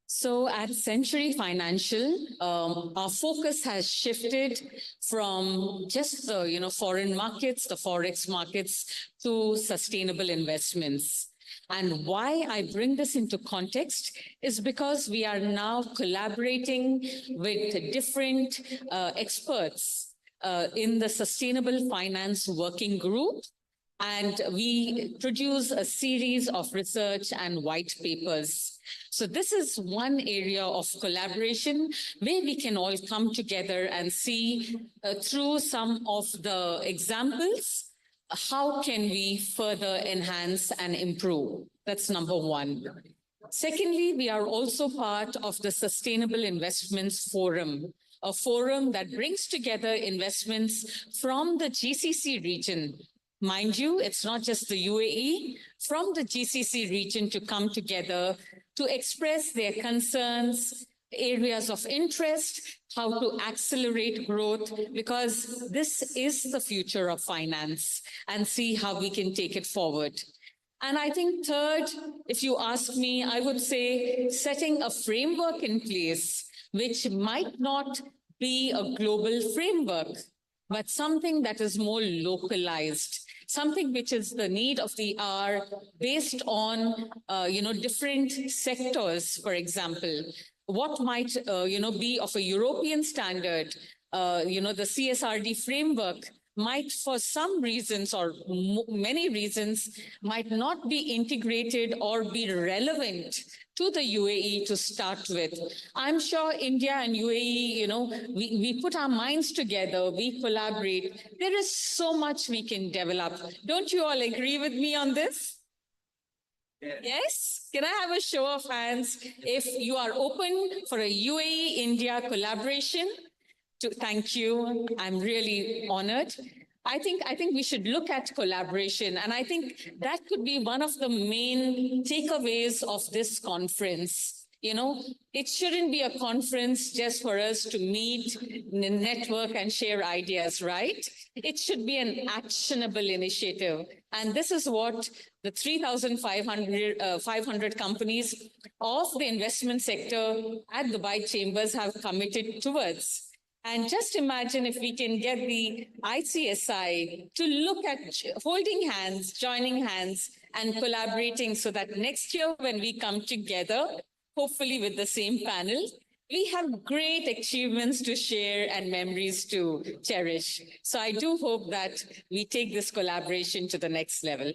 So at Century Financial, our focus has shifted from just the foreign markets, the forex markets, to sustainable investments. And why I bring this into context is because we are now collaborating with different experts in the Sustainable Finance Working Group. And we produce a series of research and white papers. So this is one area of collaboration where we can all come together and see through some of the examples, how can we further enhance and improve? That's number one. Secondly, we are also part of the Sustainable Investments Forum, a forum that brings together investments from the GCC region. Mind you, it's not just the UAE, from the GCC region to come together to express their concerns, areas of interest, how to accelerate growth, because this is the future of finance, and see how we can take it forward. And I think third, if you ask me, I would say setting a framework in place, which might not be a global framework, but something that is more localized, something which is the need of the hour based on, different sectors, for example. What might, be of a European standard, the CSRD framework might, for some reasons or many reasons, might not be integrated or be relevant to the UAE to start with. I'm sure India and UAE, we put our minds together, we collaborate. There is so much we can develop. Don't you all agree with me on this? Yes? Can I have a show of hands if you are open for a UAE-India collaboration? Thank you. I'm really honored. I think we should look at collaboration, and I think that could be one of the main takeaways of this conference. It shouldn't be a conference just for us to meet, network, and share ideas, right? It should be an actionable initiative. And this is what the 3,500 companies of the investment sector at Dubai Chambers have committed towards. And just imagine if we can get the ICSI to look at holding hands, joining hands, and collaborating so that next year when we come together, hopefully with the same panel, we have great achievements to share and memories to cherish. So I do hope that we take this collaboration to the next level.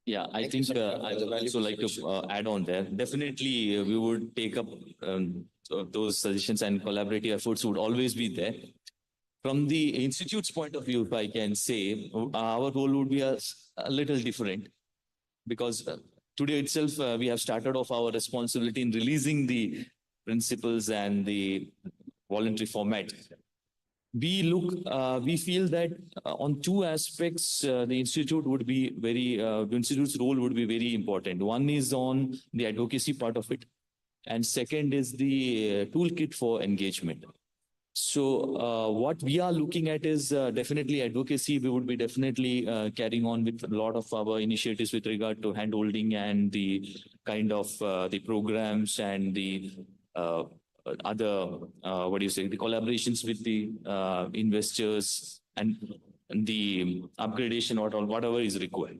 Yeah, I think I'd also like to add on there. Definitely, we would take up those suggestions, and collaborative efforts would always be there. From the institute's point of view, if I can say, our role would be a little different, because today itself, we have started off our responsibility in releasing the principles and the voluntary format. We feel that on two aspects, the institute's role would be very important. One is on the advocacy part of it, and second is the toolkit for engagement. So what we are looking at is definitely advocacy. We would be definitely carrying on with a lot of our initiatives with regard to handholding and the kind of the programs and the other, the collaborations with the investors and the upgradation or whatever is required.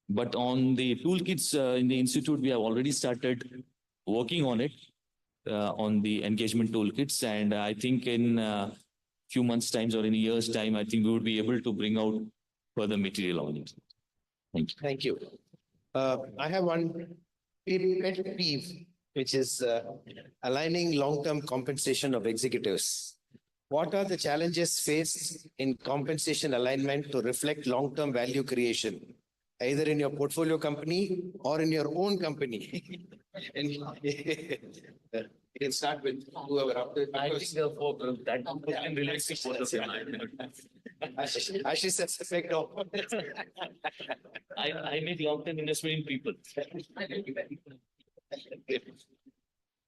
But on the toolkits in the institute, we have already started working on it, on the engagement toolkits. And I think in a few months' time or in a year's time, I think we would be able to bring out further material on it. Thank you. Thank you. I have one pet peeve, which is aligning long-term compensation of executives. What are the challenges faced in compensation alignment to reflect long-term value creation, either in your portfolio company or in your own company? And you can start with whoever. I think that question relates to both of them. Ashish says effect of. I make long-term investment in people.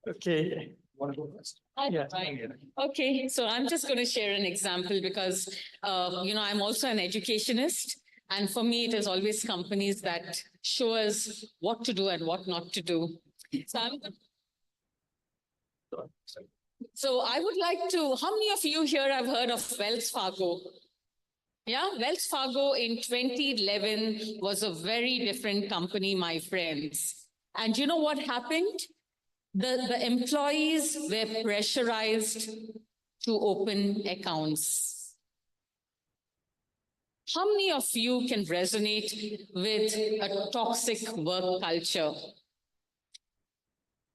Okay. Want to go first? Yeah. Okay, so I'm just going to share an example because, I'm also an educationist. And for me, it is always companies that show us what to do and what not to do. So I would like to, how many of you here have heard of Wells Fargo? Yeah, Wells Fargo in 2011 was a very different company, my friends. And you know what happened? The employees were pressurized to open accounts. How many of you can resonate with a toxic work culture?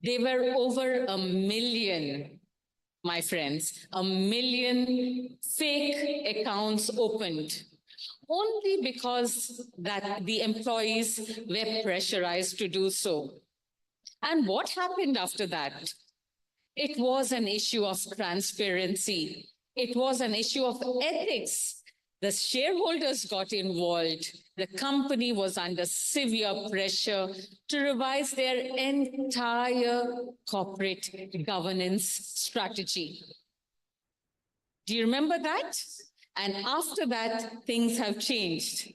There were over 1 million, my friends, 1 million fake accounts opened, only because that the employees were pressurized to do so. And what happened after that? It was an issue of transparency. It was an issue of ethics. The shareholders got involved. The company was under severe pressure to revise their entire corporate governance strategy. Do you remember that? And after that, things have changed.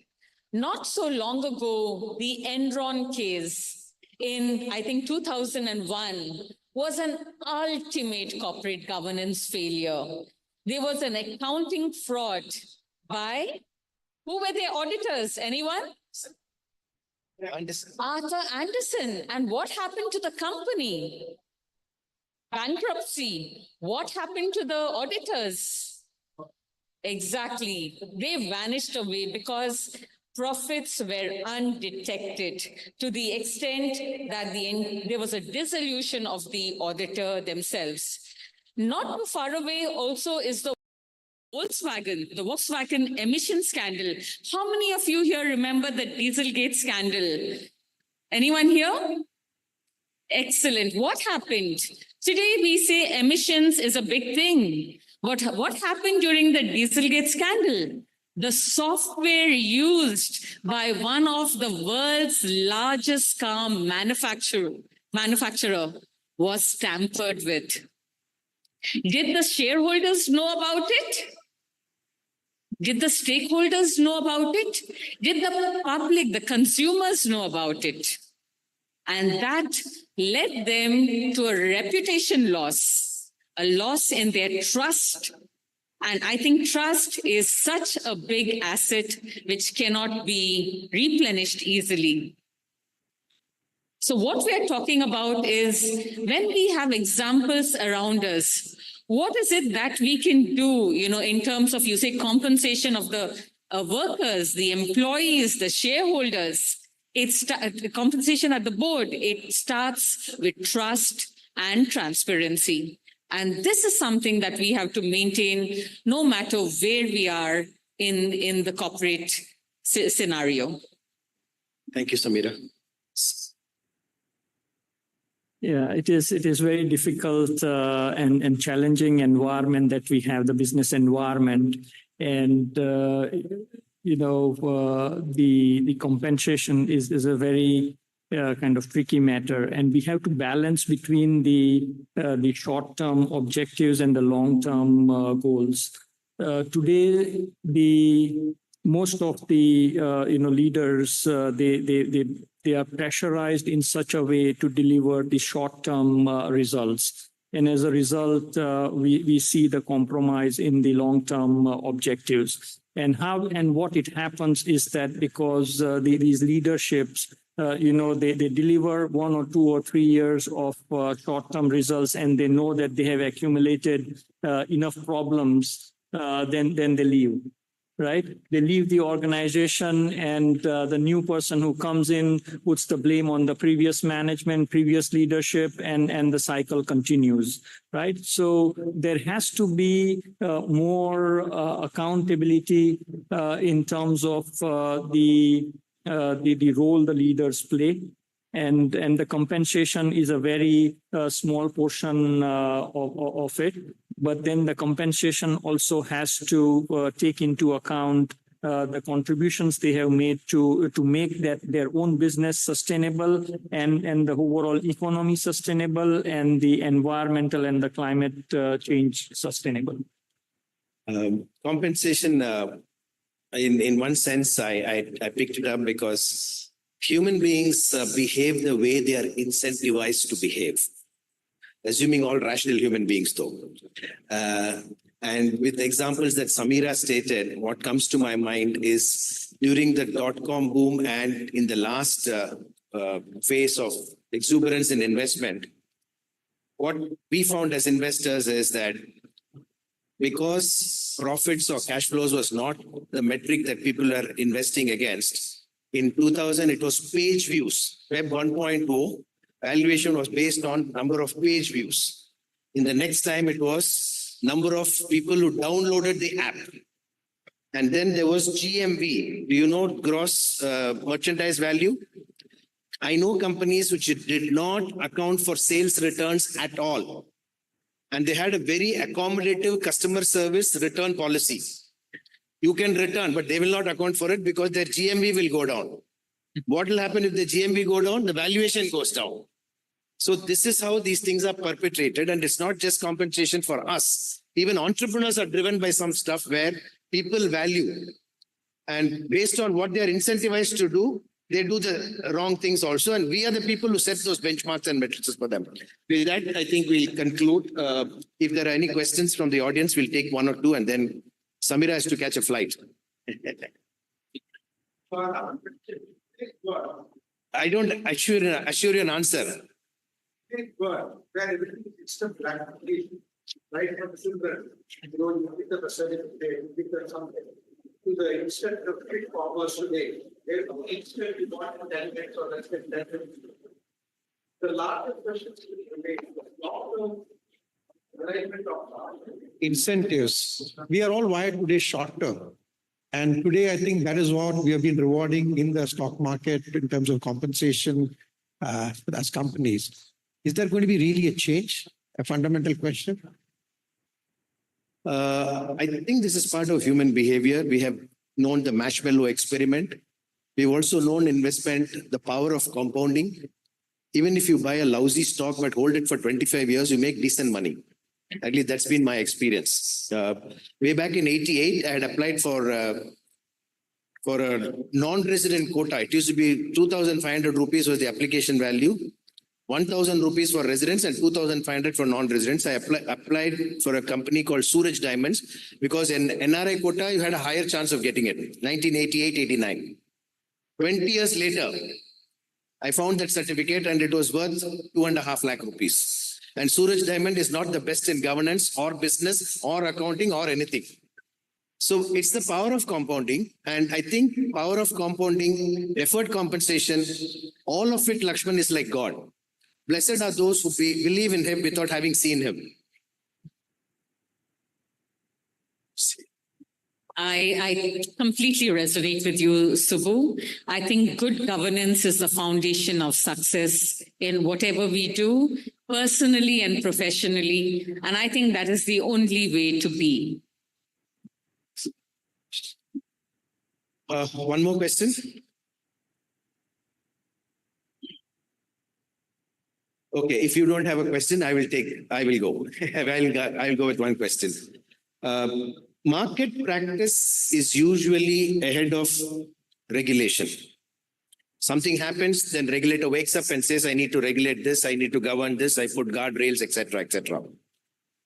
Not so long ago, the Enron case in, I think, 2001 was an ultimate corporate governance failure. There was an accounting fraud by, who were their auditors? Anyone? Arthur Anderson. And what happened to the company? Bankruptcy. What happened to the auditors? Exactly. They vanished away because profits were undetected to the extent that there was a dissolution of the auditor themselves. Not too far away also is the Volkswagen emission scandal. How many of you here remember the Dieselgate scandal? Anyone here? Excellent. What happened? Today we say emissions is a big thing. What happened during the Dieselgate scandal? The software used by one of the world's largest car manufacturer was tampered with. Did the shareholders know about it? Did the stakeholders know about it? Did the public, the consumers know about it? And that led them to a reputation loss, a loss in their trust. And I think trust is such a big asset which cannot be replenished easily. So what we are talking about is when we have examples around us, what is it that we can do, in terms of, you say, compensation of the workers, the employees, the shareholders? It's compensation at the board. It starts with trust and transparency. And this is something that we have to maintain no matter where we are in the corporate scenario. Thank you, Samira. Yeah, it is very difficult and challenging environment that we have, the business environment. And, the compensation is a very kind of tricky matter. And we have to balance between the short-term objectives and the long-term goals. Today, most of the leaders, they are pressurized in such a way to deliver the short-term results. And as a result, we see the compromise in the long-term objectives. And what it happens is that because these leaderships, they deliver 1 or 2 or 3 years of short-term results, and they know that they have accumulated enough problems, then they leave. Right? They leave the organization, and the new person who comes in puts the blame on the previous management, previous leadership, and the cycle continues. Right? So there has to be more accountability in terms of the role the leaders play. And the compensation is a very small portion of it. But then the compensation also has to take into account the contributions they have made to make their own business sustainable and the overall economy sustainable and the environmental and the climate change sustainable. Compensation, in one sense, I picked it up because human beings behave the way they are incentivized to behave. Assuming all rational human beings, though. And with the examples that Samira stated, what comes to my mind is during the dot-com boom and in the last phase of exuberance in investment, what we found as investors is that because profits or cash flows was not the metric that people are investing against, in 2000, it was page views. Web 1.0. Valuation was based on number of page views. In the next time, it was number of people who downloaded the app. And then there was GMV. Do you know gross merchandise value? I know companies which did not account for sales returns at all. And they had a very accommodative customer service return policy. You can return, but they will not account for it because their GMV will go down. What will happen if the GMV go down? The valuation goes down. So this is how these things are perpetrated. And it's not just compensation for us. Even entrepreneurs are driven by some stuff where people value. And based on what they are incentivized to do, they do the wrong things also. And we are the people who set those benchmarks and matrices for them. With that, I think we'll conclude. If there are any questions from the audience, we'll take one or two, and then Samira has to catch a flight. I don't assure you an answer. Right from the children, you pick up a certificate, pick up something. To the extent of fit farmers today, they're extent you want to benefits or respect benefits. The larger question is long-term management of incentives. We are all wired today short term. And today, I think that is what we have been rewarding in the stock market in terms of compensation as companies. Is there going to be really a change? A fundamental question? I think this is part of human behavior. We have known the marshmallow experiment. We've also known investment, the power of compounding. Even if you buy a lousy stock but hold it for 25 years, you make decent money. At least that's been my experience. Way back in '88, I had applied for a non-resident quota. It used to be 2,500 rupees was the application value. 1,000 rupees for residents and 2,500 for non-residents. I applied for a company called Suraj Diamonds because in NRI quota, you had a higher chance of getting it. 1988-89. 20 years later, I found that certificate and it was worth 2.5 lakh rupees. And Suraj Diamond is not the best in governance or business or accounting or anything. So it's the power of compounding. And I think power of compounding, deferred compensation, all of it, Lakshman, is like God. Blessed are those who believe in him without having seen him. I completely resonate with you, Subbu. I think good governance is the foundation of success in whatever we do, personally and professionally. And I think that is the only way to be. One more question. Okay, if you don't have a question, I will go. I'll go with one question. Market practice is usually ahead of regulation. Something happens, then regulator wakes up and says, I need to regulate this, I need to govern this, I put guardrails, etc., etc.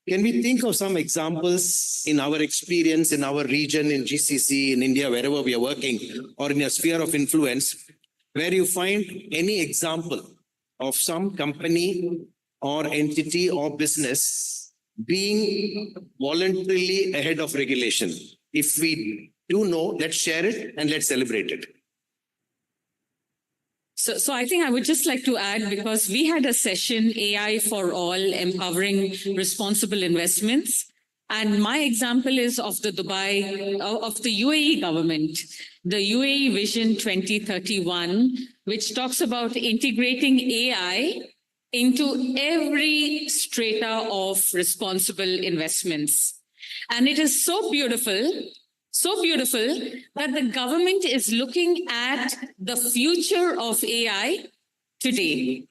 Can we think of some examples in our experience, in our region, in GCC, in India, wherever we are working, or in a sphere of influence, where you find any example of some company or entity or business being voluntarily ahead of regulation? If we do know, let's share it and let's celebrate it. So I think I would just like to add, because we had a session, AI for All, Empowering Responsible Investments. And my example is of the UAE government, the UAE Vision 2031, which talks about integrating AI into every strata of responsible investments. And it is so beautiful that the government is looking at the future of AI today.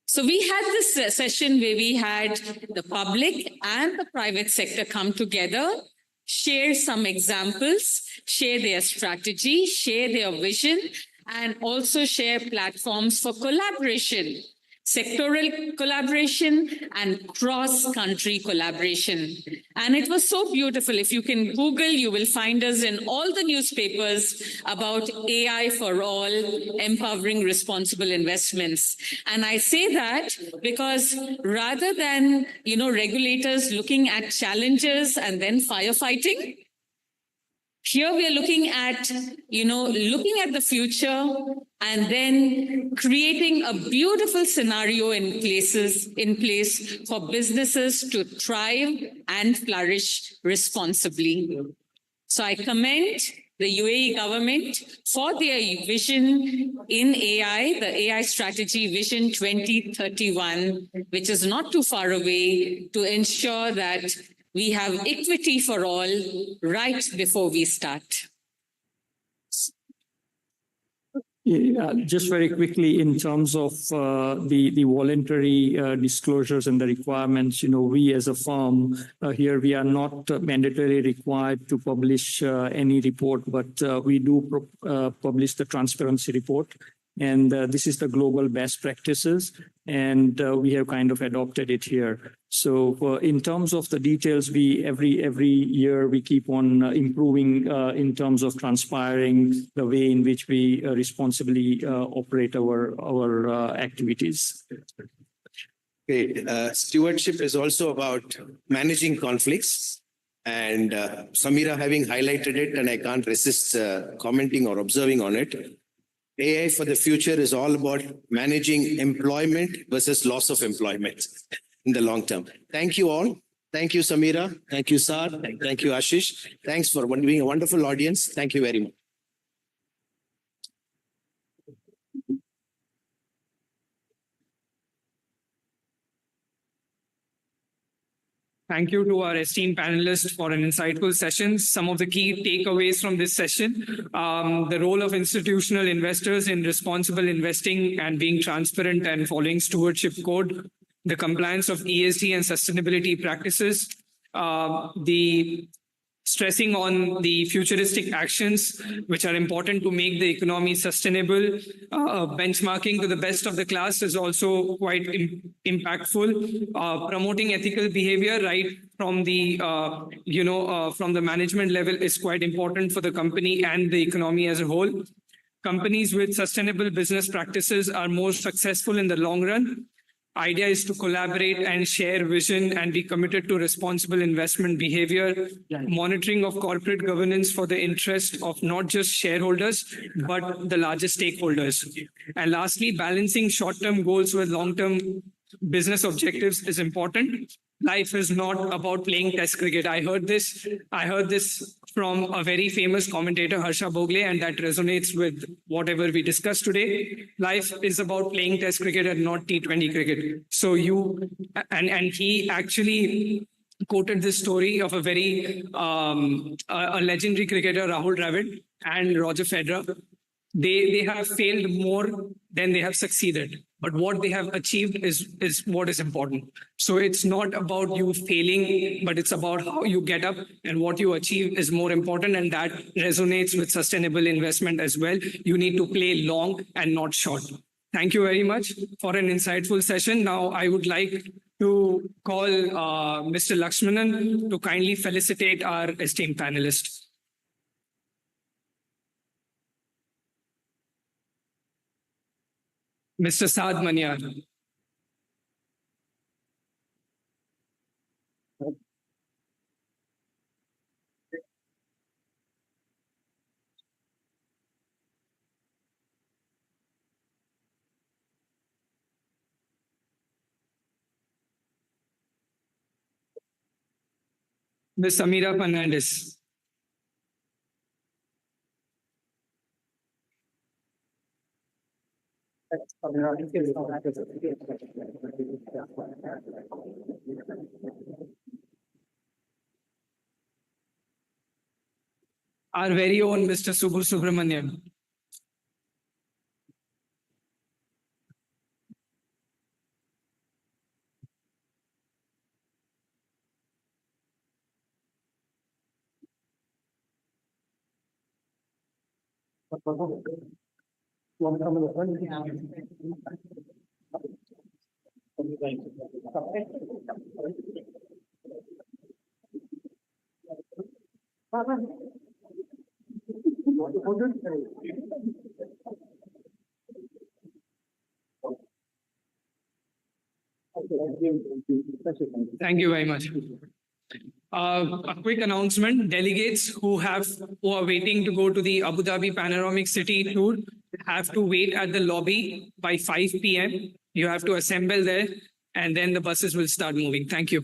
So we had this session where we had the public and the private sector come together, share some examples, share their strategy, share their vision, and also share platforms for collaboration, sectoral collaboration and cross-country collaboration. And it was so beautiful. If you can Google, you will find us in all the newspapers about AI for All, Empowering Responsible Investments. And I say that because rather than, regulators looking at challenges and then firefighting, here we are looking at the future and then creating a beautiful scenario in place for businesses to thrive and flourish responsibly. So I commend the UAE government for their vision in AI, the AI strategy Vision 2031, which is not too far away, to ensure that we have equity for all right before we start. Yeah, just very quickly in terms of the voluntary disclosures and the requirements, we as a firm here, we are not mandatorily required to publish any report, but we do publish the transparency report. And this is the global best practices, and we have kind of adopted it here. So in terms of the details, we every year we keep on improving in terms of transpiring the way in which we responsibly operate our activities. Great. Stewardship is also about managing conflicts. And Samira having highlighted it, and I can't resist commenting or observing on it. AI for the future is all about managing employment versus loss of employment in the long term. Thank you all. Thank you, Samira. Thank you, Saad. Thank you, Ashish. Thanks for being a wonderful audience. Thank you very much. Thank you to our esteemed panelists for an insightful session. Some of the key takeaways from this session, the role of institutional investors in responsible investing and being transparent and following stewardship code, the compliance of ESG and sustainability practices, the stressing on the futuristic actions which are important to make the economy sustainable. Benchmarking to the best of the class is also quite impactful. Promoting ethical behavior right from the from the management level is quite important for the company and the economy as a whole. Companies with sustainable business practices are more successful in the long run. Idea is to collaborate and share vision and be committed to responsible investment behavior, monitoring of corporate governance for the interest of not just shareholders, but the largest stakeholders. And lastly, balancing short-term goals with long-term business objectives is important. Life is not about playing test cricket. I heard this from a very famous commentator, Harsha Bhogle, and that resonates with whatever we discussed today. Life is about playing test cricket and not T20 cricket. So and he actually quoted this story of a very a legendary cricketer, Rahul Dravid and Roger Federer. They have failed more than they have succeeded. But what they have achieved is what is important. So it's not about you failing, but it's about how you get up, and what you achieve is more important. And that resonates with sustainable investment as well. You need to play long and not short. Thank you very much for an insightful session. Now I would like to call Mr. Lakshmanan to kindly felicitate our esteemed panelists. Mr. Saad Manyar. Ms. Samira Fernandez. Our very own Mr. Subbu Subramanian. Thank you very much. A quick announcement: delegates who are waiting to go to the Abu Dhabi Panoramic City tour have to wait at the lobby by 5 p.m. You have to assemble there, and then the buses will start moving. Thank you.